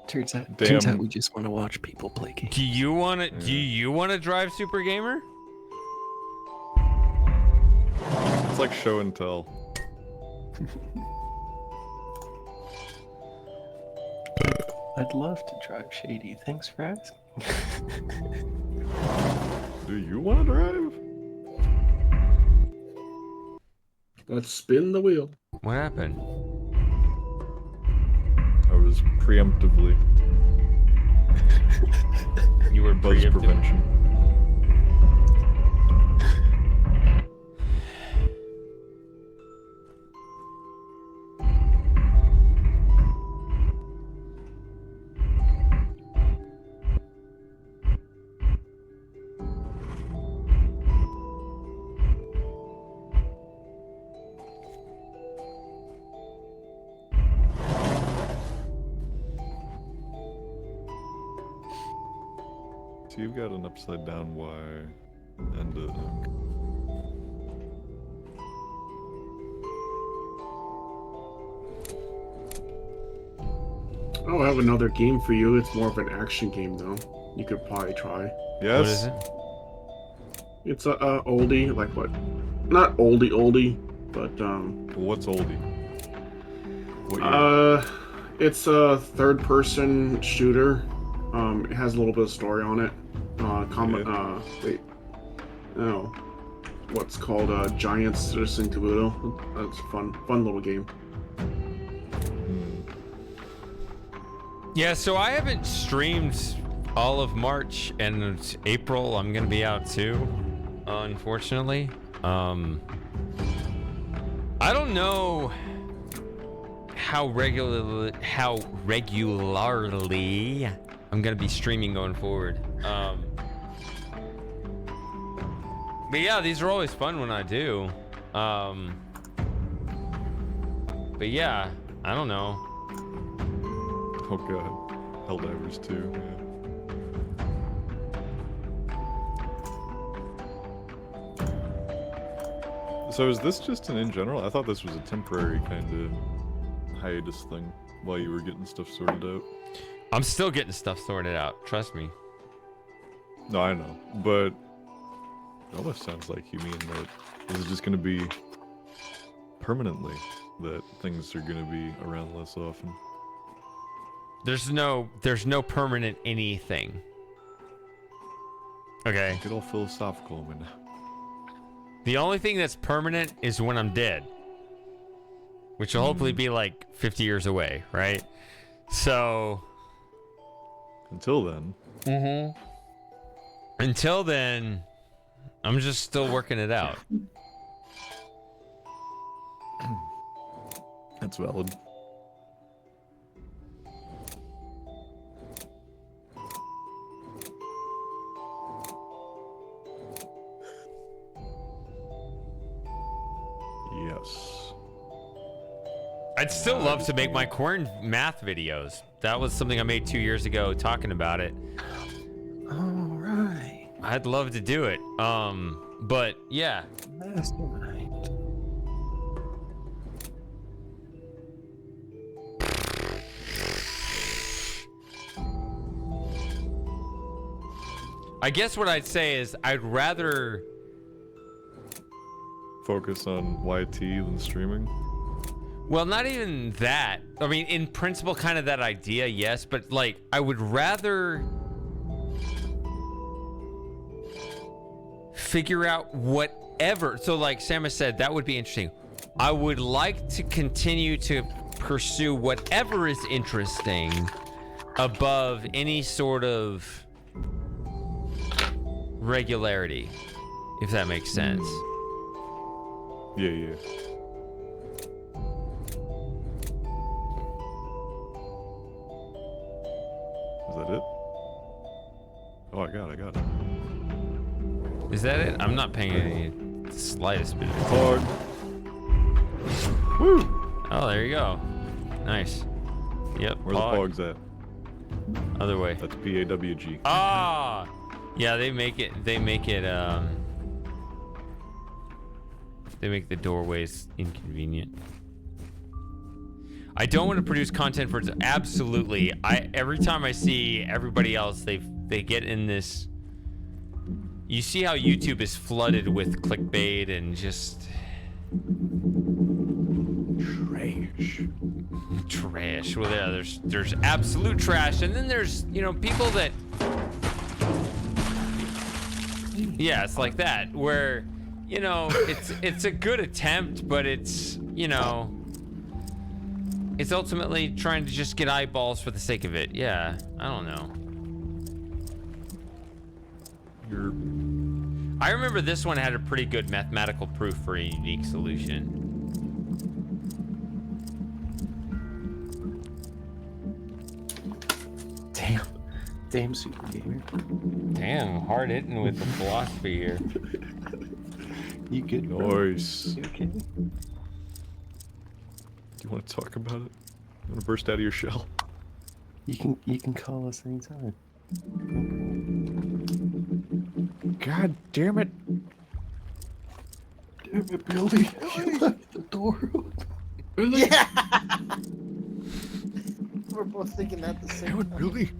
Turns out
Damn.
we just want to watch people play games.
Do you wanna drive Super Gamer?
It's like show and tell.
I'd love to drive Shady. Thanks for asking.
Do you want to drive?
Let's spin the wheel.
What happened?
I was preemptively.
You were
buzz prevention. So you've got an upside down Y and a...
Oh, I have another game for you. It's more of an action game, though. You could probably try.
Yes?
What is it?
It's a oldie, like what? Not oldie, but
What's oldie? What year?
It's a third-person shooter. It has a little bit of story on it. Wait. No. What's called Giant Citizen Kabuto. That's a fun little game.
Yeah, so I haven't streamed all of March, and it's April I'm gonna be out too. unfortunately. I don't know how regularly I'm gonna be streaming going forward. But yeah, these are always fun when I do. But yeah, I don't know.
Oh god, Helldivers too. Yeah. So is this just an in general? I thought this was a temporary kind of hiatus thing while you were getting stuff sorted out.
I'm still getting stuff sorted out. Trust me.
No, I know, but it almost sounds like you mean that this is just going to be permanently, that things are going to be around less often.
There's no permanent anything. Okay.
Get all philosophical, man.
The only thing that's permanent is when I'm dead, which will hopefully be like 50 years away, right? So
until then.
Until then, I'm just still working it out.
That's valid. Yes.
I'd still love to make my Quern math videos. That was something I made 2 years ago talking about it.
All right.
I'd love to do it. But yeah.
That's right.
I guess what I'd say is I'd rather
focus on YT than streaming.
Well, not even that. I mean, in principle, kind of that idea, yes, but like, I would rather figure out whatever. So like Samus said, that would be interesting. I would like to continue to pursue whatever is interesting above any sort of regularity, if that makes sense.
Yeah, yeah. Is that it? Oh, I got it.
Is that it? I'm not paying any slightest bit of
Pog. Woo!
Oh, there you go. Nice. Yep.
Where the pogs at?
Other way.
That's PAWG.
Ah! Yeah, they make the doorways inconvenient. I don't want to produce content for absolutely. Every time I see everybody else, they get in this. You see how YouTube is flooded with clickbait and just trash. Well, yeah, there's absolute trash, and then there's people that. Yeah, it's like that where it's a good attempt, but it's it's ultimately trying to just get eyeballs for the sake of it. Yeah, I don't know. I remember this one had a pretty good mathematical proof for a unique solution.
Damn, super gamer.
Damn, hard hitting with the philosophy here.
You good?
Nice.
You okay?
Do you want to talk about it? You want to burst out of your shell?
You can call us anytime.
God damn it!
Damn it, Billy! You left the door open.
Yeah. We're both thinking that the same.
Damn it, Billy!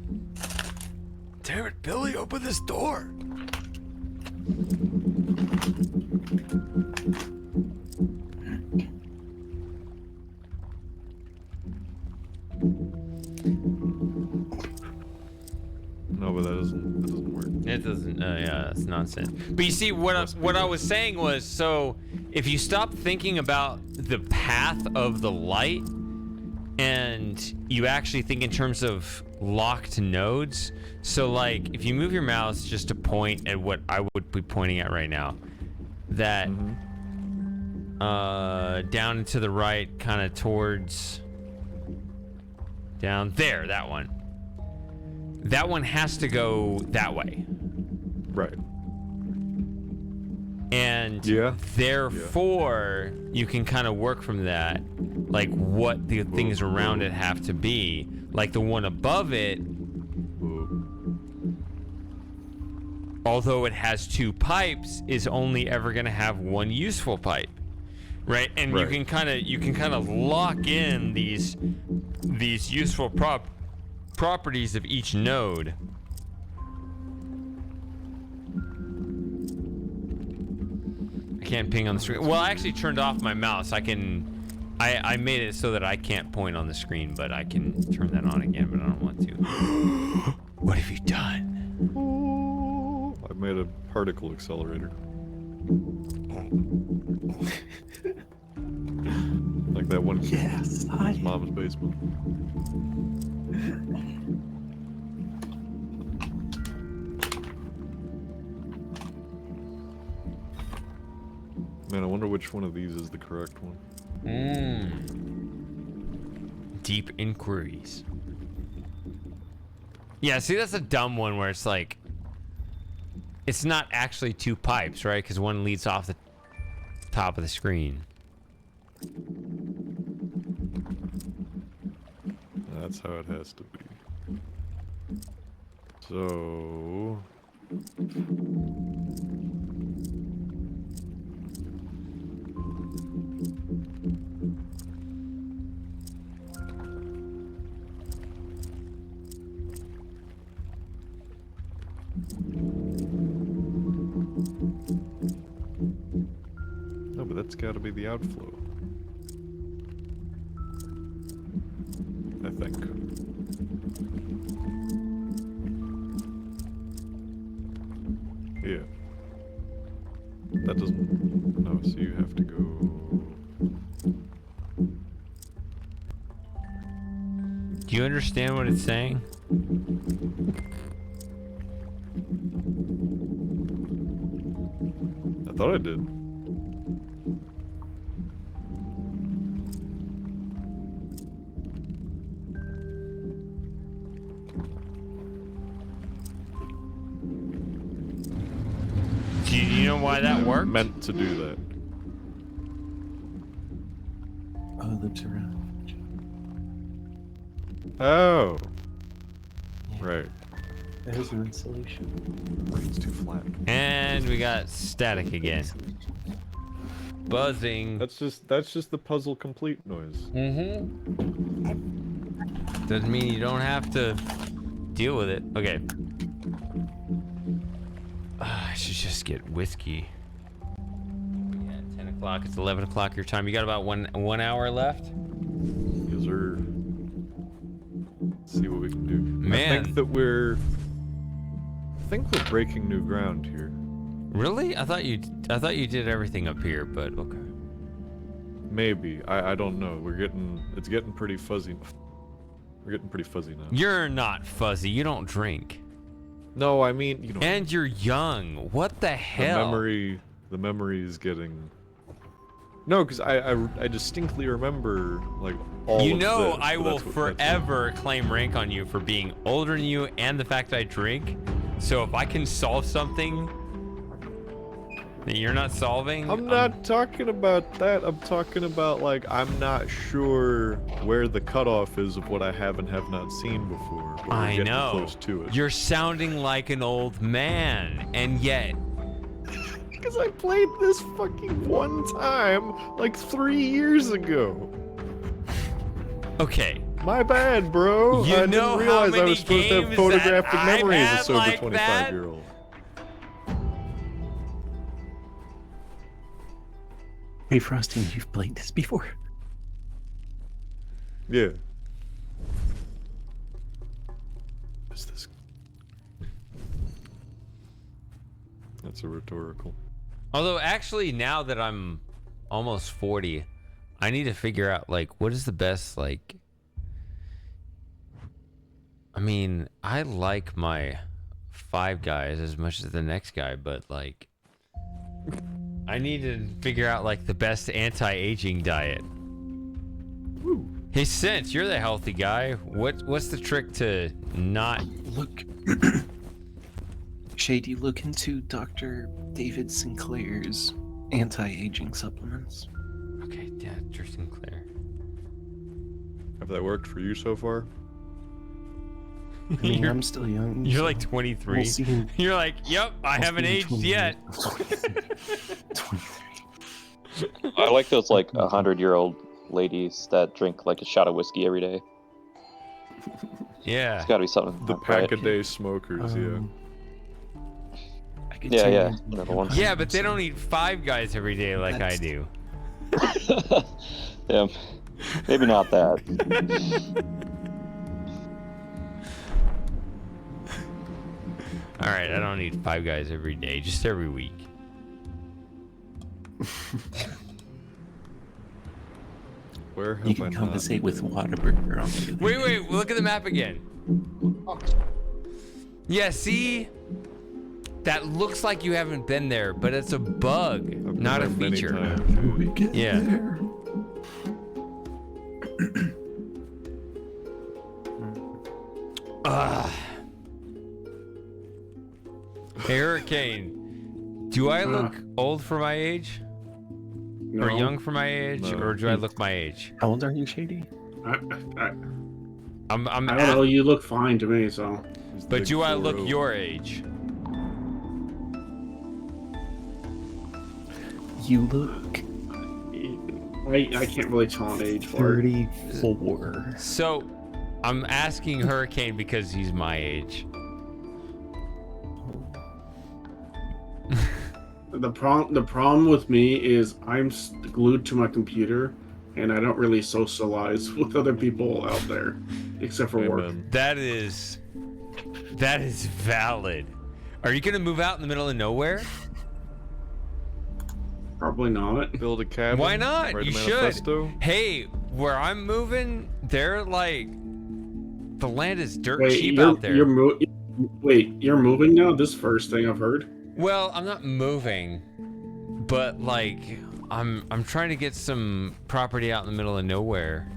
Damn it, Billy! Open this door.
No, but that doesn't work.
It doesn't. Yeah, that's nonsense. But you see, what I was saying was, so if you stop thinking about the path of the light, and you actually think in terms of locked nodes. So like if you move your mouse just to point at what I would be pointing at right now, that down and to the right, kind of towards down there, that one has to go that way,
right?
And therefore you can kind of work from that, like what the things around it have to be. Like the one above it, although it has 2 pipes, is only ever going to have 1 useful pipe, right? And you can kind of lock in these useful properties of each node. I can't ping on the screen. Well, I actually turned off my mouse. I made it so that I can't point on the screen, but I can turn that on again, but I don't want to. What have you done?
I made a particle accelerator. Like that one kid in his mom's basement. Man, I wonder which one of these is the correct one.
Deep inquiries. Yeah, see, that's a dumb one where it's like, it's not actually 2 pipes, right? Because one leads off the top of the screen.
That's how it has to be. So... No, but that's gotta be the outflow. I think. Yeah. That doesn't... No, so you have to go...
Do you understand what it's saying?
I thought I did.
Do you know why that worked?
Meant to do that.
Oh, it loops around.
Oh. Right.
There's an insulation.
Brain's too flat.
And we got static again. Buzzing.
That's just the puzzle complete noise.
Doesn't mean you don't have to deal with it. Okay. I should just get whiskey. Yeah, 10 o'clock. It's 11 o'clock your time. You got about one hour left?
Yes, sir. Let's see what we can do.
Man.
I think we're breaking new ground here.
Really? I thought you did everything up here, but okay.
Maybe. I don't know. It's getting pretty fuzzy. We're getting pretty fuzzy now.
You're not fuzzy. You don't drink.
No, I mean, you know.
And you're young. What the hell?
The memory is getting. No, because I distinctly remember like all.
You
of
know,
this,
I
but
will
that's what-
forever claim rank on you for being older than you and the fact that I drink. So if I can solve something that you're not solving,
I'm not talking about that. I'm talking about like I'm not sure where the cutoff is of what I have and have not seen before. But we're
I
getting
know.
close to it.
You're sounding like an old man, and yet.
Because I played this fucking one time like 3 years ago.
Okay.
My bad, bro.
You
I
know
didn't
how
realize I
many
was supposed to have
games
photographic
that I've
memory as a
had
sober
like that?
25-year-old.
Hey, Frosty, you've played this before?
Yeah. What's this? That's a rhetorical.
Although, actually, now that I'm almost 40, I need to figure out, like, what is the best, like... I mean, I like my Five Guys as much as the next guy, but like, I need to figure out like the best anti-aging diet. Hey, Sense, you're the healthy guy. What's the trick to not
look? Shady, look into Dr. David Sinclair's anti-aging supplements.
Okay, Dr. Sinclair.
Have that worked for you so far?
I mean, I'm still young.
You're
so
like 23.
we'll see.
You're like, yep, I haven't aged yet.
23.
I like those like 100-year-old ladies that drink like a shot of whiskey every day.
Yeah.
It's got to be something.
The
right?
pack-a-day smokers,
Yeah. Another one.
Yeah, but they don't eat Five Guys every day like I do.
Yeah, maybe not that.
All right, I don't eat Five Guys every day, just every week.
Where have
You can compensate with Whataburger on the
Wait, look at the map again. Yeah, see? That looks like you haven't been there, but it's a bug, not a feature. Yeah. Hey, Hurricane, do I look old for my age? Or
No.
young for my age?
No.
Or do I look my age?
How old are you, Shady?
I
I'm
don't know. You look fine to me, so.
But do I look your age?
You look
I can't really tell an age for it.
34.
So, I'm asking Hurricane because he's my age.
The problem with me is I'm glued to my computer, and I don't really socialize with other people out there, except for work.
That is valid. Are you gonna move out in the middle of nowhere?
Probably not.
Build a cabin.
Why not?
Write a
You
manifesto?
should. Hey, where I'm moving, they're like, the land is dirt cheap out there.
You're moving now? This first thing I've heard.
Well, I'm not moving, but like, I'm trying to get some property out in the middle of nowhere.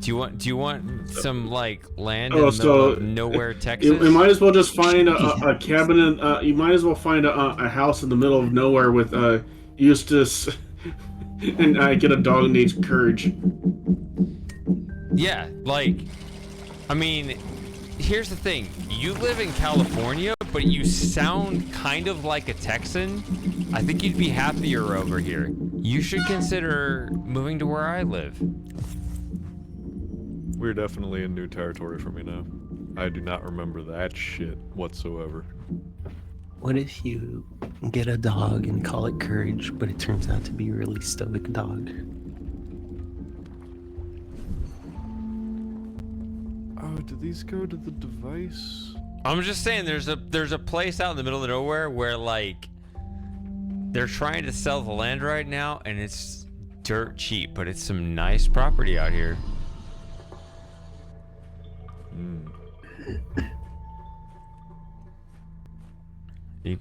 Do you want some like land in the middle of nowhere, Texas?
You might as well just find a cabin. You might as well find a house in the middle of nowhere with Eustace, and get a dog named Courage.
Yeah, like, I mean, here's the thing. You live in California, but you sound kind of like a Texan. I think you'd be happier over here. You should consider moving to where I live.
We're definitely in new territory for me now. I do not remember that shit whatsoever.
What if you get a dog and call it Courage, but it turns out to be a really stoic dog?
Oh, did these go to the device?
I'm just saying there's a place out in the middle of nowhere where like they're trying to sell the land right now and it's dirt cheap, but it's some nice property out here.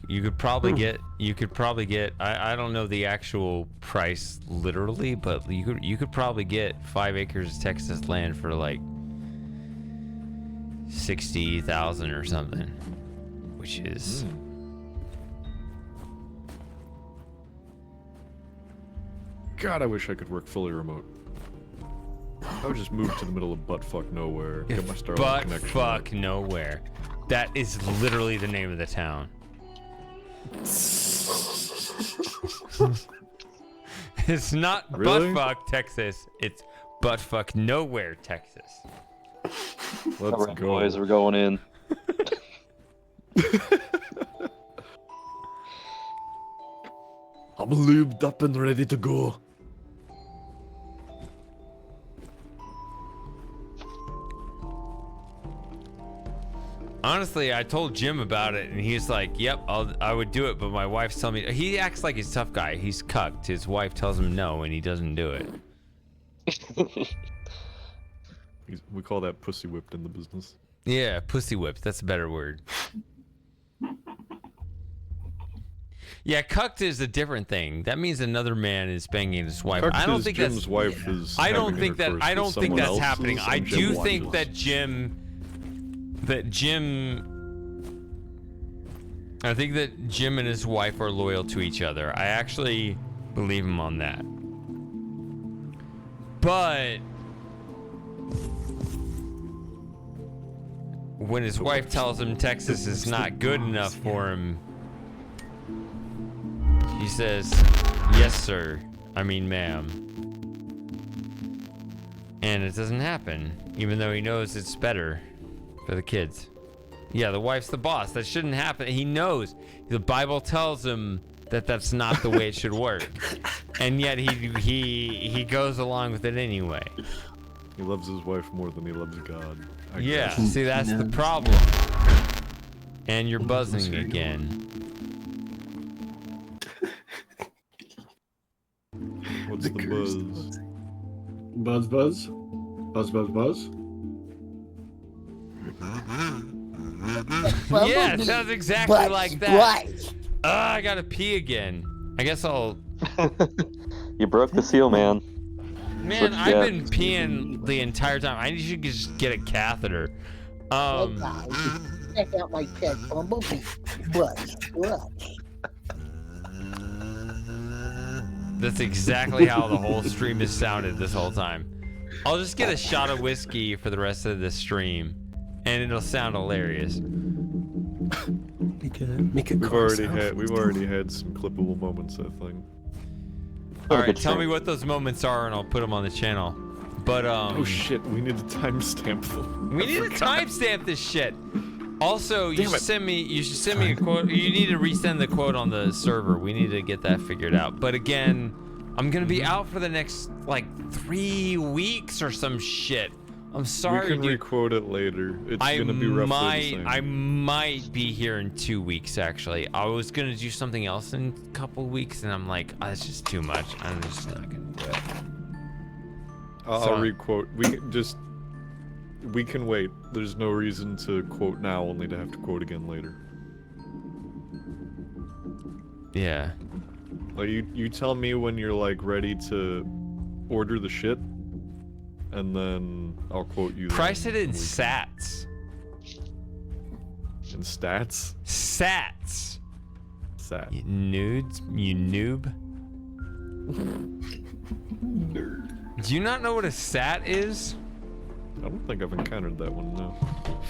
You could probably get I don't know the actual price literally, but you could probably get 5 acres of Texas land for like 60,000 or something, which is
God, I wish I could work fully remote. I would just move to the middle of buttfuck nowhere, get my Starlink connection.
Buttfuck nowhere. That is literally the name of the town. It's not
Really?
buttfuck Texas. It's buttfuck nowhere Texas.
Let's
Alright,
go.
boys, we're going in.
I'm lubed up and ready to go.
Honestly, I told Jim about it, and he's like, "Yep, I would do it," but my wife's telling me he acts like he's a tough guy. He's cucked. His wife tells him no, and he doesn't do it.
We call that pussy whipped in the business.
Yeah, pussy whipped. That's a better word. Yeah, cucked is a different thing. That means another man is banging his wife. I don't think
Jim's
that's.
wife is
I don't
having
think that.
intercourse
I
with
don't think
someone
that's
else's,
happening.
and
I
Jim
do
watches.
think that Jim. I think that Jim and his wife are loyal to each other. I actually believe him on that. But when his wife tells him Texas is not good enough for him, he says, "Yes, sir. I mean, ma'am." And it doesn't happen, even though he knows it's better for the kids. Yeah, the wife's the boss. That shouldn't happen. He knows. The Bible tells him that that's not the way it should work. And yet he goes along with it anyway.
He loves his wife more than he loves God. I
Yeah,
guess.
see, that's the problem. And you're buzzing again.
What's the buzz?
Buzz, buzz. Buzz, buzz, buzz.
Yeah, it sounds exactly like that. I gotta pee again. I guess I'll...
You broke the seal, man.
Man, I've been peeing the entire time. I should just get a catheter.
Check out my pet bumblebee. Buzz.
That's exactly how the whole stream has sounded this whole time. I'll just get a shot of whiskey for the rest of the stream, and it'll sound hilarious.
We've already had some clippable moments, I think.
All right, tell me what those moments are, and I'll put them on the channel. But
oh shit, we need to timestamp them.
We need to timestamp this shit. Also, you should send me a quote. You need to resend the quote on the server. We need to get that figured out. But again, I'm gonna be out for the next like 3 weeks or some shit. I'm sorry,
We can
dude.
requote it later. It's gonna be roughly the same.
I might be here in 2 weeks, actually. I was gonna do something else in a couple weeks, and I'm like, oh, it's just too much. I'm just not gonna do it.
I'll requote. We can wait. There's no reason to quote now, only to have to quote again later.
Yeah.
Like you tell me when you're like ready to order the shit, and then I'll quote you.
Price it in sats.
In stats?
Sats.
Sat.
You nudes? You noob? Do you not know what a sat is?
I don't think I've encountered that one, no.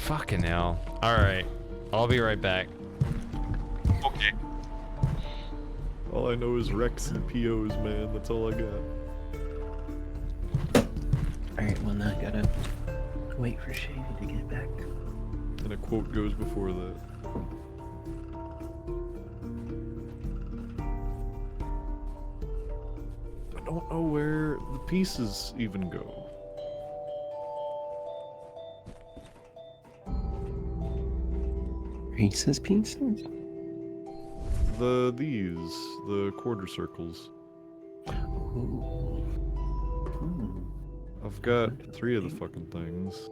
Fucking hell. Alright. I'll be right back.
Okay.
All I know is Rex and POs, man. That's all I got.
Alright, well now I gotta wait for Shady to get back.
And a quote goes before that. I don't know where the pieces even go.
Reese's Pieces?
The quarter circles. I've got 3 of the fucking things.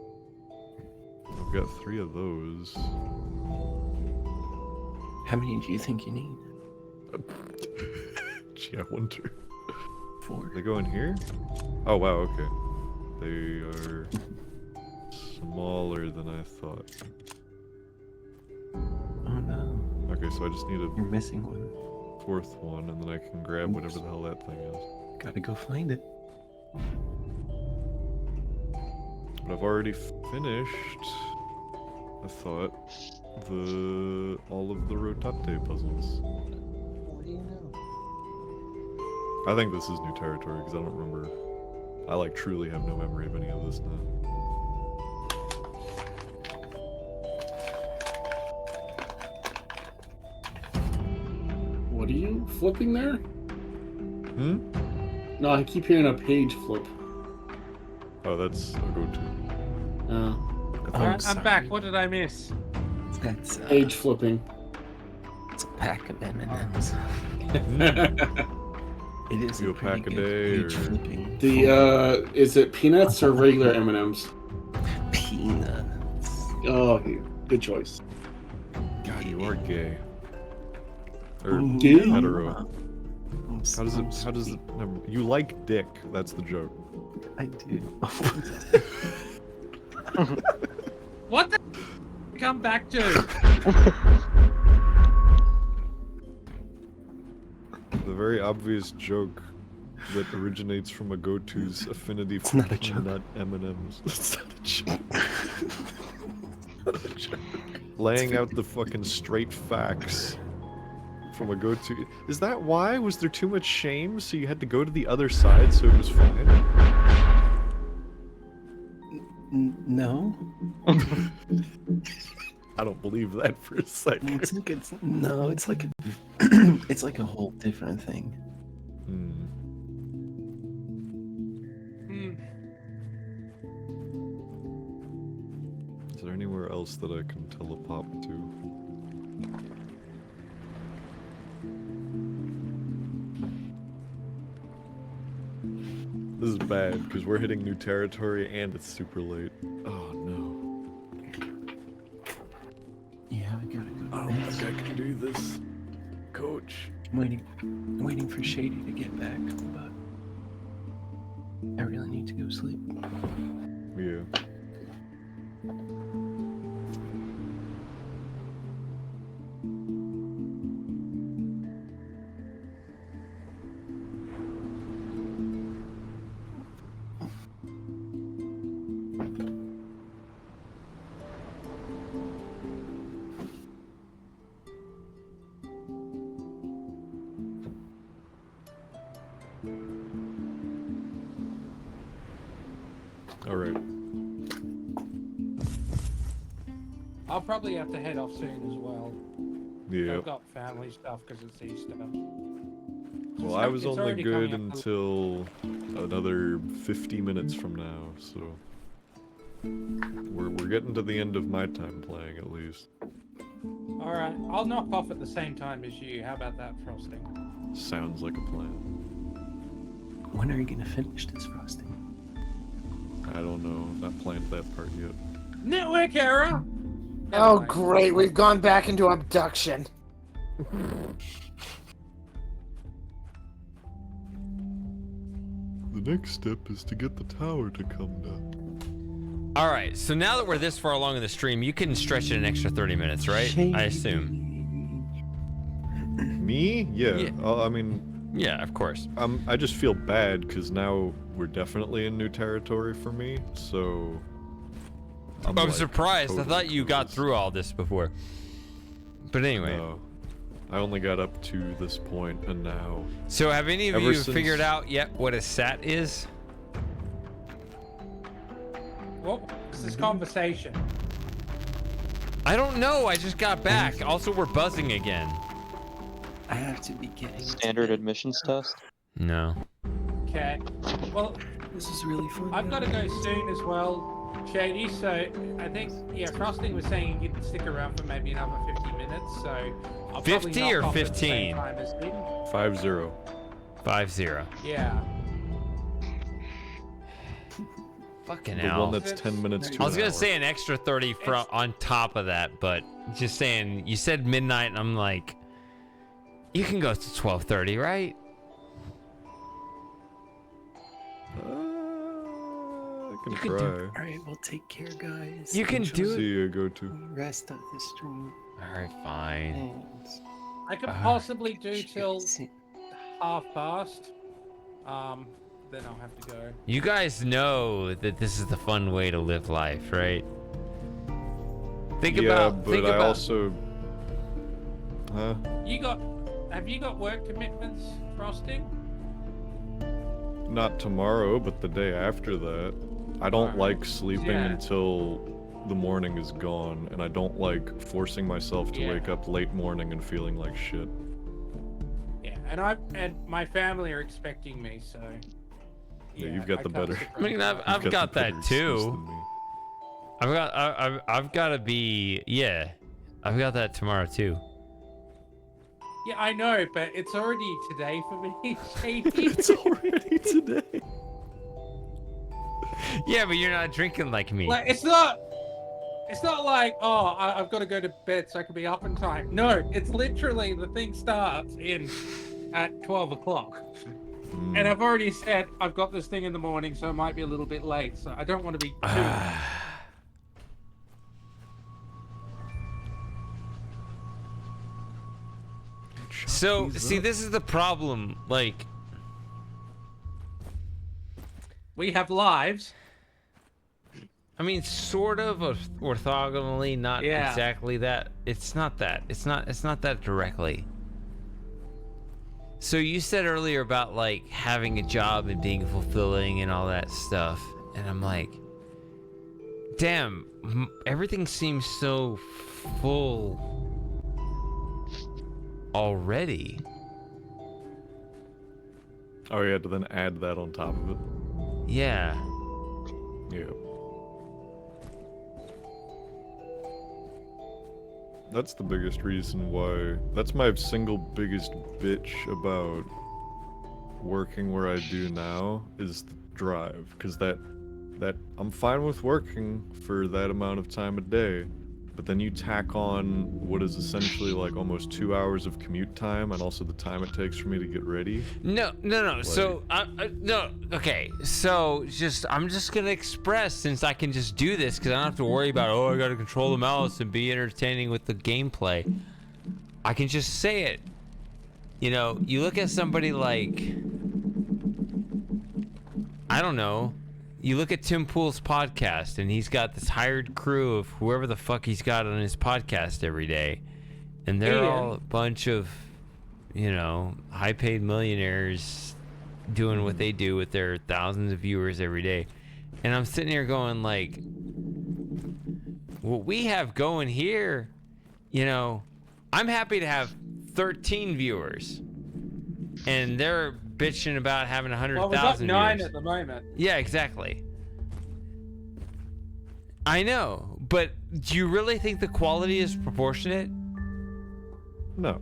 I've got 3 of those.
How many do you think you need?
Gee, I wonder.
4.
They go in here? Oh wow, okay. They are smaller than I thought.
Oh no.
Okay, so I just need a
You're missing one.
4th one, and then I can grab whatever the hell that thing is.
Gotta go find it.
But I've already finished, I thought, all of the Rotate puzzles.
What do you know?
I think this is new territory, because I don't remember. I like truly have no memory of any of this now.
What are you flipping there?
Hmm?
No, I keep hearing a page flip.
Oh, that's a go-to.
I'm back. What did I miss?
That's
page flipping.
It's a pack of M&Ms. It is
Do a pack a day, or
flipping.
The is it peanuts or regular M&Ms?
Peanuts.
Oh, good choice.
God, you are gay. Or
Gay?
hetero. How does it, you like dick, that's the joke.
I do.
What the come back to?
The very obvious joke that originates from a go-to's affinity for
not a joke.
nut M&Ms. It's not a joke. Not a joke. Laying out the fucking straight facts from a go-to. Is that why? Was there too much shame, so you had to go to the other side so it was fine?
No.
I don't believe that for a second.
It's like it's like a whole different thing.
Is there anywhere else that I can telepop to? This is bad, because we're hitting new territory and it's super late. Oh no.
Yeah, I gotta go.
I don't think I can do this. Coach.
I'm waiting for Shady to get back, but I really need to go sleep.
Yeah. Alright.
I'll probably have to head off soon as well.
Yeah.
I've got family stuff because it's Easter.
Well, I was
It's
only
already
good
coming up.
until another 50 minutes from now, so we're getting to the end of my time playing at least.
Alright, I'll knock off at the same time as you. How about that, Frosting?
Sounds like a plan.
When are you gonna finish this, Frosty?
I don't know. I've not planned that part yet.
Network error!
Oh, great. We've gone back into abduction.
The next step is to get the tower to come down.
All right, so now that we're this far along in the stream, you can stretch it an extra 30 minutes, right? I assume.
Me? Yeah.
Yeah.
I mean...
Yeah, of course.
I just feel bad because now we're definitely in new territory for me, so...
I'm
like,
surprised. I
totally
thought you got through all this before. But anyway.
No. I only got up to this point, and now...
So have any of
Ever
you
since-
figured out yet what a SAT is?
What is this conversation?
I don't know. I just got back. Also, we're buzzing again.
I have to be getting
Standard admissions test?
No.
Okay. Well,
this is really fun.
I've got to go soon as well, Shady. So I think, yeah, Frosting was saying you can stick around for maybe another 50 minutes. So I'll
50
probably knock
or
off at the
15?
same time as him.
5-0.
5-0.
Yeah.
Fucking
The
hell.
one that's 10 minutes to
I was
an
gonna
hour.
say an extra 30 on top of that, but just saying. You said midnight, and I'm like, you can go to 12:30, right?
I can
You
try.
can do. All right, well, take care, guys.
You can
Enjoy
do it.
See you, go to.
the rest of the stream.
All right, fine.
And
I could possibly do till past. Then I'll have to go.
You guys know that this is the fun way to live life, right? Think
Yeah,
about.
but
Think
I
about.
also... Huh?
Have you got work commitments, Frosting?
Not tomorrow, but the day after that. I don't like sleeping
Yeah.
until the morning is gone, and I don't like forcing myself to
Yeah.
wake up late morning and feeling like shit.
Yeah, and my family are expecting me, so.
Yeah, you've got the
can't
better.
stick
I mean,
around.
I've got
the
that
better excuse
too.
than me.
I've got to be. Yeah, I've got that tomorrow too.
Yeah, I know, but it's already today for me, Shady.
It's already today.
Yeah, but you're not drinking like me.
Like, it's not. It's not like, oh, I've got to go to bed so I can be up in time. No, it's literally the thing starts at 12 o'clock. And I've already said I've got this thing in the morning, so it might be a little bit late. So I don't want to be too.
So, see, this is the problem. Like,
we have lives.
I mean, sort of orthogonally, not exactly that. It's not that. It's not that directly. So you said earlier about like having a job and being fulfilling and all that stuff, and I'm like, damn, everything seems so full already.
Oh, you had to then add that on top of it.
Yeah.
Yeah. That's the biggest reason why. That's my single biggest bitch about working where I do now is the drive, because that I'm fine with working for that amount of time a day, but then you tack on what is essentially like almost 2 hours of commute time, and also the time it takes for me to get ready.
No.
Like,
So, no. Okay. So, I'm just gonna express, since I can just do this, because I don't have to worry about, oh, I gotta control the mouse and be entertaining with the gameplay. I can just say it. You know, you look at somebody like, I don't know. You look at Tim Pool's podcast, and he's got this hired crew of whoever the fuck he's got on his podcast every day. And they're all a bunch of, you know, high-paid millionaires doing what they do with their thousands of viewers every day. And I'm sitting here going like, what we have going here, you know, I'm happy to have 13 viewers. And they're bitching about having 100,000
Well, we've got 9
viewers.
at the moment.
Yeah, exactly. I know, but do you really think the quality is proportionate?
No.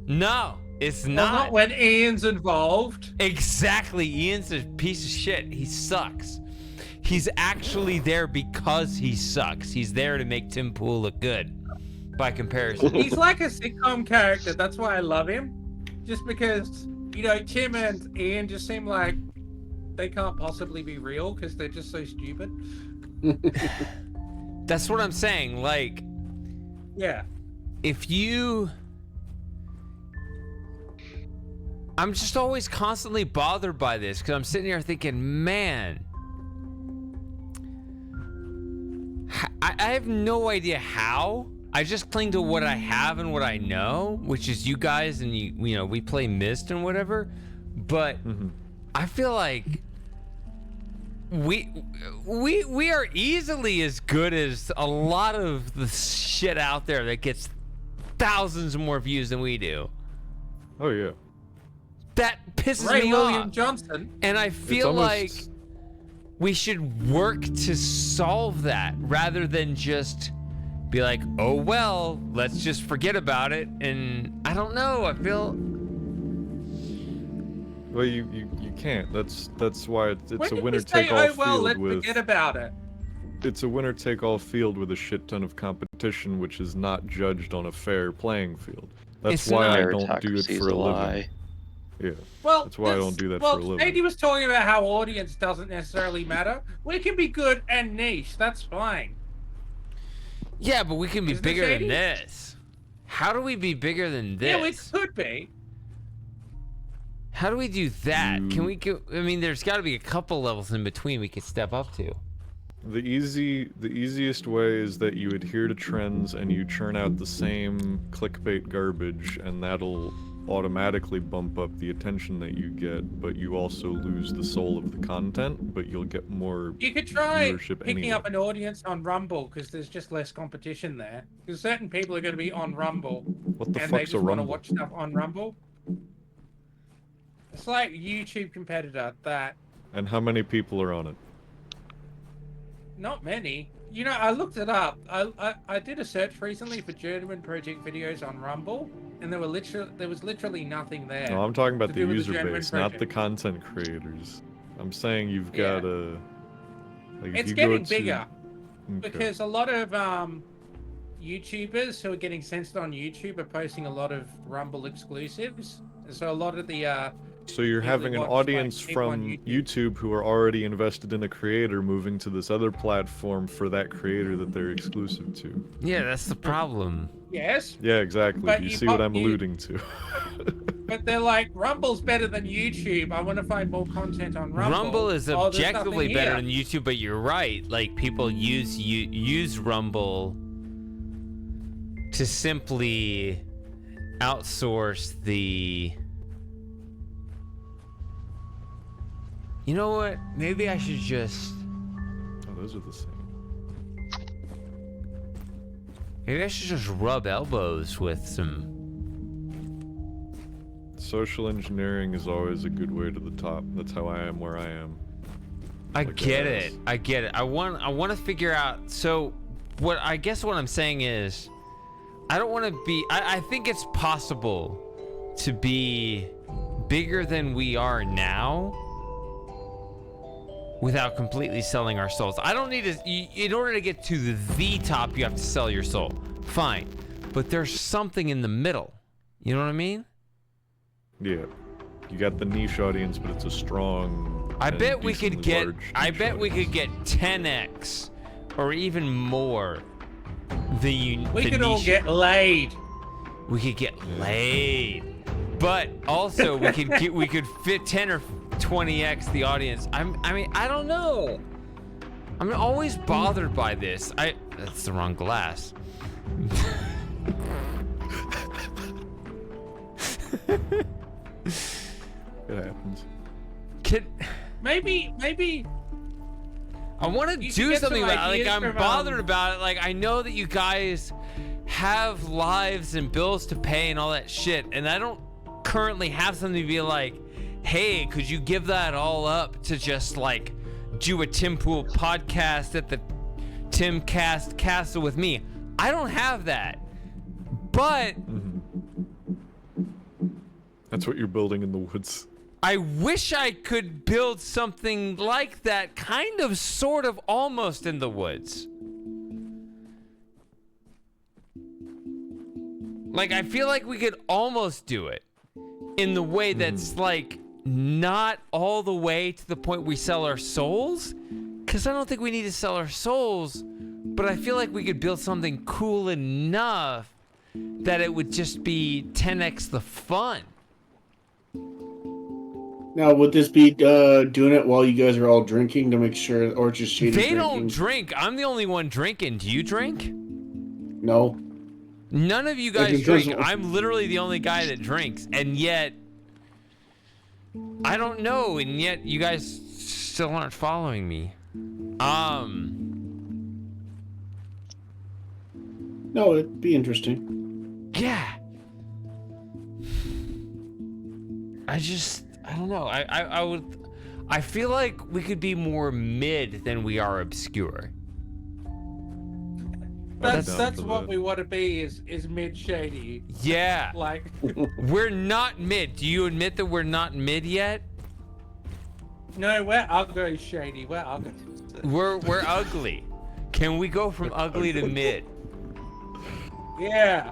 No, it's
Well,
not.
not when Ian's involved.
Exactly. Ian's a piece of shit. He sucks. He's actually there because he sucks. He's there to make Tim Pool look good by comparison.
He's like a sitcom character. That's why I love him. Just because, you know, Tim and Ian just seem like they can't possibly be real because they're just so stupid.
That's what I'm saying. Like,
yeah.
If you... I'm just always constantly bothered by this because I'm sitting here thinking, man, I have no idea how. I just cling to what I have and what I know, which is you guys, and you know, we play Myst and whatever. But I feel like we are easily as good as a lot of the shit out there that gets thousands more views than we do.
Oh yeah.
That pisses
Ray
me
William
off.
Johnson.
And I feel like we should work to solve that rather than just be like, oh well, let's just forget about it. And I don't know, I feel...
Well, you can't. That's why it's a winner
say,
take all
oh, well,
field
let's
with.
forget about it.
It's a winner take all field with a shit ton of competition, which is not judged on a fair playing field. That's
It's
why
not.
I don't do it
Meritocracy is
for
a
a living.
lie.
Yeah.
Well,
that's why I don't do that for a living.
Andy was talking about how audience doesn't necessarily matter. We can be good and niche. That's fine.
Yeah, but we can be
Isn't
bigger
it,
than
Shady?
this. How do we be bigger than this?
Yeah, we could be.
How do we do that? Can we go? I mean, there's got to be a couple levels in between we could step up to.
The easiest way is that you adhere to trends and you churn out the same clickbait garbage, and that'll automatically bump up the attention that you get, but you also lose the soul of the content, but you'll get more
You could try
viewership
picking
anyway.
up an audience on Rumble because there's just less competition there. Because certain people are going to be on Rumble
What the
and they
fuck's
just
a
want to
Rumble?
watch stuff on Rumble. It's like YouTube competitor that
And how many people are on it?
not many. You know, I looked it up. I did a search recently for German project videos on Rumble, and there was literally nothing there.
No, I'm talking about
to
the
do with
user
German
base, not the
project.
content creators. I'm saying you've got to... Like, if
It's
you
getting
go to,
bigger. because a lot of YouTubers who are getting censored on YouTube are posting a lot of Rumble exclusives, and so a lot of the
So you're
people
having
that
an
watch,
audience
like, people on
from YouTube who are already invested in a creator moving to this other platform for that creator that they're exclusive to.
Yeah, that's the problem.
Yes.
Yeah, exactly.
But
You
you
see what
pop-
I'm
you-
alluding to.
But they're like, Rumble's better than YouTube. I want to find more content on Rumble.
Rumble is
Oh, there's
objectively
nothing
better
here.
than YouTube, but you're right. Like, people use Rumble to simply outsource the... You know what? Maybe I should just...
Oh, those are the same.
Maybe I should just rub elbows with some...
Social engineering is always a good way to the top. That's how I am where I am.
I
Like
get
that.
it. I get it. I want to figure out. So, what I'm saying is, I don't want to be. I think it's possible to be bigger than we are now without completely selling our souls. I don't need to. In order to get to the top, you have to sell your soul. Fine, but there's something in the middle. You know what I mean?
Yeah. You got the niche audience, but it's a strong.
I
and
bet we could
decently
get.
large
I
niche
bet we
audience.
could get 10x, or even more.
We could all get laid.
We could get laid, but also we could fit 10 or 20x the audience. I mean, I don't know. I'm always bothered by this. That's the wrong glass.
It happens.
Maybe.
I want to
You should
do
get some
something about it. Like,
ideas
I'm
from,
bothered about it. Like, I know that you guys have lives and bills to pay and all that shit, and I don't currently have something to be like, hey, could you give that all up to just, like, do a Tim Pool podcast at the Tim Cast Castle with me? I don't have that. But
That's what you're building in the woods.
I wish I could build something like that, kind of, sort of, almost in the woods. Like, I feel like we could almost do it in the way that's, like, not all the way to the point we sell our souls. Because I don't think we need to sell our souls, but I feel like we could build something cool enough that it would just be 10x the fun.
Now, would this be doing it while you guys are all drinking to make sure, or just shady
They
drinking?
don't drink. I'm the only one drinking. Do you drink?
No.
None of you
Like,
guys
in terms
drink.
of-
I'm literally the only guy that drinks, and yet I don't know, and yet you guys still aren't following me.
No, it'd be interesting.
Yeah. I don't know. I feel like we could be more mid than we are obscure.
That's what we want to be is mid shady.
Yeah.
Like
We're not mid. Do you admit that we're not mid yet?
no, we're ugly shady. We're ugly.
We're ugly. Can we go from ugly to mid?
Yeah.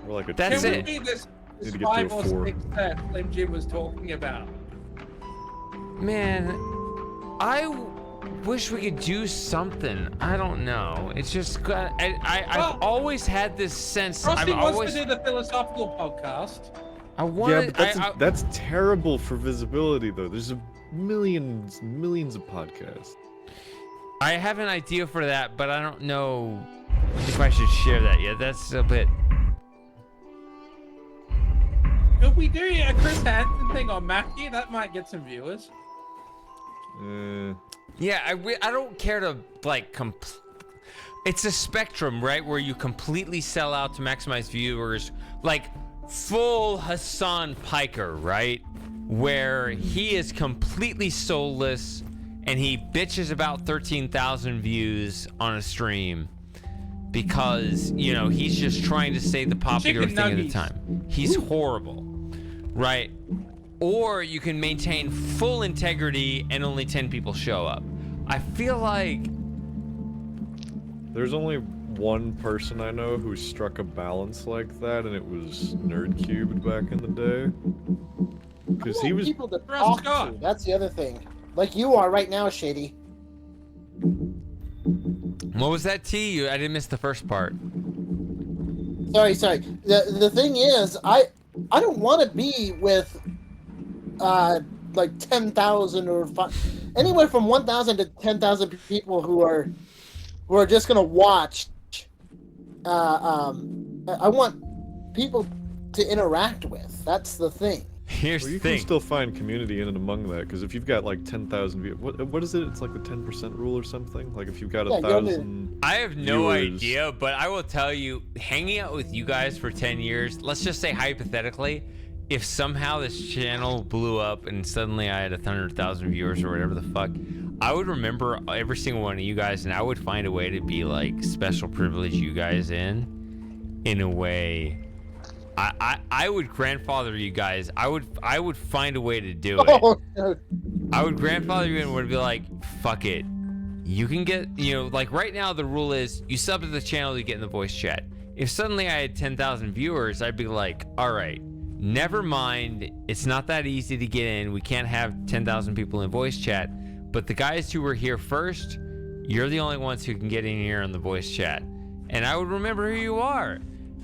We're like a
That's
Can
it.
we be this
Need to get to
5
a
or
4.
6 that Slim Jim was talking about?
Man, I wish we could do something. I don't know. It's just I've always had this sense.
Frosty
I've
wants
always
to do the philosophical podcast.
I
Yeah,
wanted.
but that's terrible for visibility, though. There's millions of podcasts.
I have an idea for that, but I don't know if I should share that yet. That's a bit.
Could we do a Chris Hansen thing on Matthew? That might get some viewers.
Yeah, I don't care to like it's a spectrum, right? Where you completely sell out to maximize viewers, like full Hassan Piker, right? Where he is completely soulless and he bitches about 13,000 views on a stream because, you know, he's just trying to say the popular
Chicken
thing at the
nuggies.
time. He's horrible, right? Or you can maintain full integrity and only 10 people show up. I feel like
There's only one person I know who struck a balance like that, and it was Nerdcubed back in the day. Because he was.
People to talk to. That's the other thing. Like you are right now, Shady.
What was that T? I didn't miss the first part.
Sorry. The thing is, I don't want to be with like 10,000 or anywhere from 1,000 to 10,000 people who are just gonna watch. I want people to interact with. That's the thing.
Here's
well, you
the thing.
can still find community in and among that, because if you've got like 10,000 views, what is it? It's like the 10% rule or something. Like if you've got 1,000.
I have no
viewers,
idea, but I will tell you, hanging out with you guys for 10 years. Let's just say hypothetically, if somehow this channel blew up and suddenly I had 100,000 viewers or whatever the fuck, I would remember every single one of you guys, and I would find a way to be like special privilege you guys in a way. I would grandfather you guys. I would find a way to do it.
Oh, no.
I would grandfather you and would be like, fuck it. You can get, like right now the rule is you sub to the channel to get in the voice chat. If suddenly I had 10,000 viewers, I'd be like, all right, never mind. It's not that easy to get in. We can't have 10,000 people in voice chat. But the guys who were here first, you're the only ones who can get in here on the voice chat. And I would remember who you are.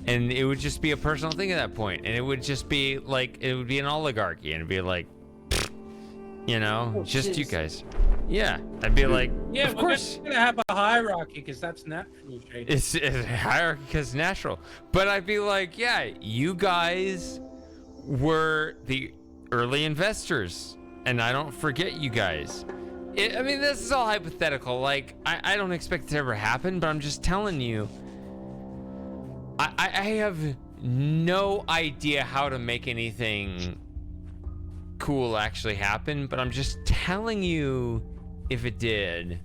And it would just be a personal thing at that point. And it would just be like, it would be an oligarchy. And it'd be like, just you guys. Yeah. I'd be like,
Yeah,
of
we're
course.
gonna have a hierarchy because that's natural, Shady.
It's hierarchy because it's natural. But I'd be like, yeah, you guys were the early investors. And I don't forget you guys. I mean, this is all hypothetical. Like, I don't expect it to ever happen, but I'm just telling you, I have no idea how to make anything cool actually happen, but I'm just telling you if it did.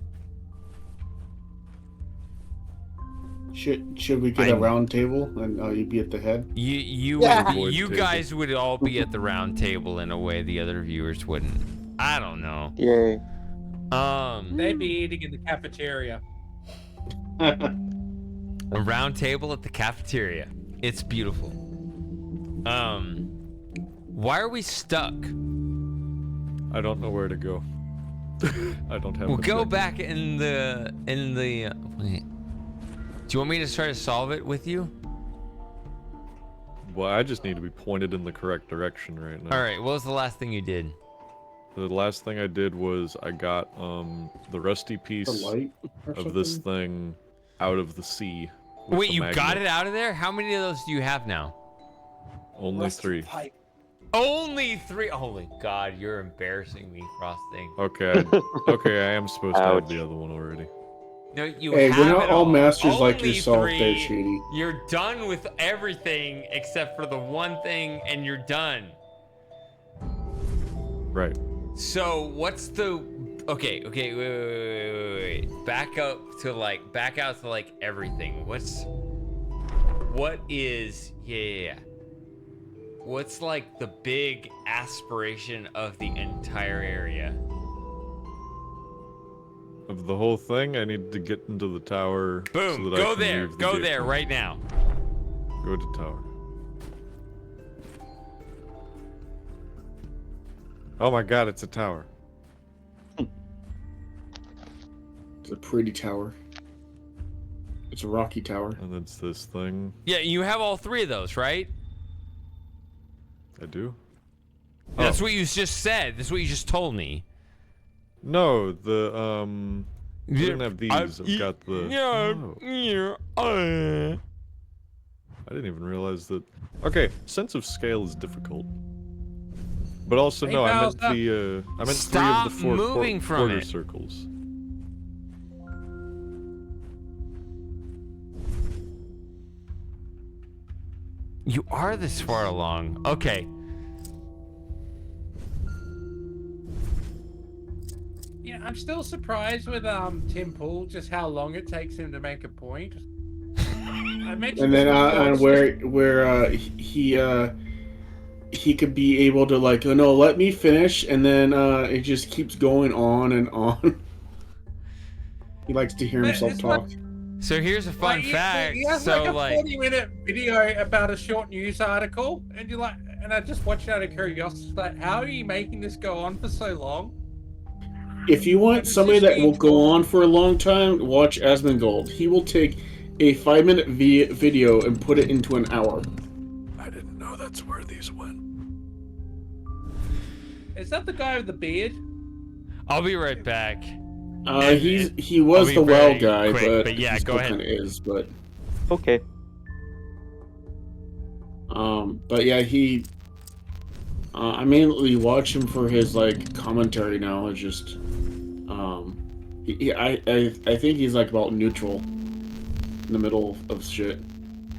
Should we get a round table and you'd be at the head?
You guys would all be at the round table in a way the other viewers wouldn't. I don't know.
Yay.
They'd be eating in the cafeteria.
A round table at the cafeteria. It's beautiful. Why are we stuck?
I don't know where to go. I don't have.
We'll
a
go
thing.
back in the. Wait. Do you want me to try to solve it with you?
Well, I just need to be pointed in the correct direction right now.
All right. What was the last thing you did?
The last thing I did was I got the rusty piece of this thing out of the sea. with
Wait,
the
you
magnet.
got it out of there? How many of those do you have now?
Only 3.
Only 3. Holy God, you're embarrassing me, Frosting.
Okay. Okay, I am supposed to have the other one already.
No, you
Hey,
have
we're not
it
all masters
Only
like yourself
3.
there, Shady.
You're done with everything except for the one thing, and you're done.
Right.
So what's the? Okay, wait. Back out to like everything. What is? Yeah. What's like the big aspiration of the entire area?
Of the whole thing, I need to get into the tower.
Boom!
So that
Go
I can
there.
leave the
Go
gate.
there right now.
Go to tower. Oh my God! It's a tower.
It's a pretty tower. It's a rocky tower.
And it's this thing.
Yeah, you have all 3 of those, right?
I do.
That's what you just said. That's what you just told me.
No, the I didn't have these. I've got the. Oh. I didn't even realize that. Okay, sense of scale is difficult. But also no, I meant the I meant
Stop
3 of the 4
moving from
quarter
it.
circles.
You are this far along. Okay.
Yeah, I'm still surprised with Tim Pool just how long it takes him to make a point. I mentioned
And then
this before,
where he could be able to like, oh no, let me finish, and then it just keeps going on and on. He likes to hear
But
himself
it's
talk.
So here's a fun fact.
He has
So
like a 40-minute video about a short news article, and you're like, and I just watched out of curiosity, like, how are you making this go on for so long?
If you want somebody that will go on for a long time, watch Asmongold. He will take a 5-minute video and put it into an hour.
I didn't know that's where these went.
Is that the guy with the beard?
I'll be right back.
He was
I'll be
the well
very
guy,
quick,
but
yeah,
he
go
still
ahead.
kinda is, but
Okay.
but yeah, he. I mainly watch him for his like commentary now. It's just, I think he's like about neutral, in the middle of shit.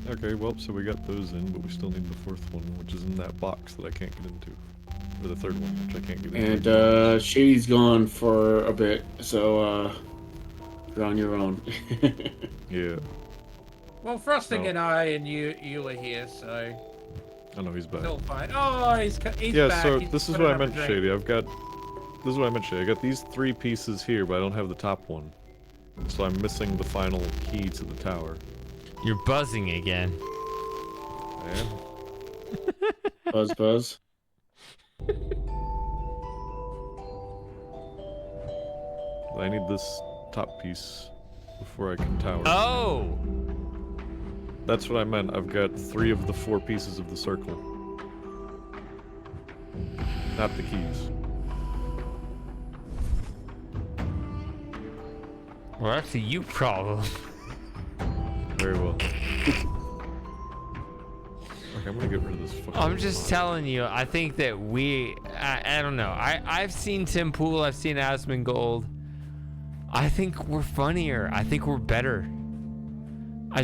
Okay, well, so we got those in, but we still need the fourth one, which is in that box that I can't get into. Or the third one, which I can't get into.
And Shady's gone for a bit, so you're on your own.
Yeah.
Well, Frosting
Oh.
and I and you were here, so
I know he's back.
still fine. Oh, he's
Yeah,
back.
so
He's
this is
putting
what I
up a
meant,
drink.
Shady. This is what I meant, Shady. I got these 3 pieces here, but I don't have the top one. So I'm missing the final key to the tower.
You're buzzing again.
I am.
Buzz.
I need this top piece before I can tower.
Oh!
That's what I meant. I've got 3 of the 4 pieces of the circle. Not the keys.
Well, that's a you problem.
Very well. Okay, I'm gonna get rid of this fucking...
I'm just telling you, I think that I don't know. I've seen Tim Pool, I've seen Asmongold. I think we're funnier. I think we're better. I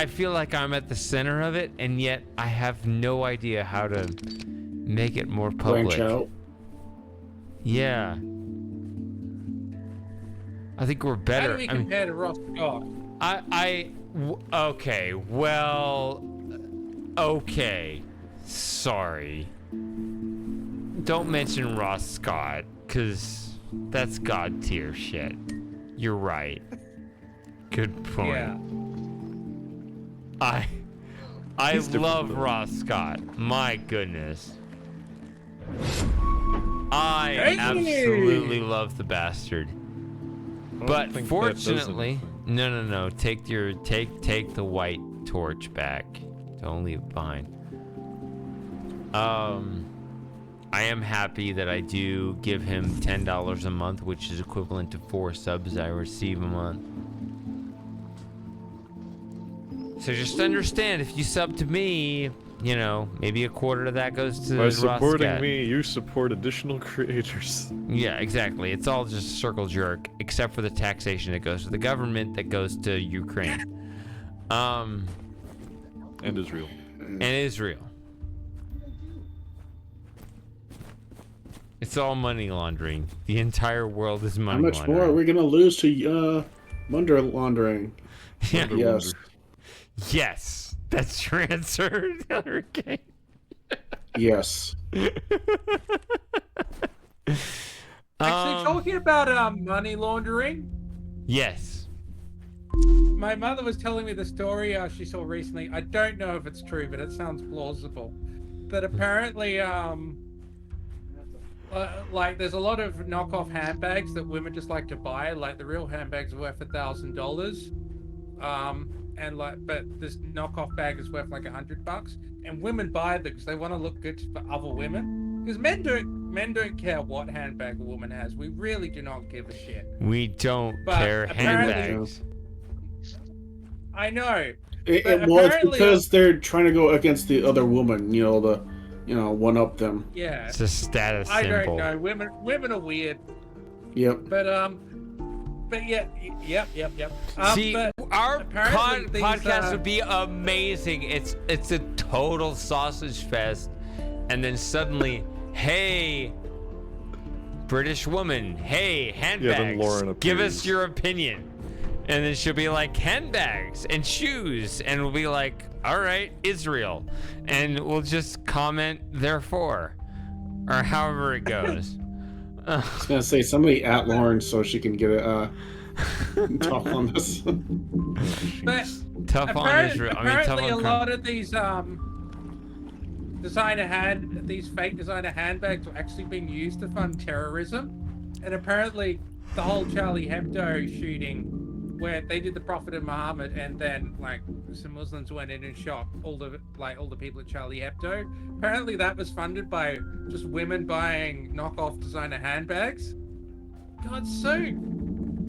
feel like I'm at the center of it, and yet I have no idea how to make it more public.
Branch out.
Yeah. I think we're better.
How do we compare to Ross Scott?
Okay, well, okay, sorry. Don't mention Ross Scott, cause that's God tier shit. You're right. Good point.
Yeah.
I
He's different,
love
though.
Ross Scott. My goodness. I
Hey!
absolutely love the bastard.
I don't
But
think that
fortunately, no. Take the white torch back. Don't leave it behind. I am happy that I do give him $10 a month, which is equivalent to 4 subs I receive a month. So just understand, if you sub to me, you know, maybe a quarter of that goes to
By supporting
Roscat.
me, you support additional creators.
Yeah, exactly. It's all just circle jerk, except for the taxation that goes to the government, that goes to Ukraine.
And Israel.
And Israel. It's all money laundering. The entire world is
How
money
much
laundering.
more are we gonna lose to Munder laundering?
Yeah.
Yes.
Yes. That's your answer. Okay.
Yes.
Actually, talking about money laundering,
Yes.
my mother was telling me the story she saw recently. I don't know if it's true, but it sounds plausible. That apparently, like, there's a lot of knockoff handbags that women just like to buy. Like, the real handbags are worth $1,000. And like, but this knockoff bag is worth like $100, and women buy them because they want to look good for other women. Because men don't care what handbag a woman has. We really do not give a shit.
We don't
But
care
apparently-
handbags.
I know.
Well,
But
it's
apparently-
because they're trying to go against the other woman. You know, one up them.
Yeah.
It's a status
I
symbol.
don't know. Women are weird.
Yep.
But yeah, yep.
See,
but
our
apparently these,
podcast would be amazing. It's a total sausage fest, and then suddenly, hey, British woman, hey, handbags,
then Lauren
give us
appears.
your opinion. And then she'll be like, handbags and shoes, and we'll be like, all right, Israel, and we'll just comment therefore, or however it goes.
I was gonna say somebody at Lauren so she can get a Tough on this.
But
Tough on Israel. I mean, tough
apparently
on
a
crime.
lot of these these fake designer handbags were actually being used to fund terrorism, and apparently the whole Charlie Hebdo shooting, where they did the Prophet of Muhammad, and then like some Muslims went in and shot all the people at Charlie Hebdo. Apparently that was funded by just women buying knockoff designer handbags. God, so.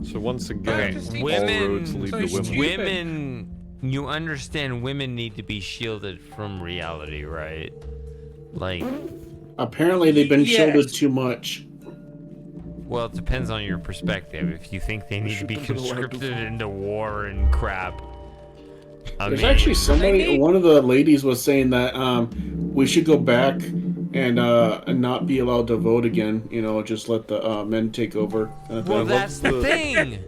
So once again,
just
all roads lead to women.
Women, you understand women need to be shielded from reality, right? Like,
apparently they've been shielded too much.
well, it depends on your perspective. If you think they need to be conscripted into war and crap.
There's actually somebody, one of the ladies was saying that we should go back and not be allowed to vote again. You know, just let the men take over.
Well, that's the thing.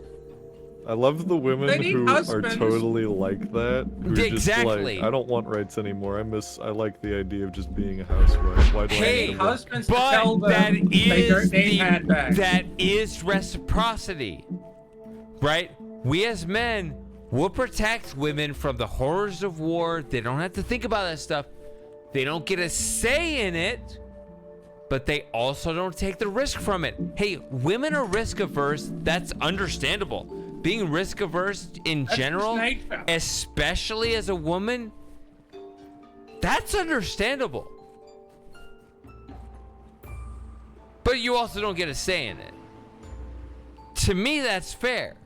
I love the women
need
who are
husbands.
totally like that. Who are
Exactly.
just like, I don't want rights anymore. I like the idea of just being a housewife. Why do I
Hey,
need to work?
Husbands to tell them they don't need handbags.
that is reciprocity, right? We as men will protect women from the horrors of war. They don't have to think about that stuff. They don't get a say in it, but they also don't take the risk from it. Hey, women are risk averse. That's understandable. Being risk averse in general, especially as a woman, that's understandable. But you also don't get a say in it. To me, that's fair.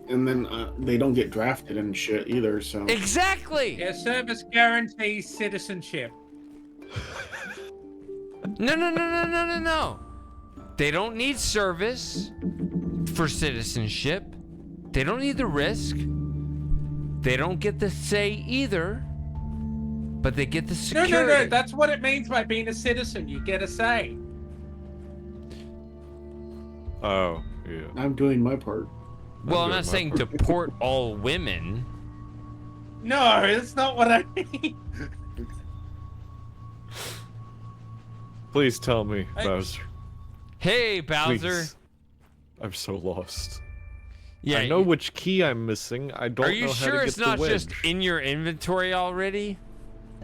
And then they don't get drafted and shit either. So
Exactly.
Yeah, service guarantees citizenship.
No. They don't need service for citizenship. They don't need the risk. They don't get the say either. But they get the security.
No. That's what it means by being a citizen. You get a say.
Oh, yeah.
I'm doing my part.
Well, I'm not saying deport all women.
No, that's not what I mean.
Please tell me, Bowser.
Hey, Bowser.
Please. I'm so lost.
Yeah,
I know which key I'm missing. I don't know how to get the wedge.
Are you sure it's not just in your inventory already?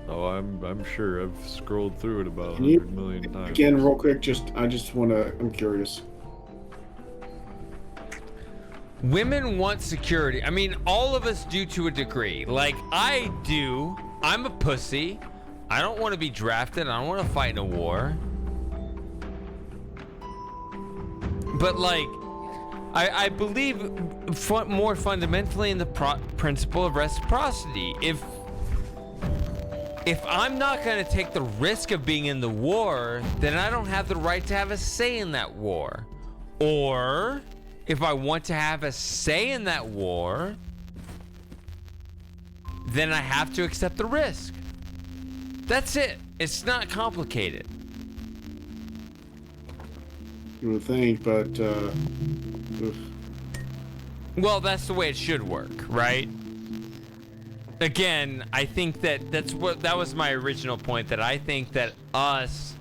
Oh, I'm sure. I've scrolled through it about
Can you
100 million times.
again, real quick? I'm curious.
Women want security. I mean, all of us do to a degree. Like, I do. I'm a pussy. I don't want to be drafted. I don't want to fight in a war. But, like, I believe more fundamentally in the principle of reciprocity. If I'm not going to take the risk of being in the war, then I don't have the right to have a say in that war. Or if I want to have a say in that war, then I have to accept the risk. That's it. It's not complicated.
You would think, but oof.
Well, that's the way it should work, right? Again, I think that was my original point, that I think that us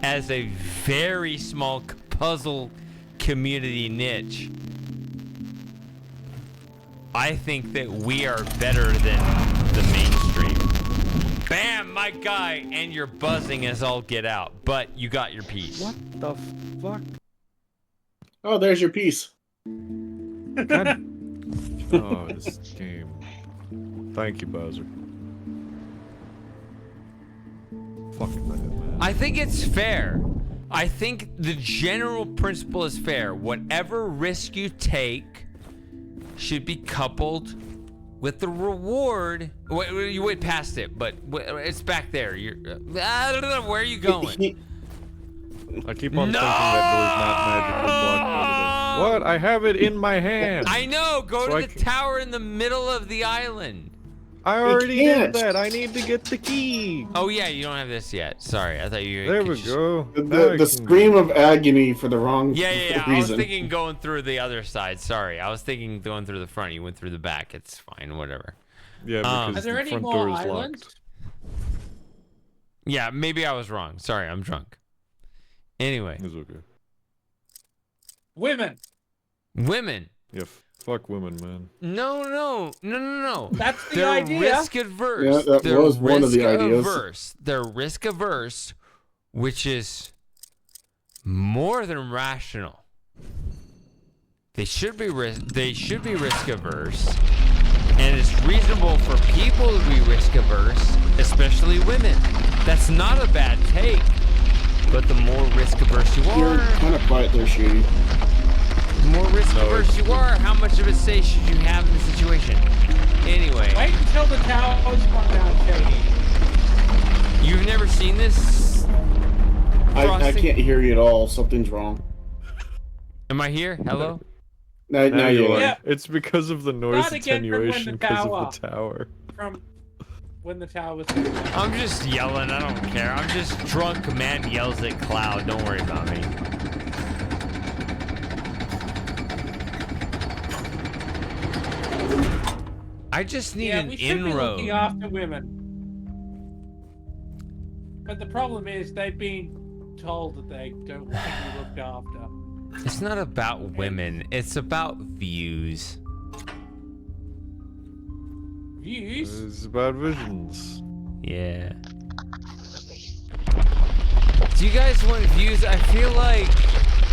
as a very small puzzle community niche, I think that we are better than the mainstream. Bam, my guy, and you're buzzing as all get out, but you got your piece.
What the fuck?
Oh, there's your piece.
God. Oh, this game. Thank you, Bowser. Fuck that, man.
I think it's fair. I think the general principle is fair. Whatever risk you take should be coupled with the reward. Wait, you went past it, but it's back there. I don't know, where are you going?
I keep on thinking that door's not magically blocked over there. What? I have it in my hand.
I know. Go to the tower in the middle of the island.
I already did that. I need to get the key.
Oh yeah, you don't have this yet. Sorry, I thought you.
There we go.
The scream of agony for the wrong
Yeah.
reason.
I was thinking going through the other side. Sorry, I was thinking going through the front. You went through the back. It's fine. Whatever.
Yeah, because
Are there
the
any
front
more
door is
islands?
locked.
Yeah, maybe I was wrong. Sorry, I'm drunk. Anyway.
It's okay.
Women.
Women.
Yeah, fuck women, man.
No.
That's the
They're
idea.
risk adverse.
Yeah, that
They're
was one of the
risk
ideas.
averse. They're risk averse, which is more than rational. They should be risk averse, and it's reasonable for people to be risk averse, especially women. That's not a bad take, but the more risk averse you are,
You're kind of quiet there, Shady.
the more risk averse you are, how much of a say should you have in the situation? Anyway.
Wait until the towers come down, Shady.
You've never seen this?
I can't hear you at all. Something's wrong.
Am I here? Hello?
Now you are.
Yeah.
It's because of the noise
Start again from when
attenuation
the
because of
tower-
the tower.
From when the tower was.
I'm just yelling. I don't care. I'm just drunk man yells at cloud. Don't worry about me. I just need
Yeah,
an
we should be
inroad.
looking after women. But the problem is they've been told that they don't want to be looked after.
It's not about women. It's about views.
Views?
It's about visions.
Yeah. Do you guys want views? I feel like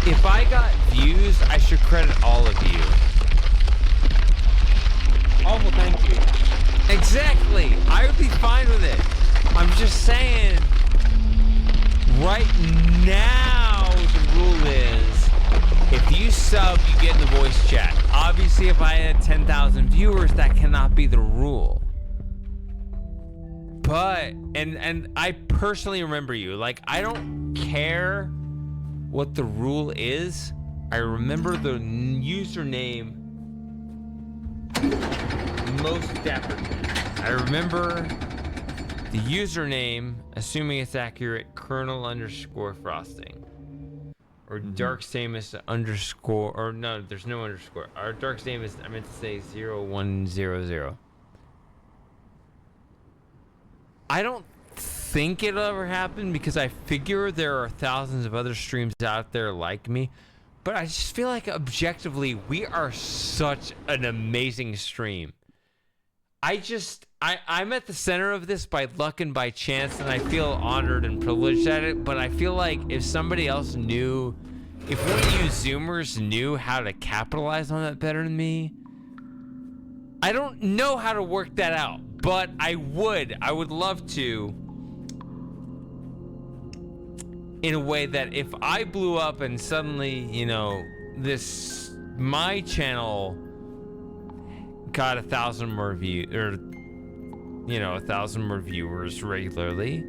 if I got views, I should credit all of you.
Oh, well, thank you.
Exactly. I would be fine with it. I'm just saying, right now, the rule is, if you sub, you get in the voice chat. Obviously, if I had 10,000 viewers, that cannot be the rule. But, and I personally remember you. Like, I don't care what the rule is. I remember the username most dapper. I remember the username, assuming it's accurate, Colonel_Frosting. Or Dark Samus underscore, or no, there's no underscore. Our Dark Samus, I meant to say 0100. I don't think it'll ever happen because I figure there are thousands of other streams out there like me. But I just feel like objectively, we are such an amazing stream. I'm at the center of this by luck and by chance, and I feel honored and privileged at it, but I feel like if somebody else knew, if one of you Zoomers knew how to capitalize on that better than me, I don't know how to work that out, but I would love to, in a way that if I blew up and suddenly, you know, my channel got 1,000 more views, or, you know, 1,000 more viewers regularly.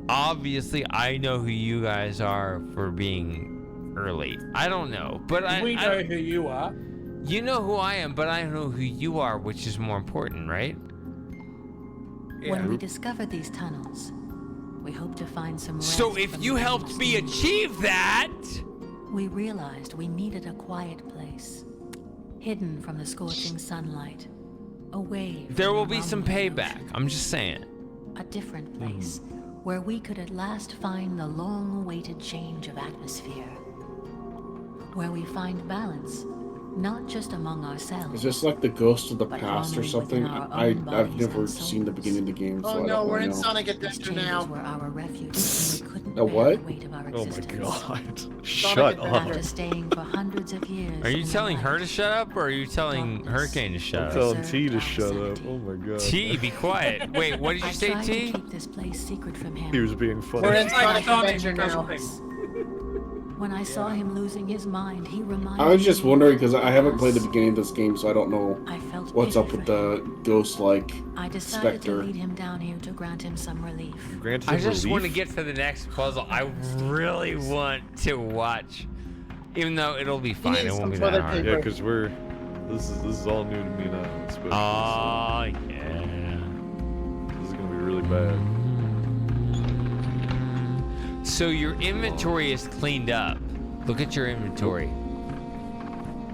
Obviously, I know who you guys are for being early. I don't know, but
We know who you are.
You know who I am, but I know who you are, which is more important, right?
When we discovered these tunnels, we hoped to find some rest
So if
from
you
the
helped
dangerous
me
storm.
achieve that,
We realized we needed a quiet place, hidden from the scorching sunlight, away from
there will
the
be some
rumbling
payback.
ocean.
I'm just saying.
A different place, where we could at last find the long-awaited change of atmosphere. Where we find balance, not just among ourselves.
Is this like the Ghost of the
But
Past or
harmony
something?
within our
I've
own bodies
never
and
seen the
souls.
beginning of the game, so
Oh
I
no,
don't
we're in
know.
Sonic
These
Adventure
chambers
now.
were our refuge when we couldn't
A
bear
what?
the weight of our
Oh my
existence.
god. Shut up.
After staying for hundreds of years.
Are you
in the
telling her
light,
to shut up, or are you telling Hurricane to shut
I'm
up?
telling T to shut up. Oh my god.
T, be quiet. Wait, what did you
I
say,
tried to
T?
keep this place secret from him.
He was being funny.
We're in
Like
Sonic
Sonic
Adventure now.
Adventure.
When I saw him losing his mind, he reminded
I was just
me
wondering because I haven't
of
played the
us.
beginning of this game, so I don't know
I felt
what's
pity
up with
for
the ghost-like
I decided
specter.
to lead him down here to grant him some relief.
You granted
I
him
just
relief?
want to get to the next puzzle. I really want to watch, even though it'll be fine. It
needs
won't be
some
that
toilet
hard.
Yeah, because this is all new to me now. It's supposed to
Oh yeah.
be- This is gonna be really bad.
So your inventory is cleaned up. Look at your inventory.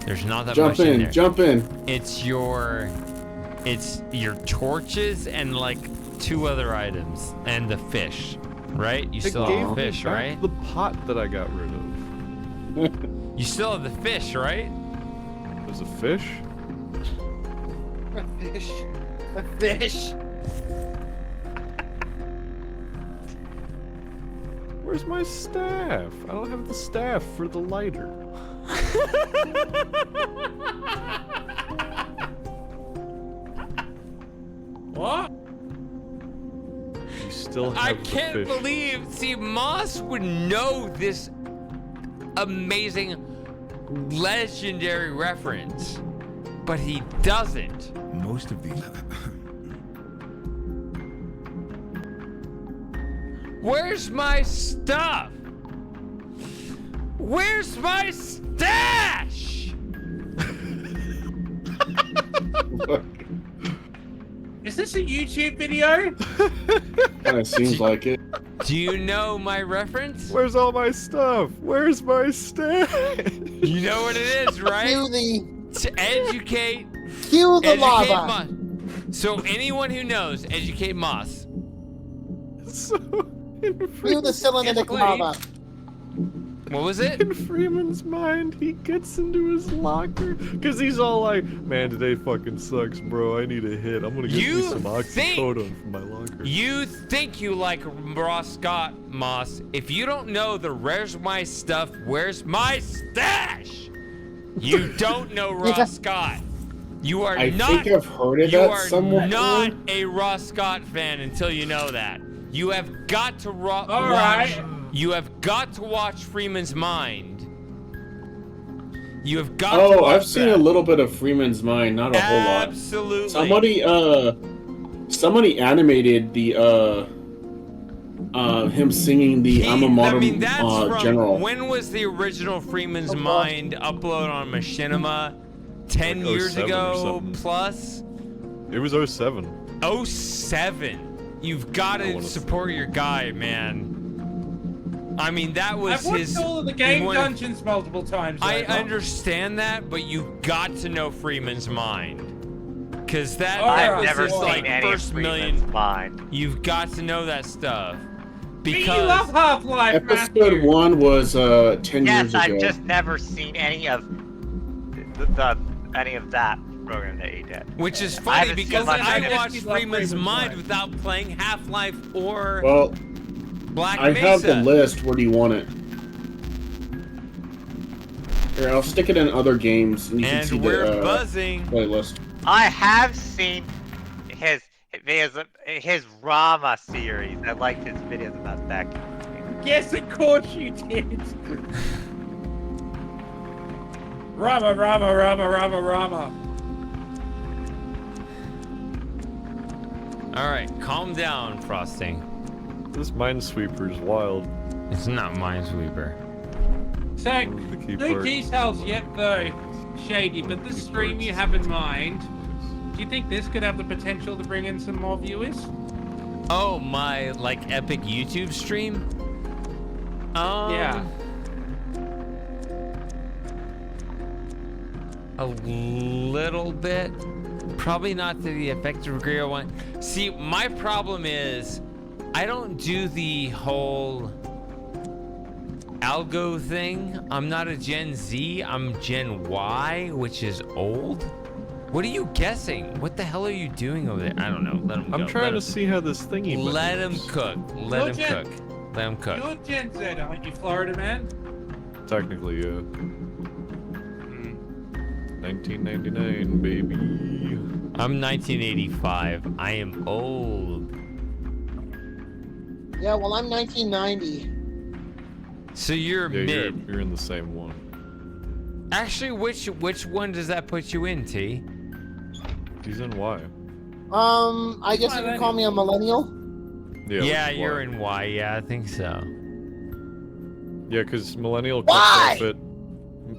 There's not that
Jump
much in
in,
there.
jump in.
It's your torches and like 2 other items and the fish, right? You
They
still
gave
have
me
fish,
back
right?
the pot that I got rid of.
You still have the fish, right?
There's a fish?
A fish. A fish.
Where's my staff? I don't have the staff for the lighter.
What?
You still have
I
the
can't
fish.
believe. See, Moss would know this amazing, legendary reference, but he doesn't.
Most of these.
Where's my stuff? Where's my stash?
Is this a YouTube video?
Kind of seems like it.
Do you know my reference?
Where's all my stuff? Where's my staff?
You know what it is, right?
Cue the.
To educate.
Cue the
educate
lava.
Moss. So anyone who knows, educate Moss.
So
Cue the cylinder lava.
What was it?
In Freeman's mind, he gets into his locker because he's all like, "Man, today fucking sucks, bro. I need a hit. I'm gonna get me some oxycodone from my locker."
You think you like Ross Scott, Moss. If you don't know the "Where's my stuff? Where's my stash?" You don't know Ross Scott. You are
I
not.
think I've heard of
you
that
are
somewhere.
not a Ross Scott fan until you know that. You have got to watch.
right.
You have got to watch Freeman's Mind. You have got to
Oh,
watch
I've seen
that.
a little bit of Freeman's Mind, not a whole lot.
Absolutely.
Somebody animated the him singing the "I'm a Modern
that's from,
General."
when was the original Freeman's Mind upload on Machinima? 10
Like
years
07 or
ago
something.
plus?
It was 07.
07. You've got to support your guy, man. I mean, that was
I've watched
his.
all of the game
one-
dungeons multiple times.
I
over.
understand that, but you got to know Freeman's Mind. Cause that,
All
that
right.
was
I've never
his
seen
like
any of
first
Freeman's
million.
Mind.
You've got to know that stuff.
But
Because
you love Half-Life,
Episode
Matthew.
1 was 10
Yes,
years ago.
I've just never seen any of any of that program that he did.
Which is
I
funny
haven't
because
seen much
I
of it.
watched Freeman's Mind without playing Half-Life or
Well,
Black
I
Mesa.
have the list. Where do you want it? Here, I'll stick it in other games, and you can
And
see
we're
the
buzzing.
playlist.
I have seen his Rama series. I liked his videos about that.
Yes, of course you did. Rama, Rama, Rama, Rama, Rama.
All right, calm down, Frosting.
This Minesweeper's wild.
It's not Minesweeper.
So,
The key
no
part.
details yet though, Shady, but this stream you have in mind, do you think this could have the potential to bring in some more viewers?
Oh, my like epic YouTube stream?
Yeah.
A little bit. Probably not to the effective degree I want. See, my problem is I don't do the whole algo thing. I'm not a Gen Z. I'm Gen Y, which is old. What are you guessing? What the hell are you doing over there? I don't know. Let him go.
I'm trying to see how this thingy
Let him
moves.
cook. Let him
You're
cook. Let him cook.
You're Gen Z, aren't you, Florida man?
Technically, yeah. 1999, baby.
I'm 1985. I am old.
Yeah, well, I'm 1990.
So you're
Yeah,
mid.
you're in the same one.
Actually, which one does that put you in, T?
He's in Y.
I guess you can call me a millennial.
Yeah,
which is
you're
Y.
in Y. Yeah, I think so.
Yeah, because Millennial cuts
Why?
off at...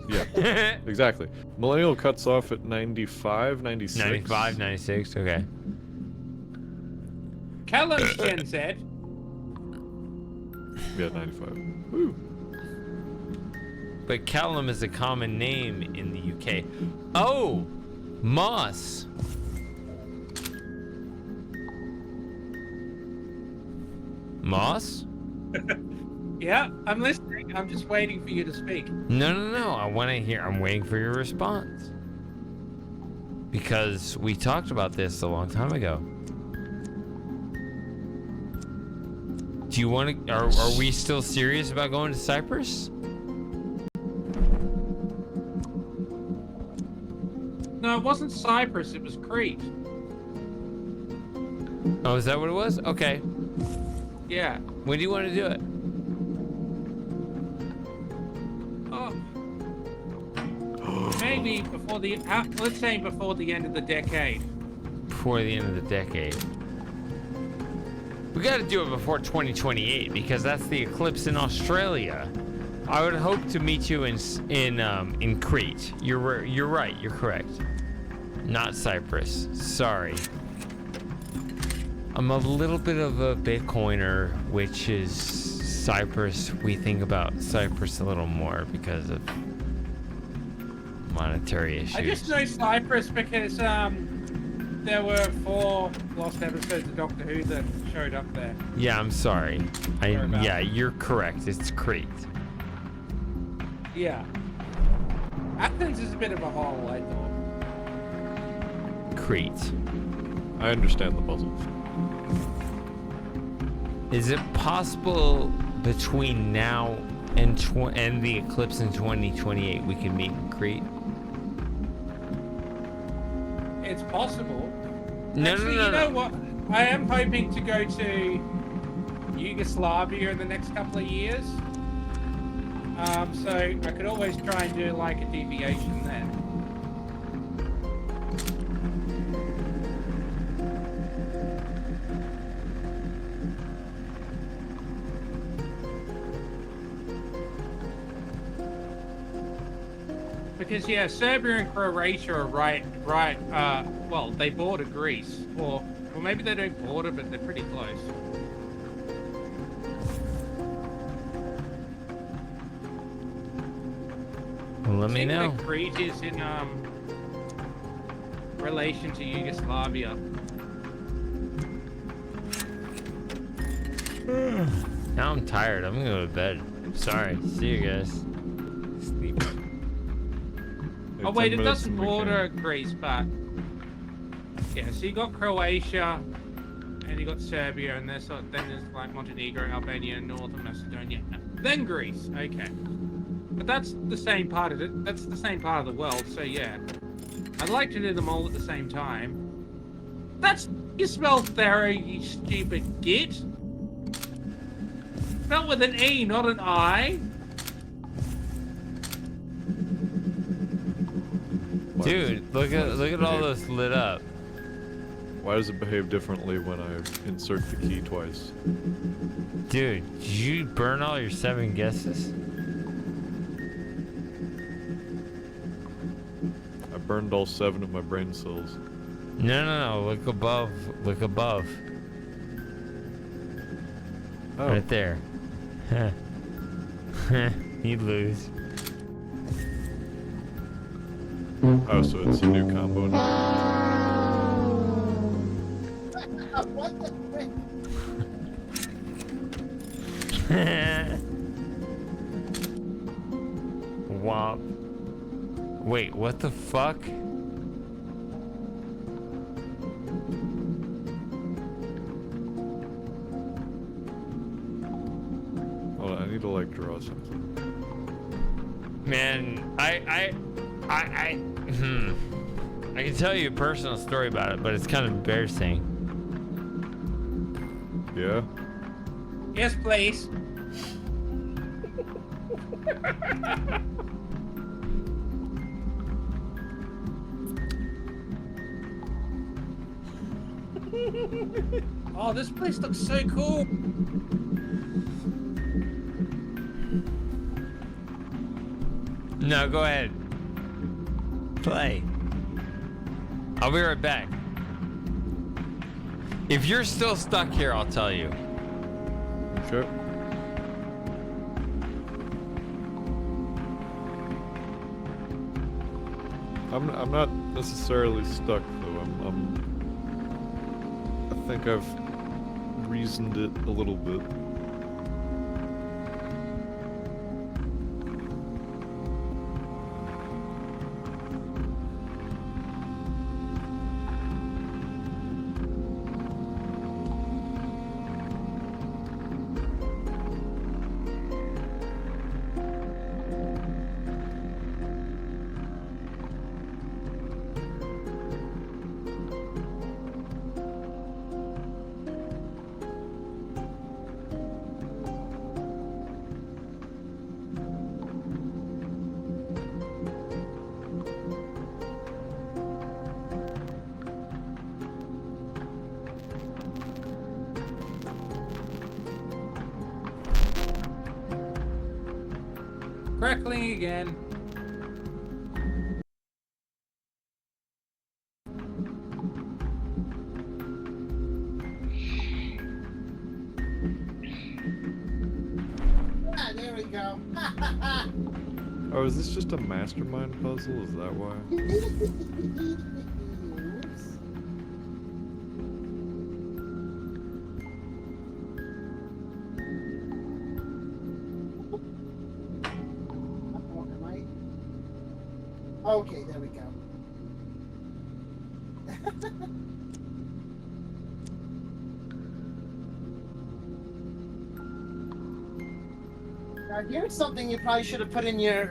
Yeah, exactly. Millennial cuts off at 95, 96.
95, 96. Okay.
Callum's Gen Z.
Yeah, 95. Woo.
But Callum is a common name in the UK. Oh, Moss. Moss?
Yeah, I'm listening. I'm just waiting for you to speak.
No. I want to hear. I'm waiting for your response. Because we talked about this a long time ago. Do you want to? Are we still serious about going to Cyprus?
No, it wasn't Cyprus. It was Crete.
Oh, is that what it was? Okay.
Yeah.
When do you want to do it?
Oh. Maybe before the let's say before the end of the decade.
Before the end of the decade. We got to do it before 2028 because that's the eclipse in Australia. I would hope to meet you in Crete. You're right. You're correct. Not Cyprus. Sorry. I'm a little bit of a Bitcoiner, which is Cyprus. We think about Cyprus a little more because of monetary issues.
I just know Cyprus because there were 4 lost episodes of Doctor Who that showed up there.
Yeah, I'm sorry. Yeah, you're correct. It's Crete.
Yeah. Athens is a bit of a hole, I thought.
Crete.
I understand the puzzle.
Is it possible between now and the eclipse in 2028 we can meet in Crete?
It's possible.
No,
Actually,
no.
You know what? I am hoping to go to Yugoslavia in the next couple of years. So I could always try and do like a deviation then. Because yeah, Serbia and Croatia are right. Well, they border Greece, or maybe they don't border, but they're pretty close.
Well, let me know.
That Crete is in relation to Yugoslavia.
Now I'm tired. I'm gonna go to bed. Sorry. See you guys. Sleep.
Oh wait, it doesn't border Greece, but yeah. So you got Croatia, and you got Serbia, and then there's like Montenegro, Albania, Northern Macedonia, then Greece. Okay, but that's the same part of it. That's the same part of the world. So yeah, I'd like to do them all at the same time. You spell Thera, you stupid git. Spelled with an E, not an I.
Dude, look at all this lit up.
Why does it behave differently when I insert the key twice?
Dude, did you burn all your 7 guesses?
I burned all 7 of my brain cells.
No. Look above. Look above.
Oh.
Right there. You lose.
Oh, so it's a new combo now.
What the frick?
Womp. Wait, what the fuck?
Hold on, I need to like draw something.
Man, I can tell you a personal story about it, but it's kind of embarrassing.
Yeah?
Yes, please. Oh, this place looks so cool.
No, go ahead. Play. I'll be right back. If you're still stuck here, I'll tell you.
Sure. I'm not necessarily stuck though. I think I've reasoned it a little bit.
crackling again.
Ah, there we go.
Oh, is this just a mastermind puzzle? Is that why?
Okay, there we go. Now here's something you probably should have put in your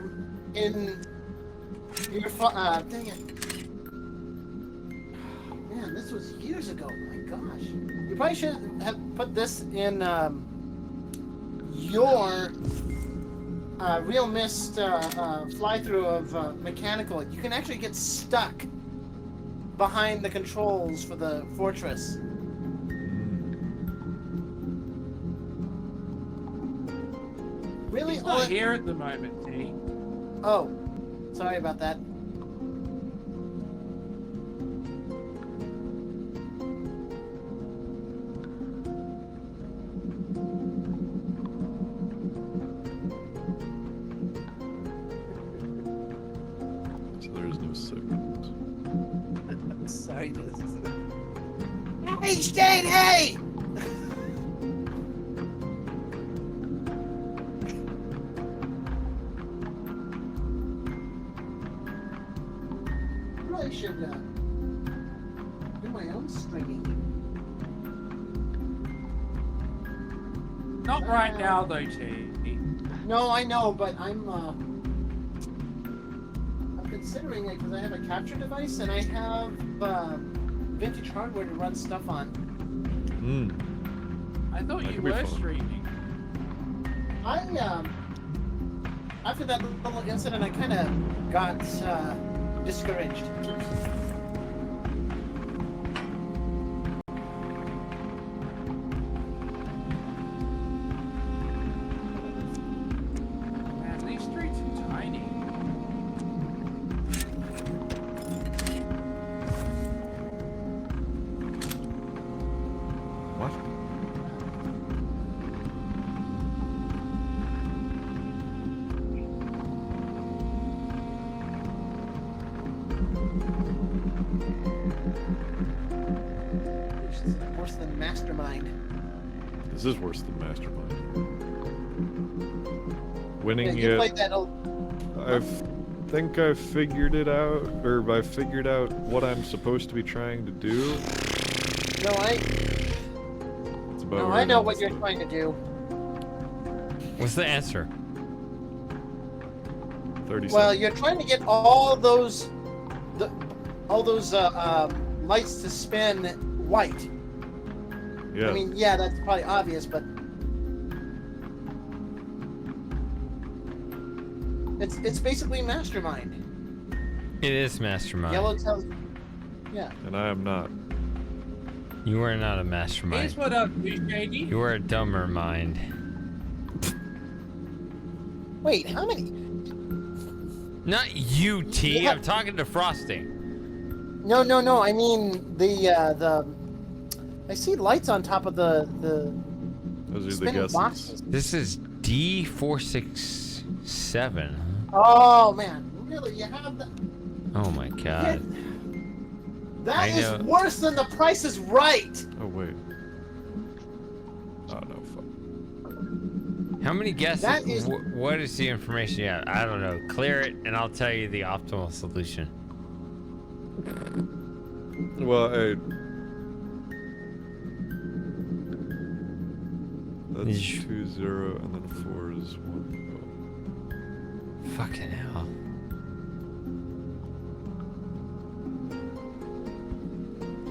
dang it. Man, this was years ago. My gosh. You probably should have put this in your real mist fly-through of mechanical. You can actually get stuck behind the controls for the fortress. Really?
He's not here at the moment, T.
Oh, sorry about that.
So there's no segment.
Sorry, Hey, Shane, hey! I should do my own stringing.
Not right now, though, T.
No, I know, but I'm considering it because I have a capture device and I have vintage hardware to run stuff on.
I thought
That
you
could be
were
fun.
streaming.
After that little incident, I kind of got discouraged.
Man, these streets are tiny.
What?
Worse than Mastermind.
This is worse than Mastermind. Winning
Yeah, you
yet?
played that old...
I think I figured it out, or I figured out what I'm supposed to be trying to do.
No,
It's about
no,
where
I
it
know
ends,
what you're
though.
trying to do.
What's the answer?
30
Well,
seconds.
you're trying to get all those, lights to spin white.
Yeah.
I mean, yeah, that's probably obvious, but it's basically Mastermind.
It is Mastermind.
Yellow tells, yeah.
And I am not.
You are not a mastermind.
Here's what I'll do, Shady.
You are a dumber mind.
Wait, how many?
Not you, T. I'm talking to Frosting.
No. I mean the. I see lights on top of the
Those are the
spinning
guesses.
boxes.
This is D467.
Oh man, really? You have that?
Oh my god.
That is worse than The Price is Right.
Oh wait. Oh no, fuck.
How many guesses?
That is-
What is the information you have? I don't know. Clear it and I'll tell you the optimal solution.
Well, that's 2-0, and then 4 is 1.
Fucking hell.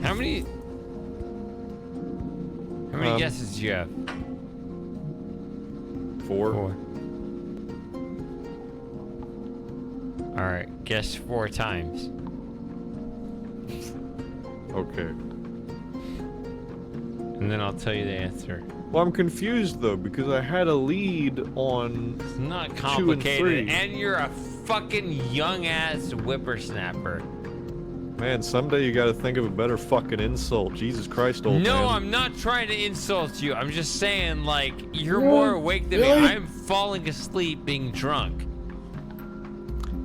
How many guesses do you have?
4.
Alright, guess 4 times.
Okay.
And then I'll tell you the answer.
Well, I'm confused though because I had a lead on
It's not
2 and
complicated,
3.
and you're a fucking young ass whippersnapper.
Man, someday you gotta think of a better fucking insult. Jesus Christ, old man.
No, I'm not trying to insult you. I'm just saying, like, you're
Yeah,
more awake than
really?
me. I'm falling asleep being drunk.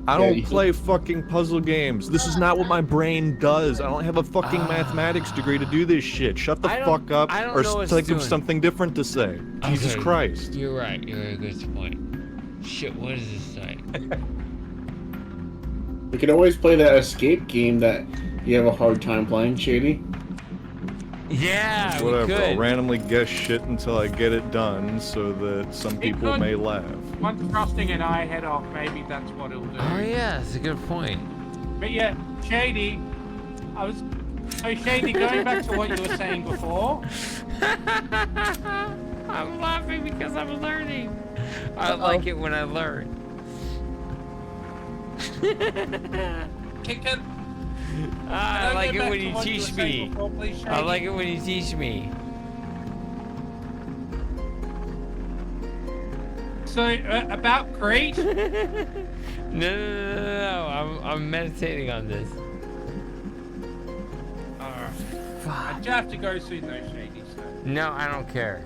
I don't play fucking puzzle games. This is not what my brain does. I don't have a fucking mathematics degree to do this shit. Shut the fuck up
I don't
or
know what's
think of
doing.
something different to say. Jesus
Okay,
Christ.
You're right. You're a good point. Shit, what does this say?
We could always play that escape game that you have a hard time playing, Shady.
Yeah,
Whatever.
we
I'll
could.
randomly guess shit until I get it done so that some people
could.
may laugh.
Once Frosting and I head off, maybe that's what it'll do.
Oh yeah, that's a good point.
But yeah, Shady, Shady, going back to what you were saying before.
I'm laughing because I'm learning. I like it when I learn.
Kick it.
I like it
back
when
to
you
what you
teach
were saying
me.
before, please,
I
Shady?
like it when you teach me.
So, about Crete?
No. I'm meditating on this.
I do have to go soon though, Shady. So.
No, I don't care.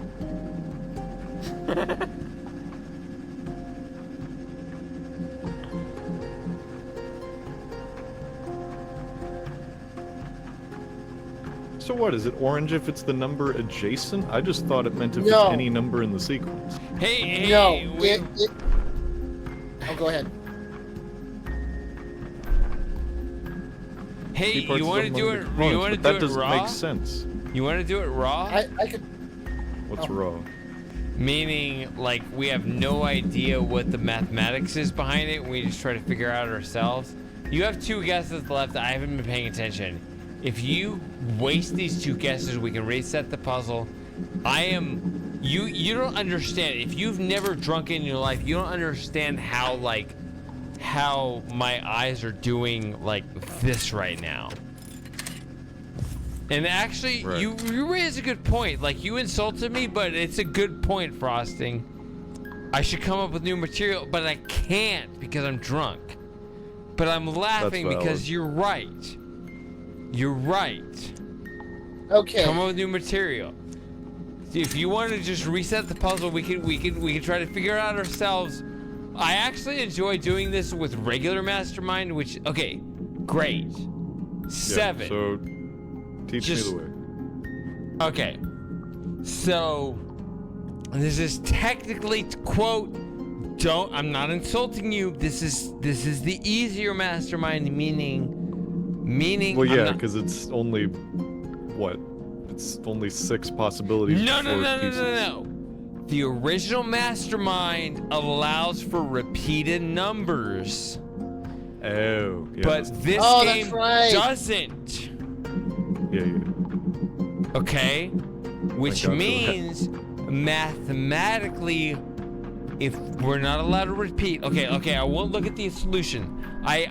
So what, is it orange if it's the number adjacent? I just thought it meant if
No.
it's any number in the sequence.
Hey,
No, Oh, go ahead.
Hey,
Key parts
you
is
want to
among
do
the
it?
components,
You want to
but
do
that
it
doesn't
raw?
make sense.
You want to do it raw?
I could.
What's
Oh.
raw?
Meaning, like, we have no idea what the mathematics is behind it. We just try to figure out ourselves. You have 2 guesses left. I haven't been paying attention. If you waste these 2 guesses, we can reset the puzzle. You don't understand. If you've never drunk in your life, you don't understand how my eyes are doing like this right now. And actually,
Right.
you raise a good point. Like, you insulted me, but it's a good point, Frosting. I should come up with new material, but I can't because I'm drunk. But I'm laughing
valid.
because you're right. You're right.
Okay.
Come up with new material. If you want to just reset the puzzle, we can try to figure it out ourselves. I actually enjoy doing this with regular Mastermind, which great. 7.
Yeah, so teach me the way.
Okay. So this is technically quote I'm not insulting you. This is the easier Mastermind, meaning
Well,
I'm
yeah,
not-
because it's only what? It's only 6 possibilities.
No.
for pieces.
The original Mastermind allows for repeated numbers.
Oh, yeah.
But this
Oh,
game
that's right.
doesn't.
Yeah.
Okay? Which
God for that.
means mathematically, if we're not allowed to repeat, okay, I won't look at the solution. I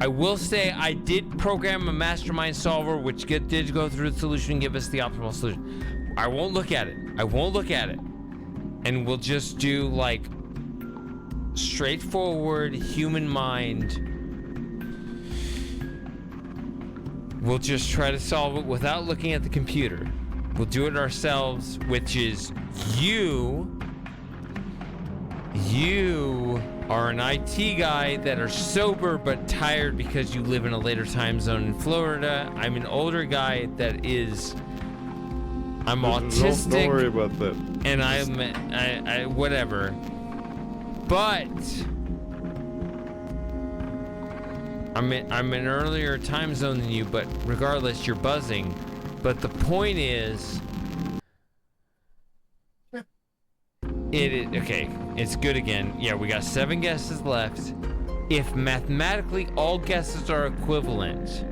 will say I did program a Mastermind solver which did go through the solution and give us the optimal solution. I won't look at it. And we'll just do like straightforward human mind. We'll just try to solve it without looking at the computer. We'll do it ourselves, which is you are an IT guy that are sober but tired because you live in a later time zone in Florida. I'm an older guy that is I'm autistic.
Don't worry about that.
And I whatever. But I'm in an earlier time zone than you, but regardless, you're buzzing. But the point is, okay, it's good again. Yeah, we got 7 guesses left. If mathematically all guesses are equivalent,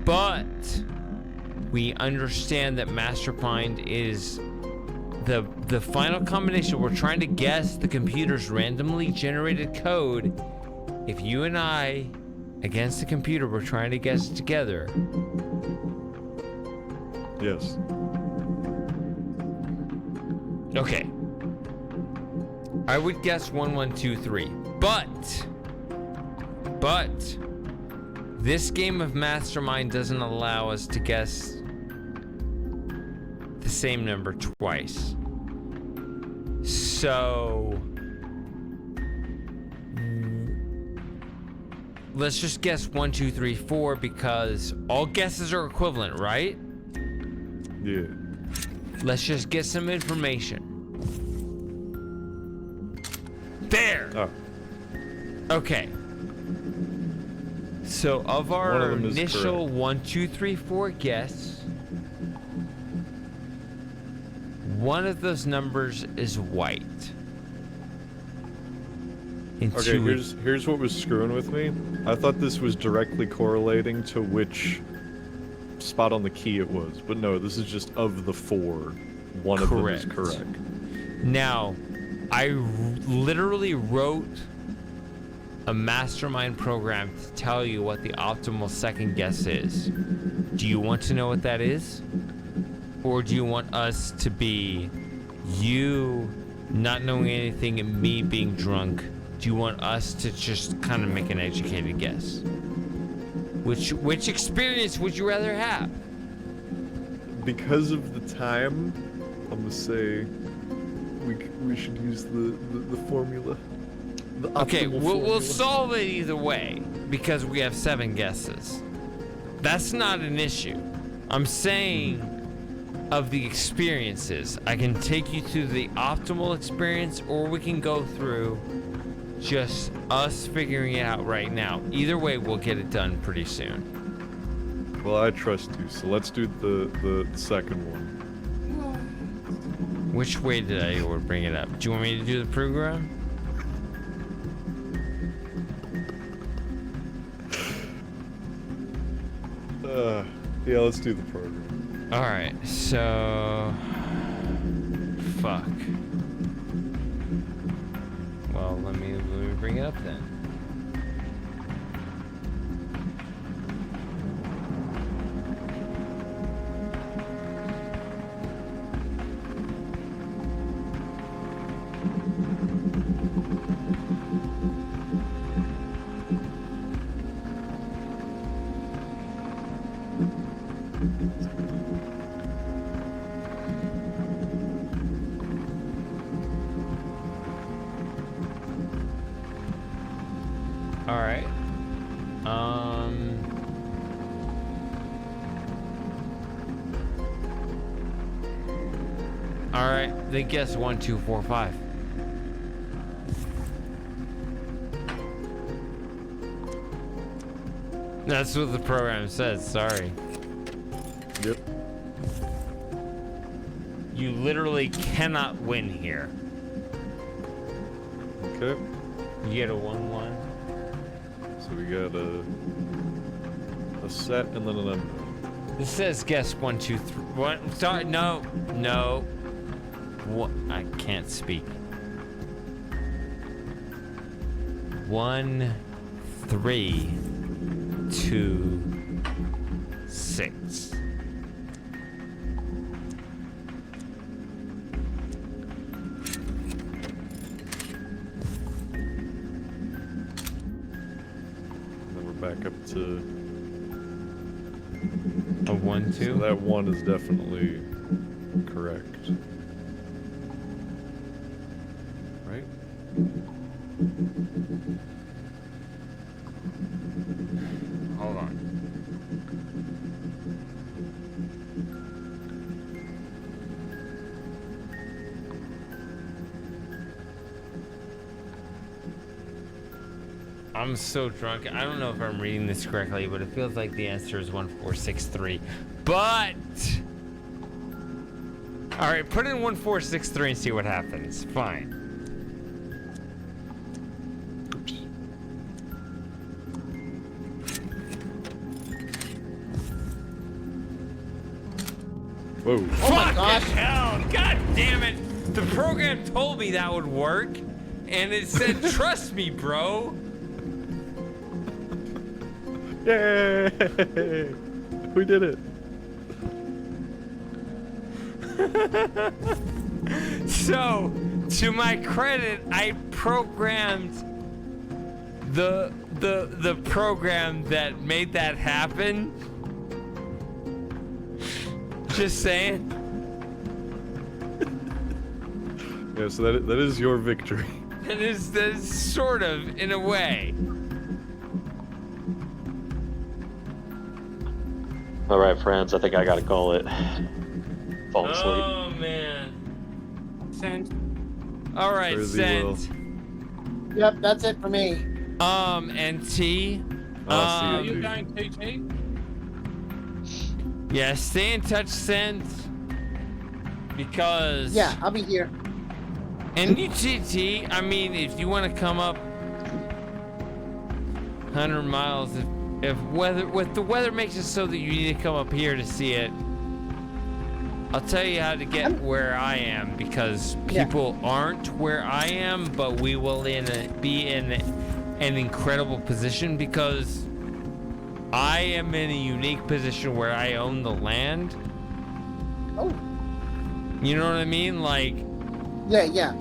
but we understand that Mastermind is the final combination. We're trying to guess the computer's randomly generated code. If you and I, against the computer, we're trying to guess it together.
Yes.
Okay. I would guess 1123, but this game of Mastermind doesn't allow us to guess the same number twice. So let's just guess 1, 2, 3, 4 because all guesses are equivalent, right?
Yeah.
Let's just get some information. There.
Oh.
Okay. So of
One
our
of them is
initial
correct.
1, 2, 3, 4 guess, one of those numbers is white. And
Okay,
two
here's what was screwing with me. I thought this was directly correlating to which spot on the key it was, but no, this is just of the 4. One of them is correct.
Now, I literally wrote a mastermind program to tell you what the optimal second guess is. Do you want to know what that is? Or do you want us to be you not knowing anything and me being drunk? Do you want us to just kind of make an educated guess? Which experience would you rather have?
Because of the time, I'm gonna say we should use the formula. The
Okay,
optimal
we'll
formula.
solve it either way because we have 7 guesses. That's not an issue. I'm saying of the experiences, I can take you through the optimal experience or we can go through just us figuring it out right now. Either way, we'll get it done pretty soon.
Well, I trust you, so let's do the second one.
Which way did I bring it up? Do you want me to do the program?
Yeah, let's do the program.
Alright, so... Fuck. Well, let me bring it up then. Alright. Alright, they guess 1, 2, 4, 5. That's what the program says, sorry.
Yep.
You literally cannot win here.
Okay.
You get a 1-1.
So we got a set and then an unknown.
This says guess 1, 2, 3. What? Sorry, no. What? I can't speak. 1, 3, 2, 6.
Then we're back up to
a 1, 2.
So that 1 is definitely correct. Right?
Hold on. I'm so drunk. I don't know if I'm reading this correctly, but it feels like the answer is 1463. But all right, put in 1463 and see what happens. Fine.
Whoa.
Oh my gosh. Hell, God damn it. The program told me that would work, and it said, trust me, bro.
Yay! We did it.
So, to my credit, I programmed the program that made that happen. Just saying.
Yeah, so that is your victory.
That is sort of, in a way.
All right, friends. I think I gotta call it. Fall asleep.
Oh man.
Sent.
All right,
Crazy
sent.
Yep, that's it for me.
And T.
Are you going to T?
Yeah, stay in touch, sent. Because.
Yeah, I'll be here.
And you, T, I mean, if you want to come up 100 miles, if the weather makes it so that you need to come up here to see it, I'll tell you how to get where I am, because people aren't where I am, but we will be in an incredible position, because I am in a unique position where I own the land.
Oh.
You know what I mean? Like.
Yeah.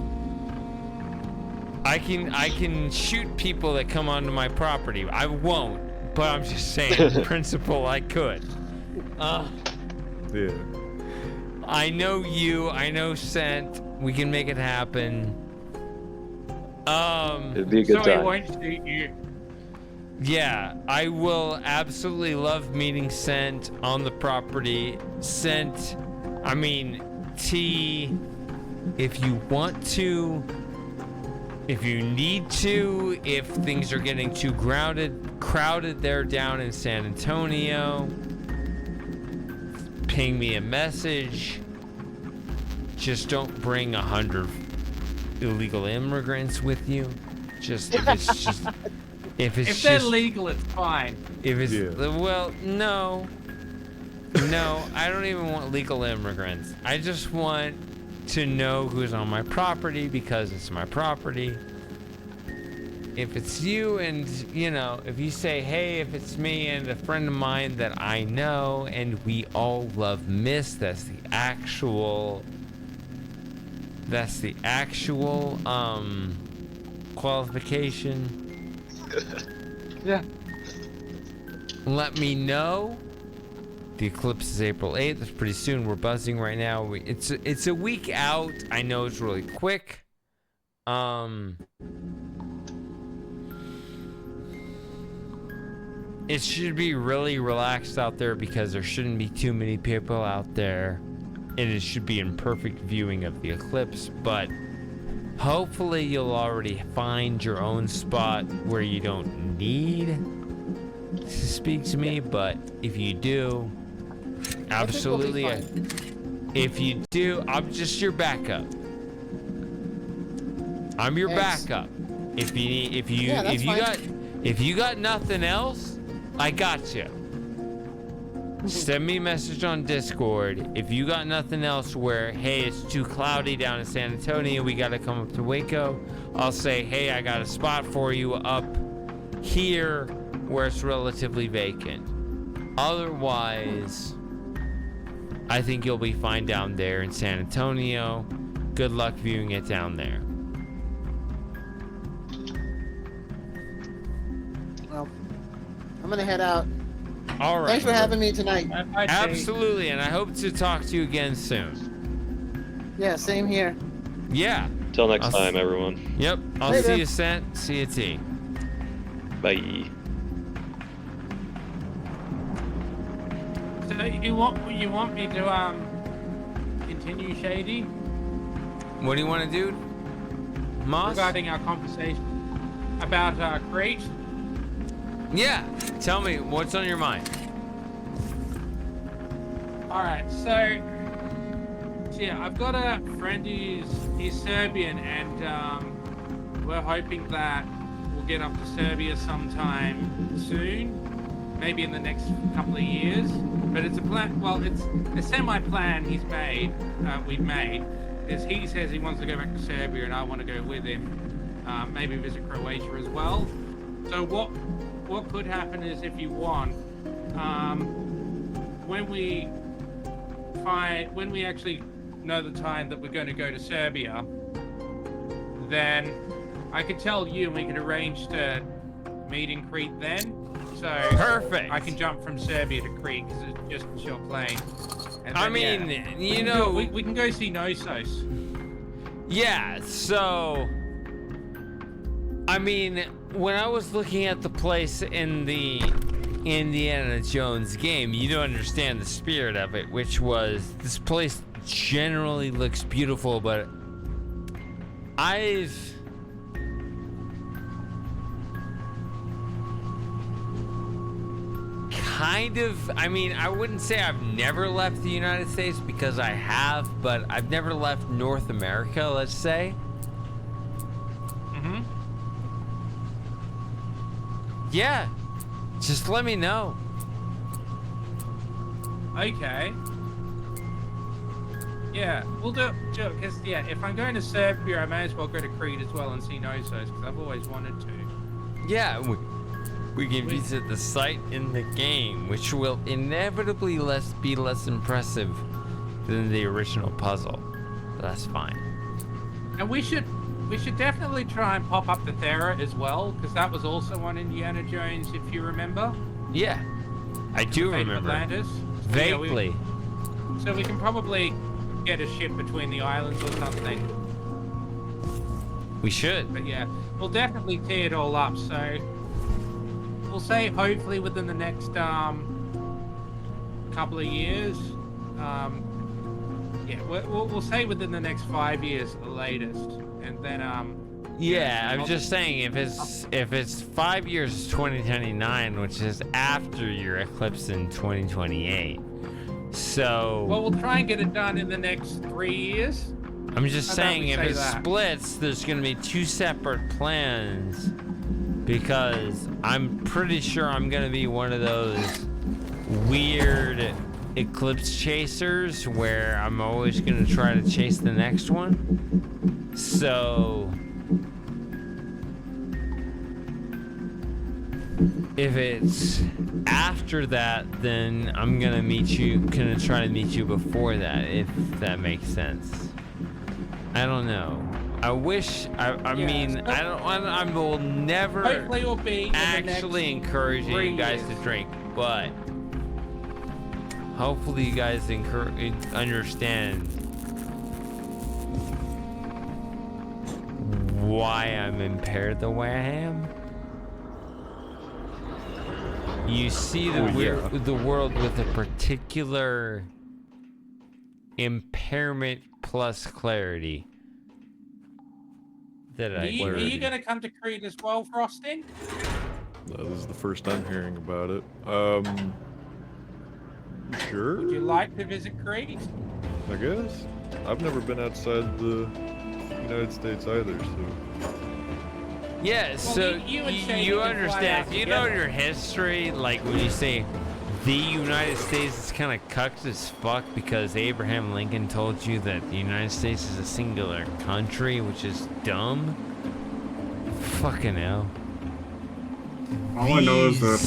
I can shoot people that come onto my property. I won't, but I'm just saying, in principle, I could.
Yeah.
I know you. I know Scent. We can make it happen.
It'd be a good
So he
time.
won't shoot you.
Yeah, I will absolutely love meeting Scent on the property. Scent, I mean, T, if you want to, if you need to, if things are getting too crowded there down in San Antonio, ping me a message. Just don't bring 100 illegal immigrants with you. Just if
they're legal, it's fine.
If it's well, no, I don't even want legal immigrants. I just want to know who's on my property, because it's my property. If it's you, and if you say, hey, if it's me and a friend of mine that I know and we all love Mist, that's the actual qualification.
Yeah.
Let me know. The eclipse is April 8th. That's pretty soon. We're buzzing right now. It's a week out. I know it's really quick. It should be really relaxed out there, because there shouldn't be too many people out there, and it should be in perfect viewing of the eclipse. But hopefully you'll already find your own spot where you don't need to speak to me. But if you do, absolutely. If you do, I'm just your backup. I'm your backup. If you got nothing else, I got you. Send me a message on Discord. If you got nothing else where, hey, it's too cloudy down in San Antonio, we gotta come up to Waco, I'll say, hey, I got a spot for you up here where it's relatively vacant. Otherwise, I think you'll be fine down there in San Antonio. Good luck viewing it down there.
Well, I'm gonna head out.
All right.
Thanks for having me tonight.
Absolutely, and I hope to talk to you again soon.
Yeah, same here.
Yeah.
Till next time, everyone.
Yep. I'll
Later.
see you, Scent. See you, T.
Bye.
So you want me to continue, Shady?
What do you want to do, Moss?
Regarding our conversation about Crete?
Yeah. Tell me what's on your mind.
All right. So yeah, I've got a friend he's Serbian, and we're hoping that we'll get up to Serbia sometime soon, maybe in the next couple of years. But it's a plan. Well, it's a semi-plan we've made. Is he says he wants to go back to Serbia, and I want to go with him. Maybe visit Croatia as well. So what could happen is, if you want, when we actually know the time that we're going to go to Serbia, then I could tell you and we could arrange to meet in Crete then. So
Perfect.
I can jump from Serbia to Crete because it's just a short plane. And
I
then,
mean,
yeah,
you know,
we can go see Knossos.
Yeah, so I mean, when I was looking at the place in the Indiana Jones game, you don't understand the spirit of it, which was this place generally looks beautiful, but I've kind of, I mean, I wouldn't say I've never left the United States because I have, but I've never left North America, let's say.
Mm-hmm.
Yeah, just let me know.
Okay. Yeah, we'll do it, because, yeah, if I'm going to Serbia, I may as well go to Crete as well and see Knossos, because I've always wanted to.
Yeah, we can visit the site in the game, which will inevitably be less impressive than the original puzzle. But that's fine.
And we should definitely try and pop up the Thera as well, because that was also on Indiana Jones, if you remember.
Yeah, I do remember.
Atlantis.
Vaguely.
So we can probably get a ship between the islands or something.
We should.
But yeah, we'll definitely tee it all up. So we'll say hopefully within the next couple of years. Yeah, we'll say within the next 5 years at the latest, and then
Yeah, I'm just saying if it's 5 years, 2029, which is after your eclipse in 2028. So.
Well, we'll try and get it done in the next 3 years.
I'm just saying if it
that?
splits, there's gonna be 2 separate plans, because I'm pretty sure I'm gonna be one of those weird eclipse chasers where I'm always gonna try to chase the next one. So if it's after that, then I'm gonna try to meet you before that, if that makes sense. I don't know. I wish, I mean, I will never
Hopefully it'll be
actually encourage you guys to drink, but hopefully you guys understand why I'm impaired the way I am. You see the world with a particular impairment plus clarity.
Are you going to come to Crete as well, Frosting?
This is the first I'm hearing about it. Sure.
Would you like to visit Crete?
I guess. I've never been outside the United States either, so.
Yeah,
Well,
so you understand, if you know
together.
your history, like when you say the United States is kind of cucked as fuck because Abraham Lincoln told you that the United States is a singular country, which is dumb. Fucking hell.
All I know is that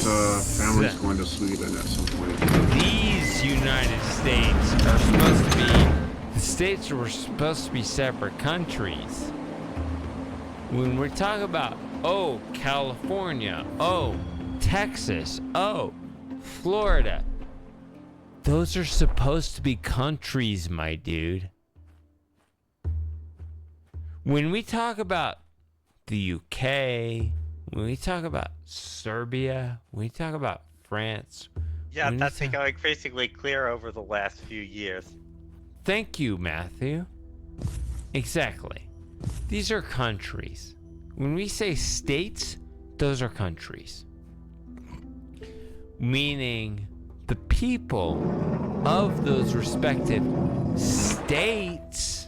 family's going to Sweden at some point.
These United States are supposed to be, the states were supposed to be separate countries. When we're talking about, oh, California, oh, Texas, oh, Florida, those are supposed to be countries, my dude. When we talk about the UK, when we talk about Serbia, when we talk about France.
Yeah, that's becoming basically clear over the last few years.
Thank you, Matthew. Exactly. These are countries. When we say states, those are countries. Meaning the people of those respective states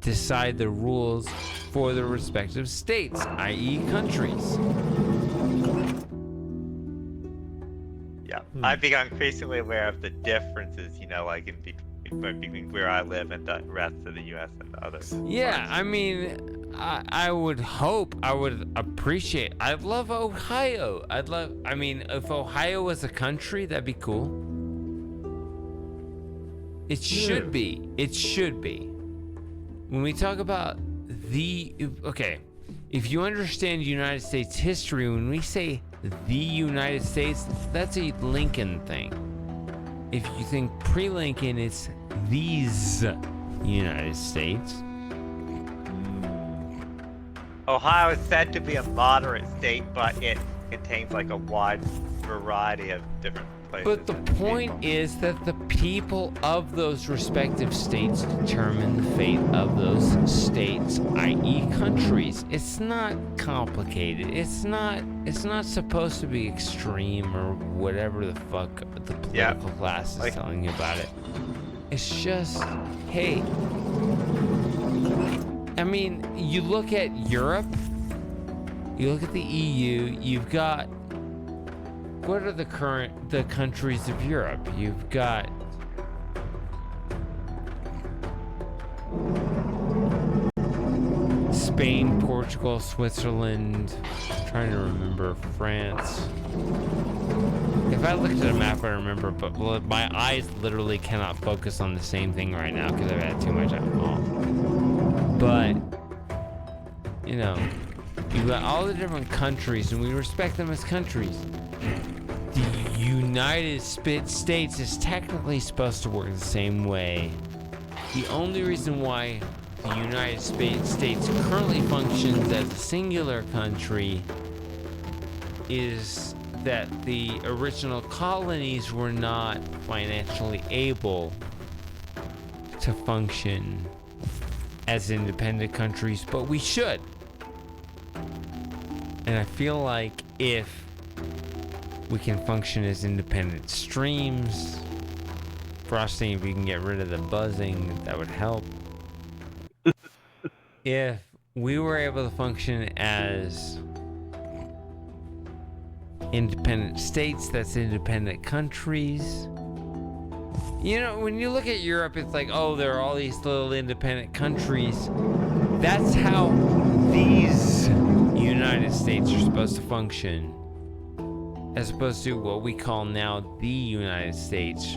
decide the rules for the respective states, i.e. countries.
Yeah, I've become increasingly aware of the differences, you know, like between where I live and the rest of the U.S. and others.
Yeah, I mean, I would hope, I would appreciate, I'd love Ohio. I mean, if Ohio was a country, that'd be cool. It should be. It should be. When we talk about if you understand United States history, when we say the United States, that's a Lincoln thing. If you think pre-Lincoln, it's these United States.
Ohio is said to be a moderate state, but it contains like a wide variety of different places.
But the point is that the people of those respective states determine the fate of those states, i.e. countries. It's not complicated. It's not supposed to be extreme or whatever the fuck the political class is telling you about it. It's just, hey, I mean, you look at Europe, you look at the EU, you've got, what are the countries of Europe? You've got Spain, Portugal, Switzerland, I'm trying to remember, France. If I looked at a map, I remember, but my eyes literally cannot focus on the same thing right now because I've had too much alcohol. But, you know, you've got all the different countries, and we respect them as countries. The United States is technically supposed to work the same way. The only reason why the United States currently functions as a singular country is that the original colonies were not financially able to function as independent countries, but we should. And I feel like if we can function as independent streams, Frosting, if we can get rid of the buzzing, that would help. If we were able to function as independent states, that's independent countries. You know, when you look at Europe, it's like, oh, there are all these little independent countries. That's how these United States are supposed to function, as opposed to what we call now the United States,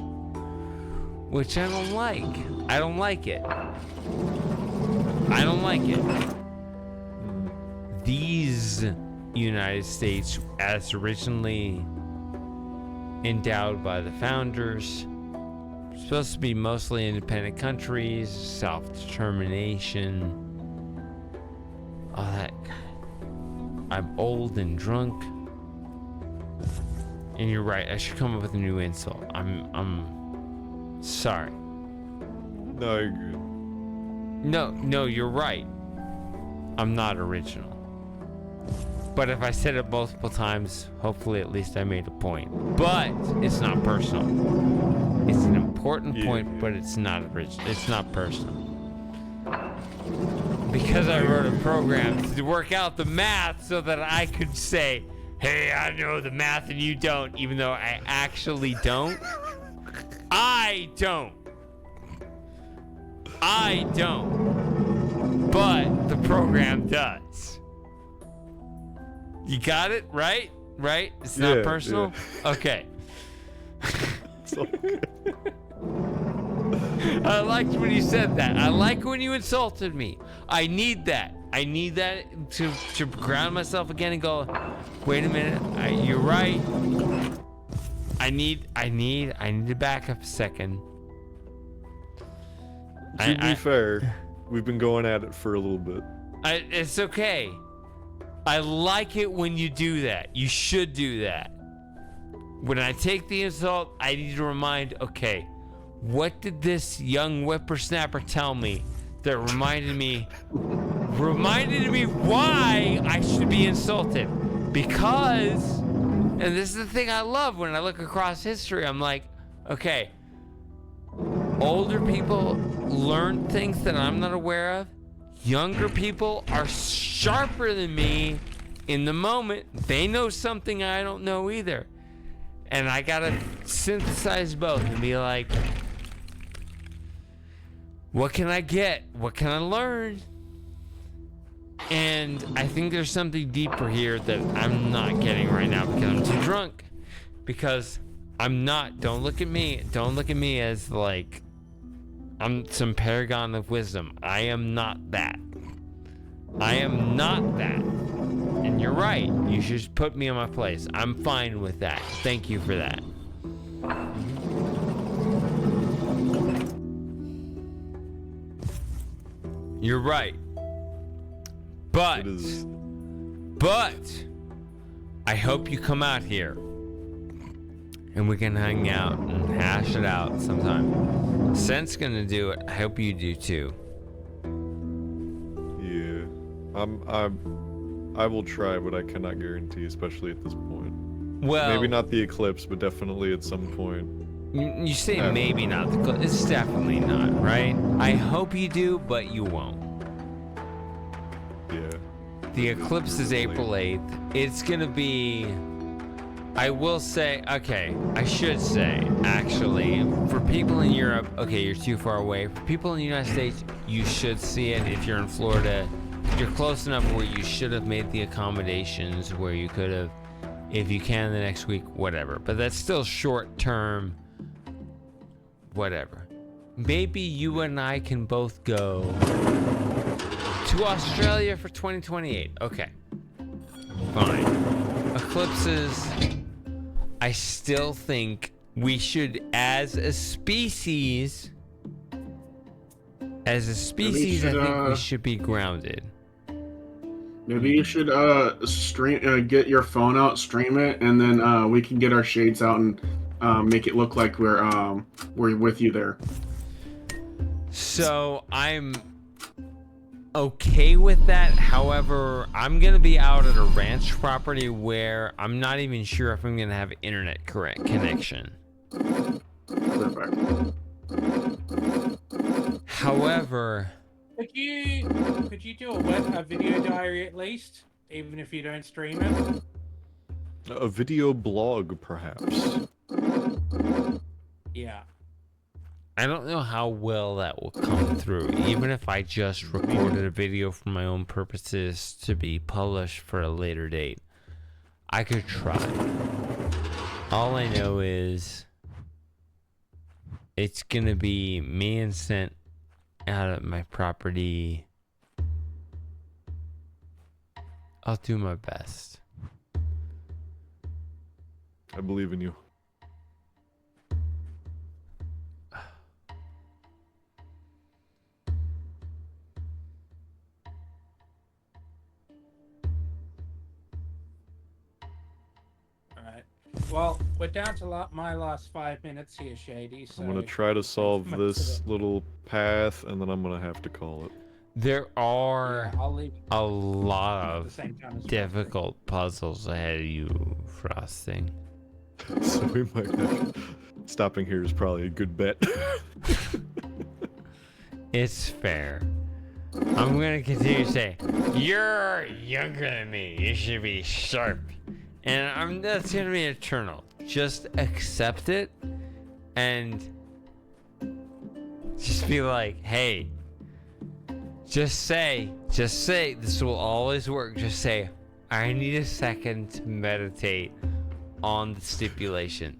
which I don't like. I don't like it. I don't like it. These United States, as originally endowed by the founders, supposed to be mostly independent countries, self-determination, all that. I'm old and drunk. And you're right, I should come up with a new insult. I'm sorry.
No, you're good.
No, you're right. I'm not original. But if I said it multiple times, hopefully at least I made a point. But it's not personal. It's an important point, but it's not original. It's not personal. Because I wrote a program to work out the math so that I could say, hey, I know the math and you don't, even though I actually don't. I don't. But the program does. You got it? Right? Right? It's not personal? Yeah. Okay. I liked when you said that. I like when you insulted me. I need that. I need that to ground myself again and go, wait a minute, you're right. I need to back up a second.
To be fair, we've been going at it for a little bit.
It's okay. I like it when you do that. You should do that. When I take the insult, I need to remind, okay, what did this young whippersnapper tell me that reminded me why I should be insulted? Because, and this is the thing I love when I look across history, I'm like, okay, older people learn things that I'm not aware of. Younger people are sharper than me in the moment. They know something I don't know either. And I gotta synthesize both and be like, what can I get? What can I learn? And I think there's something deeper here that I'm not getting right now because I'm too drunk. Because I'm not, don't look at me as like I'm some paragon of wisdom. I am not that. I am not that. And you're right. You should put me in my place. I'm fine with that. Thank you for that. You're right. But I hope you come out here and we can hang out and hash it out sometime. Sent's gonna do it. I hope you do too.
Yeah. I will try, but I cannot guarantee, especially at this point.
Well,
maybe not the eclipse, but definitely at some point.
You say maybe not. It's definitely not, right? I hope you do, but you won't.
Yeah.
The eclipse is April 8th. It's gonna be... I will say... Okay, I should say, actually, for people in Europe, okay, you're too far away. For people in the United States, you should see it. If you're in Florida, you're close enough where you should have made the accommodations where you could have, if you can the next week, whatever. But that's still short term, whatever. Maybe you and I can both go to Australia for 2028. Okay. Fine. Eclipses, I still think we should, as a species, I think we should be grounded.
Maybe you should stream, get your phone out, stream it, and then we can get our shades out and make it look like we're with you there.
So I'm okay with that. However, I'm gonna be out at a ranch property where I'm not even sure if I'm gonna have internet connection.
Perfect.
However,
could you do a video diary at least, even if you don't stream it?
A video blog, perhaps.
Yeah.
I don't know how well that will come through, even if I just recorded a video for my own purposes to be published for a later date. I could try. All I know is it's gonna be me and Sent out at my property. I'll do my best.
I believe in you.
Alright. Well, we're down to my last 5 minutes here, Shady. So
I'm gonna try to solve this little path, and then I'm gonna have to call it.
There are a lot
at the
of
same time as well.
difficult puzzles ahead of you, Frosting.
So we might have... Stopping here is probably a good bet.
It's fair. I'm gonna continue to say, you're younger than me. You should be sharp. And that's gonna be eternal. Just accept it and just be like, hey, just say, this will always work. Just say, I need a second to meditate on the stipulations.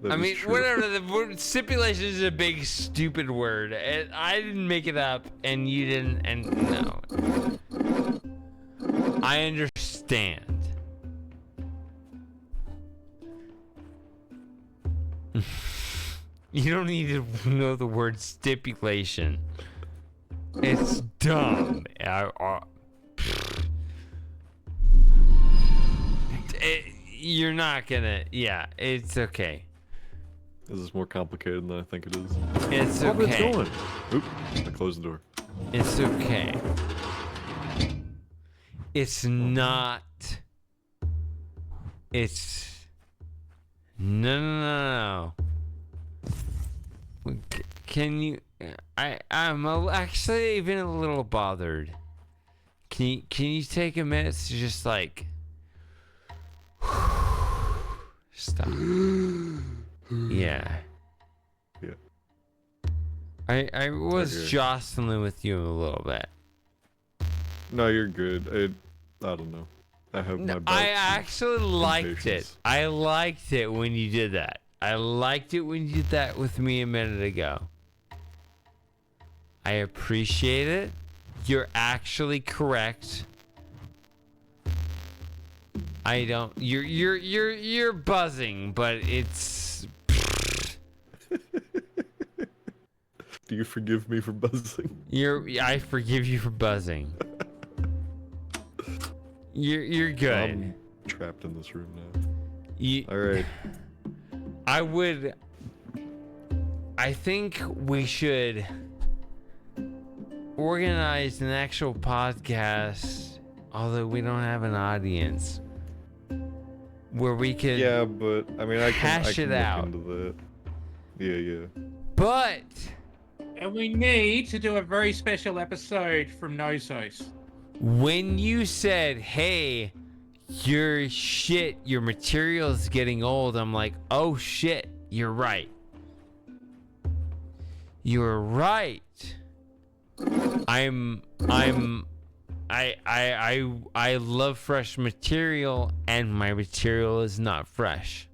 I mean, whatever, the word stipulation is a big stupid word. And I didn't make it up, and you didn't, and no. I understand. You don't need to know the word stipulation. It's dumb. You're not gonna, yeah, it's okay.
This is more complicated than I think it is.
It's
Oh, it's
okay.
going. Oop, I closed the door.
It's okay. It's not. It's. No. Can you? I'm actually even a little bothered. Can you take a minute to just like. Stop. Yeah.
Yeah.
I was
Okay.
jostling with you a little bit.
No, you're good. I don't know. I have my bouts
I
of
actually liked it.
impatience.
I liked it when you did that. I liked it when you did that with me a minute ago. I appreciate it. You're actually correct. I don't. You're buzzing, but it's.
Do you forgive me for buzzing?
I forgive you for buzzing. You're good.
I'm trapped in this room now. All right.
I think we should organize an actual podcast, although we don't have an audience, where we could.
Yeah, but I mean, I can
hash it
look
out.
into that. Yeah.
But.
And we need to do a very special episode from Nosos.
When you said, hey, your material's getting old, I'm like, oh shit, you're right. You're right. I love fresh material, and my material is not fresh.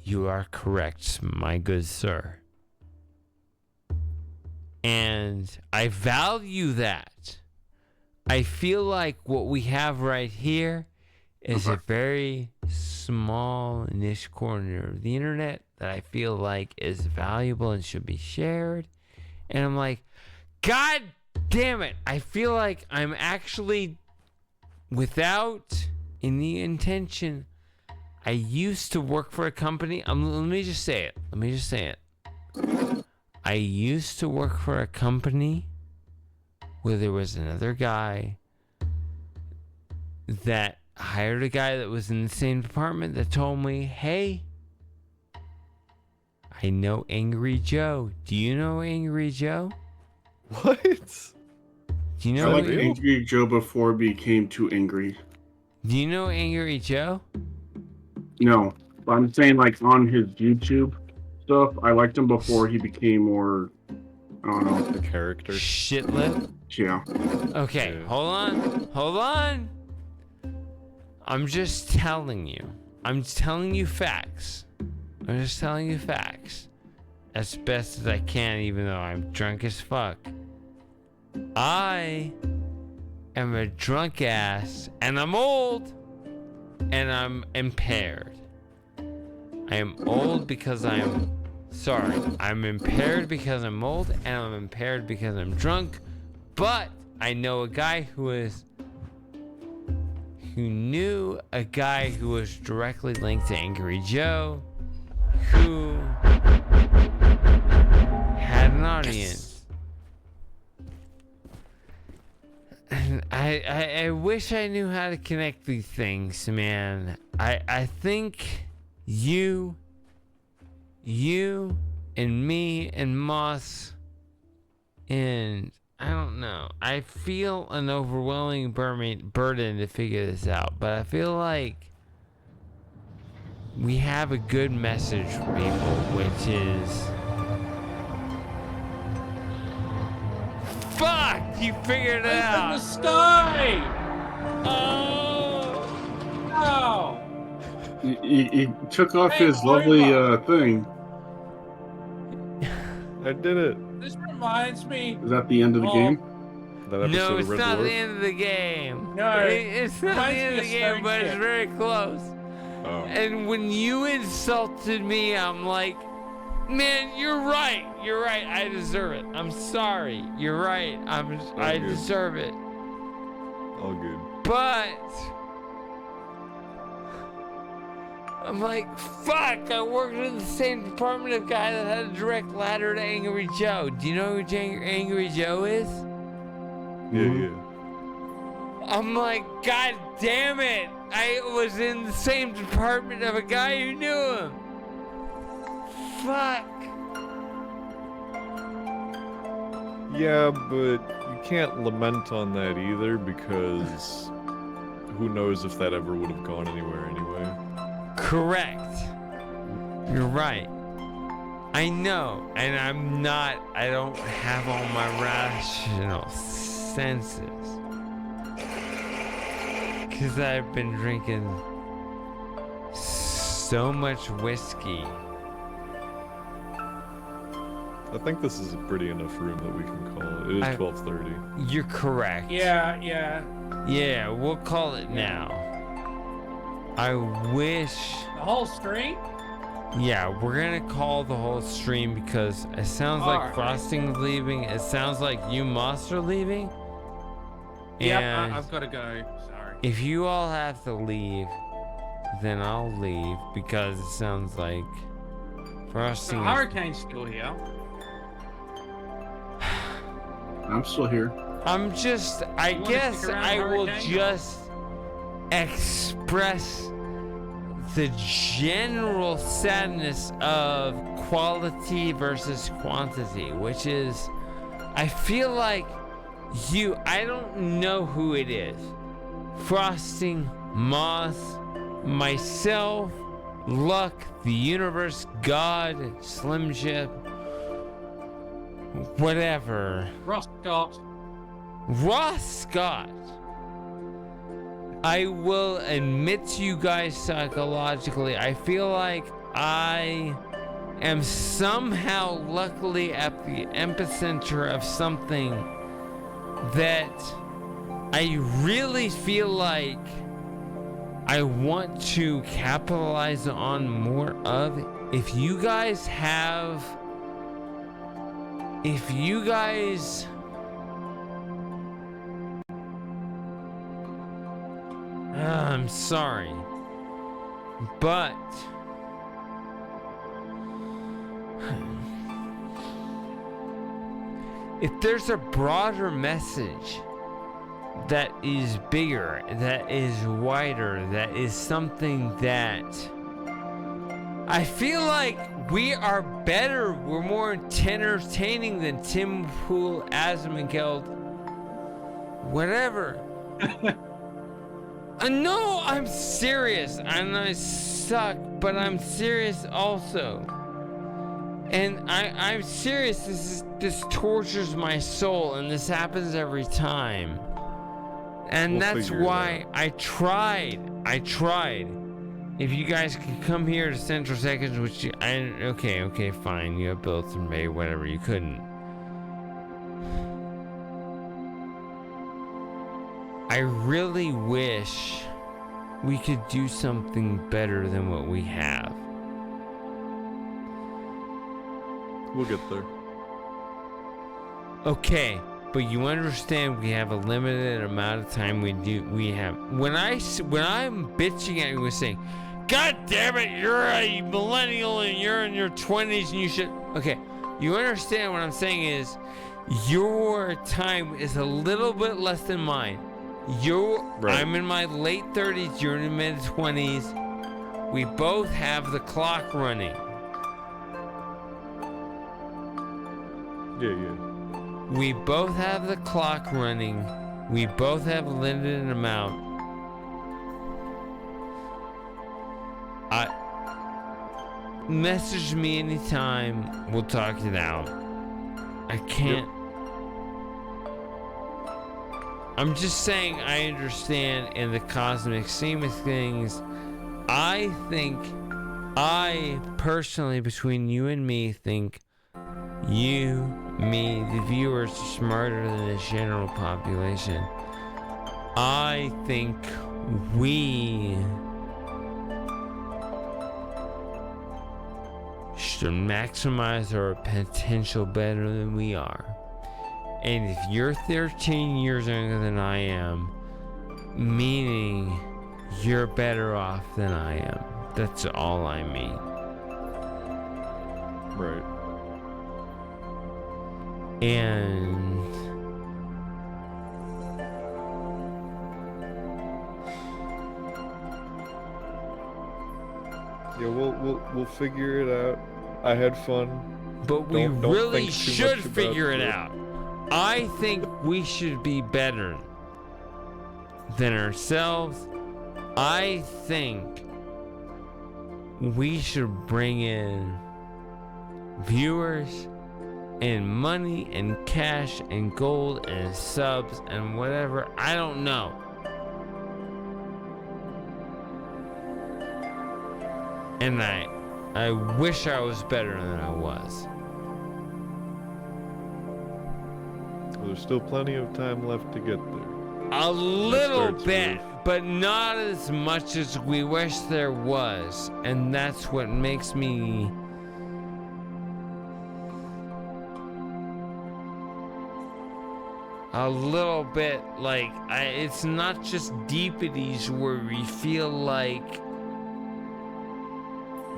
You are correct, my good sir. And I value that. I feel like what we have right here is a very small niche corner of the internet that I feel like is valuable and should be shared. And I'm like, God damn it. I feel like I'm actually, without any intention, I used to work for a company. Let me just say it. I used to work for a company where there was another guy that hired a guy that was in the same department that told me, hey, I know Angry Joe. Do you know Angry Joe?
What?
Do you know
I liked Angry Joe before he became too angry.
Do you know Angry Joe?
No, but I'm saying like on his YouTube stuff, I liked him before he became more, I don't know.
The character.
Shitlip?
Yeah.
Okay, hold on. I'm just telling you. I'm telling you facts. As best as I can, even though I'm drunk as fuck. I am a drunk ass, and I'm old, and I'm impaired. I am old because I'm impaired because I'm old, and I'm impaired because I'm drunk. But I know a guy who knew a guy who was directly linked to Angry Joe, who had an audience. And I wish I knew how to connect these things, man. I think you and me and Moss and I don't know. I feel an overwhelming burden to figure this out, but I feel like we have a good message for people, which is fuck, you figured it out.
In the sky. Oh.
He took off his lovely thing.
I did it.
This reminds me.
Is that the end of the game?
No, it's not the end of the game.
No,
it's not the end of the game, but it's very close.
Oh.
And when you insulted me, I'm like, man, you're right. I deserve it. I'm sorry. You're right. I deserve it.
All good.
But I'm like, fuck, I worked in the same department of guy that had a direct ladder to Angry Joe. Do you know who Angry Joe is?
Yeah.
I'm like, God damn it. I was in the same department of a guy who knew him. Fuck.
Yeah, but you can't lament on that either because who knows if that ever would have gone anywhere anyway.
Correct. You're right. I know, and I don't have all my rational senses. Because I've been drinking so much whiskey.
I think this is a pretty enough room that we can call it. It is 12:30.
You're correct.
Yeah, yeah.
Yeah, we'll call it now. I wish.
The whole stream?
Yeah, we're gonna call the whole stream because it sounds like
Alright.
Frosting's leaving. It sounds like you, Moss, are leaving.
Yep,
And
I've got to go. Sorry.
if you all have to leave, then I'll leave because it sounds like Frosting.
The hurricane's still here.
I'm still here.
I'm just. I
You wanna
guess
stick around,
I will
Hurricane?
just express the general sadness of quality versus quantity, which is, I feel like I don't know who it is. Frosting, Moss, myself, Luck, the universe, God, Slim Chip, whatever.
Ross Scott.
Ross Scott. I will admit to you guys psychologically, I feel like I am somehow luckily at the epicenter of something that I really feel like I want to capitalize on more of. If you guys I'm sorry, but if there's a broader message that is bigger, that is wider, that is something that I feel like we are better, we're more entertaining than Tim Pool, Asmengeld, whatever. No, I'm serious, and I suck, but I'm serious also. And I'm serious, this tortures my soul, and this happens every time. And
We'll
that's
figure it
why I tried. If you guys can come here to Central Seconds, which okay, fine, you have built and made, whatever, you couldn't. I really wish we could do something better than what we have.
We'll get there.
Okay, but you understand we have a limited amount of time we have. When I'm bitching at you and saying, God damn it, you're a millennial and you're in your 20s and you should... Okay, you understand what I'm saying is, your time is a little bit less than mine.
Right.
I'm in my late 30s, you're in the mid 20s. We both have the clock running.
Yeah.
We both have the clock running. We both have a limited amount. Message me anytime. We'll talk it out. I can't. I'm just saying I understand in the cosmic scheme of things. I personally, between you and me, think you, me, the viewers are smarter than the general population. I think we should maximize our potential better than we are. And if you're 13 years younger than I am, meaning you're better off than I am. That's all I mean.
Right.
And
yeah, we'll figure it out. I had fun.
But we
Don't
really
think too
should
much about
figure it
it.
out. I think we should be better than ourselves. I think we should bring in viewers and money and cash and gold and subs and whatever. I don't know. And I wish I was better than I was.
there's still plenty of time left to get there.
A little
starts
bit,
with-
but not as much as we wish there was. And that's what makes me... a little bit like, it's not just deepities where we feel like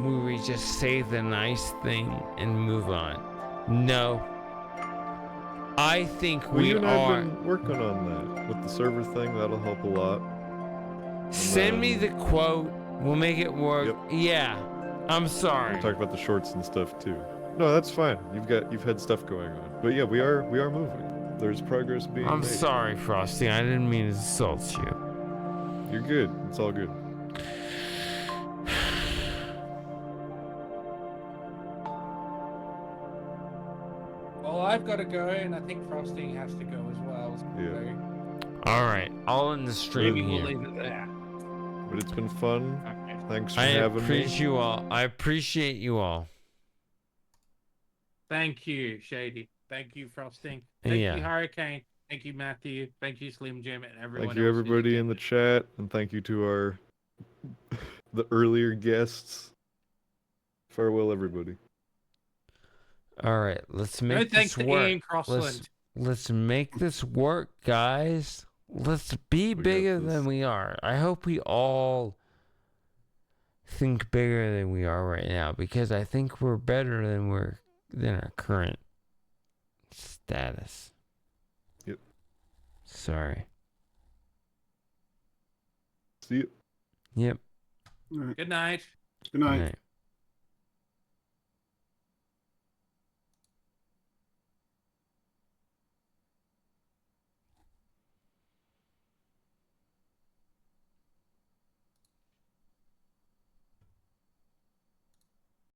we just say the nice thing and move on. No. I think
Well,
we
you and I
are...
have been working on that with the server thing. That'll help a lot.
Send me the quote. We'll make it work.
Yep.
Yeah. I'm sorry.
We talked about the shorts and stuff too. No, that's fine. You've had stuff going on. But yeah, we are moving. There's progress being
I'm
made.
sorry, Frosty. I didn't mean to insult you.
You're good. It's all good.
Well, I've got to go, and I think Frosty has to go as well.
Yeah.
All right. I'll end the stream
Maybe we'll
here.
leave it there.
But it's been fun.
Okay.
Thanks for
I
having
appreciate
me.
you all. I appreciate you all.
Thank you, Shady. Thank you, Frosting. Thank
Yeah.
you, Hurricane. Thank you, Matthew. Thank you, Slim Jim, and everyone
Thank you,
else who's
everybody in the
attended.
chat, and thank you to our the earlier guests. Farewell, everybody.
All right. Let's
No
make
thanks
this
to
work.
Ian Crossland.
Let's make this work, guys. Let's be
got
bigger
this.
than we are. I hope we all think bigger than we are right now, because I think we're better than our current status.
Yep.
Sorry.
See you.
Yep.
All right.
Good night.
Good night.
Good night.